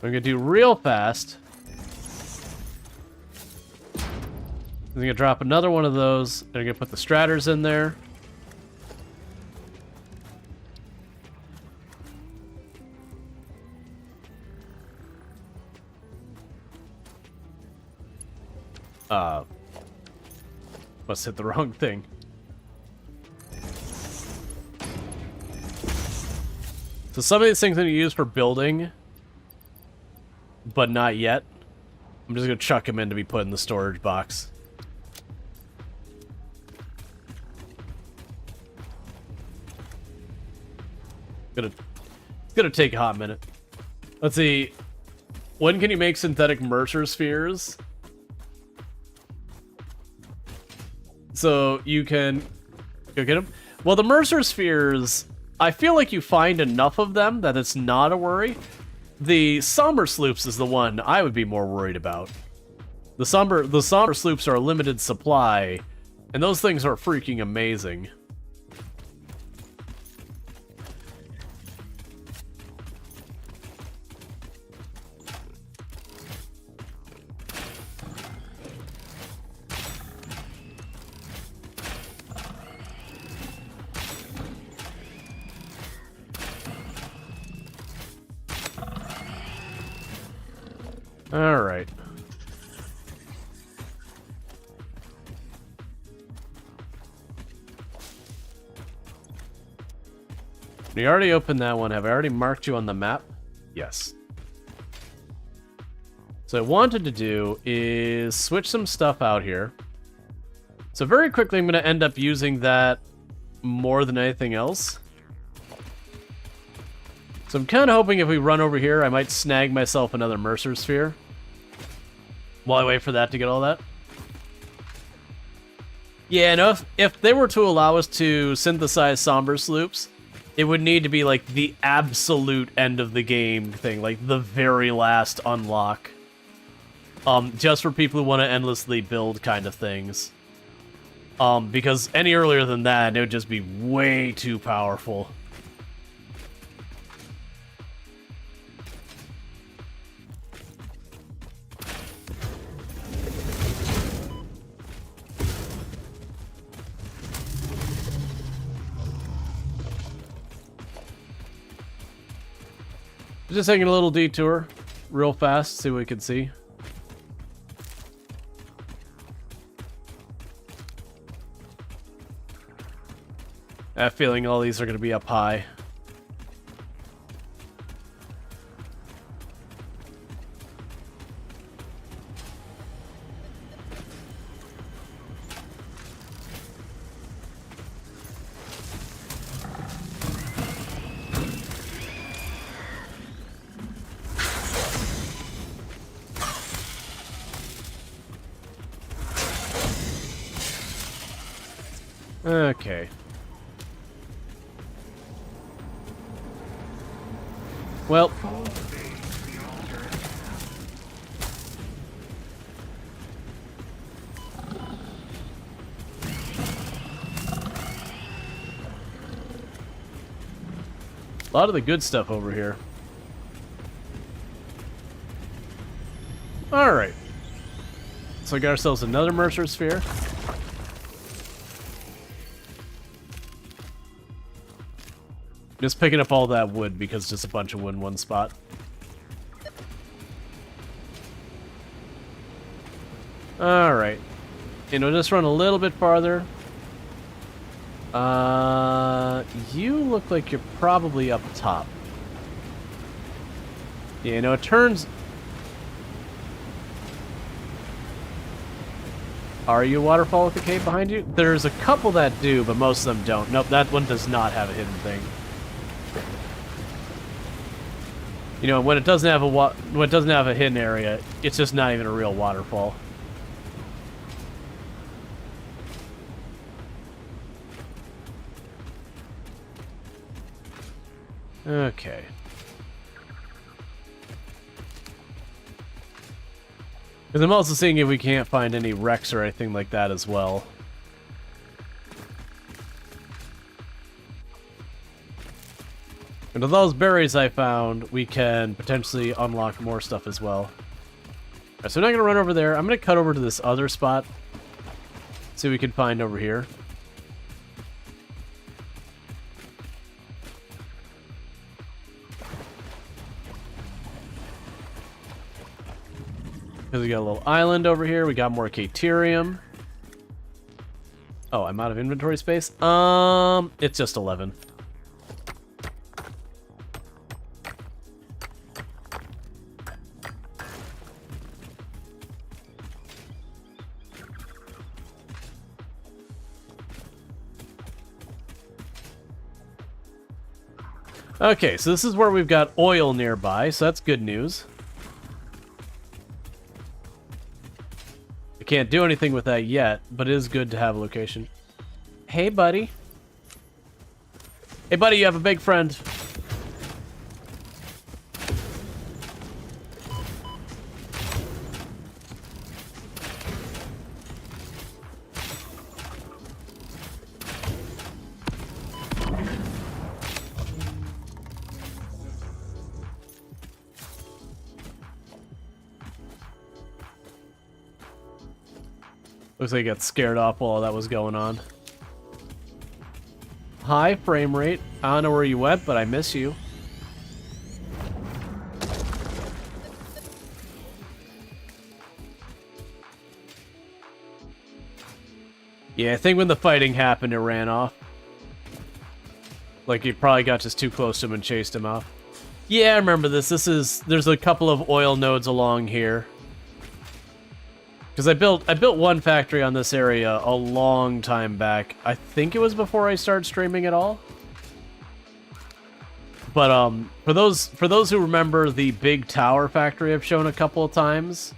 We're gonna do real fast. I'm gonna drop another one of those. I'm gonna put the Stratters in there. Must hit the wrong thing. So some of these things I'm gonna use for building, but not yet. I'm just gonna chuck them in to be put in the storage box. It's gonna take a hot minute. Let's see. When can you make synthetic Mercer spheres? So you can go get them. Well, the Mercer spheres, I feel like you find enough of them that it's not a worry. The somber sloops is the one I would be more worried about. The somber sloops are a limited supply, and those things are freaking amazing. Alright. We already opened that one. Have I already marked you on the map? Yes. So what I wanted to do is switch some stuff out here. So very quickly I'm going to end up using that more than anything else. So I'm kind of hoping if we run over here, I might snag myself another Mercer sphere. While I wait for that to get all that. Yeah, no, if they were to allow us to synthesize somber sloops, it would need to be like the absolute end of the game thing, like the very last unlock. Just for people who want to endlessly build kind of things. Because any earlier than that, it would just be way too powerful. Just taking a little detour, real fast, see what we can see. I have a feeling all these are going to be up high. Okay. Well, a lot of the good stuff over here. Alright. So we got ourselves another Mercer Sphere. Just picking up all that wood because just a bunch of wood in one spot. Alright. Just run a little bit farther. You look like you're probably up top. Yeah, it turns... Are you a waterfall with a cave behind you? There's a couple that do, but most of them don't. Nope, that one does not have a hidden thing. When it doesn't have a hidden area, it's just not even a real waterfall. Okay. Because I'm also seeing if we can't find any wrecks or anything like that as well. And with those berries I found, we can potentially unlock more stuff as well. Alright, so I'm not going to run over there. I'm going to cut over to this other spot. See what we can find over here. Because we got a little island over here. We got more Caterium. Oh, I'm out of inventory space? It's just 11. Okay, so this is where we've got oil nearby, so that's good news. I can't do anything with that yet, but it is good to have a location. Hey, buddy. Hey, buddy, you have a big friend. Looks like he got scared off while that was going on. High frame rate. I don't know where you went, but I miss you. Yeah, I think when the fighting happened, it ran off. Like, he probably got just too close to him and chased him off. Yeah, I remember this. There's a couple of oil nodes along here. Because I built one factory on this area a long time back. I think it was before I started streaming at all. But for those who remember the big tower factory I've shown a couple of times,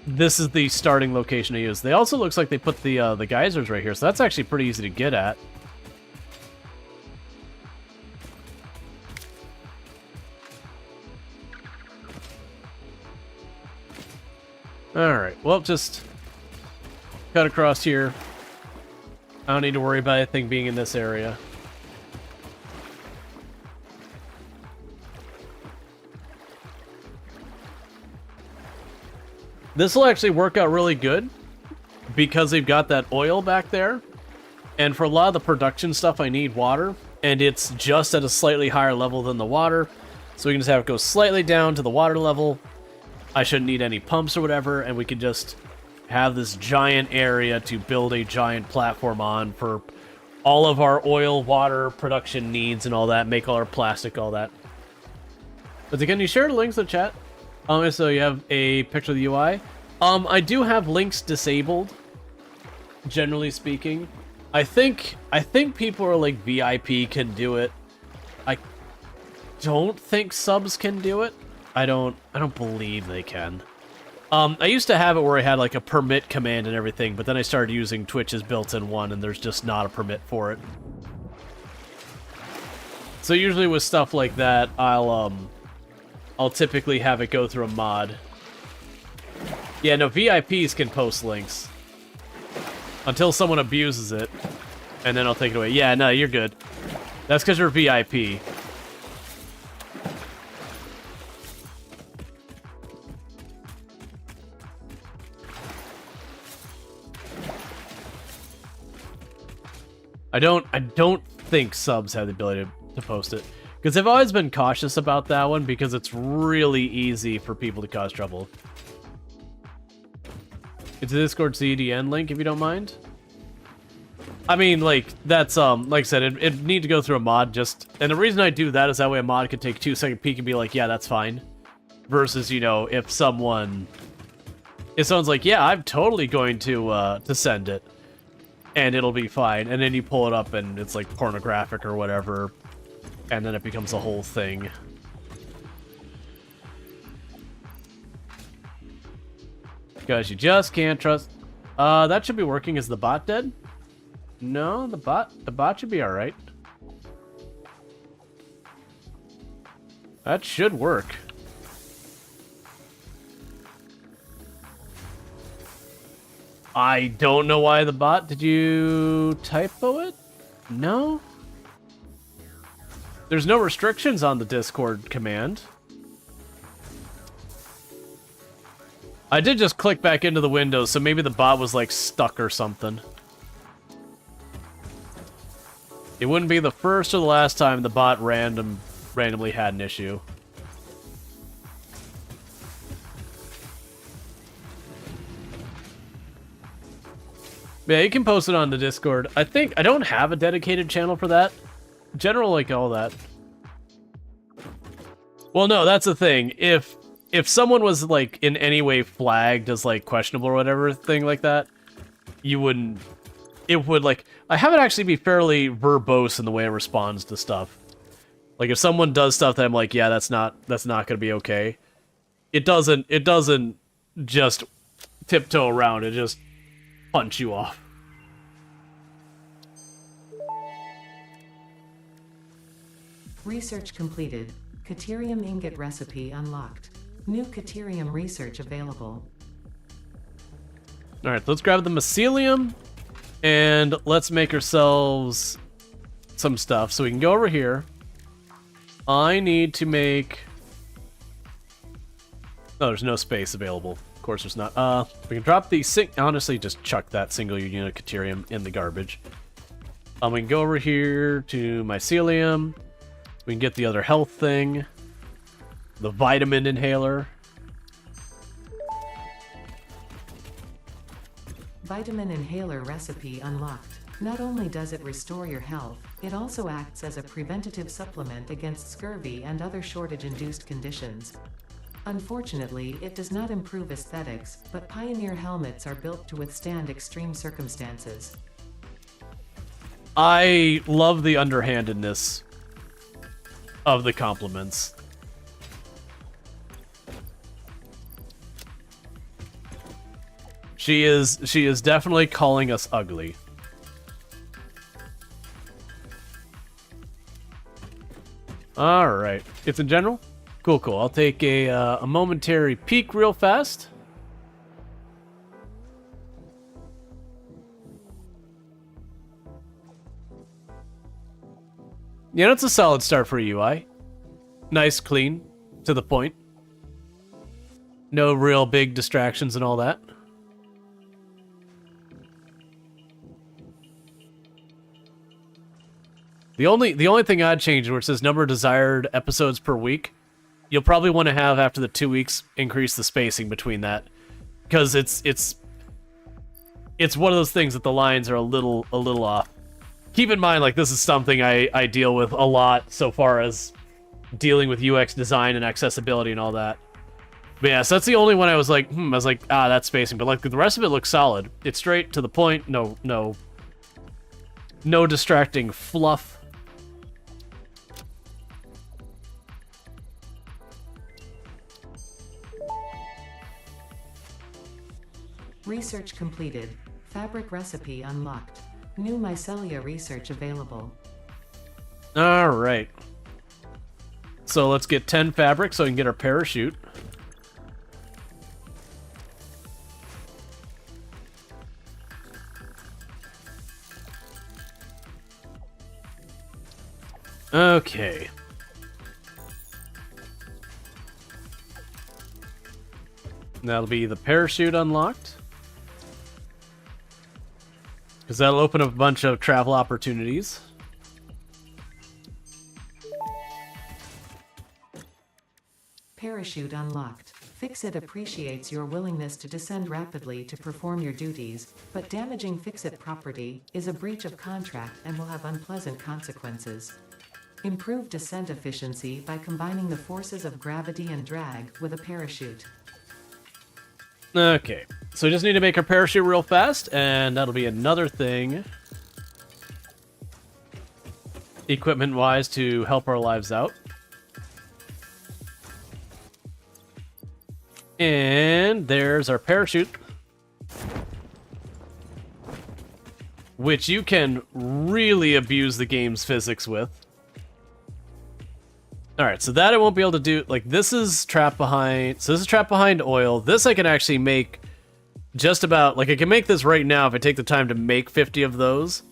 this is the starting location I use. They also looks like they put the geysers right here, so that's actually pretty easy to get at. Alright, well, just cut across here. I don't need to worry about anything being in this area. This will actually work out really good because they've got that oil back there. And for a lot of the production stuff, I need water. And it's just at a slightly higher level than the water. So we can just have it go slightly down to the water level. I shouldn't need any pumps or whatever, and we can just have this giant area to build a giant platform on for all of our oil, water, production needs and all that, make all our plastic, all that. But again, you share the links in the chat. So you have a picture of the UI. I do have links disabled, generally speaking. I think people are like VIP can do it. I don't think subs can do it. I don't believe they can. I used to have it where I had like a permit command and everything, but then I started using Twitch's built-in one, and there's just not a permit for it. So usually with stuff like that, I'll typically have it go through a mod. Yeah, no, VIPs can post links. Until someone abuses it, and then I'll take it away. Yeah, no, you're good. That's because you're VIP. I don't think subs have the ability to post it. Because I've always been cautious about that one, because it's really easy for people to cause trouble. It's a Discord CDN link, if you don't mind. I mean, like, that's, like I said, it'd need to go through a mod, just... And the reason I do that is that way a mod can take a 2-second peek and be like, yeah, that's fine. Versus, you know, if someone's like, yeah, I'm totally going to send it. And it'll be fine. And then you pull it up and it's like pornographic or whatever. And then it becomes a whole thing. Because you just can't trust... that should be working. Is the bot dead? No, the bot should be alright. That should work. I don't know why the bot... Did you typo it? No? There's no restrictions on the Discord command. I did just click back into the window, so maybe the bot was, like, stuck or something. It wouldn't be the first or the last time the bot randomly had an issue. Yeah, you can post it on the Discord. I don't have a dedicated channel for that. General, like, all that. Well, no, that's the thing. If someone was, like, in any way flagged as, like, questionable or whatever, thing like that, you wouldn't... It would, like... I have it actually be fairly verbose in the way it responds to stuff. Like, if someone does stuff that I'm like, yeah, that's not gonna be okay, it doesn't just tiptoe around, it just punch you off. Research completed. Caterium ingot recipe unlocked. New caterium research available. Alright, let's grab the mycelium, and let's make ourselves some stuff. So we can go over here. I need to make... Oh, there's no space available. Of course there's not. We can drop the... Honestly, just chuck that single unit of caterium in the garbage. We can go over here to mycelium. We can get the other health thing. The vitamin inhaler. Vitamin inhaler recipe unlocked. Not only does it restore your health, it also acts as a preventative supplement against scurvy and other shortage-induced conditions. Unfortunately, it does not improve aesthetics, but Pioneer helmets are built to withstand extreme circumstances. I love the underhandedness of the compliments. She is definitely calling us ugly. Alright. It's in general? Cool, cool. I'll take a momentary peek real fast. Yeah, that's a solid start for a UI. Nice, clean, to the point. No real big distractions and all that. The only thing I'd change where it says number of desired episodes per week, you'll probably want to have, after the 2 weeks, increase the spacing between that. Because it's one of those things that the lines are a little off. Keep in mind, like, this is something I deal with a lot so far as dealing with UX design and accessibility and all that. But yeah, so that's the only one I was like, that's spacing. But like the rest of it looks solid. It's straight to the point. No distracting fluff. Research completed. Fabric recipe unlocked. New mycelia research available. All right. So let's get 10 fabric so we can get our parachute. Okay. That'll be the parachute unlocked. Because that'll open up a bunch of travel opportunities. Parachute unlocked. Fix-It appreciates your willingness to descend rapidly to perform your duties, but damaging Fix-It property is a breach of contract and will have unpleasant consequences. Improve descent efficiency by combining the forces of gravity and drag with a parachute. Okay, so we just need to make our parachute real fast, and that'll be another thing, equipment-wise, to help our lives out. And there's our parachute, which you can really abuse the game's physics with. Alright, so that I won't be able to do. Like, this is trapped behind. So this is trapped behind oil. This I can actually make just about. Like, I can make this right now if I take the time to make 50 of those.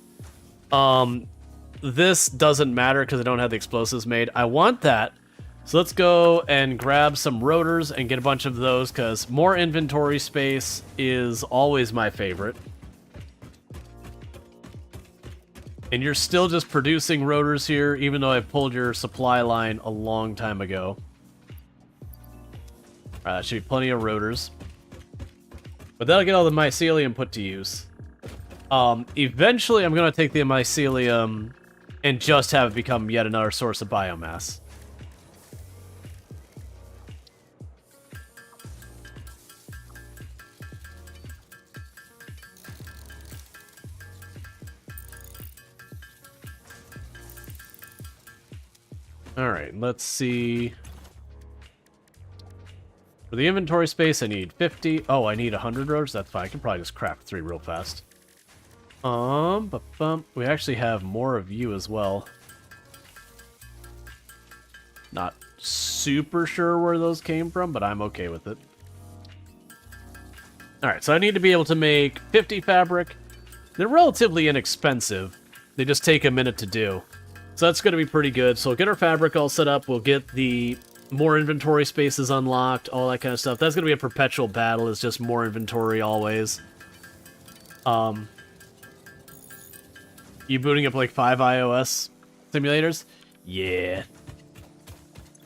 This doesn't matter because I don't have the explosives made. I want that. So let's go and grab some rotors and get a bunch of those because more inventory space is always my favorite. And you're still just producing rotors here, even though I pulled your supply line a long time ago. Alright, that should be plenty of rotors. But that'll get all the mycelium put to use. Eventually, I'm going to take the mycelium and just have it become yet another source of biomass. Alright, let's see. For the inventory space, I need 50. Oh, I need 100 rotors? That's fine. I can probably just craft 3 real fast. We actually have more of you as well. Not super sure where those came from, but I'm okay with it. Alright, so I need to be able to make 50 fabric. They're relatively inexpensive. They just take a minute to do. So that's going to be pretty good. So we'll get our fabric all set up. We'll get the more inventory spaces unlocked, all that kind of stuff. That's going to be a perpetual battle. It's just more inventory always. You booting up like 5 iOS simulators? Yeah.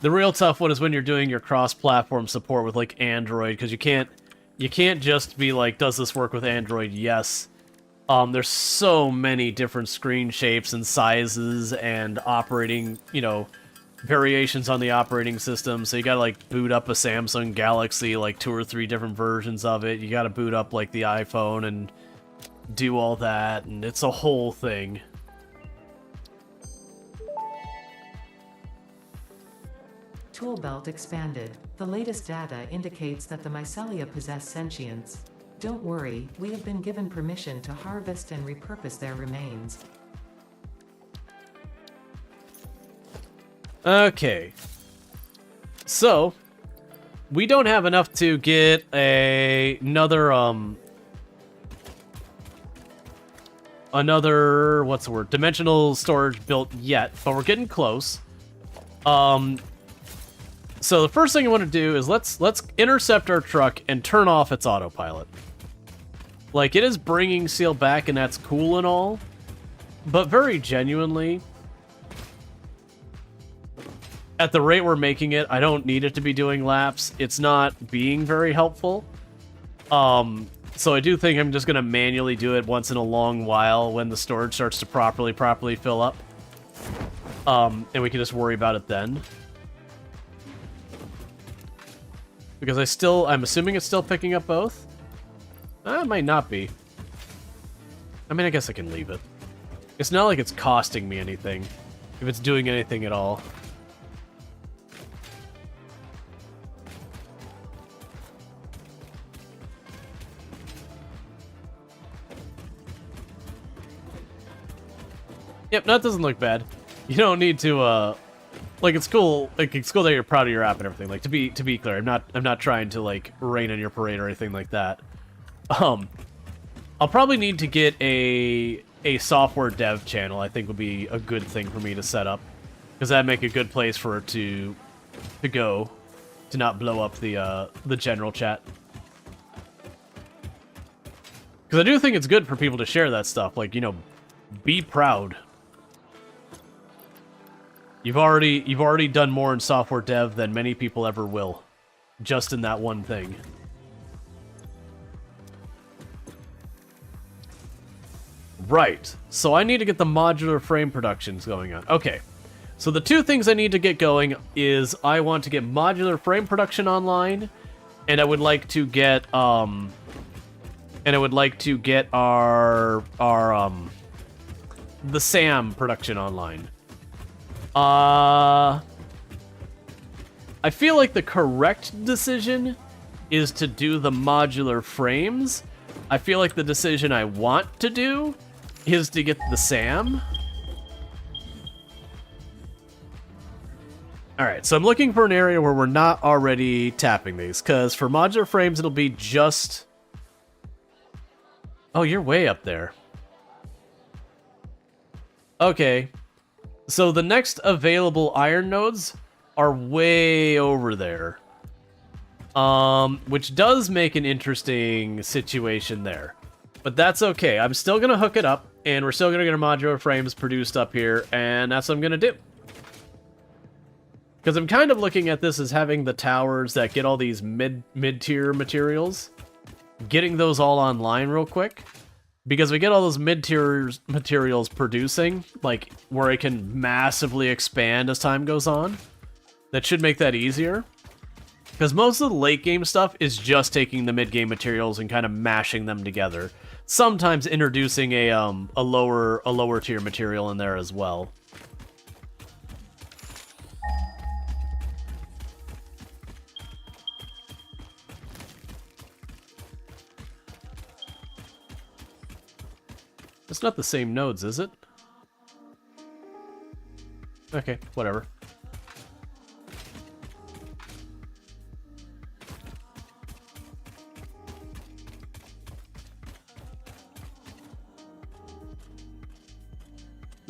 The real tough one is when you're doing your cross-platform support with like Android, because you can't just be like, does this work with Android? Yes. There's so many different screen shapes and sizes and operating, variations on the operating system. So you gotta like boot up a Samsung Galaxy, like 2 or 3 different versions of it. You gotta boot up like the iPhone and do all that, and it's a whole thing. Tool belt expanded. The latest data indicates that the mycelia possess sentience. Don't worry, we have been given permission to harvest and repurpose their remains. Okay. So, we don't have enough to get another, dimensional storage built yet, but we're getting close. So the first thing I want to do is let's intercept our truck and turn off its autopilot. Like, it is bringing Seal back, and that's cool and all, but very genuinely, at the rate we're making it, I don't need it to be doing laps. It's not being very helpful. So I do think I'm just going to manually do it once in a long while when the storage starts to properly fill up. And we can just worry about it then. Because I'm assuming it's still picking up both? It might not be. I mean, I guess I can leave it. It's not like it's costing me anything, if it's doing anything at all. Yep, that doesn't look bad. You don't need to, like, it's cool. Like, it's cool that you're proud of your app and everything. Like, to be clear, I'm not trying to, like, rain on your parade or anything like that. I'll probably need to get a software dev channel. I think would be a good thing for me to set up, because that'd make a good place for it to go, to not blow up the general chat. Because I do think it's good for people to share that stuff. Like, you know, be proud. You've already done more in software dev than many people ever will, just in that one thing. Right, so I need to get the modular frame productions going on. Okay, so the two things I need to get going is I want to get modular frame production online, and I would like to get our the SAM production online. I feel like the correct decision is to do the modular frames. I feel like the decision I want to do is to get the SAM. Alright, so I'm looking for an area where we're not already tapping these, because for modular frames it'll be just... Oh, you're way up there. Okay. So the next available iron nodes are way over there. Which does make an interesting situation there. But that's okay. I'm still going to hook it up, and we're still going to get our modular frames produced up here, and that's what I'm going to do. Because I'm kind of looking at this as having the towers that get all these mid-tier materials, getting those all online real quick. Because we get all those mid-tier materials producing, like, where it can massively expand as time goes on. That should make that easier. Because most of the late-game stuff is just taking the mid-game materials and kind of mashing them together. Sometimes introducing a lower-tier material in there as well. It's not the same nodes, is it? Okay, whatever.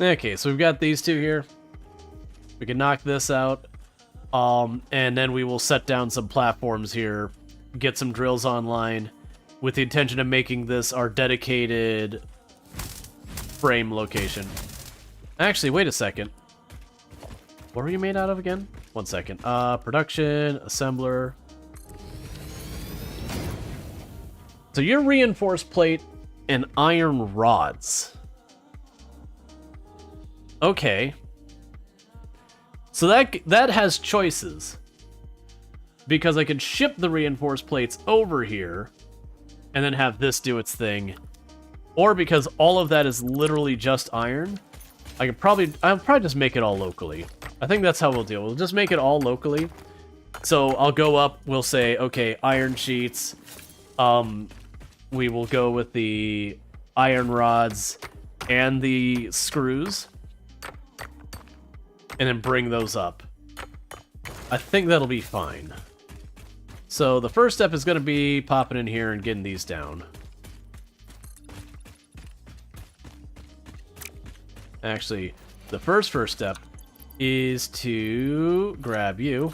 Okay, so we've got these two here. We can knock this out. And then we will set down some platforms here, get some drills online, with the intention of making this our dedicated frame location. Actually, wait a second. What were you made out of again? 1 second. Production, assembler. So you're reinforced plate and iron rods. Okay. So that has choices. Because I could ship the reinforced plates over here and then have this do its thing. Or because all of that is literally just iron, I'll probably just make it all locally. I think that's how we'll deal. We'll just make it all locally. So I'll go up, we'll say, okay, iron sheets. We will go with the iron rods and the screws. And then bring those up. I think that'll be fine. So the first step is going to be popping in here and getting these down. Actually, the first step is to grab you.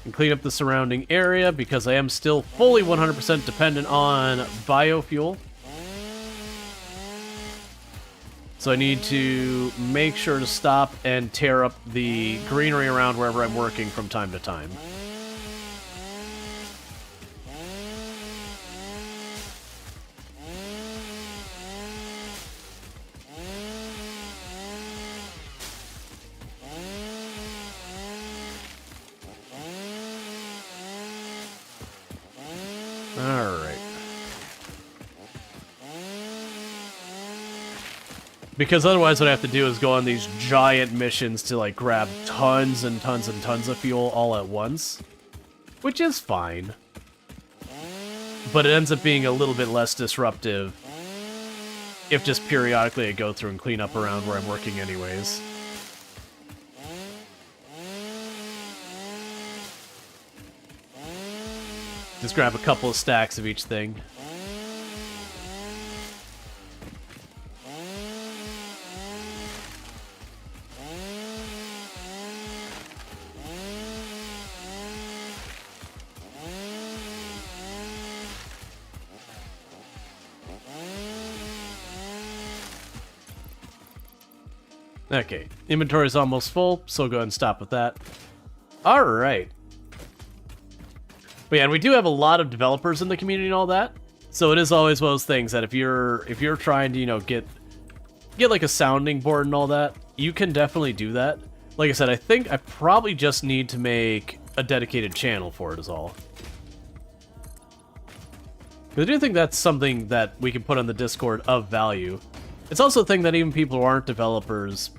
And clean up the surrounding area, because I am still fully 100% dependent on biofuel. So I need to make sure to stop and tear up the greenery around wherever I'm working from time to time. Alright. Because otherwise what I have to do is go on these giant missions to like grab tons and tons and tons of fuel all at once. Which is fine. But it ends up being a little bit less disruptive if just periodically I go through and clean up around where I'm working anyways. Just grab a couple of stacks of each thing. Okay, inventory's almost full, so go ahead and stop with that. Alright. But yeah, and we do have a lot of developers in the community and all that. So it is always one of those things that if you're trying to, you know, get like a sounding board and all that, you can definitely do that. Like I said, I think I probably just need to make a dedicated channel for it is all. Because I do think that's something that we can put on the Discord of value. It's also a thing that even people who aren't developers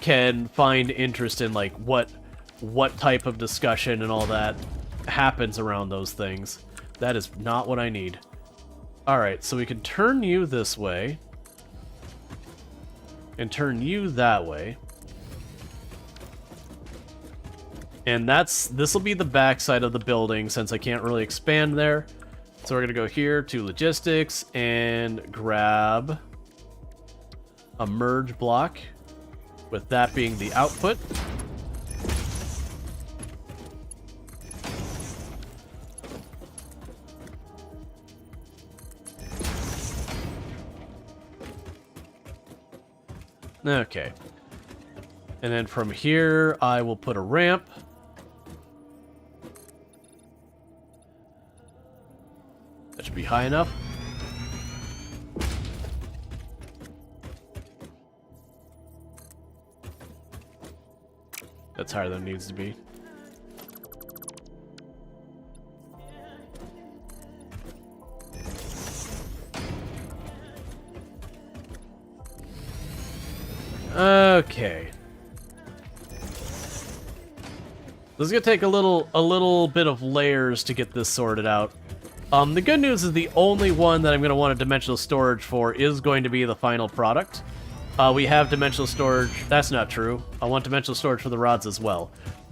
can find interest in, like what type of discussion and all that happens around those things. That is not what I need. Alright, so we can turn you this way. And turn you that way. And this will be the backside of the building since I can't really expand there. So we're going to go here to logistics and grab a merge block, with that being the output. Okay. And then from here, I will put a ramp. That should be high enough. That's higher than it needs to be. Okay. This is gonna take a little bit of layers to get this sorted out. The good news is the only one that I'm gonna want a dimensional storage for is going to be the final product. We have dimensional storage. That's not true. I want dimensional storage for the rods as well.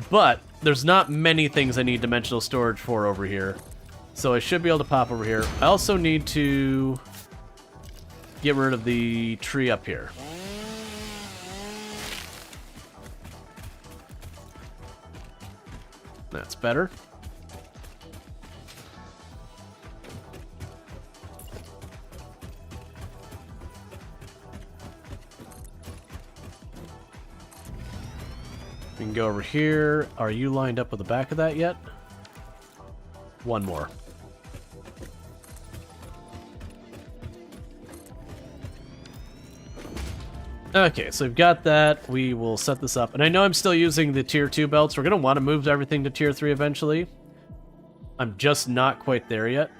But there's not many things I need dimensional storage for over here. So I should be able to pop over here. I also need to get rid of the tree up here. That's better. We can go over here. Are you lined up with the back of that yet? One more. Okay, so we've got that. We will set this up. And I know I'm still using the tier 2 belts. We're going to want to move everything to tier 3 eventually. I'm just not quite there yet.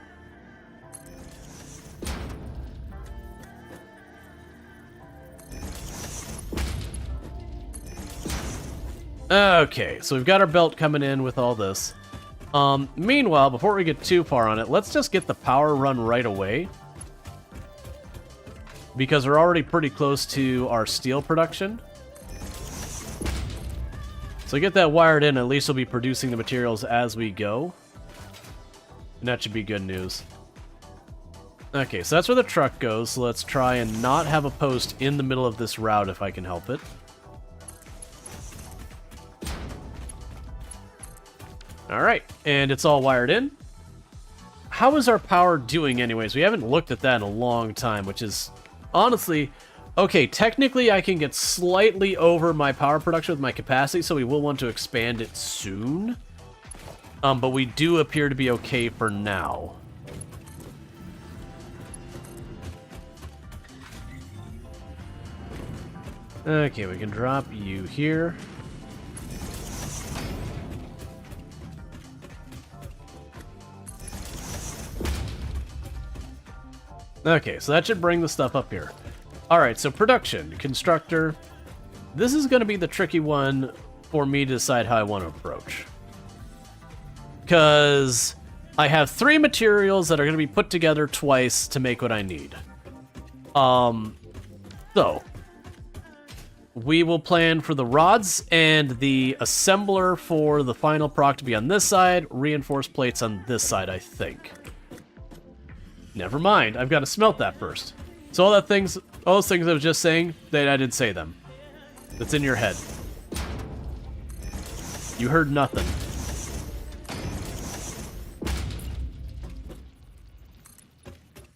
Okay, so we've got our belt coming in with all this. Meanwhile, before we get too far on it, let's just get the power run right away. Because we're already pretty close to our steel production. So get that wired in, at least we'll be producing the materials as we go. And that should be good news. Okay, so that's where the truck goes. So let's try and not have a post in the middle of this route if I can help it. Alright, and it's all wired in. How is our power doing anyways? We haven't looked at that in a long time, which is honestly Okay, technically I can get slightly over my power production with my capacity, so we will want to expand it soon. But we do appear to be okay for now. Okay, we can drop you here. Okay, so that should bring the stuff up here. Alright, so production, constructor. This is going to be the tricky one for me to decide how I want to approach. Because I have 3 materials that are going to be put together twice to make what I need. So we will plan for the rods and the assembler for the final proc to be on this side, reinforced plates on this side, I think. Never mind, I've got to smelt that first. So all those things I was just saying, that I didn't say them. That's in your head. You heard nothing.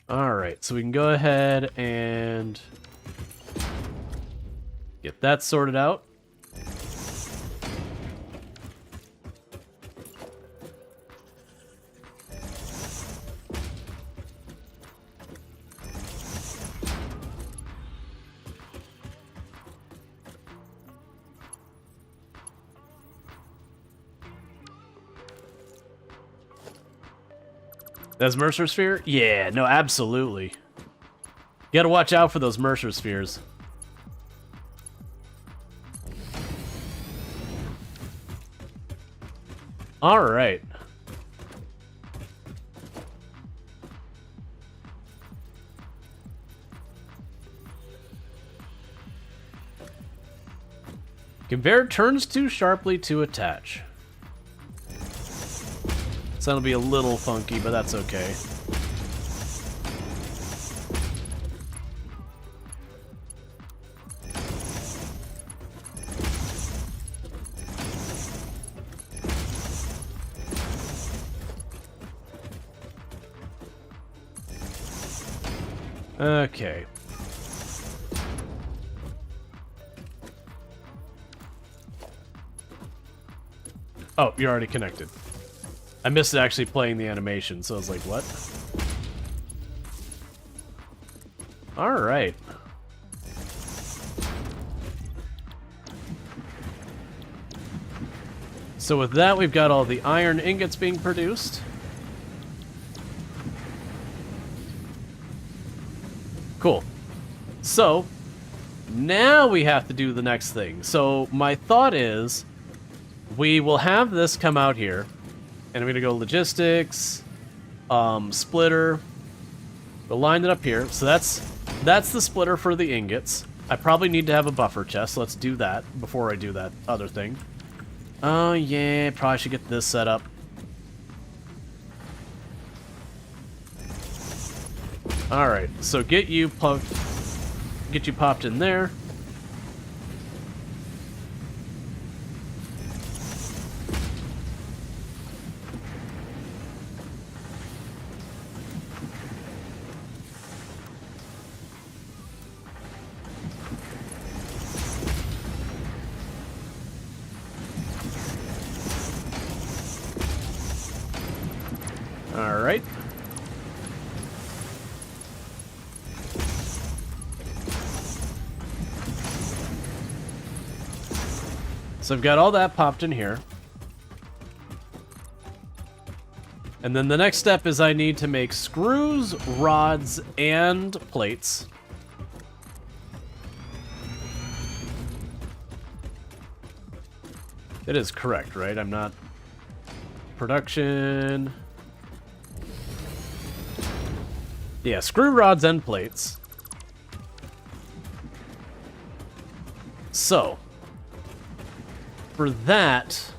Alright, so we can go ahead and get that sorted out. That's Mercer Sphere? Yeah, no, absolutely. You gotta watch out for those Mercer Spheres. Alright. Conveyor turns too sharply to attach. So that'll be a little funky, but that's okay. Okay. Oh, you're already connected. I missed actually playing the animation, so I was like, what? Alright. So with that, we've got all the iron ingots being produced. Cool. So, now we have to do the next thing. So, my thought is, we will have this come out here. And I'm going to go logistics, splitter. We'll line it up here. So that's the splitter for the ingots. I probably need to have a buffer chest. So let's do that before I do that other thing. Oh, yeah. Probably should get this set up. Alright. So get you popped in there. Alright. So I've got all that popped in here. And then the next step is I need to make screws, rods, and plates. It is correct, right? I'm not... Production... Yeah, screw rods and plates. So, for that,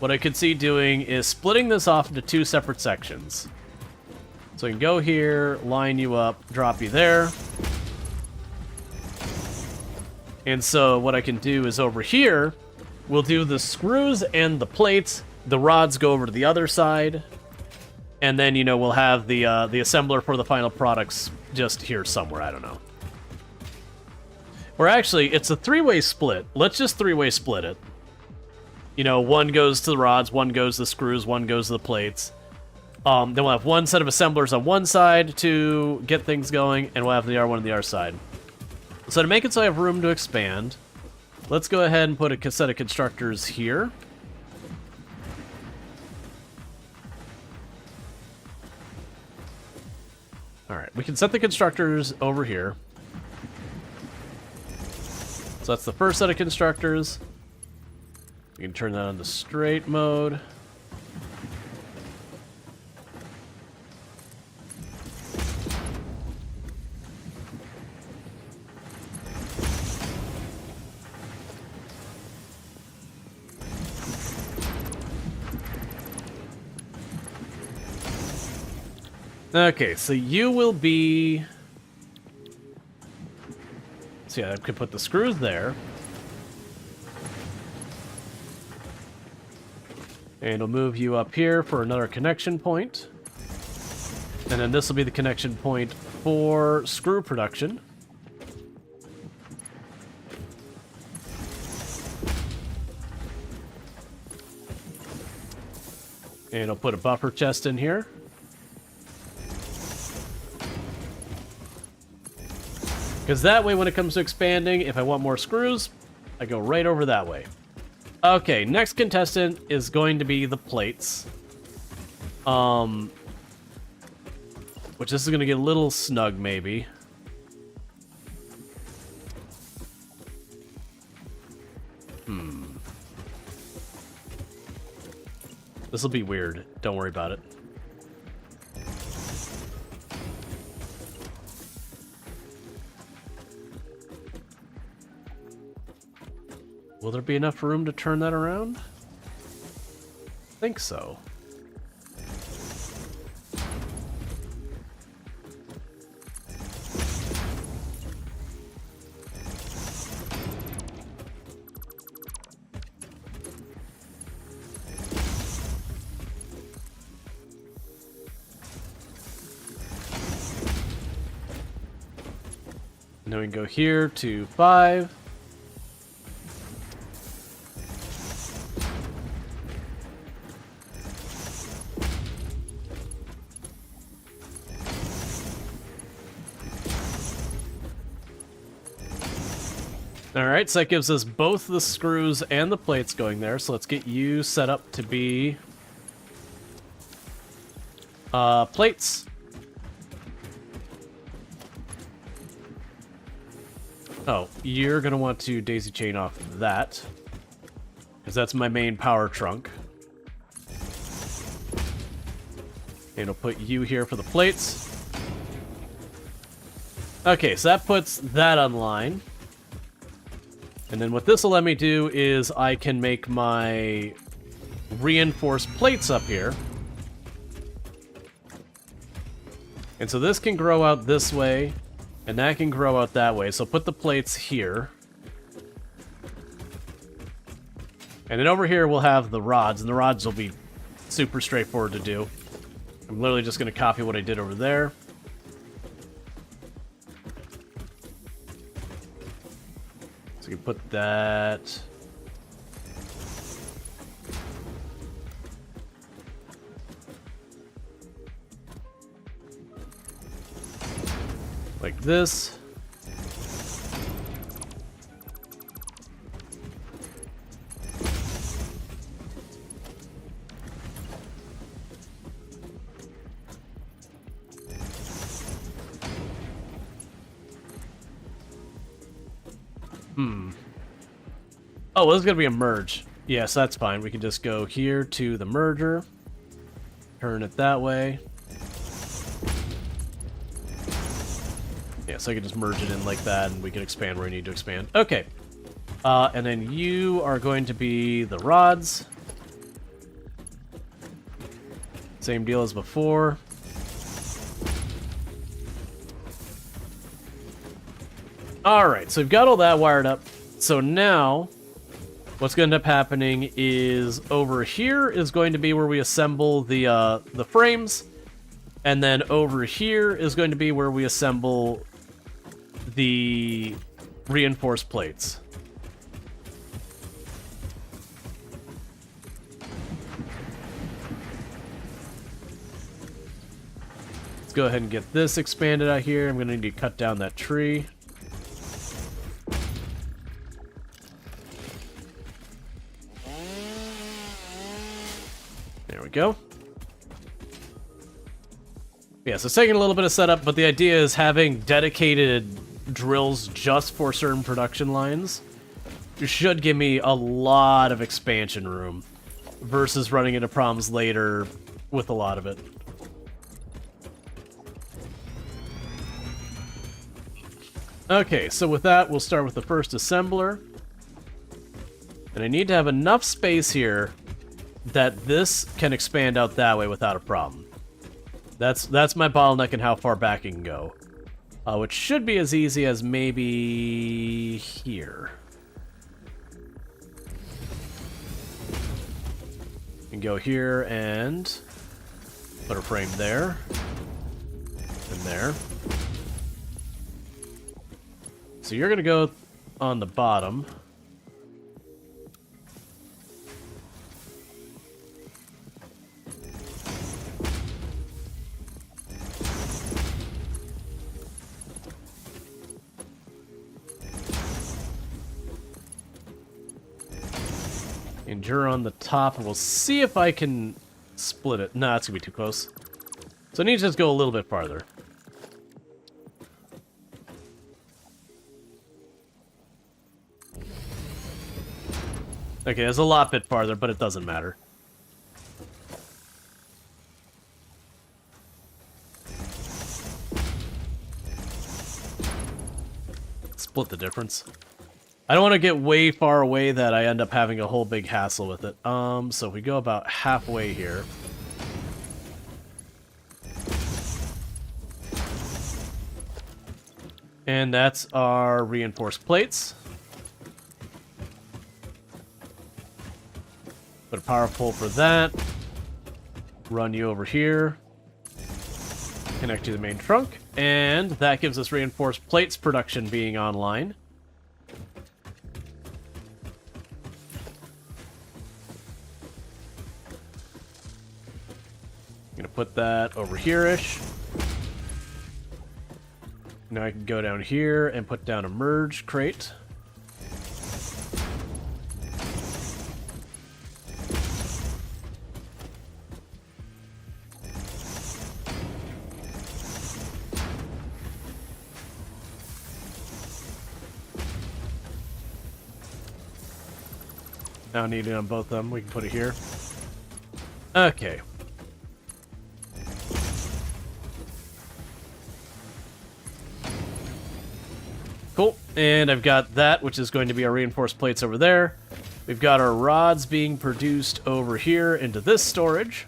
what I could see doing is splitting this off into 2 separate sections. So I can go here, line you up, drop you there. And so what I can do is over here, we'll do the screws and the plates. The rods go over to the other side. And then, you know, we'll have the assembler for the final products just here somewhere. I don't know. Or actually, it's a three-way split. Let's just three-way split it. You know, one goes to the rods, one goes to the screws, one goes to the plates. Then we'll have one set of assemblers on one side to get things going, and we'll have the other one on the other side. So to make it so I have room to expand, let's go ahead and put a set of constructors here. Alright, we can set the constructors over here. So that's the first set of constructors. We can turn that on to straight mode. Okay, so you will be... So yeah, I could put the screws there. And it'll move you up here for another connection point. And then this will be the connection point for screw production. And I'll put a buffer chest in here. Because that way, when it comes to expanding, if I want more screws, I go right over that way. Okay, next contestant is going to be the plates. Which this is going to get a little snug, maybe. This will be weird. Don't worry about it. Will there be enough room to turn that around? I think so. And then we can go here to 5. Alright, so that gives us both the screws and the plates going there. So let's get you set up to be plates. Oh, you're going to want to daisy chain off that, because that's my main power trunk. And I'll put you here for the plates. Okay, so that puts that online. And then what this will let me do is I can make my reinforced plates up here. And so this can grow out this way, and that can grow out that way. So put the plates here. And then over here we'll have the rods, and the rods will be super straightforward to do. I'm literally just going to copy what I did over there. So you can put that... like this. Oh, well, this is going to be a merge. Yes, that's fine. We can just go here to the merger. Turn it that way. Yeah, so I can just merge it in like that, and we can expand where we need to expand. Okay. And then you are going to be the rods. Same deal as before. Alright, so we've got all that wired up. So now, what's going to end up happening is over here is going to be where we assemble the frames. And then over here is going to be where we assemble the reinforced plates. Let's go ahead and get this expanded out here. I'm going to need to cut down that tree. There we go. Yeah, so it's taking a little bit of setup, but the idea is having dedicated drills just for certain production lines should give me a lot of expansion room versus running into problems later with a lot of it. Okay, so with that, we'll start with the first assembler. And I need to have enough space here that this can expand out that way without a problem. That's my bottleneck and how far back it can go. Which should be as easy as maybe here. You can go here and put a frame there. And there. So you're going to go on the bottom. And you're on the top, and we'll see if I can split it. Nah, it's going to be too close. So I need to just go a little bit farther. Okay, it's a lot bit farther, but it doesn't matter. Split the difference. I don't want to get way far away that I end up having a whole big hassle with it. So we go about halfway here. And that's our reinforced plates. Put a power pole for that. Run you over here. Connect to the main trunk. And that gives us reinforced plates production being online. I'm gonna put that over here-ish. Now I can go down here and put down a merge crate. Now needed on both of them, we can put it here. Okay. Cool, and I've got that, which is going to be our reinforced plates over there. We've got our rods being produced over here into this storage.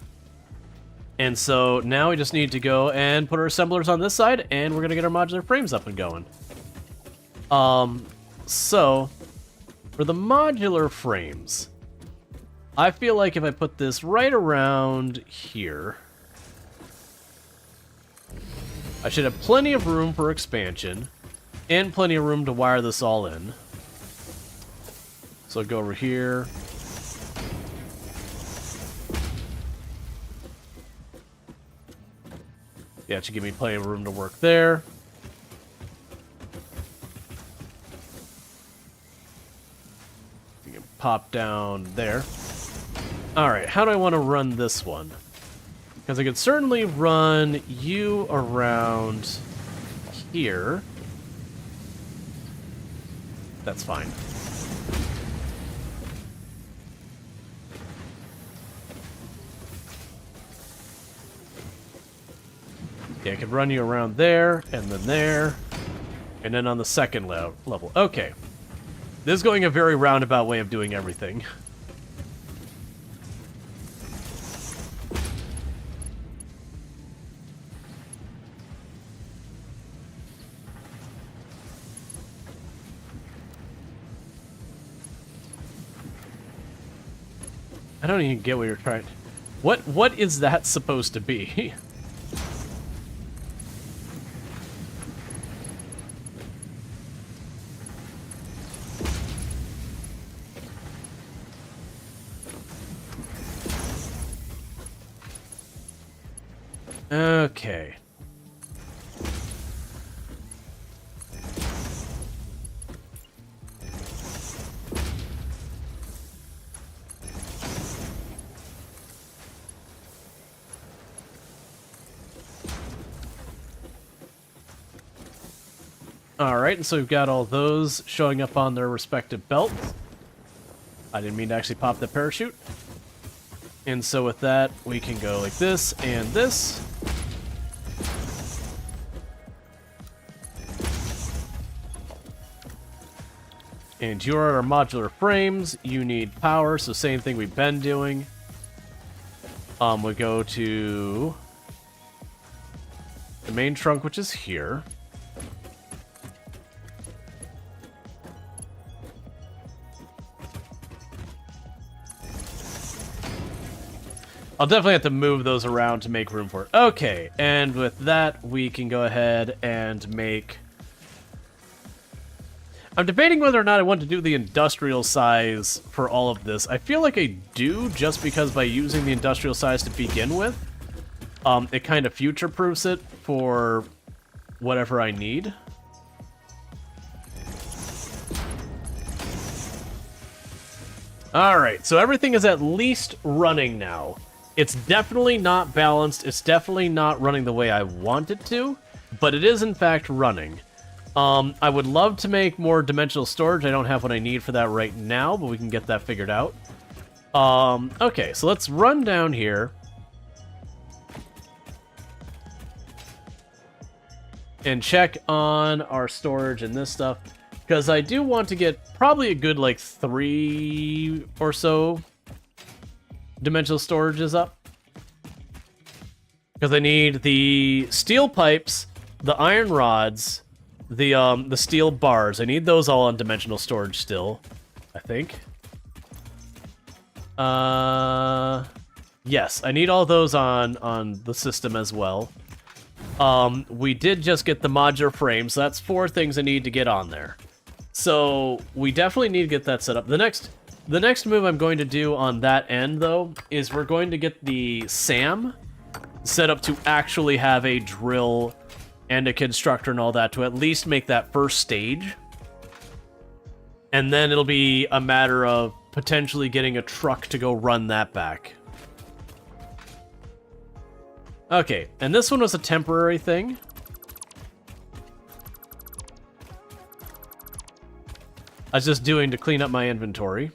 And so now we just need to go and put our assemblers on this side, and we're going to get our modular frames up and going. So, for the modular frames, I feel like if I put this right around here, I should have plenty of room for expansion. And plenty of room to wire this all in. So go over here. Yeah, it should give me plenty of room to work there. You can pop down there. Alright, how do I want to run this one? Because I could certainly run you around here. That's fine. Yeah, I could run you around there, and then on the second level. Okay. This is going a very roundabout way of doing everything. I don't even get what you're trying. What is that supposed to be? Okay. Alright, and so we've got all those showing up on their respective belts. I didn't mean to actually pop the parachute. And so with that, we can go like this and this. And you are our modular frames. You need power, so same thing we've been doing. We go to the main trunk, which is here. I'll definitely have to move those around to make room for it. Okay, and with that, we can go ahead and make... I'm debating whether or not I want to do the industrial size for all of this. I feel like I do, just because by using the industrial size to begin with, it kind of future-proofs it for whatever I need. Alright, so everything is at least running now. It's definitely not balanced, it's definitely not running the way I want it to, but it is in fact running. I would love to make more dimensional storage. I don't have what I need for that right now, but we can get that figured out. Okay, so let's run down here. And check on our storage and this stuff. Because I do want to get probably a good, like, 3 or so dimensional storages up. Because I need the steel pipes, the iron rods, the steel bars. I need those all on dimensional storage still, I think. Yes, I need all those on the system as well. We did just get the modular frame, so that's 4 things I need to get on there. So we definitely need to get that set up. The next move I'm going to do on that end, though, is we're going to get the SAM set up to actually have a drill and a constructor and all that to at least make that first stage. And then it'll be a matter of potentially getting a truck to go run that back. Okay, and this one was a temporary thing. I was just doing to clean up my inventory.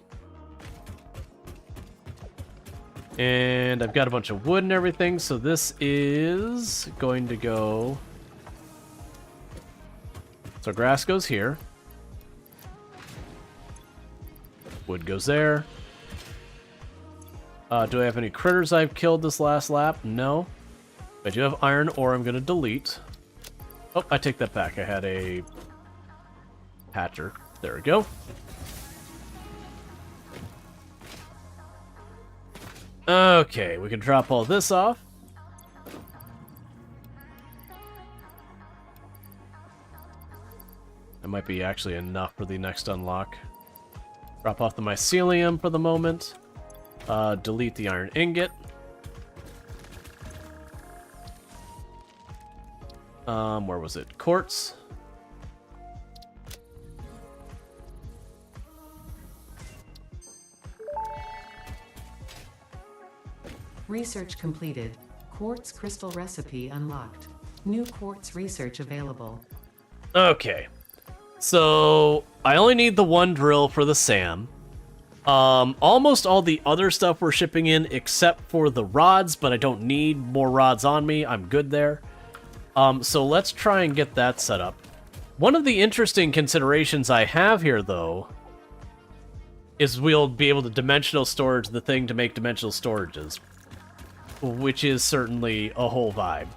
And I've got a bunch of wood and everything, so this is going to go... So grass goes here. Wood goes there. Do I have any critters I've killed this last lap? No. I do have iron ore I'm going to delete. Oh, I take that back. I had a patcher. There we go. Okay, we can drop all this off. That might be actually enough for the next unlock. Drop off the mycelium for the moment. Delete the iron ingot. Where was it? Quartz. Research completed. Quartz crystal recipe unlocked. New quartz research available. Okay. So, I only need the 1 drill for the SAM. Almost all the other stuff we're shipping in except for the rods, but I don't need more rods on me. I'm good there. So let's try and get that set up. One of the interesting considerations I have here, though, is we'll be able to dimensional storage the thing to make dimensional storages, which is certainly a whole vibe.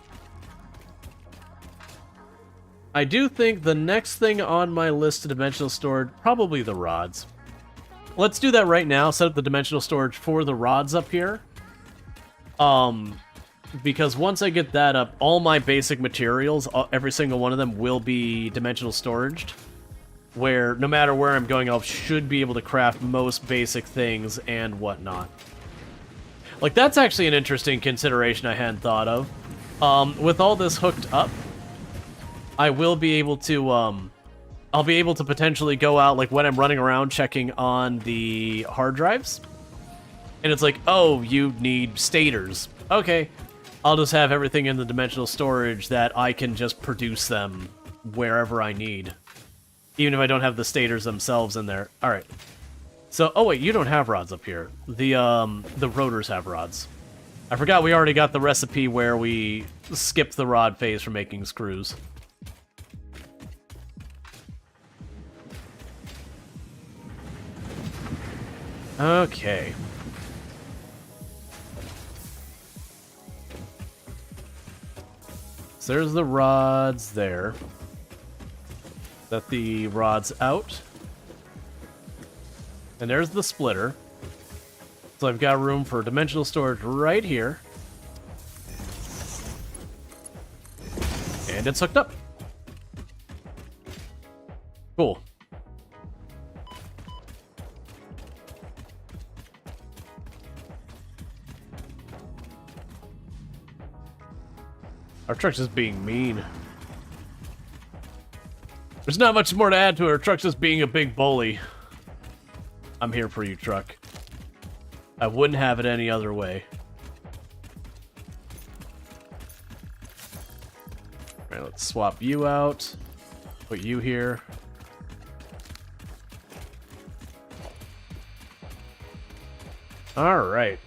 I do think the next thing on my list of dimensional storage, probably the rods. Let's do that right now, set up the dimensional storage for the rods up here. Because once I get that up, all my basic materials, every single one of them will be dimensional storaged. Where no matter where I'm going, I should be able to craft most basic things and whatnot. Like, that's actually an interesting consideration I hadn't thought of. With all this hooked up, I will be able to, I'll be able to potentially go out, like, when I'm running around checking on the hard drives. And it's like, oh, you need stators. Okay, I'll just have everything in the dimensional storage that I can just produce them wherever I need. Even if I don't have the stators themselves in there. Alright. So, oh wait, you don't have rods up here. The rotors have rods. I forgot we already got the recipe where we skipped the rod phase for making screws. Okay. So there's the rods there. Set the rods out. And there's the splitter. So I've got room for dimensional storage right here. And it's hooked up. Cool. Our truck's just being mean. There's not much more to add to it. Our truck's just being a big bully. I'm here for you, truck. I wouldn't have it any other way. Alright, let's swap you out. Put you here. Alright.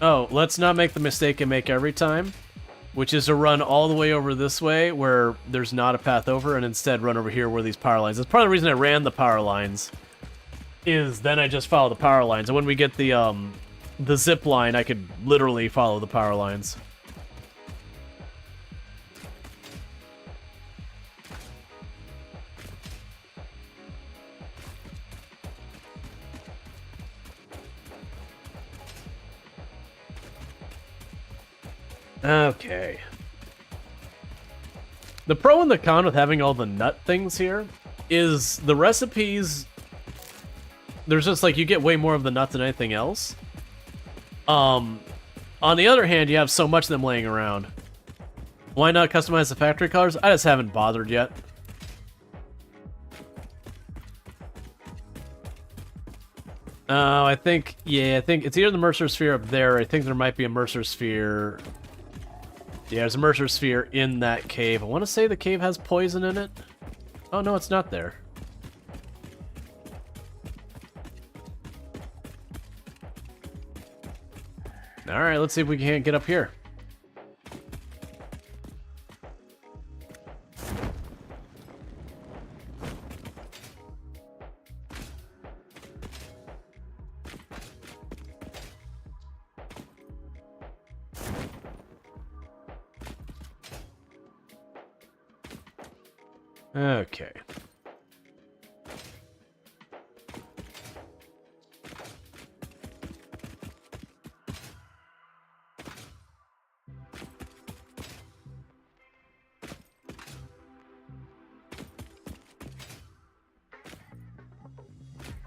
Oh, let's not make the mistake I make every time, which is to run all the way over this way where there's not a path over, and instead run over here where these power lines. That's part of the reason I ran the power lines, is then I just follow the power lines. And when we get the zip line, I could literally follow the power lines. Okay. The pro and the con with having all the nut things here is the recipes, there's just like, you get way more of the nut than anything else. On the other hand, you have so much of them laying around. Why not customize the factory colors? I just haven't bothered yet. I think it's either the Mercer Sphere up there, I think there might be a Mercer Sphere. Yeah, there's a Mercer Sphere in that cave. I want to say the cave has poison in it. Oh, no, it's not there. Alright, let's see if we can't get up here. Okay.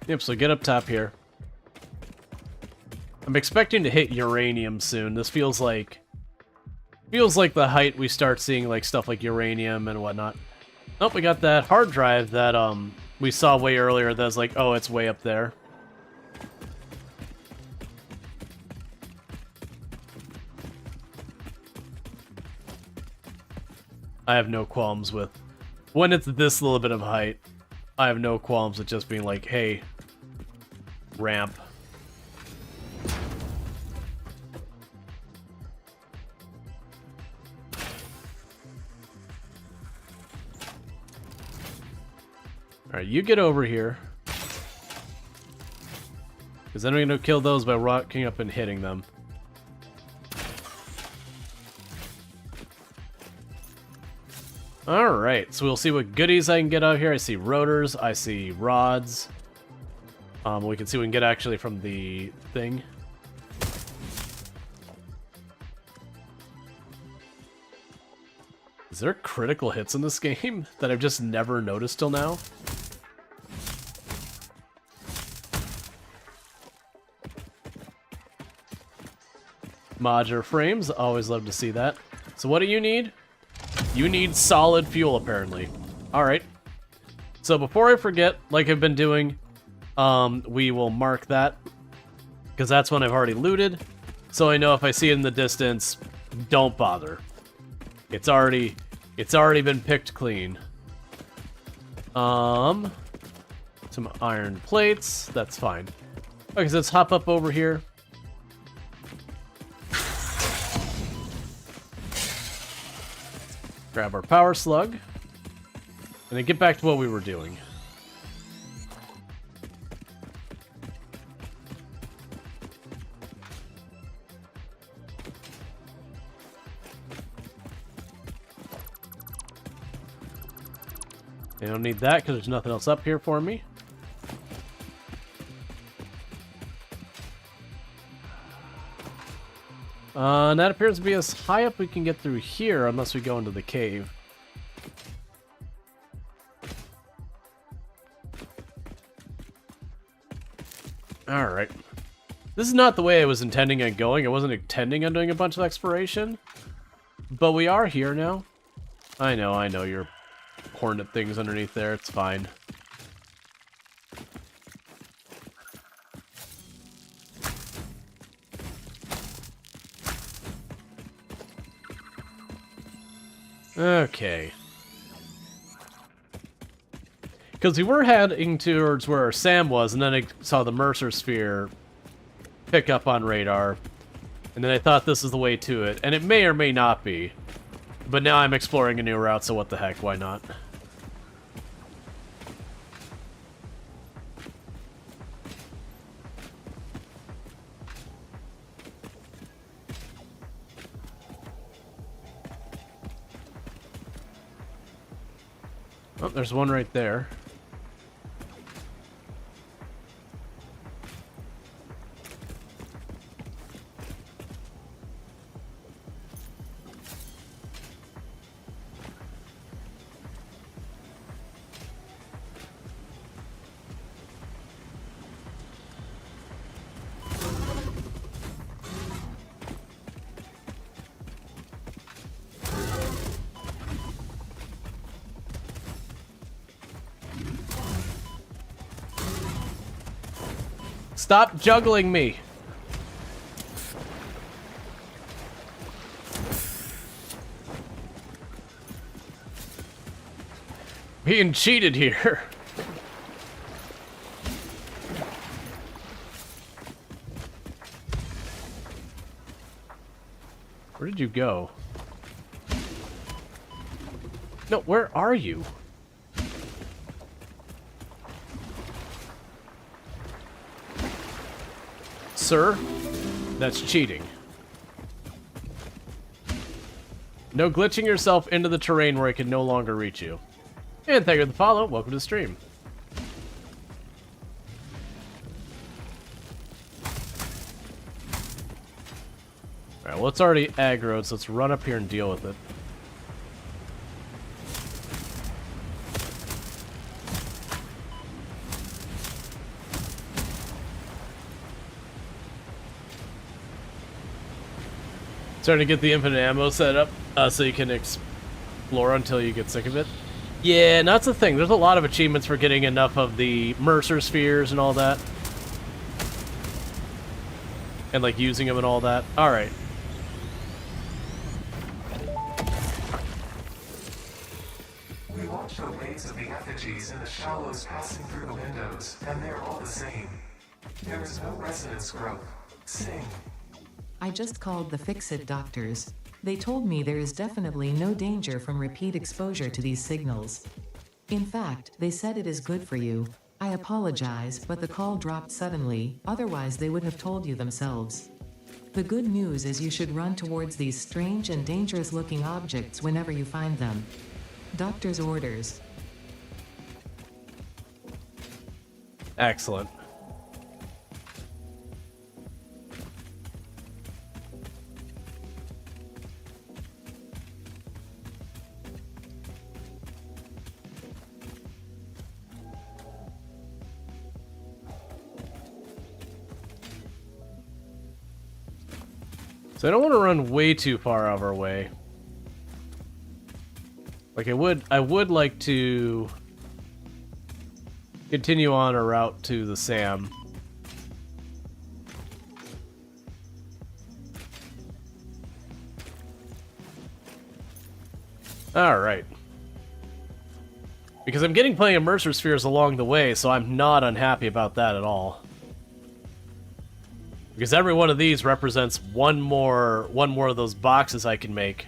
Yep, so get up top here. I'm expecting to hit uranium soon. This feels like the height we start seeing like stuff like uranium and whatnot. Oh, we got that hard drive that we saw way earlier that's like, oh, it's way up there. I have no qualms with, when it's this little bit of height, I have no qualms with just being like, hey, ramp. Alright, you get over here. Because then we're going to kill those by rocking up and hitting them. Alright, so we'll see what goodies I can get out here. I see rotors, I see rods. We can see what we can get actually from the thing. Is there critical hits in this game that I've just never noticed till now? modular frames. Always love to see that. So what do you need? You need solid fuel, apparently. Alright. So before I forget, like I've been doing, we will mark that. Because that's one I've already looted. So I know if I see it in the distance, don't bother. It's already been picked clean. Some iron plates. That's fine. Okay, so let's hop up over here. Grab our power slug. And then get back to what we were doing. I don't need that because there's nothing else up here for me. And that appears to be as high up we can get through here unless we go into the cave. Alright. This is not the way I was intending on going. I wasn't intending on doing a bunch of exploration. But we are here now. I know, you're hornet things underneath there. It's fine. Okay. Because we were heading towards where Sam was, and then I saw the Mercer Sphere pick up on radar. And then I thought this is the way to it. And it may or may not be. But now I'm exploring a new route, so what the heck, why not? Oh, there's one right there. Stop juggling me. Being cheated here. Where did you go? No, where are you? Sir, that's cheating. No glitching yourself into the terrain where I can no longer reach you. And thank you for the follow. Welcome to the stream. Alright, well, it's already aggroed, so let's run up here and deal with it. Starting to get the infinite ammo set up so you can explore until you get sick of it. Yeah, and that's the thing. There's a lot of achievements for getting enough of the Mercer spheres and all that. And like using them and all that. Alright. We watched the waves of the effigies in the shallows passing through the windows, and they're all the same. There is no resonance growth. Sing. I just called the Fix-It doctors. They told me there is definitely no danger from repeat exposure to these signals. In fact, they said it is good for you. I apologize, but the call dropped suddenly, otherwise they would have told you themselves. The good news is you should run towards these strange and dangerous-looking objects whenever you find them. Doctor's orders. Excellent. So I don't want to run way too far out of our way. Like I would like to continue on our route to the Sam. Alright. Because I'm getting plenty of Mercer Spheres along the way, so I'm not unhappy about that at all. Because every one of these represents one more of those boxes I can make.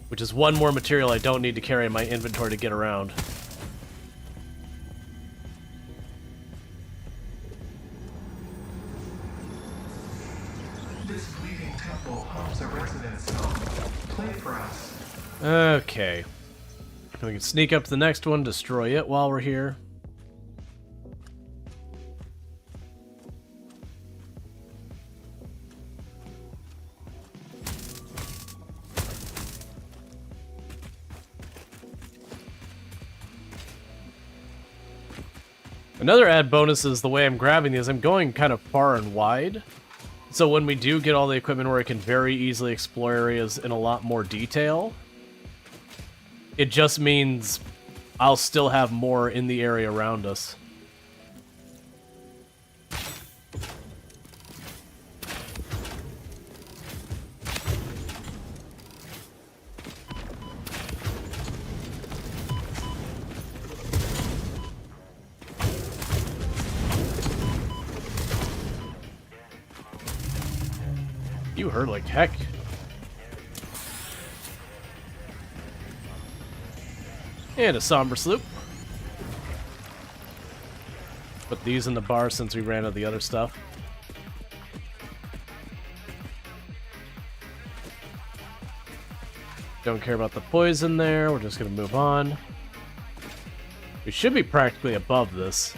Which is one more material I don't need to carry in my inventory to get around. This bleeding temple harms the residents. Play for us. Okay. We can sneak up to the next one, destroy it while we're here. Another add bonus is the way I'm grabbing these. I'm going kind of far and wide. So when we do get all the equipment where I can very easily explore areas in a lot more detail, it just means I'll still have more in the area around us. You hurt like heck. And a somber sloop. Put these in the bar since we ran out of the other stuff. Don't care about the poison there. We're just going to move on. We should be practically above this.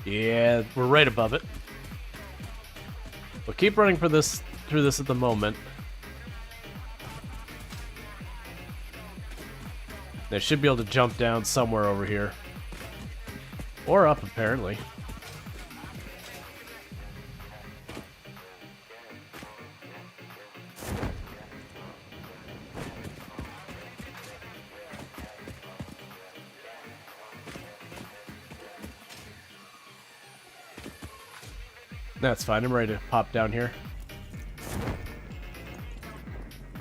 Yeah, we're right above it. We'll keep running for this through this at the moment. They should be able to jump down somewhere over here. Or up, apparently. That's fine, I'm ready to pop down here.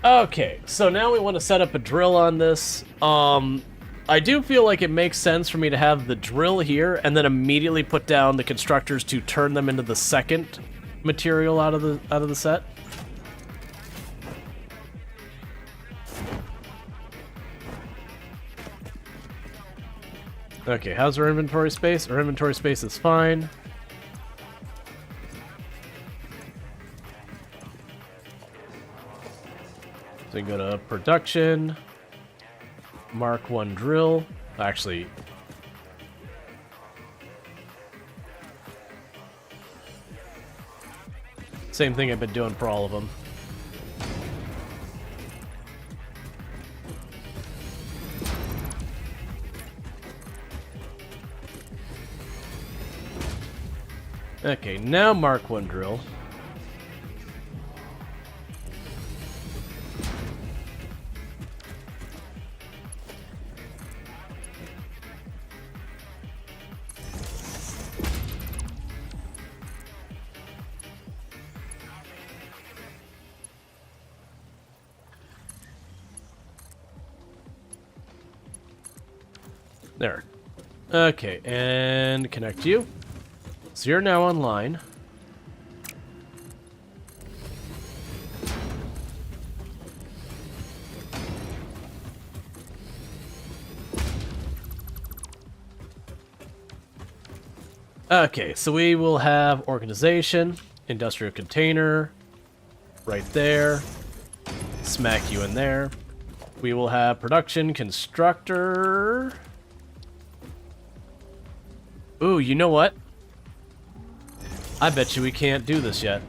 Okay, so now we want to set up a drill on this. I do feel like it makes sense for me to have the drill here and then immediately put down the constructors to turn them into the second material out of the set. Okay, how's our inventory space? Our inventory space is fine. So we go to production, Mark 1 drill. Actually, same thing I've been doing for all of them. Okay, now Mark 1 drill. There. Okay, and connect you. So you're now online. Okay, so we will have organization, industrial container, right there. Smack you in there. We will have production constructor. Ooh, you know what? I bet you we can't do this yet.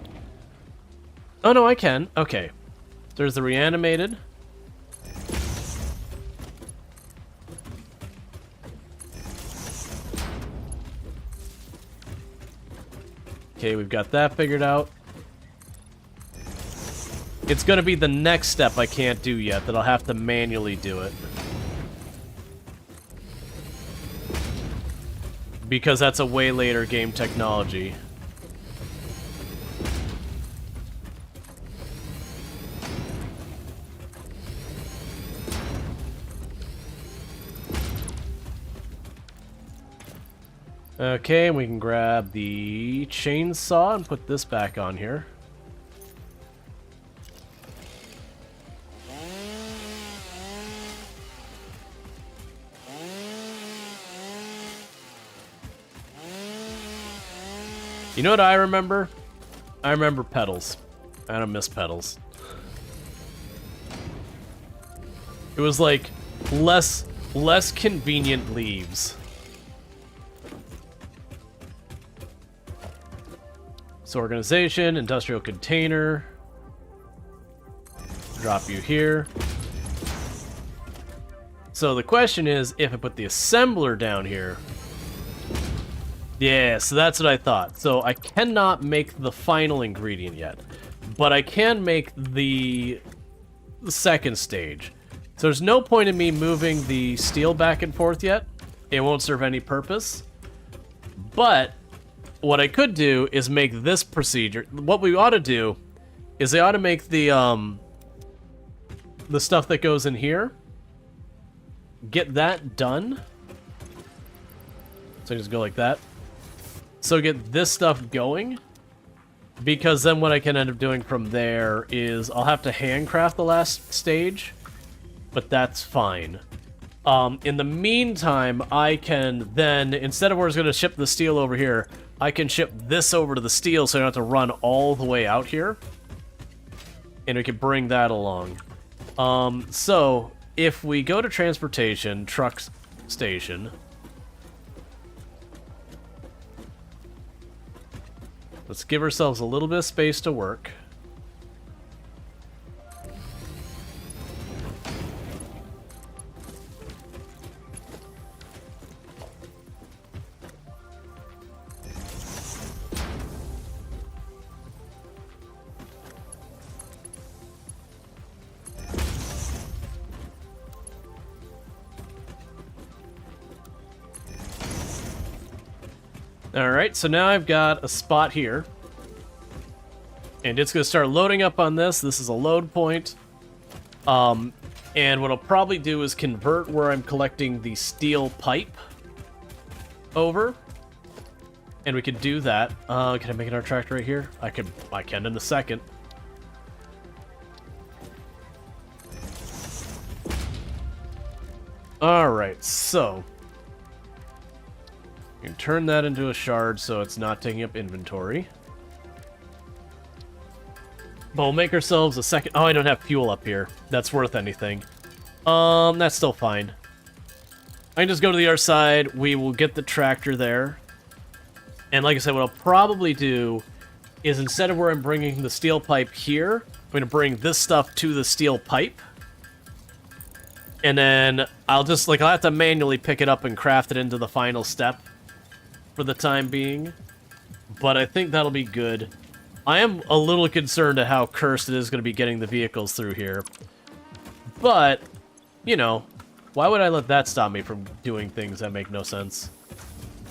Oh, no, I can. Okay. There's the reanimated. Okay, we've got that figured out. It's gonna be the next step I can't do yet, that I'll have to manually do it. Because that's a way later game technology. Okay, we can grab the chainsaw and put this back on here. You know what I remember? I remember pedals. I don't miss pedals. It was like less convenient leaves. So organization, industrial container. Drop you here. So the question is, if I put the assembler down here. Yeah, so that's what I thought. So I cannot make the final ingredient yet, but I can make the second stage. So there's no point in me moving the steel back and forth yet. It won't serve any purpose. But what I could do is make this procedure. What we ought to do is I ought to make the stuff that goes in here. Get that done. So I just go like that. So get this stuff going, because then what I can end up doing from there is I'll have to handcraft the last stage, but that's fine. In the meantime, I can then, instead of where it's going to ship the steel over here, I can ship this over to the steel so I don't have to run all the way out here. And we can bring that along. So if we go to transportation, truck station... Let's give ourselves a little bit of space to work. Alright, so now I've got a spot here. And it's going to start loading up on this. This is a load point. And what I'll probably do is convert where I'm collecting the steel pipe over. And we could do that. Can I make an tractor right here? I can in a second. Alright, so... you can turn that into a shard so it's not taking up inventory. But we'll make ourselves a second... oh, I don't have fuel up here. That's worth anything. That's still fine. I can just go to the other side. We will get the tractor there. And like I said, what I'll probably do is instead of where I'm bringing the steel pipe here, I'm going to bring this stuff to the steel pipe. And then I'll just, I'll have to manually pick it up and craft it into the final step for the time being. But I think that'll be good. I am a little concerned at how cursed it is going to be getting the vehicles through here. But, you know, why would I let that stop me from doing things that make no sense?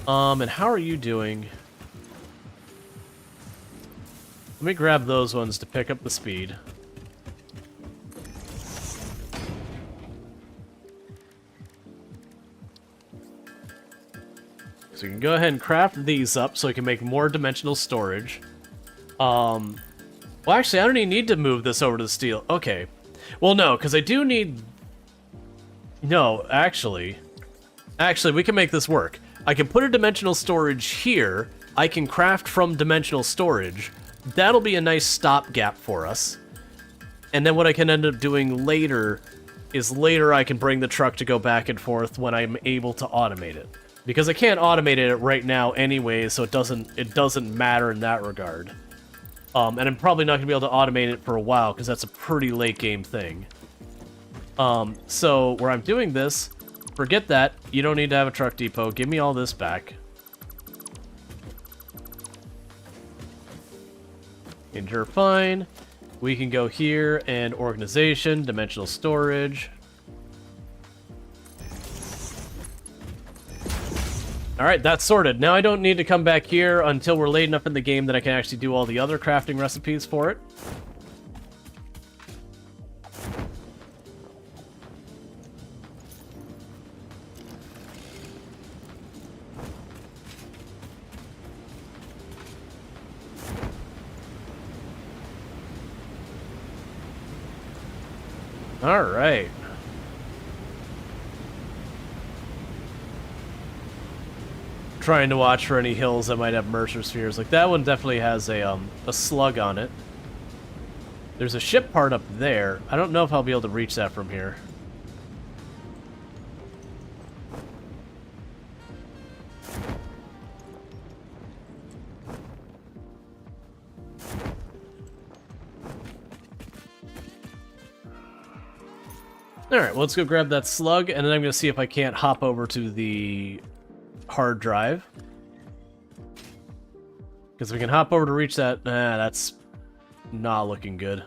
And how are you doing? Let me grab those ones to pick up the speed. So you can go ahead and craft these up so I can make more dimensional storage. Well, actually, I don't even need to move this over to the steel. Okay. Well, no, because I do need... no, actually, we can make this work. I can put a dimensional storage here. I can craft from dimensional storage. That'll be a nice stopgap for us. And then what I can end up doing later is I can bring the truck to go back and forth when I'm able to automate it. Because I can't automate it right now anyway, so it doesn't matter in that regard. And I'm probably not going to be able to automate it for a while, because that's a pretty late game thing. So, where I'm doing this, forget that. You don't need to have a truck depot. Give me all this back. And you're fine. We can go here and organization, dimensional storage. Alright, that's sorted. Now I don't need to come back here until we're late enough in the game that I can actually do all the other crafting recipes for it. Alright. Trying to watch for any hills that might have Mercer spheres. Like, that one definitely has a slug on it. There's a ship part up there. I don't know if I'll be able to reach that from here. Alright, well, let's go grab that slug, and then I'm going to see if I can't hop over to the hard drive. Because we can hop over to reach that. Nah, that's not looking good.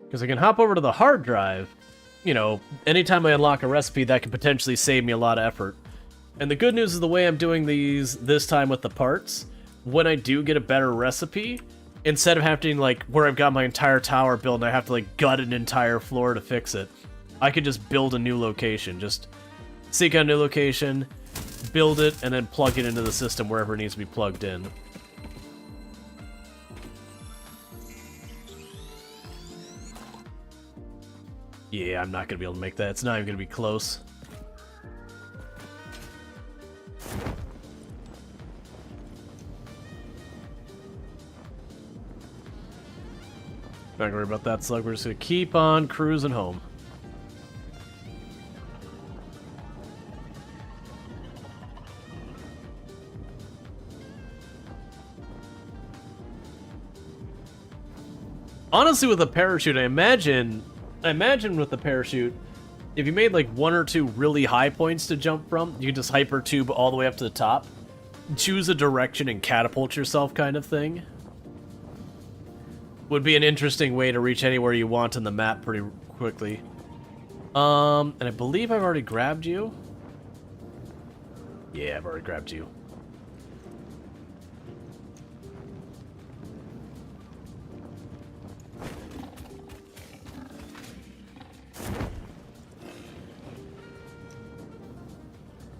Because I can hop over to the hard drive. You know, anytime I unlock a recipe, that can potentially save me a lot of effort. And the good news is the way I'm doing these this time with the parts, when I do get a better recipe, instead of having, like, where I've got my entire tower built and I have to, like, gut an entire floor to fix it, I could just build a new location. Just seek out a new location, build it, and then plug it into the system wherever it needs to be plugged in. Yeah, I'm not going to be able to make that. It's not even going to be close. Not gonna worry about that slug. We're just gonna keep on cruising home. Honestly, with a parachute, I imagine with the parachute, if you made like one or two really high points to jump from, you can just hyper tube all the way up to the top, choose a direction and catapult yourself, kind of thing. Would be an interesting way to reach anywhere you want on the map pretty quickly. And I believe I've already grabbed you. Yeah, I've already grabbed you.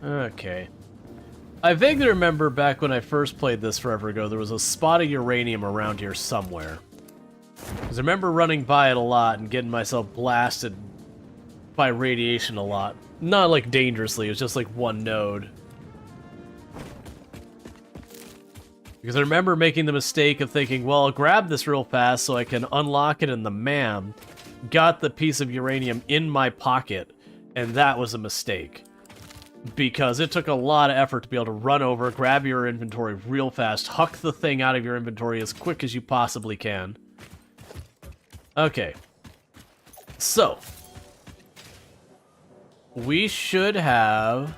Okay. I vaguely remember back when I first played this forever ago, there was a spot of uranium around here somewhere. Because I remember running by it a lot and getting myself blasted by radiation a lot. Not, like, dangerously, it was just, like, one node. Because I remember making the mistake of thinking, well, I'll grab this real fast so I can unlock it in the MAM. Got the piece of uranium in my pocket, and that was a mistake. Because it took a lot of effort to be able to run over, grab your inventory real fast, huck the thing out of your inventory as quick as you possibly can. Okay, so we should have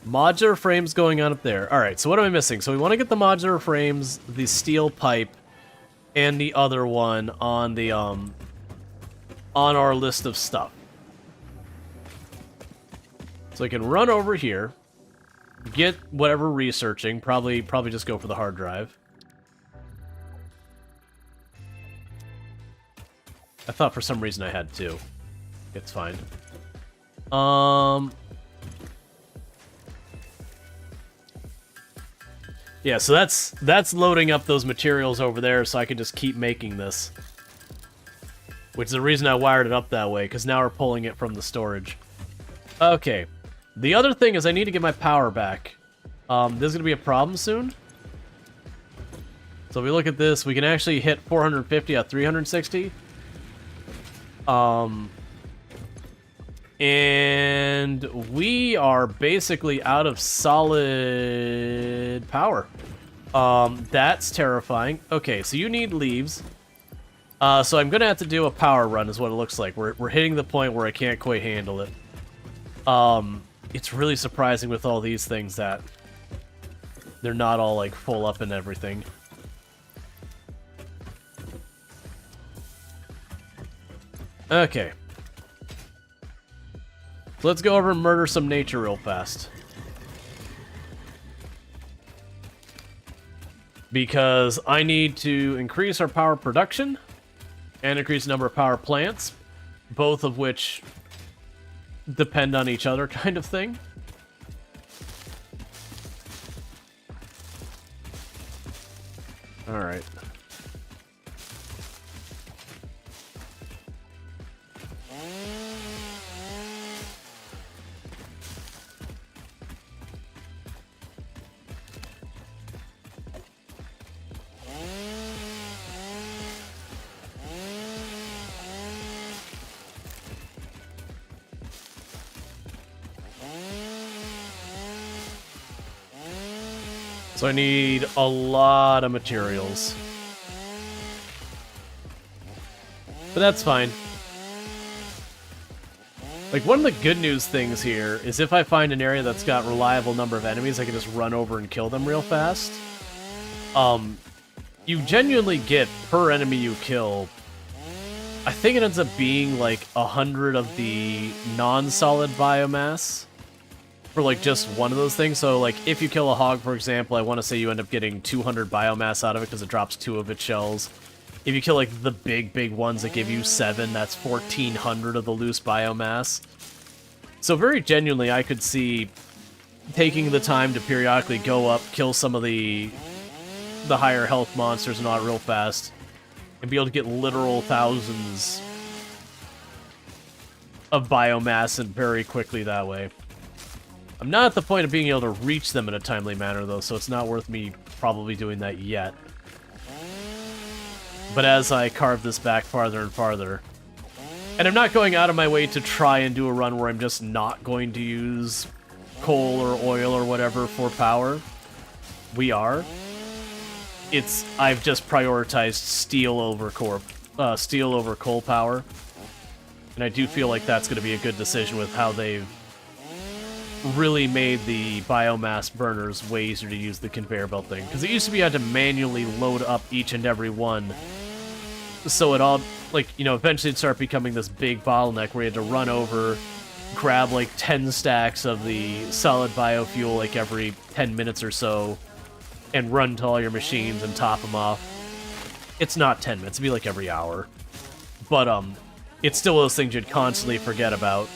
modular frames going on up there. All right, so what am I missing? So we want to get the modular frames, the steel pipe, and the other one on the on our list of stuff. So I can run over here, get whatever researching, probably just go for the hard drive. I thought for some reason I had to. It's fine. Yeah, so that's loading up those materials over there so I can just keep making this. Which is the reason I wired it up that way, because now we're pulling it from the storage. Okay. The other thing is I need to get my power back. This is going to be a problem soon. So if we look at this, we can actually hit 450 at 360. And we are basically out of solid power. That's terrifying. Okay, so you need leaves. So I'm gonna have to do a power run is what it looks like. We're hitting the point where I can't quite handle it. It's really surprising with all these things that they're not all like full up and everything. Okay. So let's go over and murder some nature real fast. Because I need to increase our power production and increase the number of power plants, both of which depend on each other kind of thing. Alright. So I need a lot of materials. But that's fine. Like, one of the good news things here is if I find an area that's got reliable number of enemies, I can just run over and kill them real fast. You genuinely get, per enemy you kill, I think it ends up being like 100 of the non-solid biomass for like just one of those things. So like if you kill a hog, for example, I want to say you end up getting 200 biomass out of it because it drops 2 of its shells. If you kill like the big ones that give you 7, that's 1400 of the loose biomass. So very genuinely, I could see taking the time to periodically go up, kill some of the higher health monsters and all that real fast, and be able to get literal thousands of biomass and very quickly that way. I'm not at the point of being able to reach them in a timely manner, though, so it's not worth me probably doing that yet. But as I carve this back farther and farther, and I'm not going out of my way to try and do a run where I'm just not going to use coal or oil or whatever for power. We are. I've just prioritized steel over coal power, and I do feel like that's going to be a good decision with how they've really made the biomass burners way easier to use the conveyor belt thing. Because it used to be you had to manually load up each and every one. So it all, like, you know, eventually it'd start becoming this big bottleneck where you had to run over, grab like 10 stacks of the solid biofuel like every 10 minutes or so, and run to all your machines and top them off. It's not 10 minutes, it'd be like every hour. But, it's still one of those things you'd constantly forget about.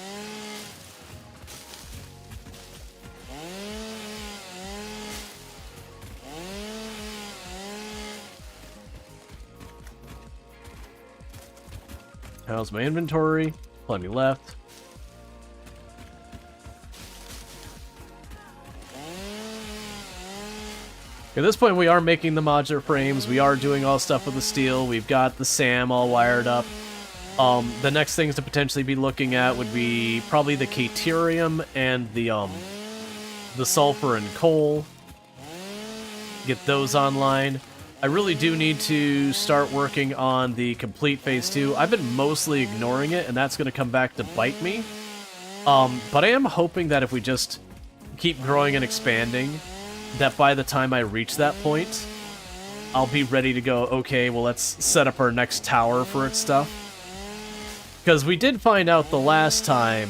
How's my inventory? Plenty left. At this point, we are making the modular frames. We are doing all stuff with the steel. We've got the SAM all wired up. The next things to potentially be looking at would be probably the Caterium and the sulfur and coal. Get those online. I really do need to start working on the complete Phase 2. I've been mostly ignoring it, and that's going to come back to bite me. But I am hoping that if we just keep growing and expanding, that by the time I reach that point, I'll be ready to go, okay, well, let's set up our next tower for its stuff. Because we did find out the last time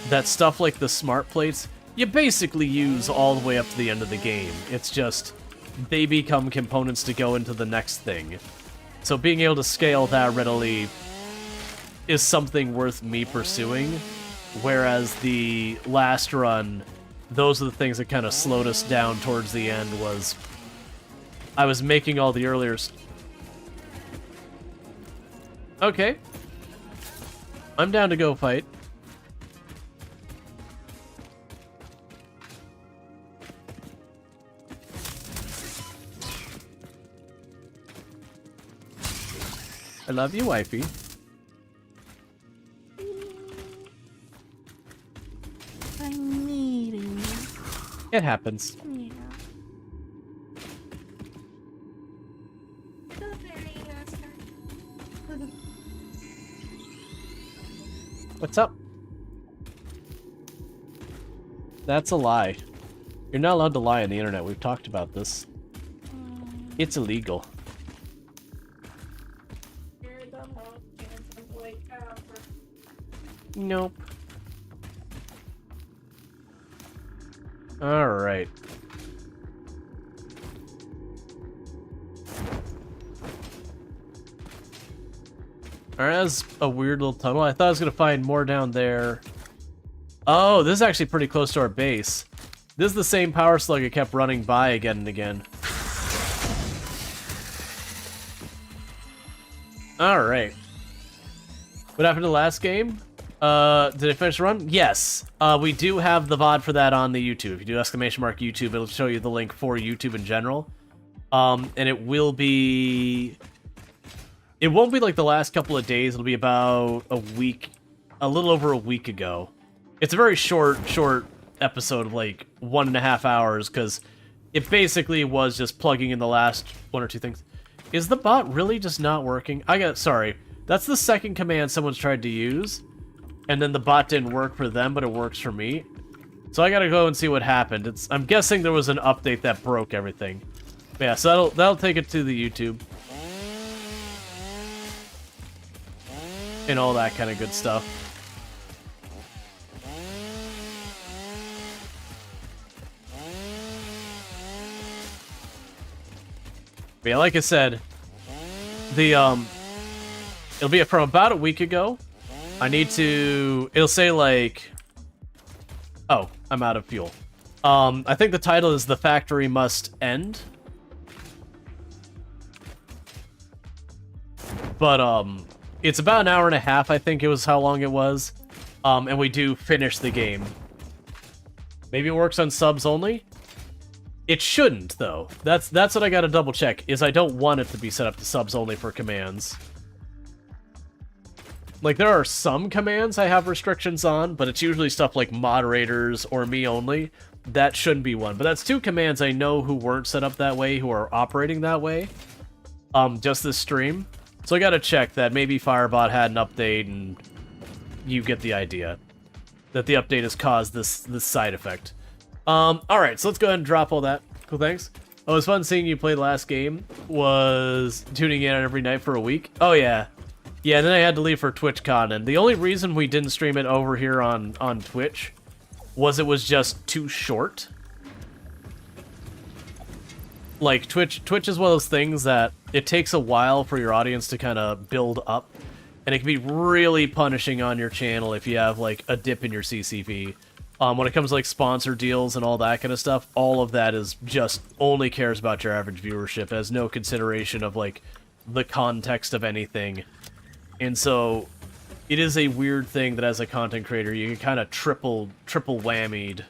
that stuff like the smart plates, you basically use all the way up to the end of the game. It's just they become components to go into the next thing. So being able to scale that readily is something worth me pursuing, whereas the last run, those are the things that kind of slowed us down towards the end. Was I was making all the earlier... Okay. I'm down to go fight. I love you, wifey. I'm needing. It happens. Yeah. Blueberry master. What's up? That's a lie. You're not allowed to lie on the internet. We've talked about this. It's illegal. Nope. Alright. Alright, that's a weird little tunnel. I thought I was going to find more down there. Oh, this is actually pretty close to our base. This is the same power slug it kept running by again and again. Alright. What happened to the last game? Did it finish the run? Yes. We do have the VOD for that on the YouTube. If you do !YouTube, it'll show you the link for YouTube in general. And it will be... It won't be like the last couple of days. It'll be about a week, a little over a week ago. It's a very short episode of like 1.5 hours, because it basically was just plugging in the last 1 or 2 things. Is the bot really just not working? Sorry. That's the second command someone's tried to use, and then the bot didn't work for them, but it works for me. So I gotta go and see what happened. I'm guessing there was an update that broke everything. But yeah, so that'll take it to the YouTube. And all that kind of good stuff. But yeah, like I said, it'll be from about a week ago. It'll say like, oh, I'm out of fuel. I think the title is The Factory Must End. But, it's about an hour and a half, I think it was how long it was. And we do finish the game. Maybe it works on subs only? It shouldn't, though. That's what I gotta double check, is I don't want it to be set up to subs only for commands. Like, there are some commands I have restrictions on, but it's usually stuff like moderators or me only. That shouldn't be one. But that's 2 commands I know who weren't set up that way, who are operating that way. Just this stream. So I gotta check that maybe Firebot had an update and you get the idea. That the update has caused this side effect. Alright, so let's go ahead and drop all that. Cool, thanks. Oh, it was fun seeing you play the last game. Was tuning in every night for a week. Oh, yeah. Yeah, then I had to leave for TwitchCon, and the only reason we didn't stream it over here on Twitch was it was just too short. Like, Twitch is one of those things that it takes a while for your audience to kind of build up, and it can be really punishing on your channel if you have, like, a dip in your CCV. When it comes to, like, sponsor deals and all that kind of stuff, all of that is just only cares about your average viewership, has no consideration of, like, the context of anything. And so, it is a weird thing that as a content creator, you can kind of triple whammied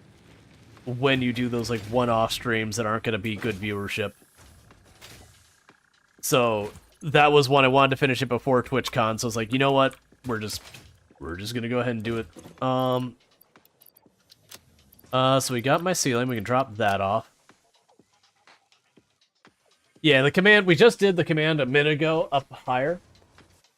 when you do those, like, one-off streams that aren't going to be good viewership. So, that was one I wanted to finish it before TwitchCon, so I was like, you know what? We're just gonna go ahead and do it. So we got my ceiling, we can drop that off. Yeah, the command, we just did the command a minute ago, up higher.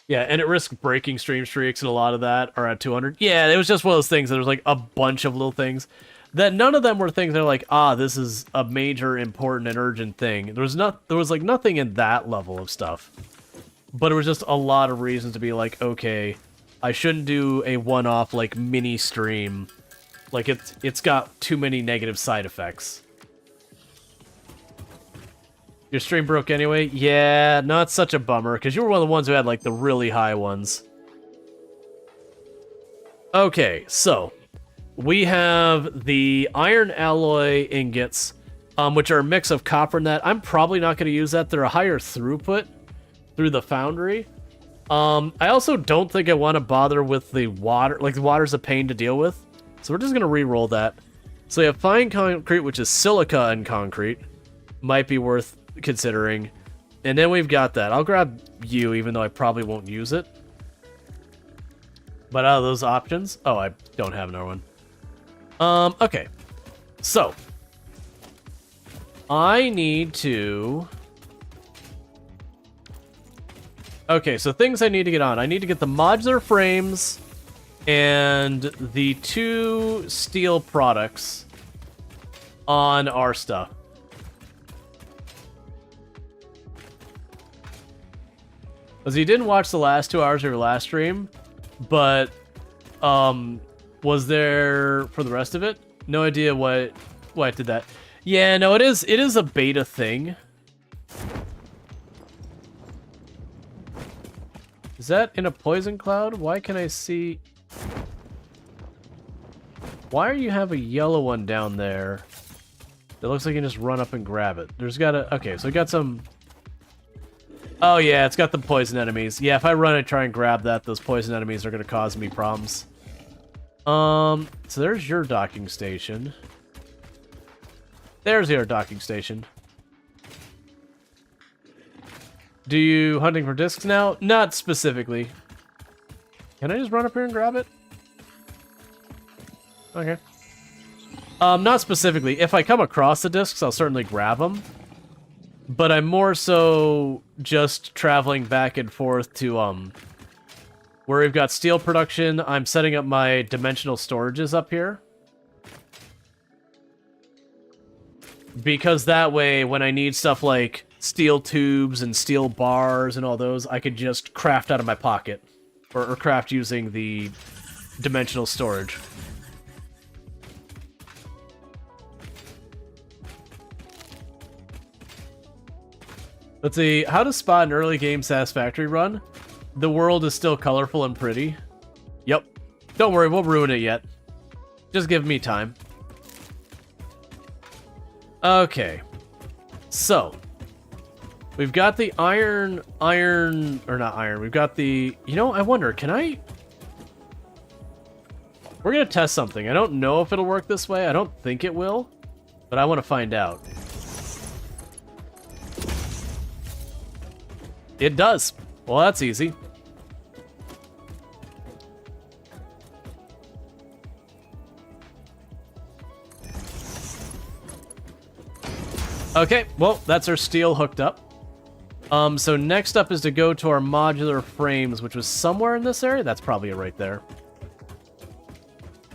Yeah, and it risks breaking stream streaks, and a lot of that are at 200. Yeah, it was just one of those things, there was like a bunch of little things. That none of them were things that are like, this is a major, important, and urgent thing. There was like nothing in that level of stuff. But it was just a lot of reasons to be like, okay, I shouldn't do a one-off, like, mini stream. Like, it's got too many negative side effects. Your stream broke anyway? Yeah, not such a bummer, because you were one of the ones who had, like, the really high ones. Okay, so, we have the iron alloy ingots, which are a mix of copper and that. I'm probably not going to use that. They're a higher throughput through the foundry. I also don't think I want to bother with the water. Like, the water's a pain to deal with. So we're just going to re-roll that. So we have fine concrete, which is silica and concrete. Might be worth considering. And then we've got that. I'll grab you, even though I probably won't use it. But out of those options... Oh, I don't have another one. Okay. So. I need to... Okay, so things I need to get on. I need to get the modular frames... and the 2 steel products. on our stuff. Because you didn't watch the last 2 hours of your last stream, but was there for the rest of it? No idea why it did that. Yeah, no, it is a beta thing. Is that in a poison cloud? Why can I see... Why do you have a yellow one down there? It looks like you can just run up and grab it. There's gotta... Okay, so we got some... Oh yeah, it's got the poison enemies. Yeah, if I run and try and grab that, those poison enemies are gonna cause me problems. So there's your docking station. There's your docking station. Do you hunting for discs now? Not specifically. Can I just run up here and grab it? Okay. Not specifically. If I come across the discs, I'll certainly grab them. But I'm more so just traveling back and forth to, where we've got steel production. I'm setting up my dimensional storages up here. Because that way, when I need stuff like steel tubes and steel bars and all those, I could just craft out of my pocket. Or craft using the dimensional storage. Let's see, how to spot an early game Satisfactory run? The world is still colorful and pretty. Yep. Don't worry, we'll ruin it yet. Just give me time. Okay. So. We've got the iron, or not iron, we've got the, you know, I wonder, can I? We're gonna test something. I don't know if it'll work this way. I don't think it will, but I want to find out. It does. Well, that's easy. Okay, well, that's our steel hooked up. So next up is to go to our modular frames, which was somewhere in this area. That's probably it right there.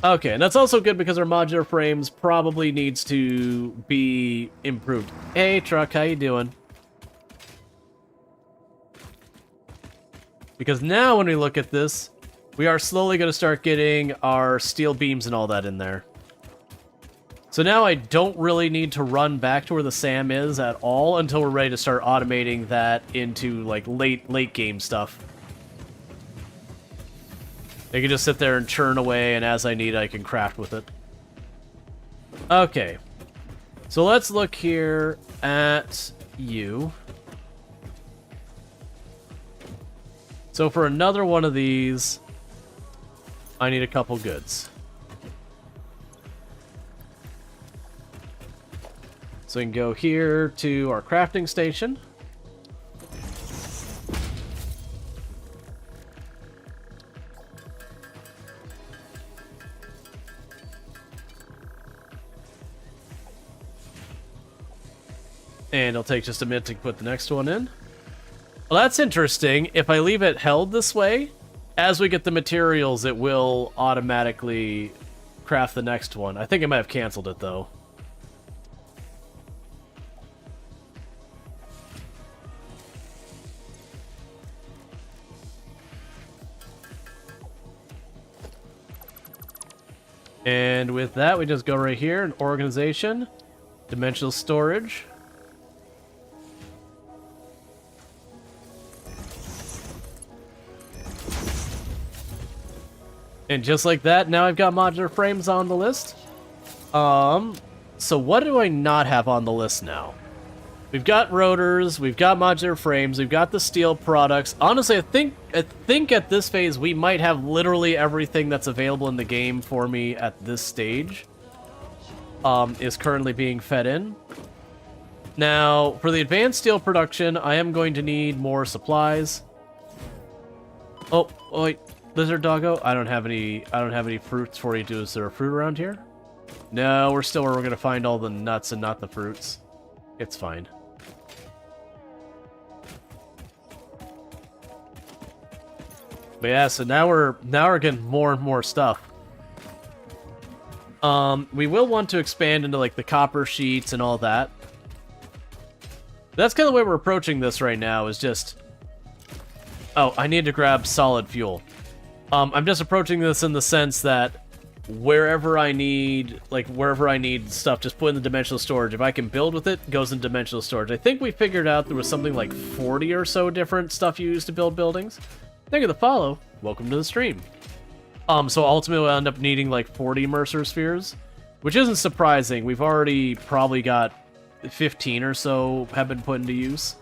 Okay, and that's also good because our modular frames probably needs to be improved. Hey, truck, how you doing? Because now when we look at this, we are slowly going to start getting our steel beams and all that in there. So now I don't really need to run back to where the SAM is at all until we're ready to start automating that into like late game stuff. I can just sit there and churn away, and as I need, I can craft with it. Okay. So let's look here at you. So for another one of these, I need a couple goods. So we can go here to our crafting station. And it'll take just a minute to put the next one in. Well, that's interesting. If I leave it held this way, as we get the materials, it will automatically craft the next one. I think I might have canceled it, though. And with that, we just go right here in organization, dimensional storage. And just like that, now I've got modular frames on the list. So what do I not have on the list now? We've got rotors, we've got modular frames, we've got the steel products. Honestly, I think at this phase we might have literally everything that's available in the game for me at this stage. Is currently being fed in. Now, for the advanced steel production, I am going to need more supplies. Oh, wait. Lizard doggo, I don't have any fruits for you. Is there a fruit around here? No, we're still where we're gonna find all the nuts and not the fruits. It's fine. But yeah, so now we're getting more and more stuff. We will want to expand into like the copper sheets and all that. That's kind of the way we're approaching this right now, is just... Oh, I need to grab solid fuel. I'm just approaching this in the sense that wherever I need stuff, just put in the dimensional storage. If I can build with it, goes in dimensional storage. I think we figured out there was something like 40 or so different stuff you use to build buildings. Thank you for the follow. Welcome to the stream. So ultimately we'll end up needing like 40 Mercer spheres, which isn't surprising. We've already probably got 15 or so have been put into use.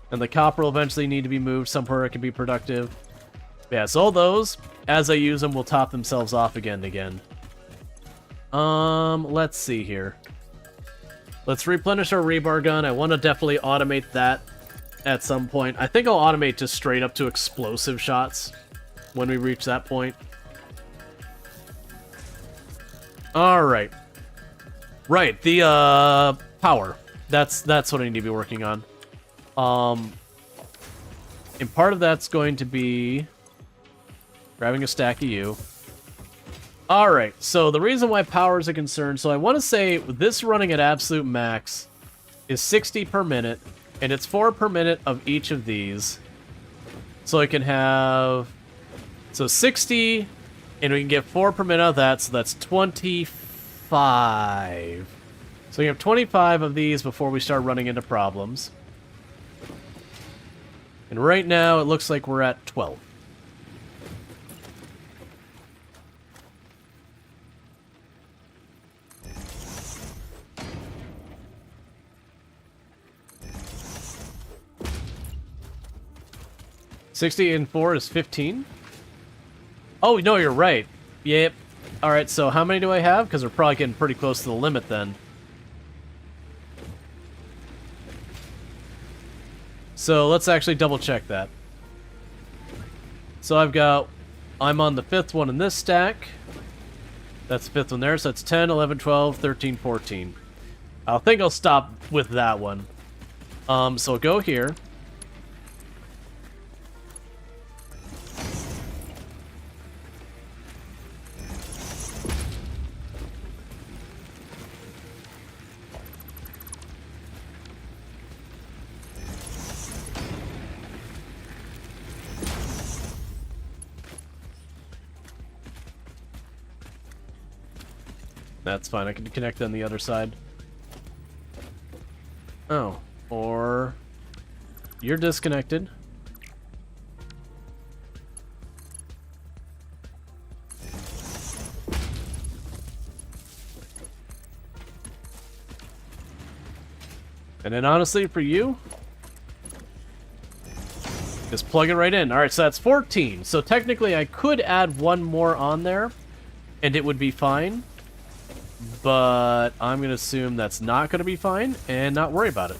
And the copper will eventually need to be moved somewhere it can be productive. Yeah, so all those, as I use them, will top themselves off again and again. Let's see here. Let's replenish our rebar gun. I want to definitely automate that at some point. I think I'll automate just straight up to explosive shots when we reach that point. Alright. Right, the, power. That's what I need to be working on. And part of that's going to be grabbing a stack of you. Alright, so the reason why power is a concern, so I want to say this running at absolute max is 60 per minute, and it's 4 per minute of each of these. So I can have... So 60, and we can get 4 per minute of that, so that's 25. So we have 25 of these before we start running into problems. And right now, it looks like we're at 12. $60 and 4 is 15. Oh, no, you're right. Yep. Alright, so how many do I have? Because we're probably getting pretty close to the limit then. So let's actually double check that. So I'm on the 5th one in this stack. That's the 5th one there, so that's 10, 11, 12, 13, 14. I think I'll stop with that one. So go here. That's fine, I can connect on the other side. Oh, or... You're disconnected. And then honestly, for you... Just plug it right in. Alright, so that's 14. So technically I could add one more on there, and it would be fine. But I'm going to assume that's not going to be fine and not worry about it.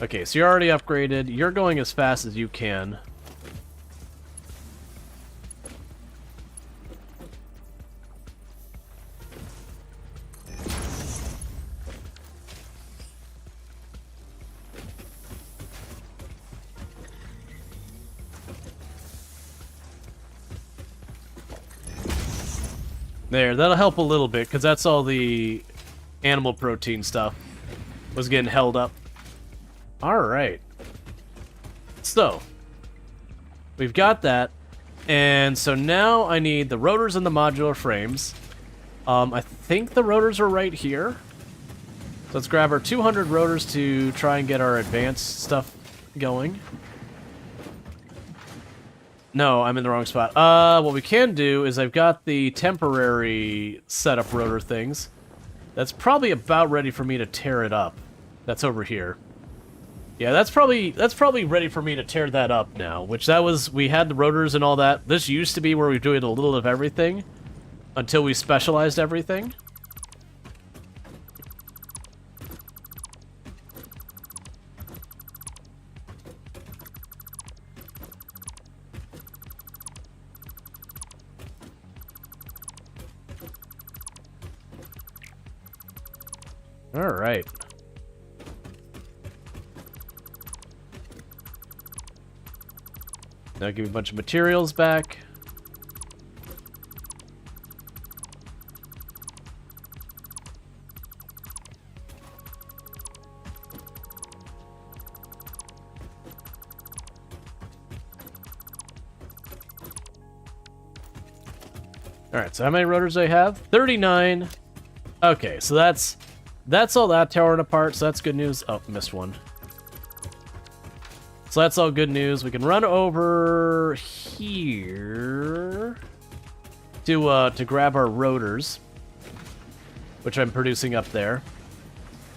Okay, so you're already upgraded. You're going as fast as you can. There, that'll help a little bit, because that's all the animal protein stuff was getting held up. Alright. So, we've got that, and so now I need the rotors and the modular frames. I think the rotors are right here. So let's grab our 200 rotors to try and get our advanced stuff going. No, I'm in the wrong spot. What we can do is I've got the temporary setup rotor things. That's probably about ready for me to tear it up. That's over here. Yeah, that's probably ready for me to tear that up now, which we had the rotors and all that. This used to be where we were doing a little of everything until we specialized everything. Alright. Now give me a bunch of materials back. Alright, so how many rotors do I have? 39. Okay, so that's all that torn apart, so that's good news. Oh, missed one. So that's all good news. We can run over here to grab our rotors, which I'm producing up there.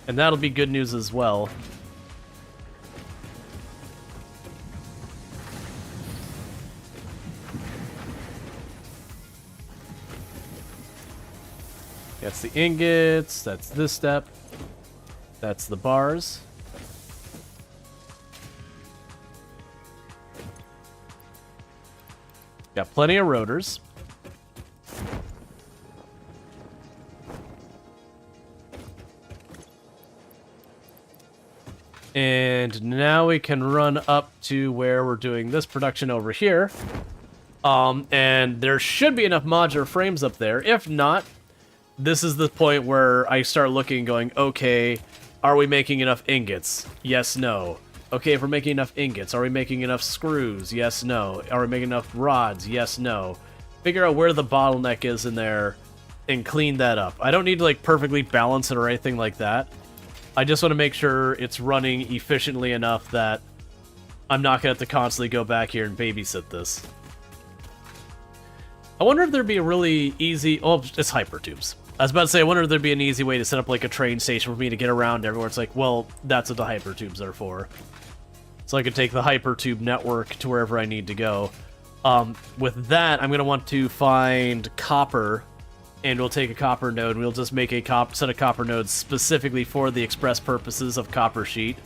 And that'll be good news as well. That's the ingots, that's this step, that's the bars. Got plenty of rotors. And now we can run up to where we're doing this production over here. And there should be enough modular frames up there. If not, this is the point where I start looking and going, okay, are we making enough ingots? Yes, no. Okay, if we're making enough ingots, are we making enough screws? Yes, no. Are we making enough rods? Yes, no. Figure out where the bottleneck is in there and clean that up. I don't need to like perfectly balance it or anything like that. I just want to make sure it's running efficiently enough that I'm not going to have to constantly go back here and babysit this. I wonder if there'd be a really easy... Oh, it's hypertubes. I was about to say, I wonder if there'd be an easy way to set up like a train station for me to get around everywhere. It's like, well, that's what the hypertubes are for. So I could take the hypertube network to wherever I need to go. With that, I'm going to want to find copper, and we'll take a copper node, and we'll just make a set of copper nodes specifically for the express purposes of copper sheet,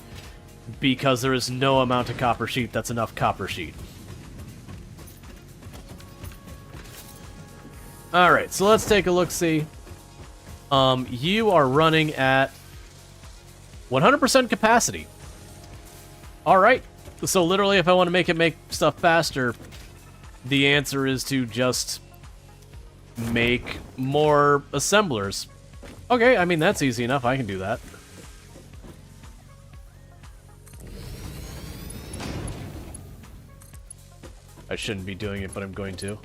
because there is no amount of copper sheet that's enough copper sheet. Alright, so let's take a look-see. You are running at 100% capacity. Alright, so literally if I want to make stuff faster, the answer is to just make more assemblers. Okay, I mean, that's easy enough. I can do that. I shouldn't be doing it, but I'm going to.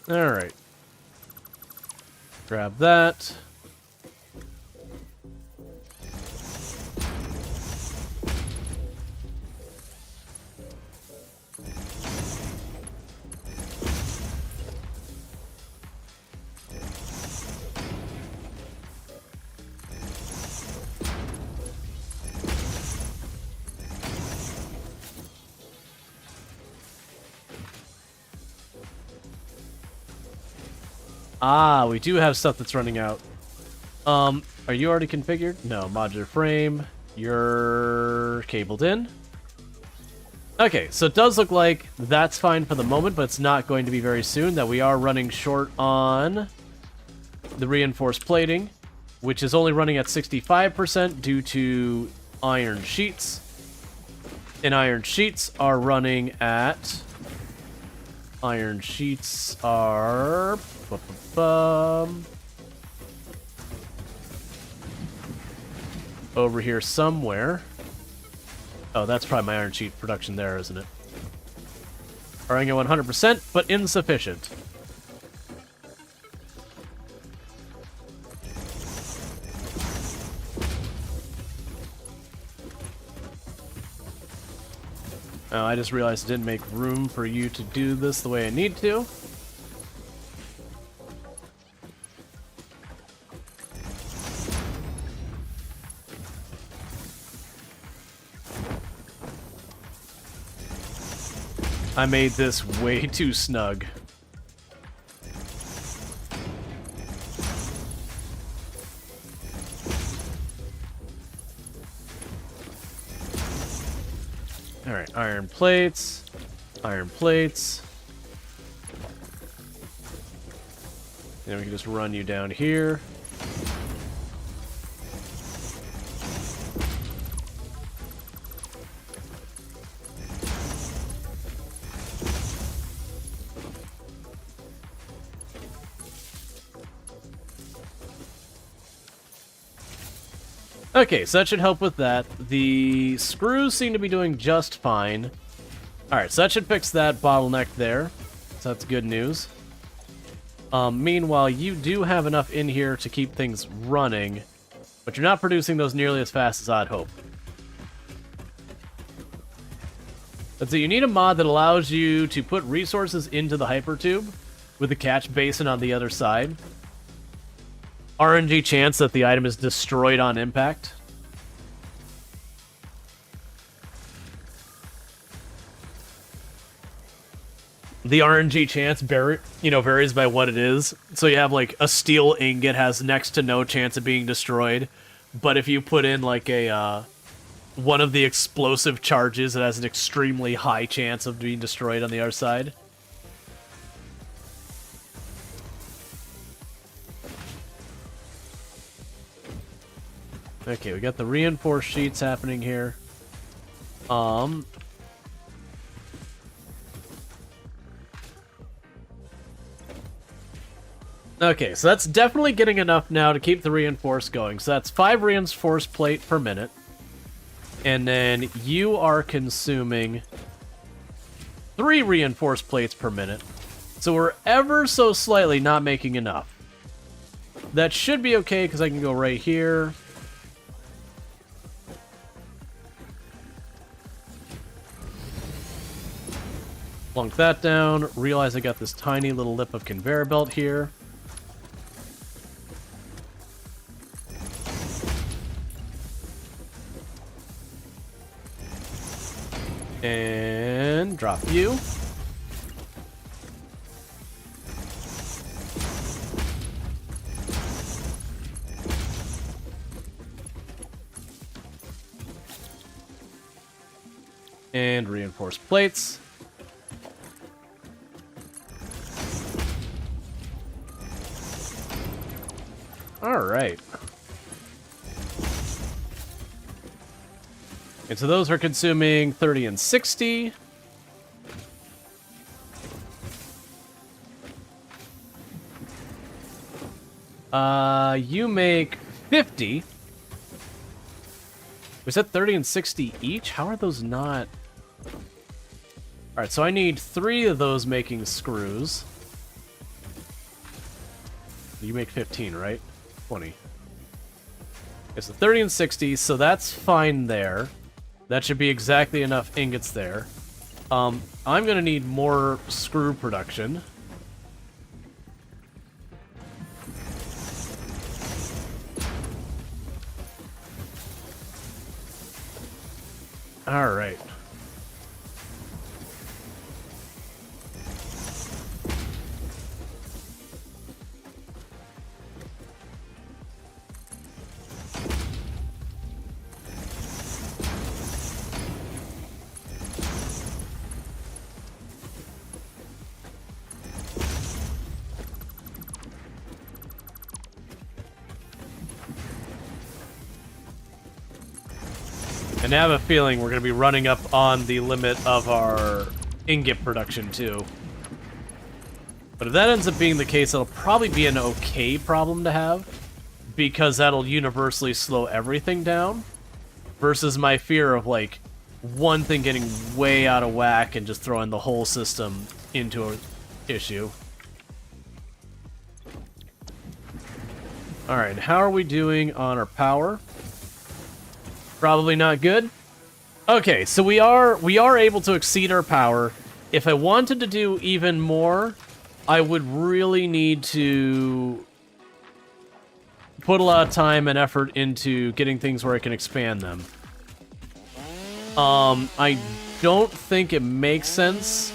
Alright. Grab that. Ah, we do have stuff that's running out. Are you already configured? No, modular frame. You're cabled in. Okay, so it does look like that's fine for the moment, but it's not going to be very soon, that we are running short on the reinforced plating, which is only running at 65% due to iron sheets. And iron sheets are running at... Iron sheets are... over here somewhere. Oh, that's probably my iron sheet production there, isn't it? Running at 100%, but insufficient. Oh, I just realized I didn't make room for you to do this the way I need to. I made this way too snug. Alright, iron plates. Iron plates. And we can just run you down here. Okay, so that should help with that. The screws seem to be doing just fine. Alright, so that should fix that bottleneck there. So that's good news. Meanwhile, you do have enough in here to keep things running, but you're not producing those nearly as fast as I'd hope. But so you need a mod that allows you to put resources into the hypertube with the catch basin on the other side. RNG chance that the item is destroyed on impact. The RNG chance varies by what it is. So you have like a steel ingot has next to no chance of being destroyed, but if you put in like a one of the explosive charges, it has an extremely high chance of being destroyed on the other side. Okay, we got the reinforced sheets happening here. Okay, so that's definitely getting enough now to keep the reinforced going. So that's 5 reinforced plate per minute. And then you are consuming 3 reinforced plates per minute. So we're ever so slightly not making enough. That should be okay because I can go right here. Plunk that down. Realize I got this tiny little lip of conveyor belt here. And drop you. And reinforced plates. All right. And so those are consuming 30 and 60. You make 50. Was that 30 and 60 each? How are those not... Alright, so I need 3 of those making screws. You make 15, right? 20. Okay, so 30 and 60, so that's fine there. That should be exactly enough ingots there. I'm gonna need more screw production. All right. And I have a feeling we're going to be running up on the limit of our ingot production, too. But if that ends up being the case, it'll probably be an okay problem to have, because that'll universally slow everything down, versus my fear of, like, one thing getting way out of whack and just throwing the whole system into an issue. Alright, and how are we doing on our power? Probably not good. Okay, so we are able to exceed our power. If I wanted to do even more, I would really need to put a lot of time and effort into getting things where I can expand them. I don't think it makes sense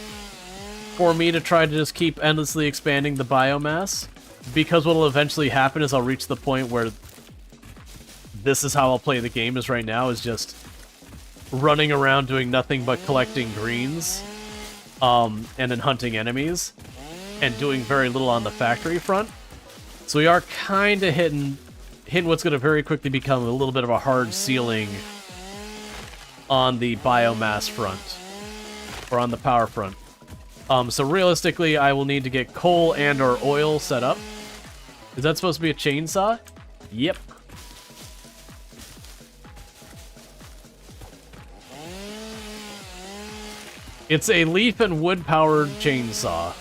for me to try to just keep endlessly expanding the biomass, because what will eventually happen is I'll reach the point where this is how I'll play the game is right now, is just running around doing nothing but collecting greens, and then hunting enemies, and doing very little on the factory front. So we are kind of hitting what's going to very quickly become a little bit of a hard ceiling on the biomass front, or on the power front. So realistically, I will need to get coal and or oil set up. Is that supposed to be a chainsaw? Yep. It's a leaf and wood-powered chainsaw.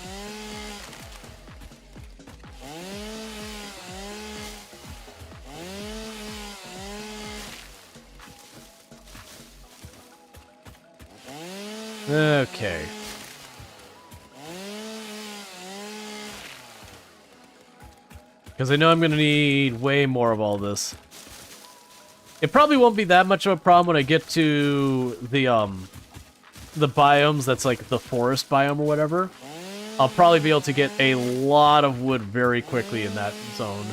Okay. Because I know I'm going to need way more of all this. It probably won't be that much of a problem when I get to the biomes that's like the forest biome or whatever. I'll probably be able to get a lot of wood very quickly in that zone.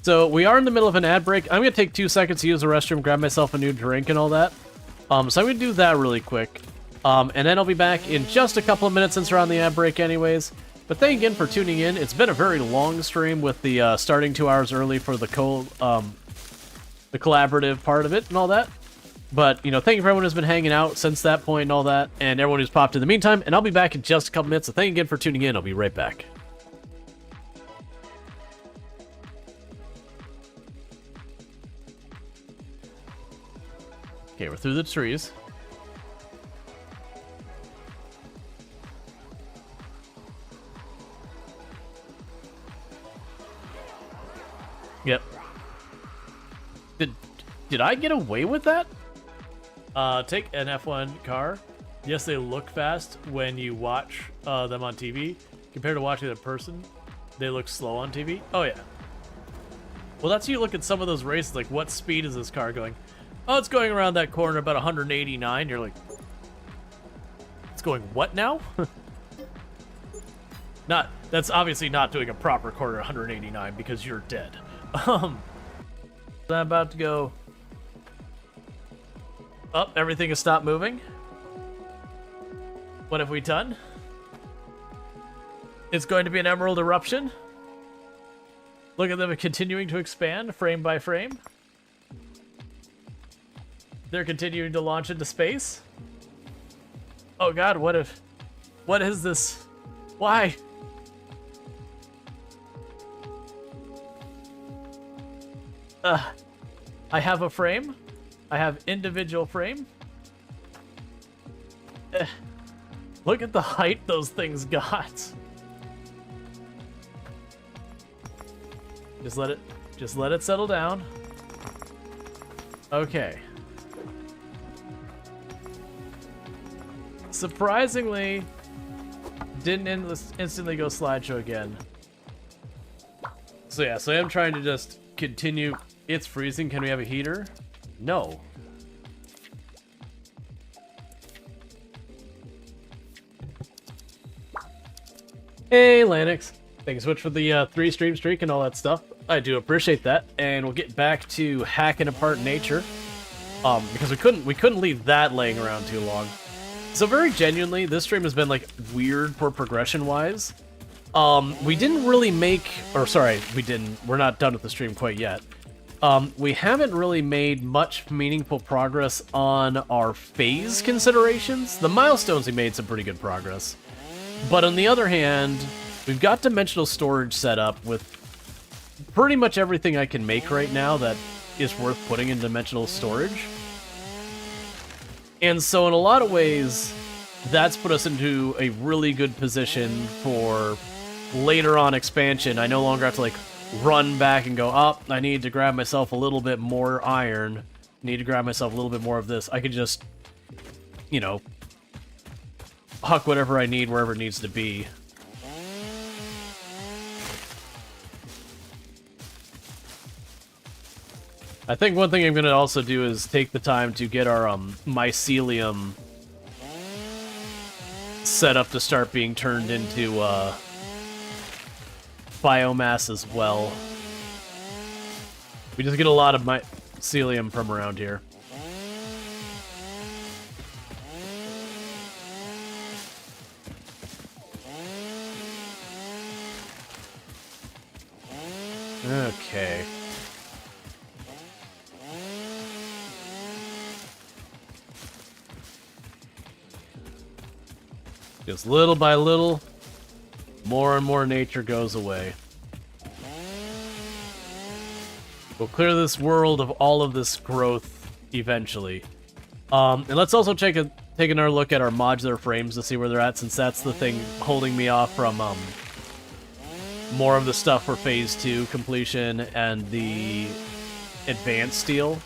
So we are in the middle of an ad break. I'm going to take 2 seconds to use the restroom, grab myself a new drink and all that. So I'm going to do that really quick. And then I'll be back in just a couple of minutes since we're on the ad break anyways. But thank you again for tuning in. It's been a very long stream with the starting 2 hours early for the collaborative part of it and all that. But, you know, thank you for everyone who's been hanging out since that point and all that, and everyone who's popped in the meantime. And I'll be back in just a couple minutes, so thank you again for tuning in. I'll be right back. Okay, we're through the trees. Yep. Did I get away with that? Take an F1 car. Yes, they look fast when you watch them on TV. Compared to watching them in person, they look slow on TV. Oh, yeah. Well, that's you look at some of those races, like, what speed is this car going? Oh, it's going around that corner about 189. You're like, it's going what now? That's obviously not doing a proper corner 189 because you're dead. I'm about to go up. Everything has stopped moving. What have we done? It's going to be an emerald eruption. Look at them continuing to expand frame by frame. They're continuing to launch into space. Oh god, what is this? Why? I have a frame. I have individual frame. Look at the height those things got. Just let it settle down. Okay. Surprisingly, didn't instantly go slideshow again. So yeah, so I am trying to just continue. It's freezing. Can we have a heater? No. Hey, Lanix. Thank you so much for the 3-stream streak and all that stuff. I do appreciate that. And we'll get back to hacking apart nature. Because we couldn't leave that laying around too long. So very genuinely, this stream has been like weird for progression-wise. We didn't really make, or sorry, we're not done with the stream quite yet. We haven't really made much meaningful progress on our phase considerations. The milestones, we made some pretty good progress. But on the other hand, we've got dimensional storage set up with pretty much everything I can make right now that is worth putting in dimensional storage. And so in a lot of ways, that's put us into a really good position for later on expansion. I no longer have to like run back and go, oh, I need to grab myself a little bit more iron. Need to grab myself a little bit more of this. I could just, you know, huck whatever I need wherever it needs to be. I think one thing I'm going to also do is take the time to get our mycelium set up to start being turned into biomass as well. We just get a lot of mycelium from around here. Okay. Just little by little, more and more nature goes away. We'll clear this world of all of this growth eventually. And let's also take another look at our modular frames to see where they're at, since that's the thing holding me off from more of the stuff for Phase 2 completion and the Advanced Steel.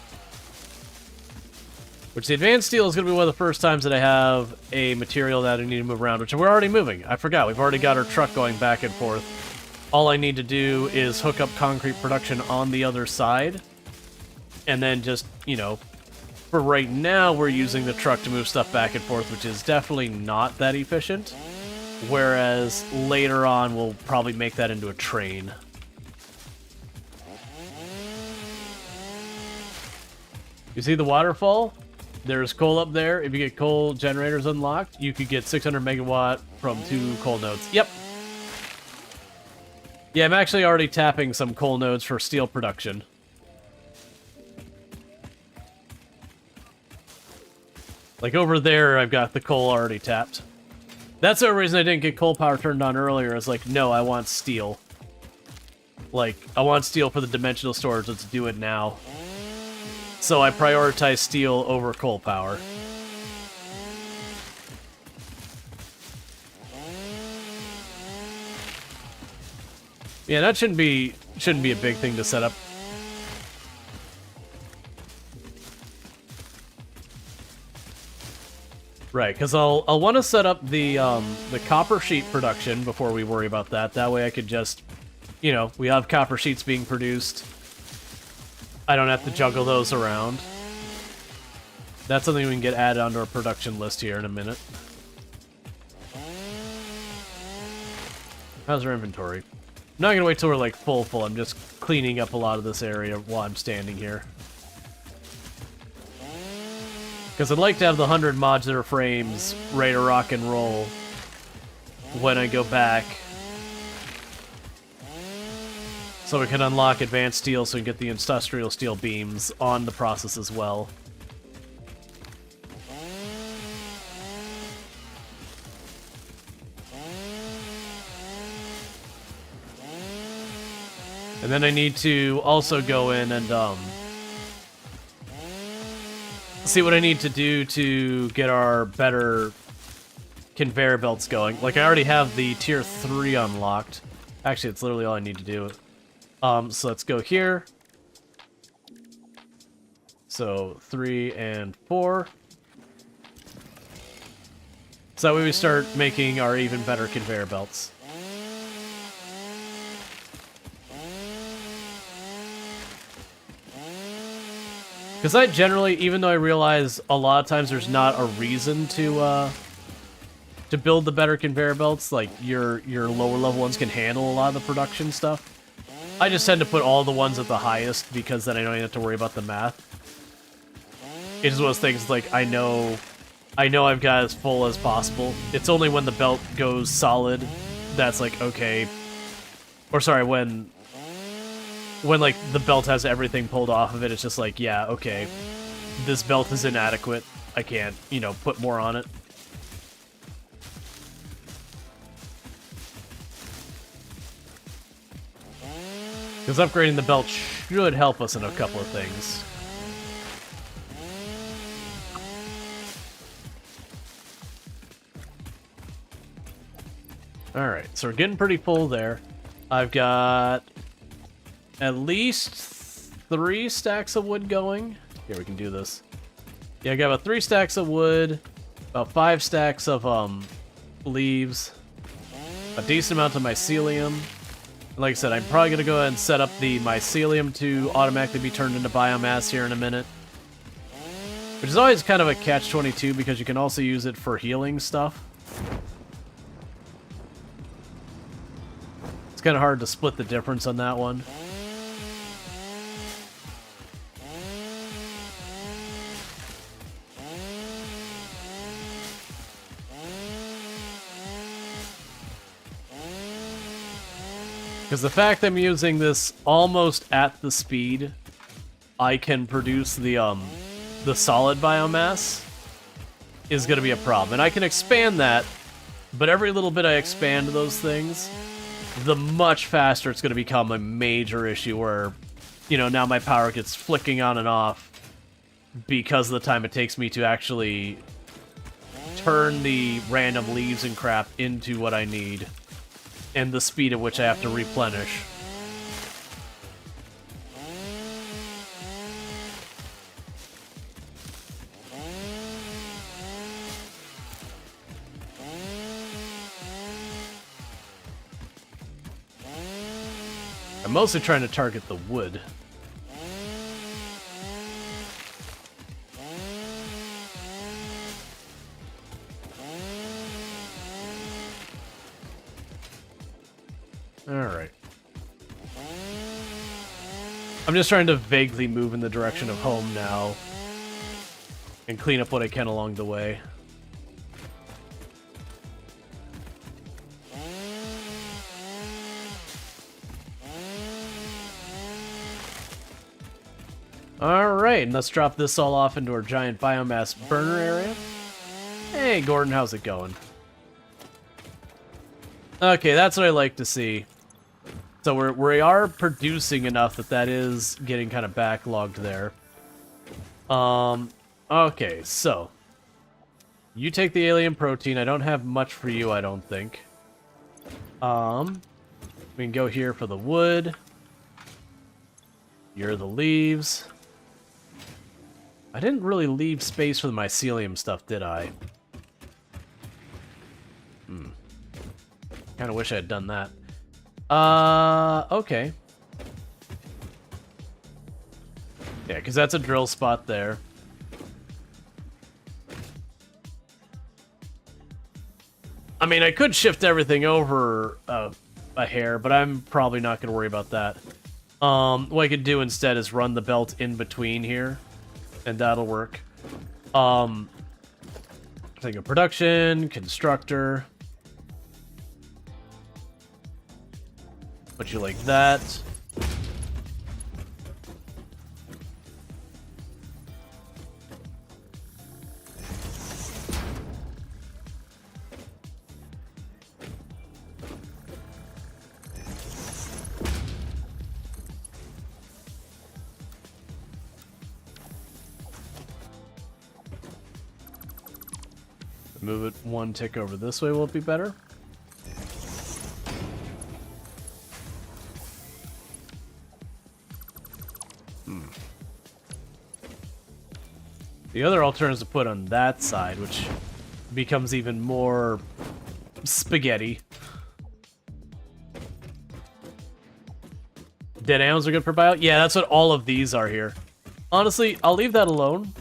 Which the Advanced Steel is going to be one of the first times that I have a material that I need to move around, which we're already moving. I forgot, we've already got our truck going back and forth. All I need to do is hook up concrete production on the other side. And then just, you know, for right now, we're using the truck to move stuff back and forth, which is definitely not that efficient. Whereas later on, we'll probably make that into a train. You see the waterfall? There's coal up there. If you get coal generators unlocked, you could get 600 megawatt from 2 coal nodes. Yep. Yeah, I'm actually already tapping some coal nodes for steel production. Like over there, I've got the coal already tapped. That's the reason I didn't get coal power turned on earlier. Is like, no, I want steel. Like, I want steel for the dimensional storage. Let's do it now. So I prioritize steel over coal power. Yeah, that shouldn't be a big thing to set up. Right, because I'll want to set up the copper sheet production before we worry about that. That way I could just, you know, we have copper sheets being produced. I don't have to juggle those around. That's something we can get added onto our production list here in a minute. How's our inventory? I'm not going to wait till we're like full. I'm just cleaning up a lot of this area while I'm standing here. Because I'd like to have the 100 modular frames ready to rock and roll when I go back. So we can unlock advanced steel so we can get the industrial steel beams on the process as well. And then I need to also go in and see what I need to do to get our better conveyor belts going. Like, I already have the tier 3 unlocked. Actually, it's literally all I need to do. So let's go here. So 3 and 4. So that way we start making our even better conveyor belts. Because I generally, even though I realize a lot of times there's not a reason to build the better conveyor belts, like your lower level ones can handle a lot of the production stuff. I just tend to put all the ones at the highest because then I don't even have to worry about the math. It's one of those things like I know I've got as full as possible. It's only when the belt goes solid that's like okay, or sorry, when like the belt has everything pulled off of it, it's just like, yeah, okay, this belt is inadequate. I can't, you know, put more on it. Because upgrading the belt should help us in a couple of things. Alright, so we're getting pretty full there. I've got at least 3 stacks of wood going. Here, we can do this. Yeah, I got about 3 stacks of wood, about 5 stacks of leaves, a decent amount of mycelium. Like I said, I'm probably going to go ahead and set up the mycelium to automatically be turned into biomass here in a minute. Which is always kind of a catch-22 because you can also use it for healing stuff. It's kind of hard to split the difference on that one. Because the fact that I'm using this almost at the speed I can produce the solid biomass is going to be a problem. And I can expand that But every little bit I expand those things, the much faster it's going to become a major issue where, you know, now my power gets flicking on and off because of the time it takes me to actually turn the random leaves and crap into what I need, and the speed at which I have to replenish. I'm mostly trying to target the wood. Alright. I'm just trying to vaguely move in the direction of home now and clean up what I can along the way. Alright, and let's drop this all off into our giant biomass burner area. Hey, Gordon, how's it going? Okay, that's what I like to see. So we are producing enough that is getting kind of backlogged there. Okay, so you take the alien protein. I don't have much for you, I don't think. We can go here for the wood. You're the leaves. I didn't really leave space for the mycelium stuff, did I? Kind of wish I had done that. Okay. Yeah, because that's a drill spot there. I mean, I could shift everything over a hair, but I'm probably not going to worry about that. What I could do instead is run the belt in between here, and that'll work. Think of production, constructor. Put you like that. Move it one tick over this way, will it be better? The other alternative is to put on that side, which becomes even more spaghetti. Dead animals are good for bio? Yeah, that's what all of these are here. Honestly, I'll leave that alone.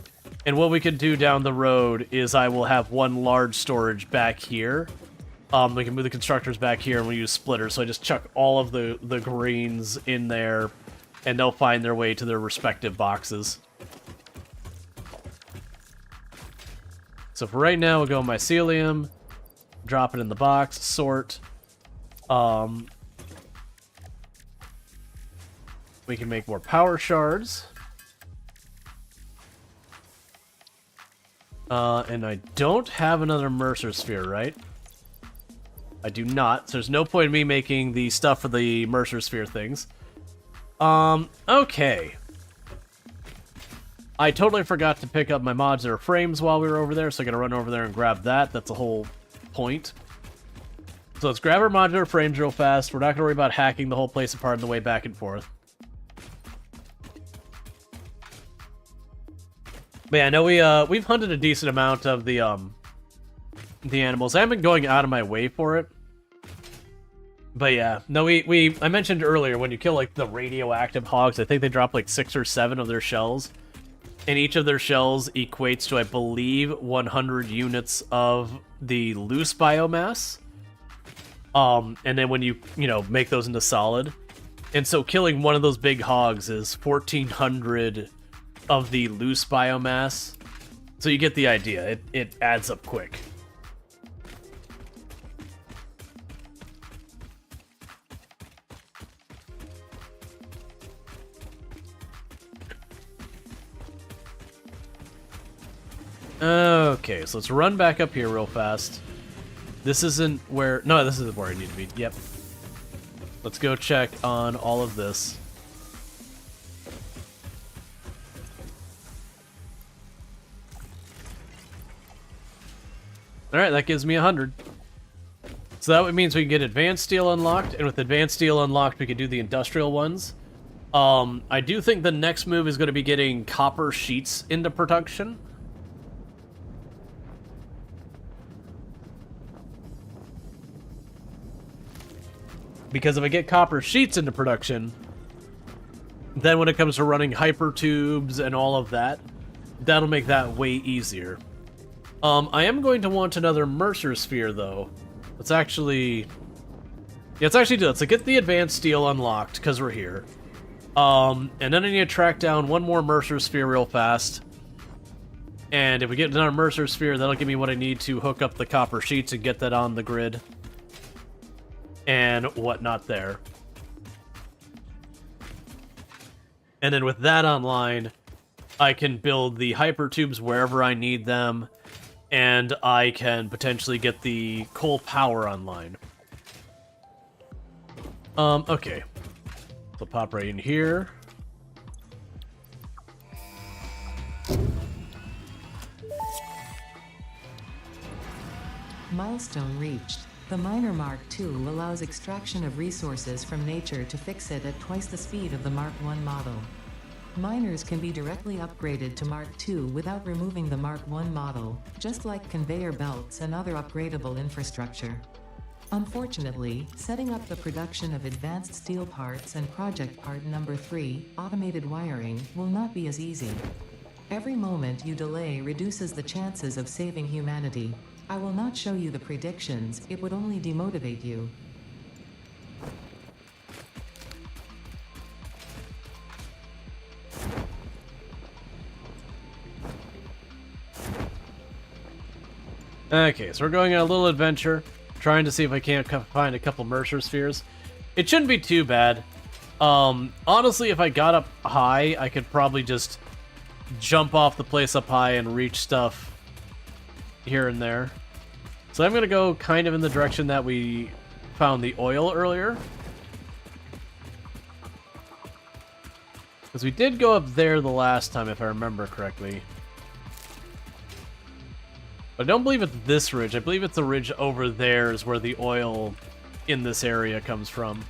And what we could do down the road is I will have one large storage back here. We can move the constructors back here and we'll use splitters. So I just chuck all of the greens in there and they'll find their way to their respective boxes. So for right now, we'll go mycelium, drop it in the box, sort. We can make more power shards. And I don't have another Mercer sphere, right? I do not, so there's no point in me making the stuff for the Mercer sphere things. Okay. I totally forgot to pick up my modular frames while we were over there, so I gotta run over there and grab that. That's the whole point. So let's grab our modular frames real fast. We're not gonna worry about hacking the whole place apart on the way back and forth. But yeah, I know we've hunted a decent amount of the animals. I haven't been going out of my way for it. But yeah, no, I mentioned earlier when you kill like the radioactive hogs, I think they drop like 6 or 7 of their shells. And each of their shells equates to, I believe, 100 units of the loose biomass. And then when you make those into solid. And so killing one of those big hogs is 1,400 of the loose biomass. So you get the idea. It adds up quick. Okay, so let's run back up here real fast. This isn't where... No, this isn't where I need to be. Yep. Let's go check on all of this. Alright, that gives me 100. So that means we can get advanced steel unlocked, and with advanced steel unlocked, we can do the industrial ones. I do think the next move is going to be getting copper sheets into production. Because if I get copper sheets into production, then when it comes to running hyper tubes and all of that, that'll make that way easier. I am going to want another Mercer Sphere, though. Let's actually... Yeah, let's actually do that. So get the advanced steel unlocked, because we're here. And then I need to track down one more Mercer Sphere real fast. And if we get another Mercer Sphere, that'll give me what I need to hook up the copper sheets and get that on the grid. And whatnot there. And then with that online, I can build the hyper tubes wherever I need them. And I can potentially get the coal power online. Okay. So pop right in here. Milestone reached. The Miner Mark II allows extraction of resources from nature to fix it at twice the speed of the Mark I model. Miners can be directly upgraded to Mark II without removing the Mark I model, just like conveyor belts and other upgradable infrastructure. Unfortunately, setting up the production of advanced steel parts and project part number 3, automated wiring, will not be as easy. Every moment you delay reduces the chances of saving humanity. I will not show you the predictions, it would only demotivate you. Okay, so we're going on a little adventure, trying to see if I can't find a couple Mercer Spheres. It shouldn't be too bad. Honestly, if I got up high, I could probably just jump off the place up high and reach stuff here and there. So I'm going to go kind of in the direction that we found the oil earlier. Because we did go up there the last time, if I remember correctly. But I don't believe it's this ridge. I believe it's the ridge over there is where the oil in this area comes from.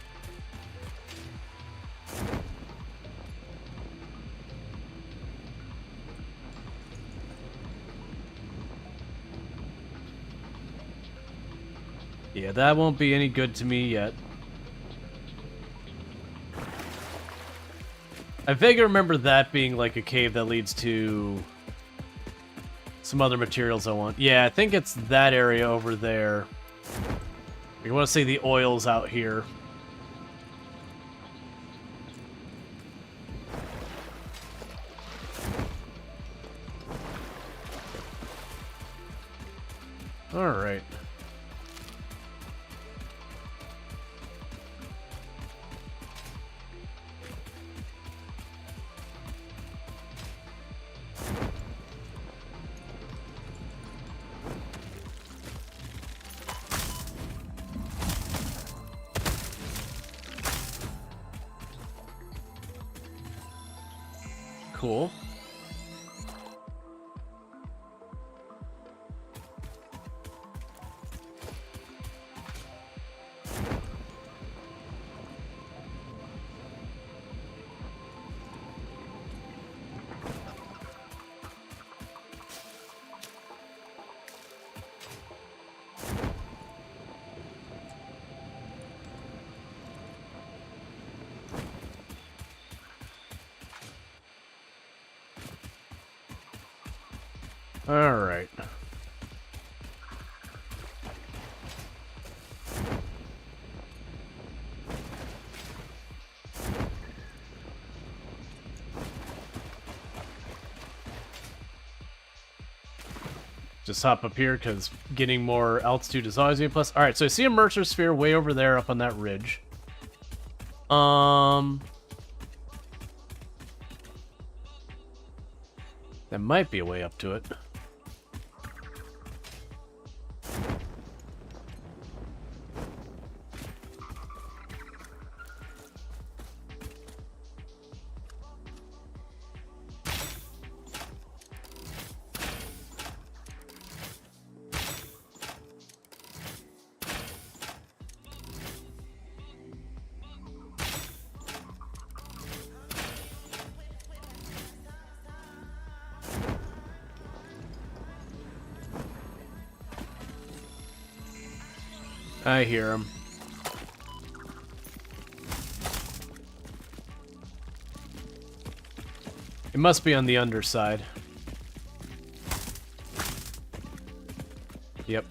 Yeah, that won't be any good to me yet. I vaguely remember that being like a cave that leads to some other materials I want. Yeah, I think it's that area over there. I want to say the oil's out here. Alright. Cool. All right. Just hop up here because getting more altitude is always a plus. All right, so I see a Mercer Sphere way over there up on that ridge. There might be a way up to it. I hear him. It must be on the underside. Yep.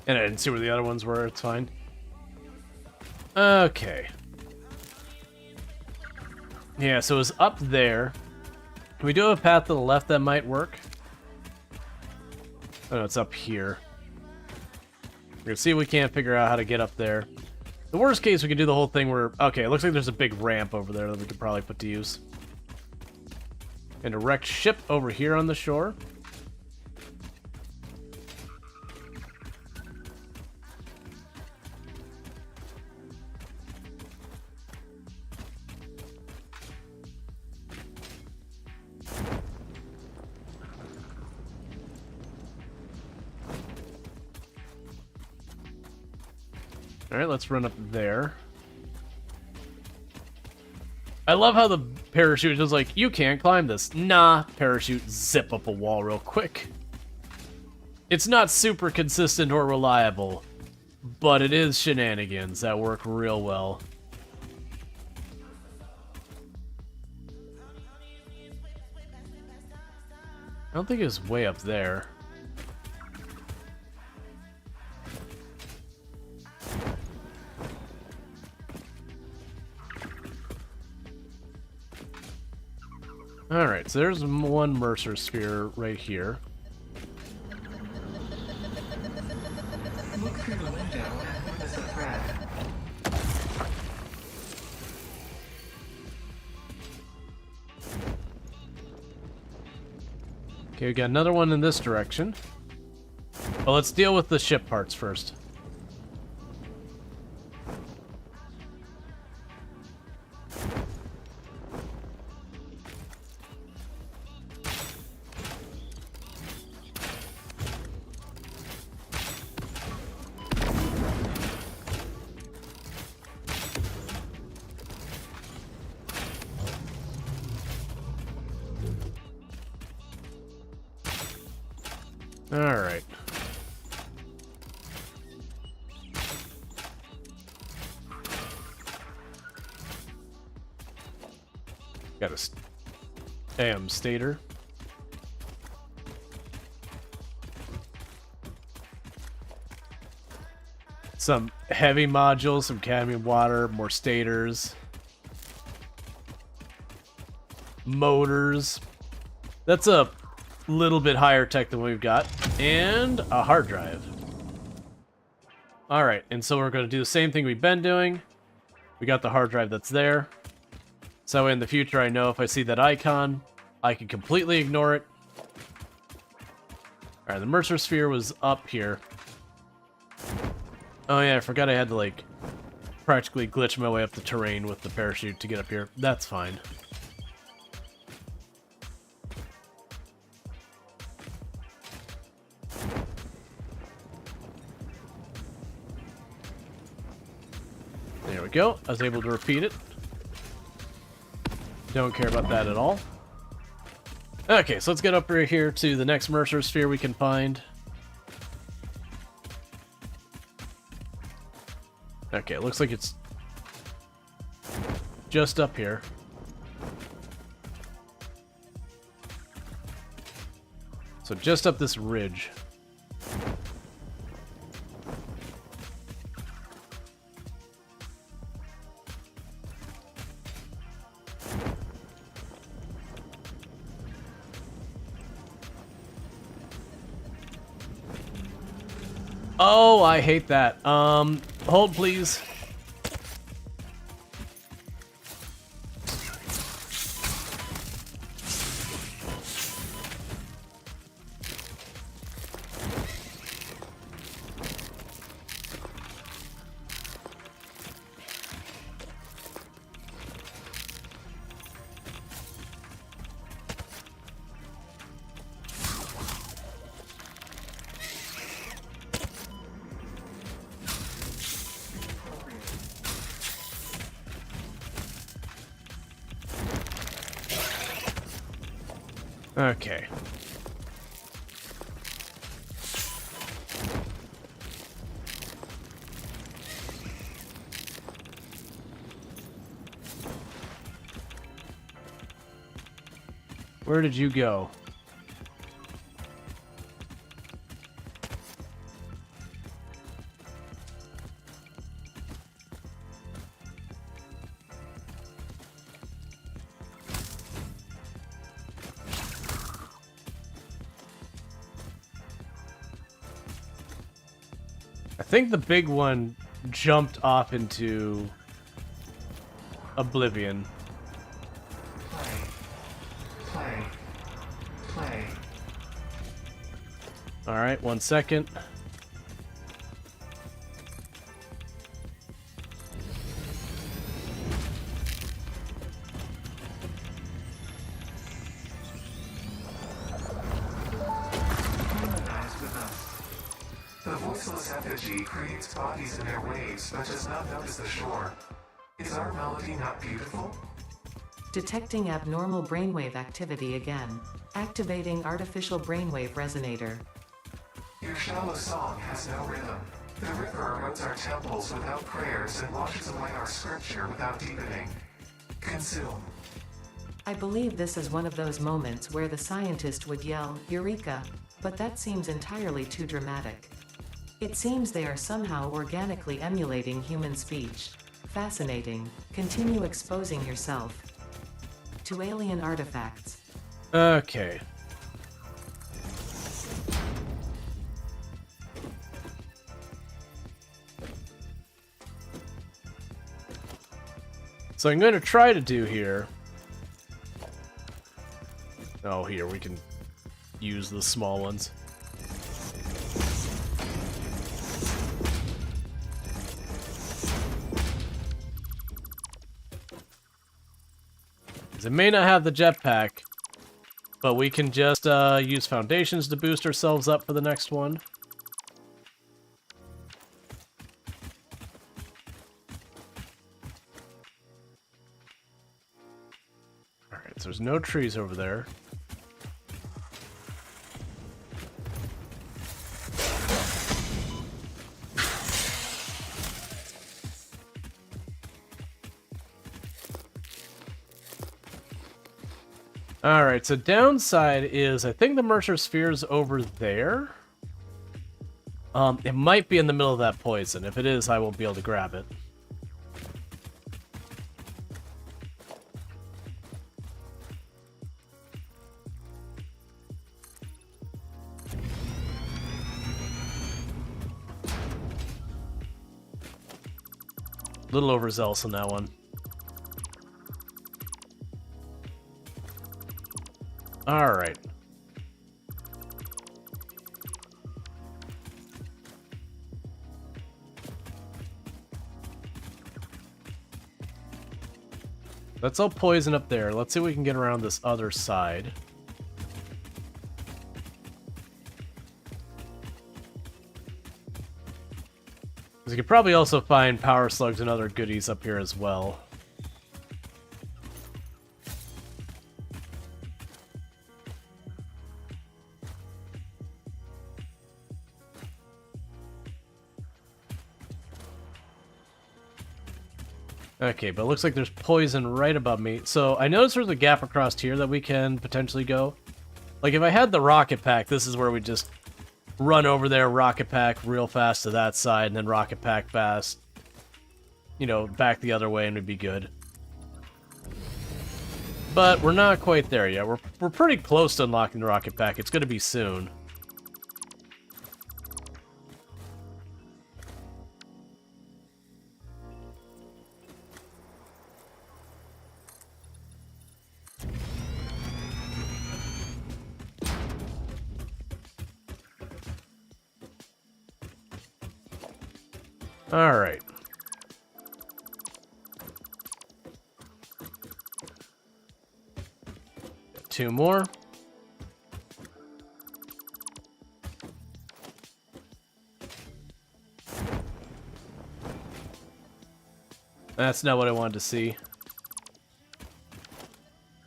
And I didn't see where the other ones were, it's fine. Okay. Yeah, so it was up there. Can we do a path to the left that might work? Oh no, it's up here. We're gonna see if we can't figure out how to get up there. The worst case, we can do the whole thing where... Okay, it looks like there's a big ramp over there that we could probably put to use. And a wrecked ship over here on the shore. Alright, let's run up there. I love how the parachute is like, you can't climb this. Nah, parachute, zip up a wall real quick. It's not super consistent or reliable, but it is shenanigans that work real well. I don't think it's way up there. Alright, so there's one Mercer sphere right here. Look through the window and notice a thread. Okay, we got another one in this direction. Well, let's deal with the ship parts first. Alright. Got a AM stator. Some heavy modules, some cadmium water, more stators. Motors. That's a little bit higher tech than we've got. And a hard drive. Alright, and so we're going to do the same thing we've been doing. We got the hard drive that's there. So in the future, I know if I see that icon, I can completely ignore it. Alright, the Mercer sphere was up here. Oh yeah, I forgot I had to, like, practically glitch my way up the terrain with the parachute to get up here. That's fine. There we go. I was able to repeat it. Don't care about that at all. Okay, so let's get up right here to the next Mercer sphere we can find. Okay, it looks like it's just up here. So just up this ridge. Oh, I hate that. Hold please. Okay. Where did you go? I think the big one jumped off into oblivion. Play. Alright, 1 second. Harmonize with us. The voiceless effigy creates bodies in their waves, but does not notice the shore. Is our melody not beautiful? Detecting abnormal brainwave activity again. Activating artificial brainwave resonator. Your shallow song has no rhythm. The river erodes our temples without prayers and washes away our scripture without deepening. Consume. I believe this is one of those moments where the scientist would yell, "Eureka!" But that seems entirely too dramatic. It seems they are somehow organically emulating human speech. Fascinating. Continue exposing yourself to alien artifacts. Okay. So I'm going to try to do here. Oh, here, we can use the small ones. It may not have the jetpack, but we can just use foundations to boost ourselves up for the next one. Alright, so there's no trees over there. Alright, so downside is I think the Mercer Sphere's over there. It might be in the middle of that poison. If it is, I won't be able to grab it. A little overzealous on that one. Alright. That's all poison up there. Let's see if we can get around this other side. Because you could probably also find power slugs and other goodies up here as well. Okay, but it looks like there's poison right above me. So I noticed there's a gap across here that we can potentially go. Like if I had the rocket pack, this is where we just run over there, rocket pack real fast to that side, and then rocket pack fast, you know, back the other way and we'd be good. But we're not quite there yet. We're pretty close to unlocking the rocket pack. It's going to be soon. All right. Got 2 more. That's not what I wanted to see.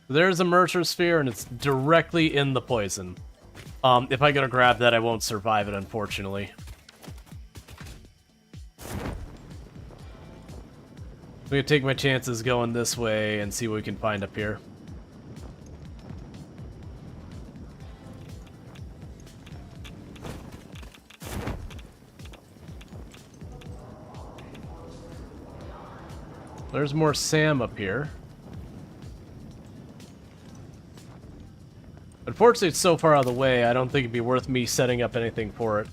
There's a Mercer Sphere, and it's directly in the poison. If I go to grab that, I won't survive it, unfortunately. I'm gonna take my chances going this way and see what we can find up here. There's more Sam up here. Unfortunately, it's so far out of the way, I don't think it'd be worth me setting up anything for it.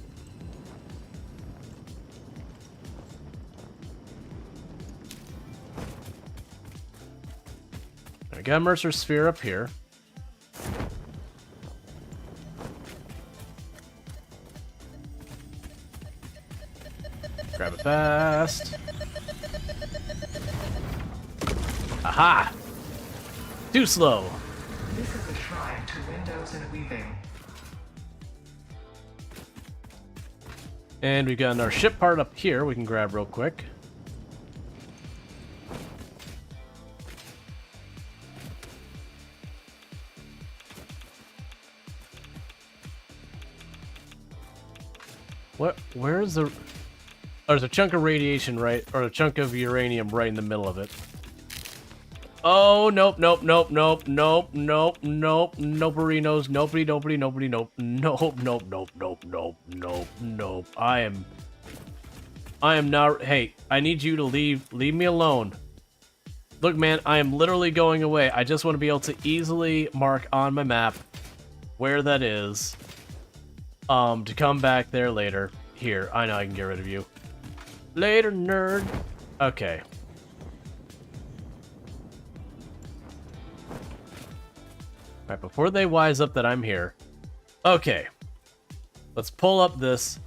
I got a Mercer Sphere up here. Grab it fast. Aha! Too slow. This is a shrine to windows and weaving. And we've got our ship part up here we can grab real quick. What? Where's the... Oh, there's a chunk of radiation right... Or a chunk of uranium right in the middle of it. Oh, nope, nope, nope, nope, nope, nope, nope, nobody-nos, nobody, nope, nope, nope, nope, nope, nope, nope, nope. I am not... Hey, I need you to leave me alone. Look, man, I am literally going away. I just want to be able to easily mark on my map where that is. To come back there later. Here, I know I can get rid of you. Later, nerd. Okay. Alright, before they wise up that I'm here. Okay. Let's pull up this.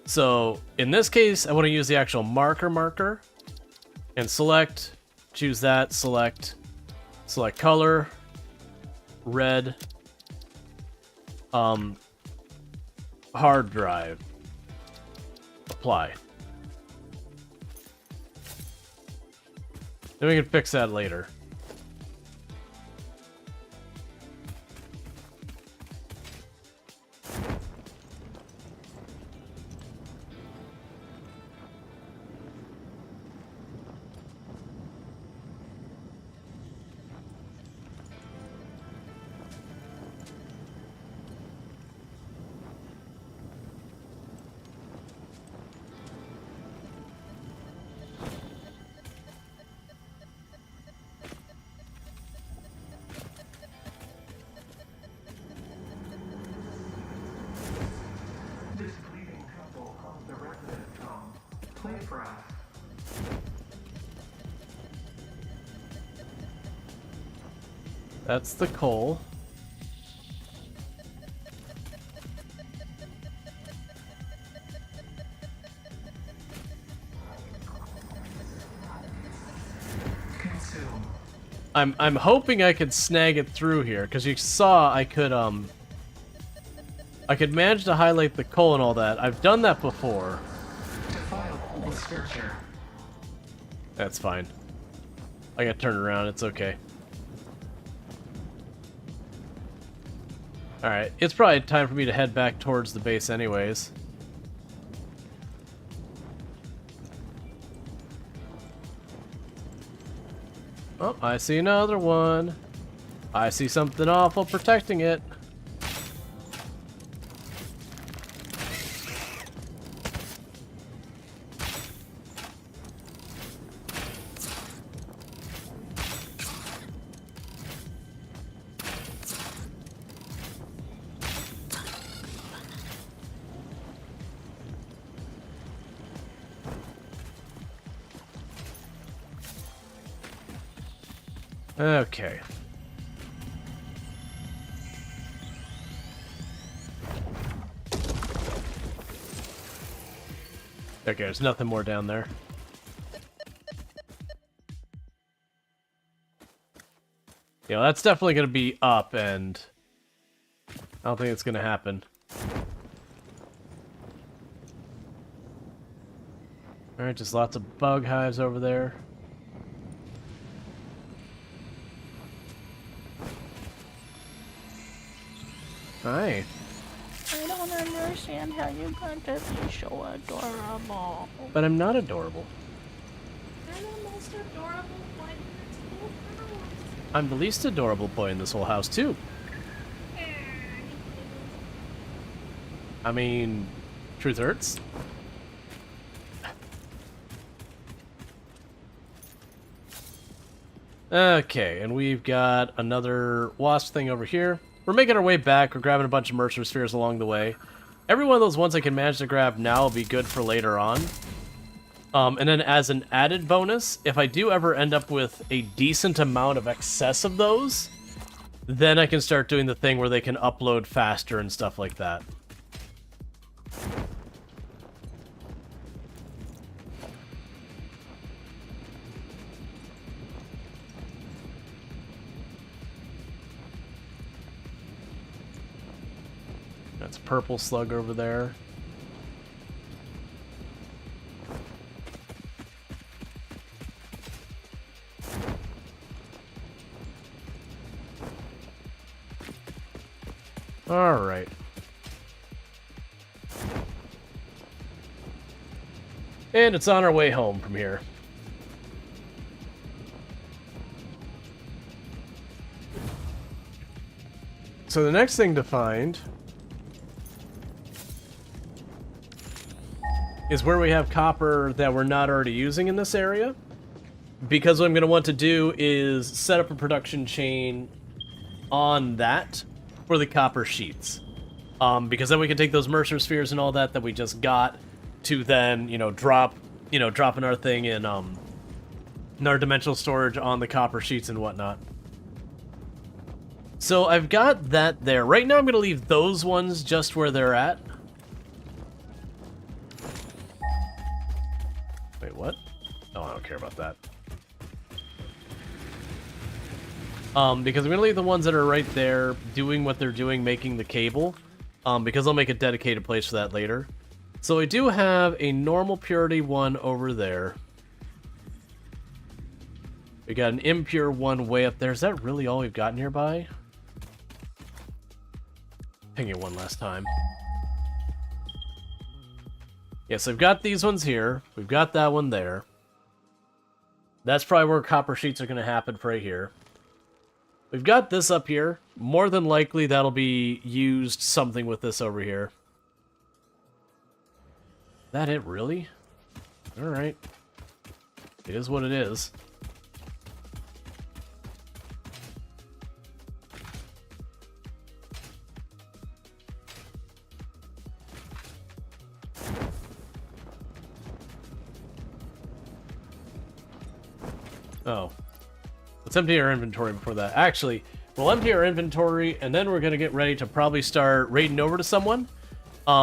So, in this case, I want to use the actual marker. And select. Choose that. Select color. Red. Hard drive. Apply. Then we can fix that later. This bleeding temple caused the resident from play for us. That's the coal. Consume. I'm hoping I could snag it through here, because you saw I could manage to highlight the coal and all that. I've done that before. Defile all scripture. That's fine. I got turned around, it's okay. Alright, it's probably time for me to head back towards the base anyways. Oh, I see another one. I see something awful protecting it. Okay. Okay, there's nothing more down there. Yeah, that's definitely going to be up, and I don't think it's going to happen. Alright, just lots of bug hives over there. Hi. I don't understand how you got to be so adorable. But I'm not adorable. You're the most adorable boy in this whole house. I'm the least adorable boy in this whole house, too. I mean, truth hurts. Okay, and we've got another wasp thing over here. We're making our way back. We're grabbing a bunch of Mercer spheres along the way. Every one of those ones I can manage to grab now will be good for later on. And then as an added bonus, if I do ever end up with a decent amount of excess of those, then I can start doing the thing where they can upload faster and stuff like that. That's a purple slug over there. All right. And it's on our way home from here. So the next thing to find is where we have copper that we're not already using in this area. Because what I'm going to want to do is set up a production chain on that for the copper sheets. Because then we can take those Mercer spheres and all that we just got to then, drop our thing in our dimensional storage on the copper sheets and whatnot. So I've got that there. Right now I'm going to leave those ones just where they're at. Wait, what? Oh, I don't care about that. Because I'm going to leave the ones that are right there doing what they're doing, making the cable. Because I'll make a dedicated place for that later. So I do have a normal purity one over there. We got an impure one way up there. Is that really all we've got nearby? Ping it one last time. Yes, I've got these ones here. We've got that one there. That's probably where copper sheets are going to happen right here. We've got this up here. More than likely, that'll be used something with this over here. That it, really? Alright. It is what it is. Oh. Let's empty our inventory before that. Actually, we'll empty our inventory, and then we're going to get ready to probably start raiding over to someone.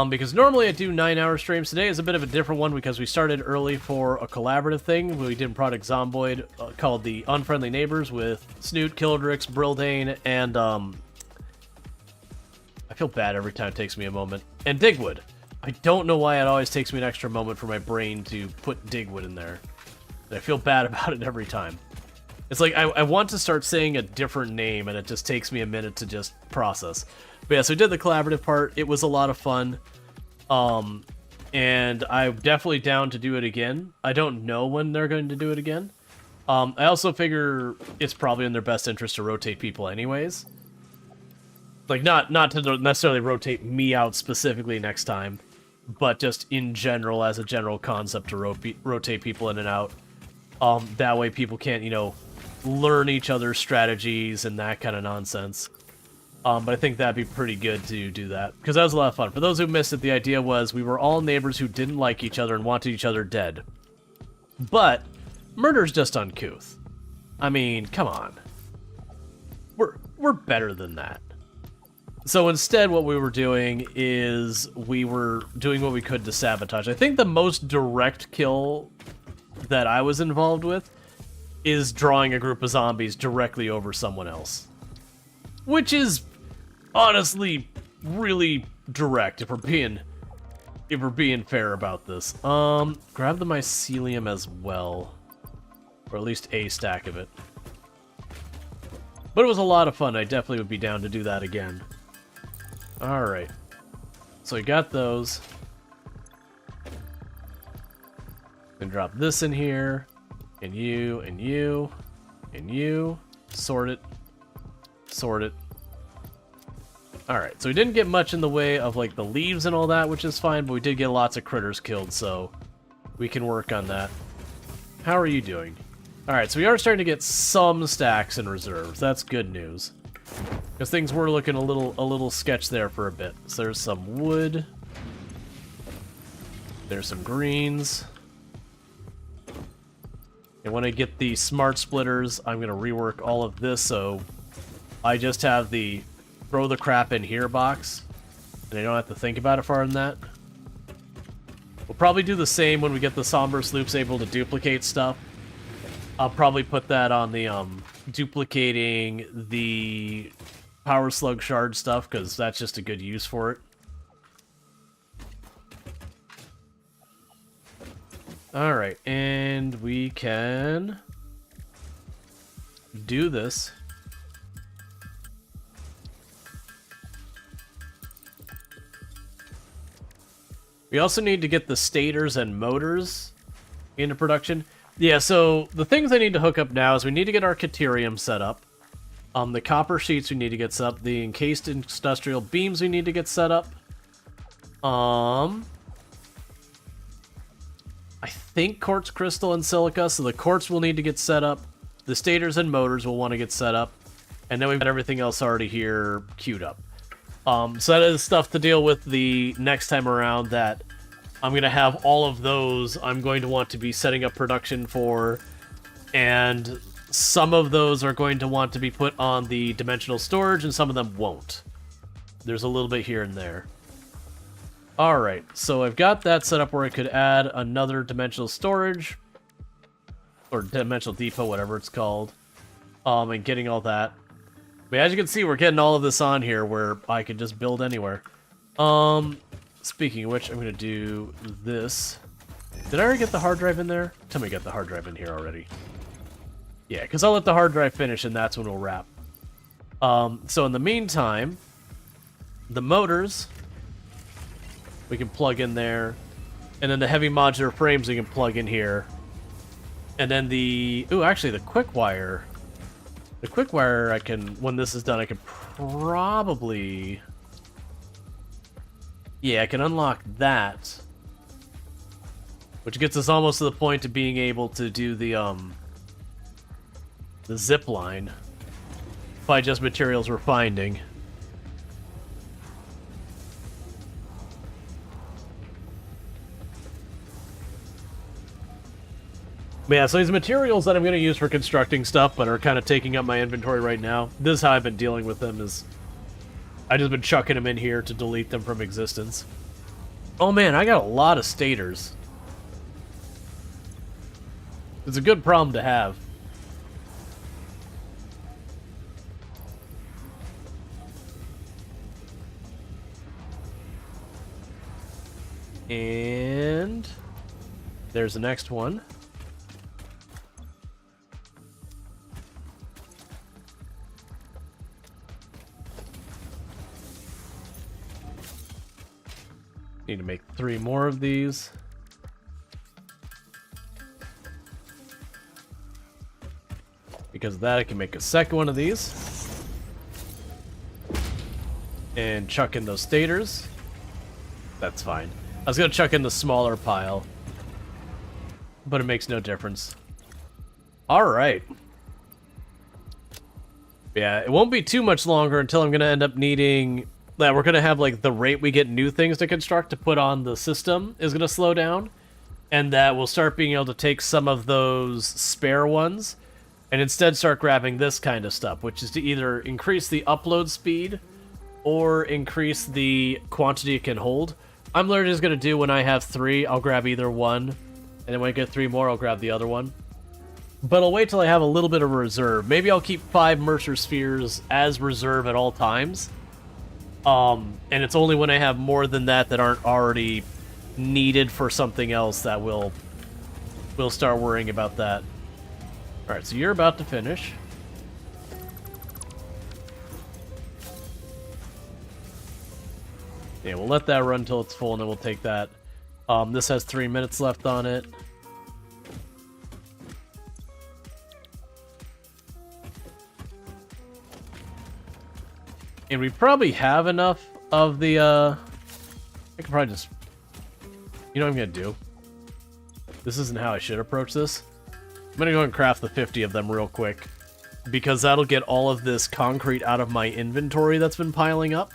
Because normally I do 9-hour streams. Today is a bit of a different one because we started early for a collaborative thing. We did Project Zomboid called The Unfriendly Neighbors with Snoot, Kildrix, Brildane, and I feel bad every time it takes me a moment. And Digwood. I don't know why it always takes me an extra moment for my brain to put Digwood in there. I feel bad about it every time. It's like I want to start saying a different name, and it just takes me a minute to just process. But yeah, so we did the collaborative part. It was a lot of fun. And I'm definitely down to do it again. I don't know when they're going to do it again. I also figure it's probably in their best interest to rotate people anyways. Like, not to necessarily rotate me out specifically next time, but just in general, as a general concept, to rotate people in and out. That way people can't, learn each other's strategies and that kind of nonsense. But I think that'd be pretty good to do that, because that was a lot of fun. For those who missed it, the idea was we were all neighbors who didn't like each other and wanted each other dead. But murder's just uncouth. I mean, come on. We're better than that. So instead, what we were doing is we were doing what we could to sabotage. I think the most direct kill that I was involved with is drawing a group of zombies directly over someone else. Which is honestly really direct, if we're being fair about this. Grab the mycelium as well. Or at least a stack of it. But it was a lot of fun. I definitely would be down to do that again. Alright. So we got those. Then drop this in here. And you, and you, and you. Sort it. Sort it. Alright, so we didn't get much in the way of, like, the leaves and all that, which is fine, but we did get lots of critters killed, so we can work on that. How are you doing? Alright, so we are starting to get some stacks in reserves. That's good news. Because things were looking a little sketch there for a bit. So there's some wood. There's some greens. And when I get the smart splitters, I'm going to rework all of this, so I just have the throw the crap in here box, and I don't have to think about it farther than that. We'll probably do the same when we get the Somber Sloops able to duplicate stuff. I'll probably put that on the duplicating the Power Slug Shard stuff, because that's just a good use for it. Alright, and we can do this. We also need to get the stators and motors into production. Yeah, so the things I need to hook up now is we need to get our Caterium set up. The copper sheets we need to get set up. The encased industrial beams we need to get set up. I think quartz crystal and silica, so the quartz will need to get set up. The stators and motors will want to get set up. And then we've got everything else already here queued up. So that is stuff to deal with the next time around that I'm going to have all of those I'm going to want to be setting up production for, and some of those are going to want to be put on the dimensional storage, and some of them won't. There's a little bit here and there. Alright, so I've got that set up where I could add another dimensional storage, or dimensional depot, whatever it's called, and getting all that. But as you can see, we're getting all of this on here where I could just build anywhere. Speaking of which, I'm going to do this. Did I already get the hard drive in there? Tell me I got the hard drive in here already. Yeah, because I'll let the hard drive finish, and that's when we'll wrap. So in the meantime, the motors, we can plug in there. And then the heavy modular frames we can plug in here. And then the... Ooh, actually, the quick wire... The quick wire, I can, when this is done, I can probably... Yeah, I can unlock that. Which gets us almost to the point of being able to do the zip line. By just materials we're finding. But yeah, so these materials that I'm going to use for constructing stuff, but are kind of taking up my inventory right now. This is how I've been dealing with them, is I just been chucking them in here to delete them from existence. Oh man, I got a lot of stators. It's a good problem to have. And there's the next one. Need to make 3 more of these. Because of that, I can make a second one of these. And chuck in those stators. That's fine. I was going to chuck in the smaller pile. But it makes no difference. Alright. Yeah, it won't be too much longer until I'm going to end up needing... that we're going to have, like, the rate we get new things to construct to put on the system is going to slow down, and that we'll start being able to take some of those spare ones and instead start grabbing this kind of stuff, which is to either increase the upload speed or increase the quantity it can hold. I'm literally just going to do, when I have 3, I'll grab either one, and then when I get 3 more, I'll grab the other one. But I'll wait till I have a little bit of reserve. Maybe I'll keep 5 Mercer Spheres as reserve at all times. And it's only when I have more than that that aren't already needed for something else that we'll start worrying about that. Alright, so you're about to finish. Yeah, we'll let that run until it's full, and then we'll take that. This has 3 minutes left on it. And we probably have enough of the, I could probably just... You know what I'm gonna do? This isn't how I should approach this. I'm gonna go and craft the 50 of them real quick, because that'll get all of this concrete out of my inventory that's been piling up,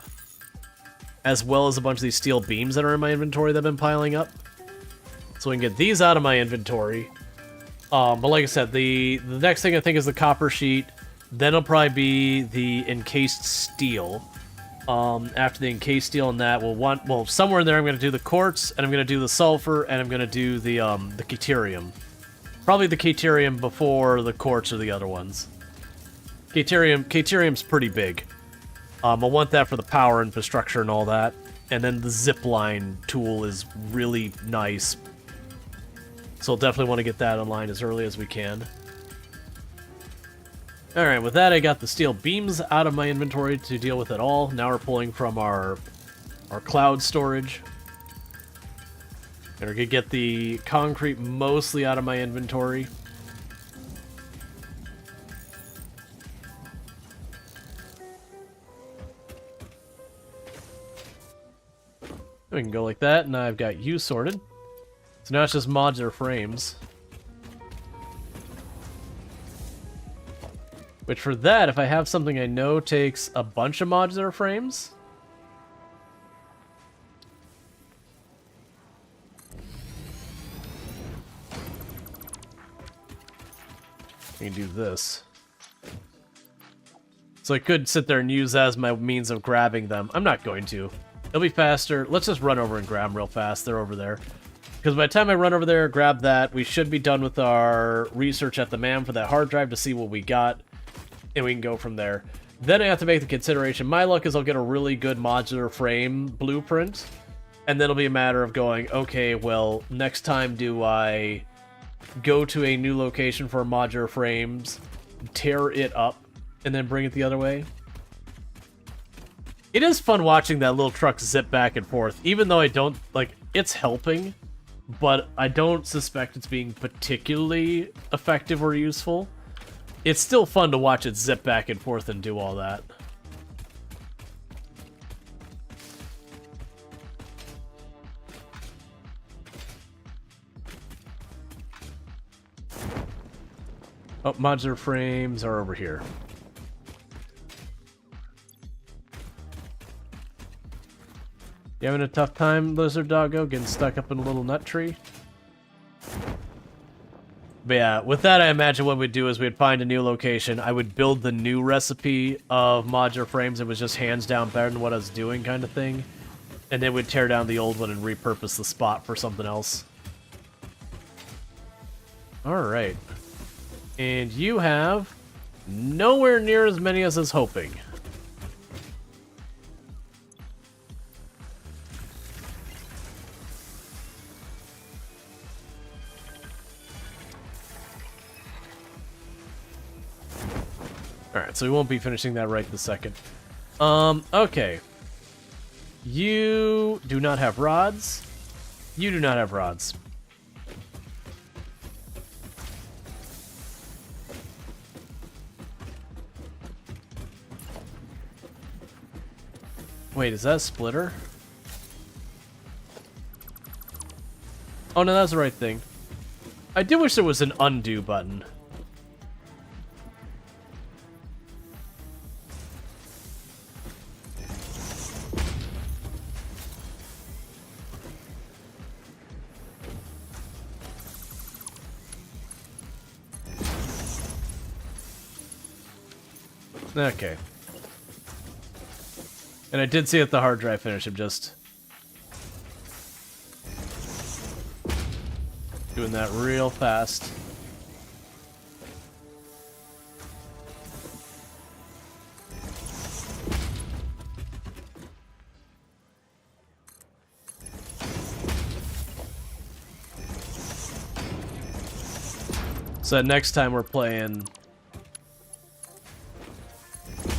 as well as a bunch of these steel beams that are in my inventory that have been piling up. So we can get these out of my inventory. But like I said, the next thing I think is the copper sheet. Then it'll probably be the encased steel. After the encased steel and that, well, somewhere in there I'm going to do the quartz, and I'm going to do the sulfur, and I'm going to do the caterium. Probably the caterium before the quartz or the other ones. Caterium's pretty big. I'll want that for the power infrastructure and all that. And then the zipline tool is really nice. So I'll definitely want to get that online as early as we can. Alright, with that I got the steel beams out of my inventory to deal with it all. Now we're pulling from our cloud storage. And we're going to get the concrete mostly out of my inventory. We can go like that, and I've got you sorted. So now it's just modular frames. Which for that, if I have something I know takes a bunch of modular frames... I can do this. So I could sit there and use that as my means of grabbing them. I'm not going to. It'll be faster. Let's just run over and grab them real fast. They're over there. Because by the time I run over there, grab that, we should be done with our research at the MAM for that hard drive to see what we got. And we can go from there. Then I have to make the consideration. My luck is I'll get a really good modular frame blueprint. And then it'll be a matter of going, okay, well, next time do I go to a new location for modular frames, tear it up, and then bring it the other way? It is fun watching that little truck zip back and forth, even though I don't, like, it's helping, but I don't suspect it's being particularly effective or useful. It's still fun to watch it zip back and forth and do all that. Oh, modular frames are over here. You having a tough time, Lizard Doggo, getting stuck up in a little nut tree? But yeah, with that, I imagine what we'd do is we'd find a new location. I would build the new recipe of modular frames. It was just hands down better than what I was doing kind of thing. And then we'd tear down the old one and repurpose the spot for something else. Alright. And you have nowhere near as many as I was hoping. Alright, so we won't be finishing that right this second. Okay. You do not have rods. You do not have rods. Wait, is that a splitter? Oh no, that's the right thing. I do wish there was an undo button. Okay. And I did see at the hard drive finish, I'm just doing that real fast. So that next time we're playing,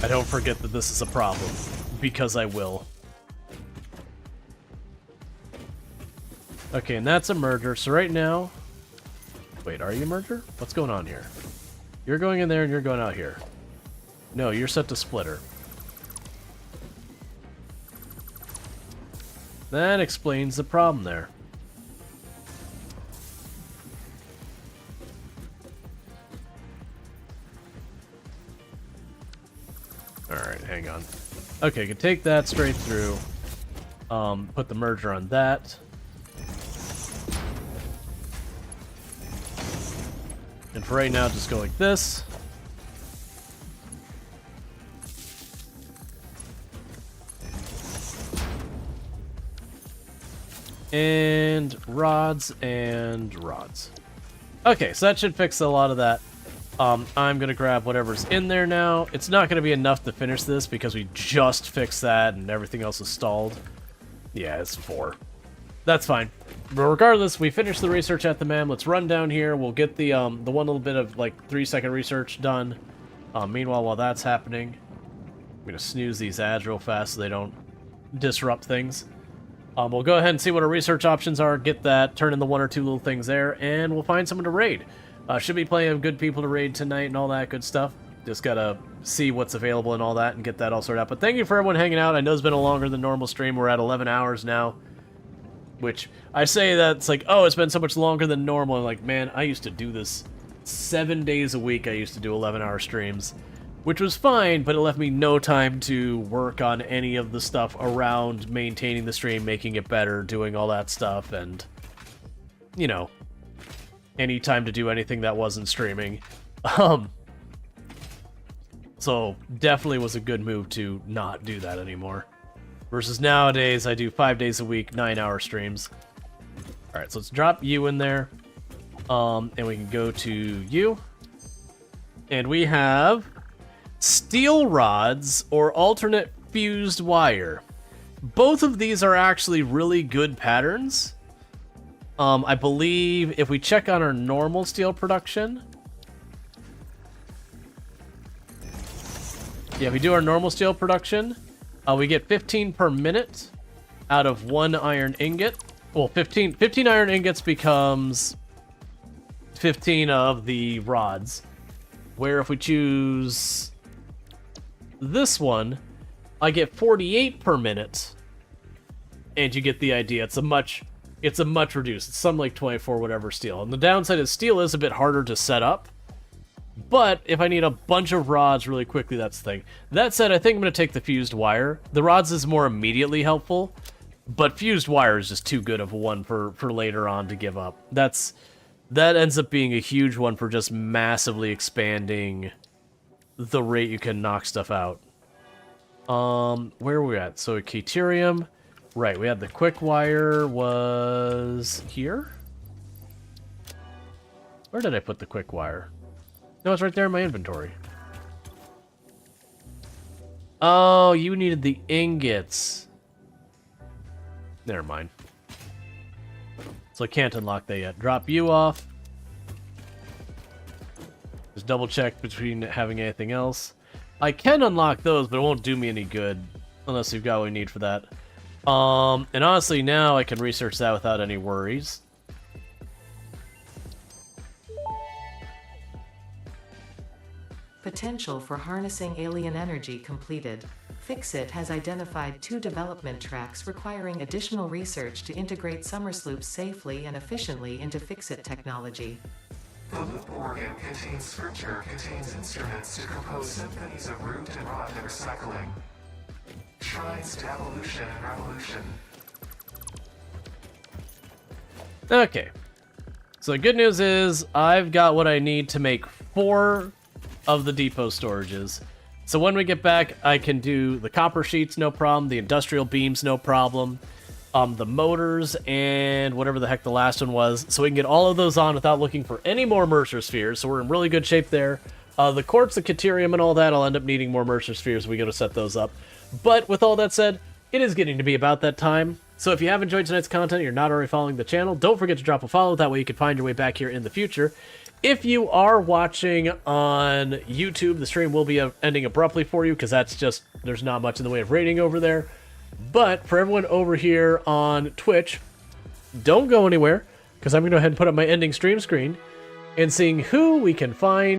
I don't forget that this is a problem, because I will. Okay, and that's a merger. So right now... Wait, are you a merger? What's going on here? You're going in there and you're going out here. No, you're set to splitter. That explains the problem there. Alright, hang on. Okay, can take that straight through. Put the merger on that. And for right now, just go like this. And rods and rods. Okay, so that should fix a lot of that. I'm going to grab whatever's in there now. It's not going to be enough to finish this because we just fixed that and everything else is stalled. Yeah, it's 4. That's fine. But regardless, we finished the research at the MAM. Let's run down here. We'll get the one little bit of, like, 3-second research done. Meanwhile, while that's happening, I'm going to snooze these ads real fast so they don't disrupt things. We'll go ahead and see what our research options are, get that, turn in the 1 or 2 little things there, and we'll find someone to raid. Should be plenty of good people to raid tonight and all that good stuff. Just gotta see what's available and all that and get that all sorted out. But thank you for everyone hanging out. I know it's been a longer than normal stream. We're at 11 hours now. Which, I say that's like, oh, it's been so much longer than normal. I'm like, man, I used to do this 7 days a week. I used to do 11-hour streams. Which was fine, but it left me no time to work on any of the stuff around maintaining the stream, making it better, doing all that stuff, and, you know, any time to do anything that wasn't streaming. So, definitely was a good move to not do that anymore. Versus nowadays, I do 5 days a week, 9-hour streams. Alright, so let's drop you in there. And we can go to you. And we have... steel rods or alternate fused wire. Both of these are actually really good patterns. I believe if we check on our normal steel production... Yeah, if we do our normal steel production, we get 15 per minute out of 1 iron ingot. Well, 15 iron ingots becomes 15 of the rods. Where if we choose... this one, I get 48 per minute, and you get the idea. It's a much reduced. It's something like 24 whatever steel. And the downside is steel is a bit harder to set up, but if I need a bunch of rods really quickly, that's the thing. That said, I think I'm going to take the fused wire. The rods is more immediately helpful, but fused wire is just too good of a one for later on to give up. That ends up being a huge one for just massively expanding the rate you can knock stuff out. Where are we at? So Caterium. Right, we had the quick wire was here? Where did I put the quick wire? No, it's right there in my inventory. Oh, you needed the ingots. Never mind. So I can't unlock that yet. Drop you off. Just double check between having anything else. I can unlock those, but it won't do me any good unless you've got what we need for that. And honestly, now I can research that without any worries. Potential for harnessing alien energy completed. Fixit has identified 2 development tracks requiring additional research to integrate Summersloops safely and efficiently into Fixit technology. The loop organ contains scripture, contains instruments to compose symphonies of root and rod and recycling. Shrines to evolution and revolution. Okay. So the good news is I've got what I need to make 4 of the depot storages. So when we get back, I can do the copper sheets, no problem. The industrial beams, no problem. The motors and whatever the heck the last one was. So we can get all of those on without looking for any more Mercer spheres. So we're in really good shape there. The quartz, the Caterium, and all that, I'll end up needing more Mercer spheres. We got to set those up. But with all that said, it is getting to be about that time. So if you have enjoyed tonight's content and you're not already following the channel, don't forget to drop a follow. That way you can find your way back here in the future. If you are watching on YouTube, the stream will be ending abruptly for you because that's just, there's not much in the way of rating over there. But for everyone over here on Twitch, don't go anywhere, because I'm going to go ahead and put up my ending stream screen and seeing who we can find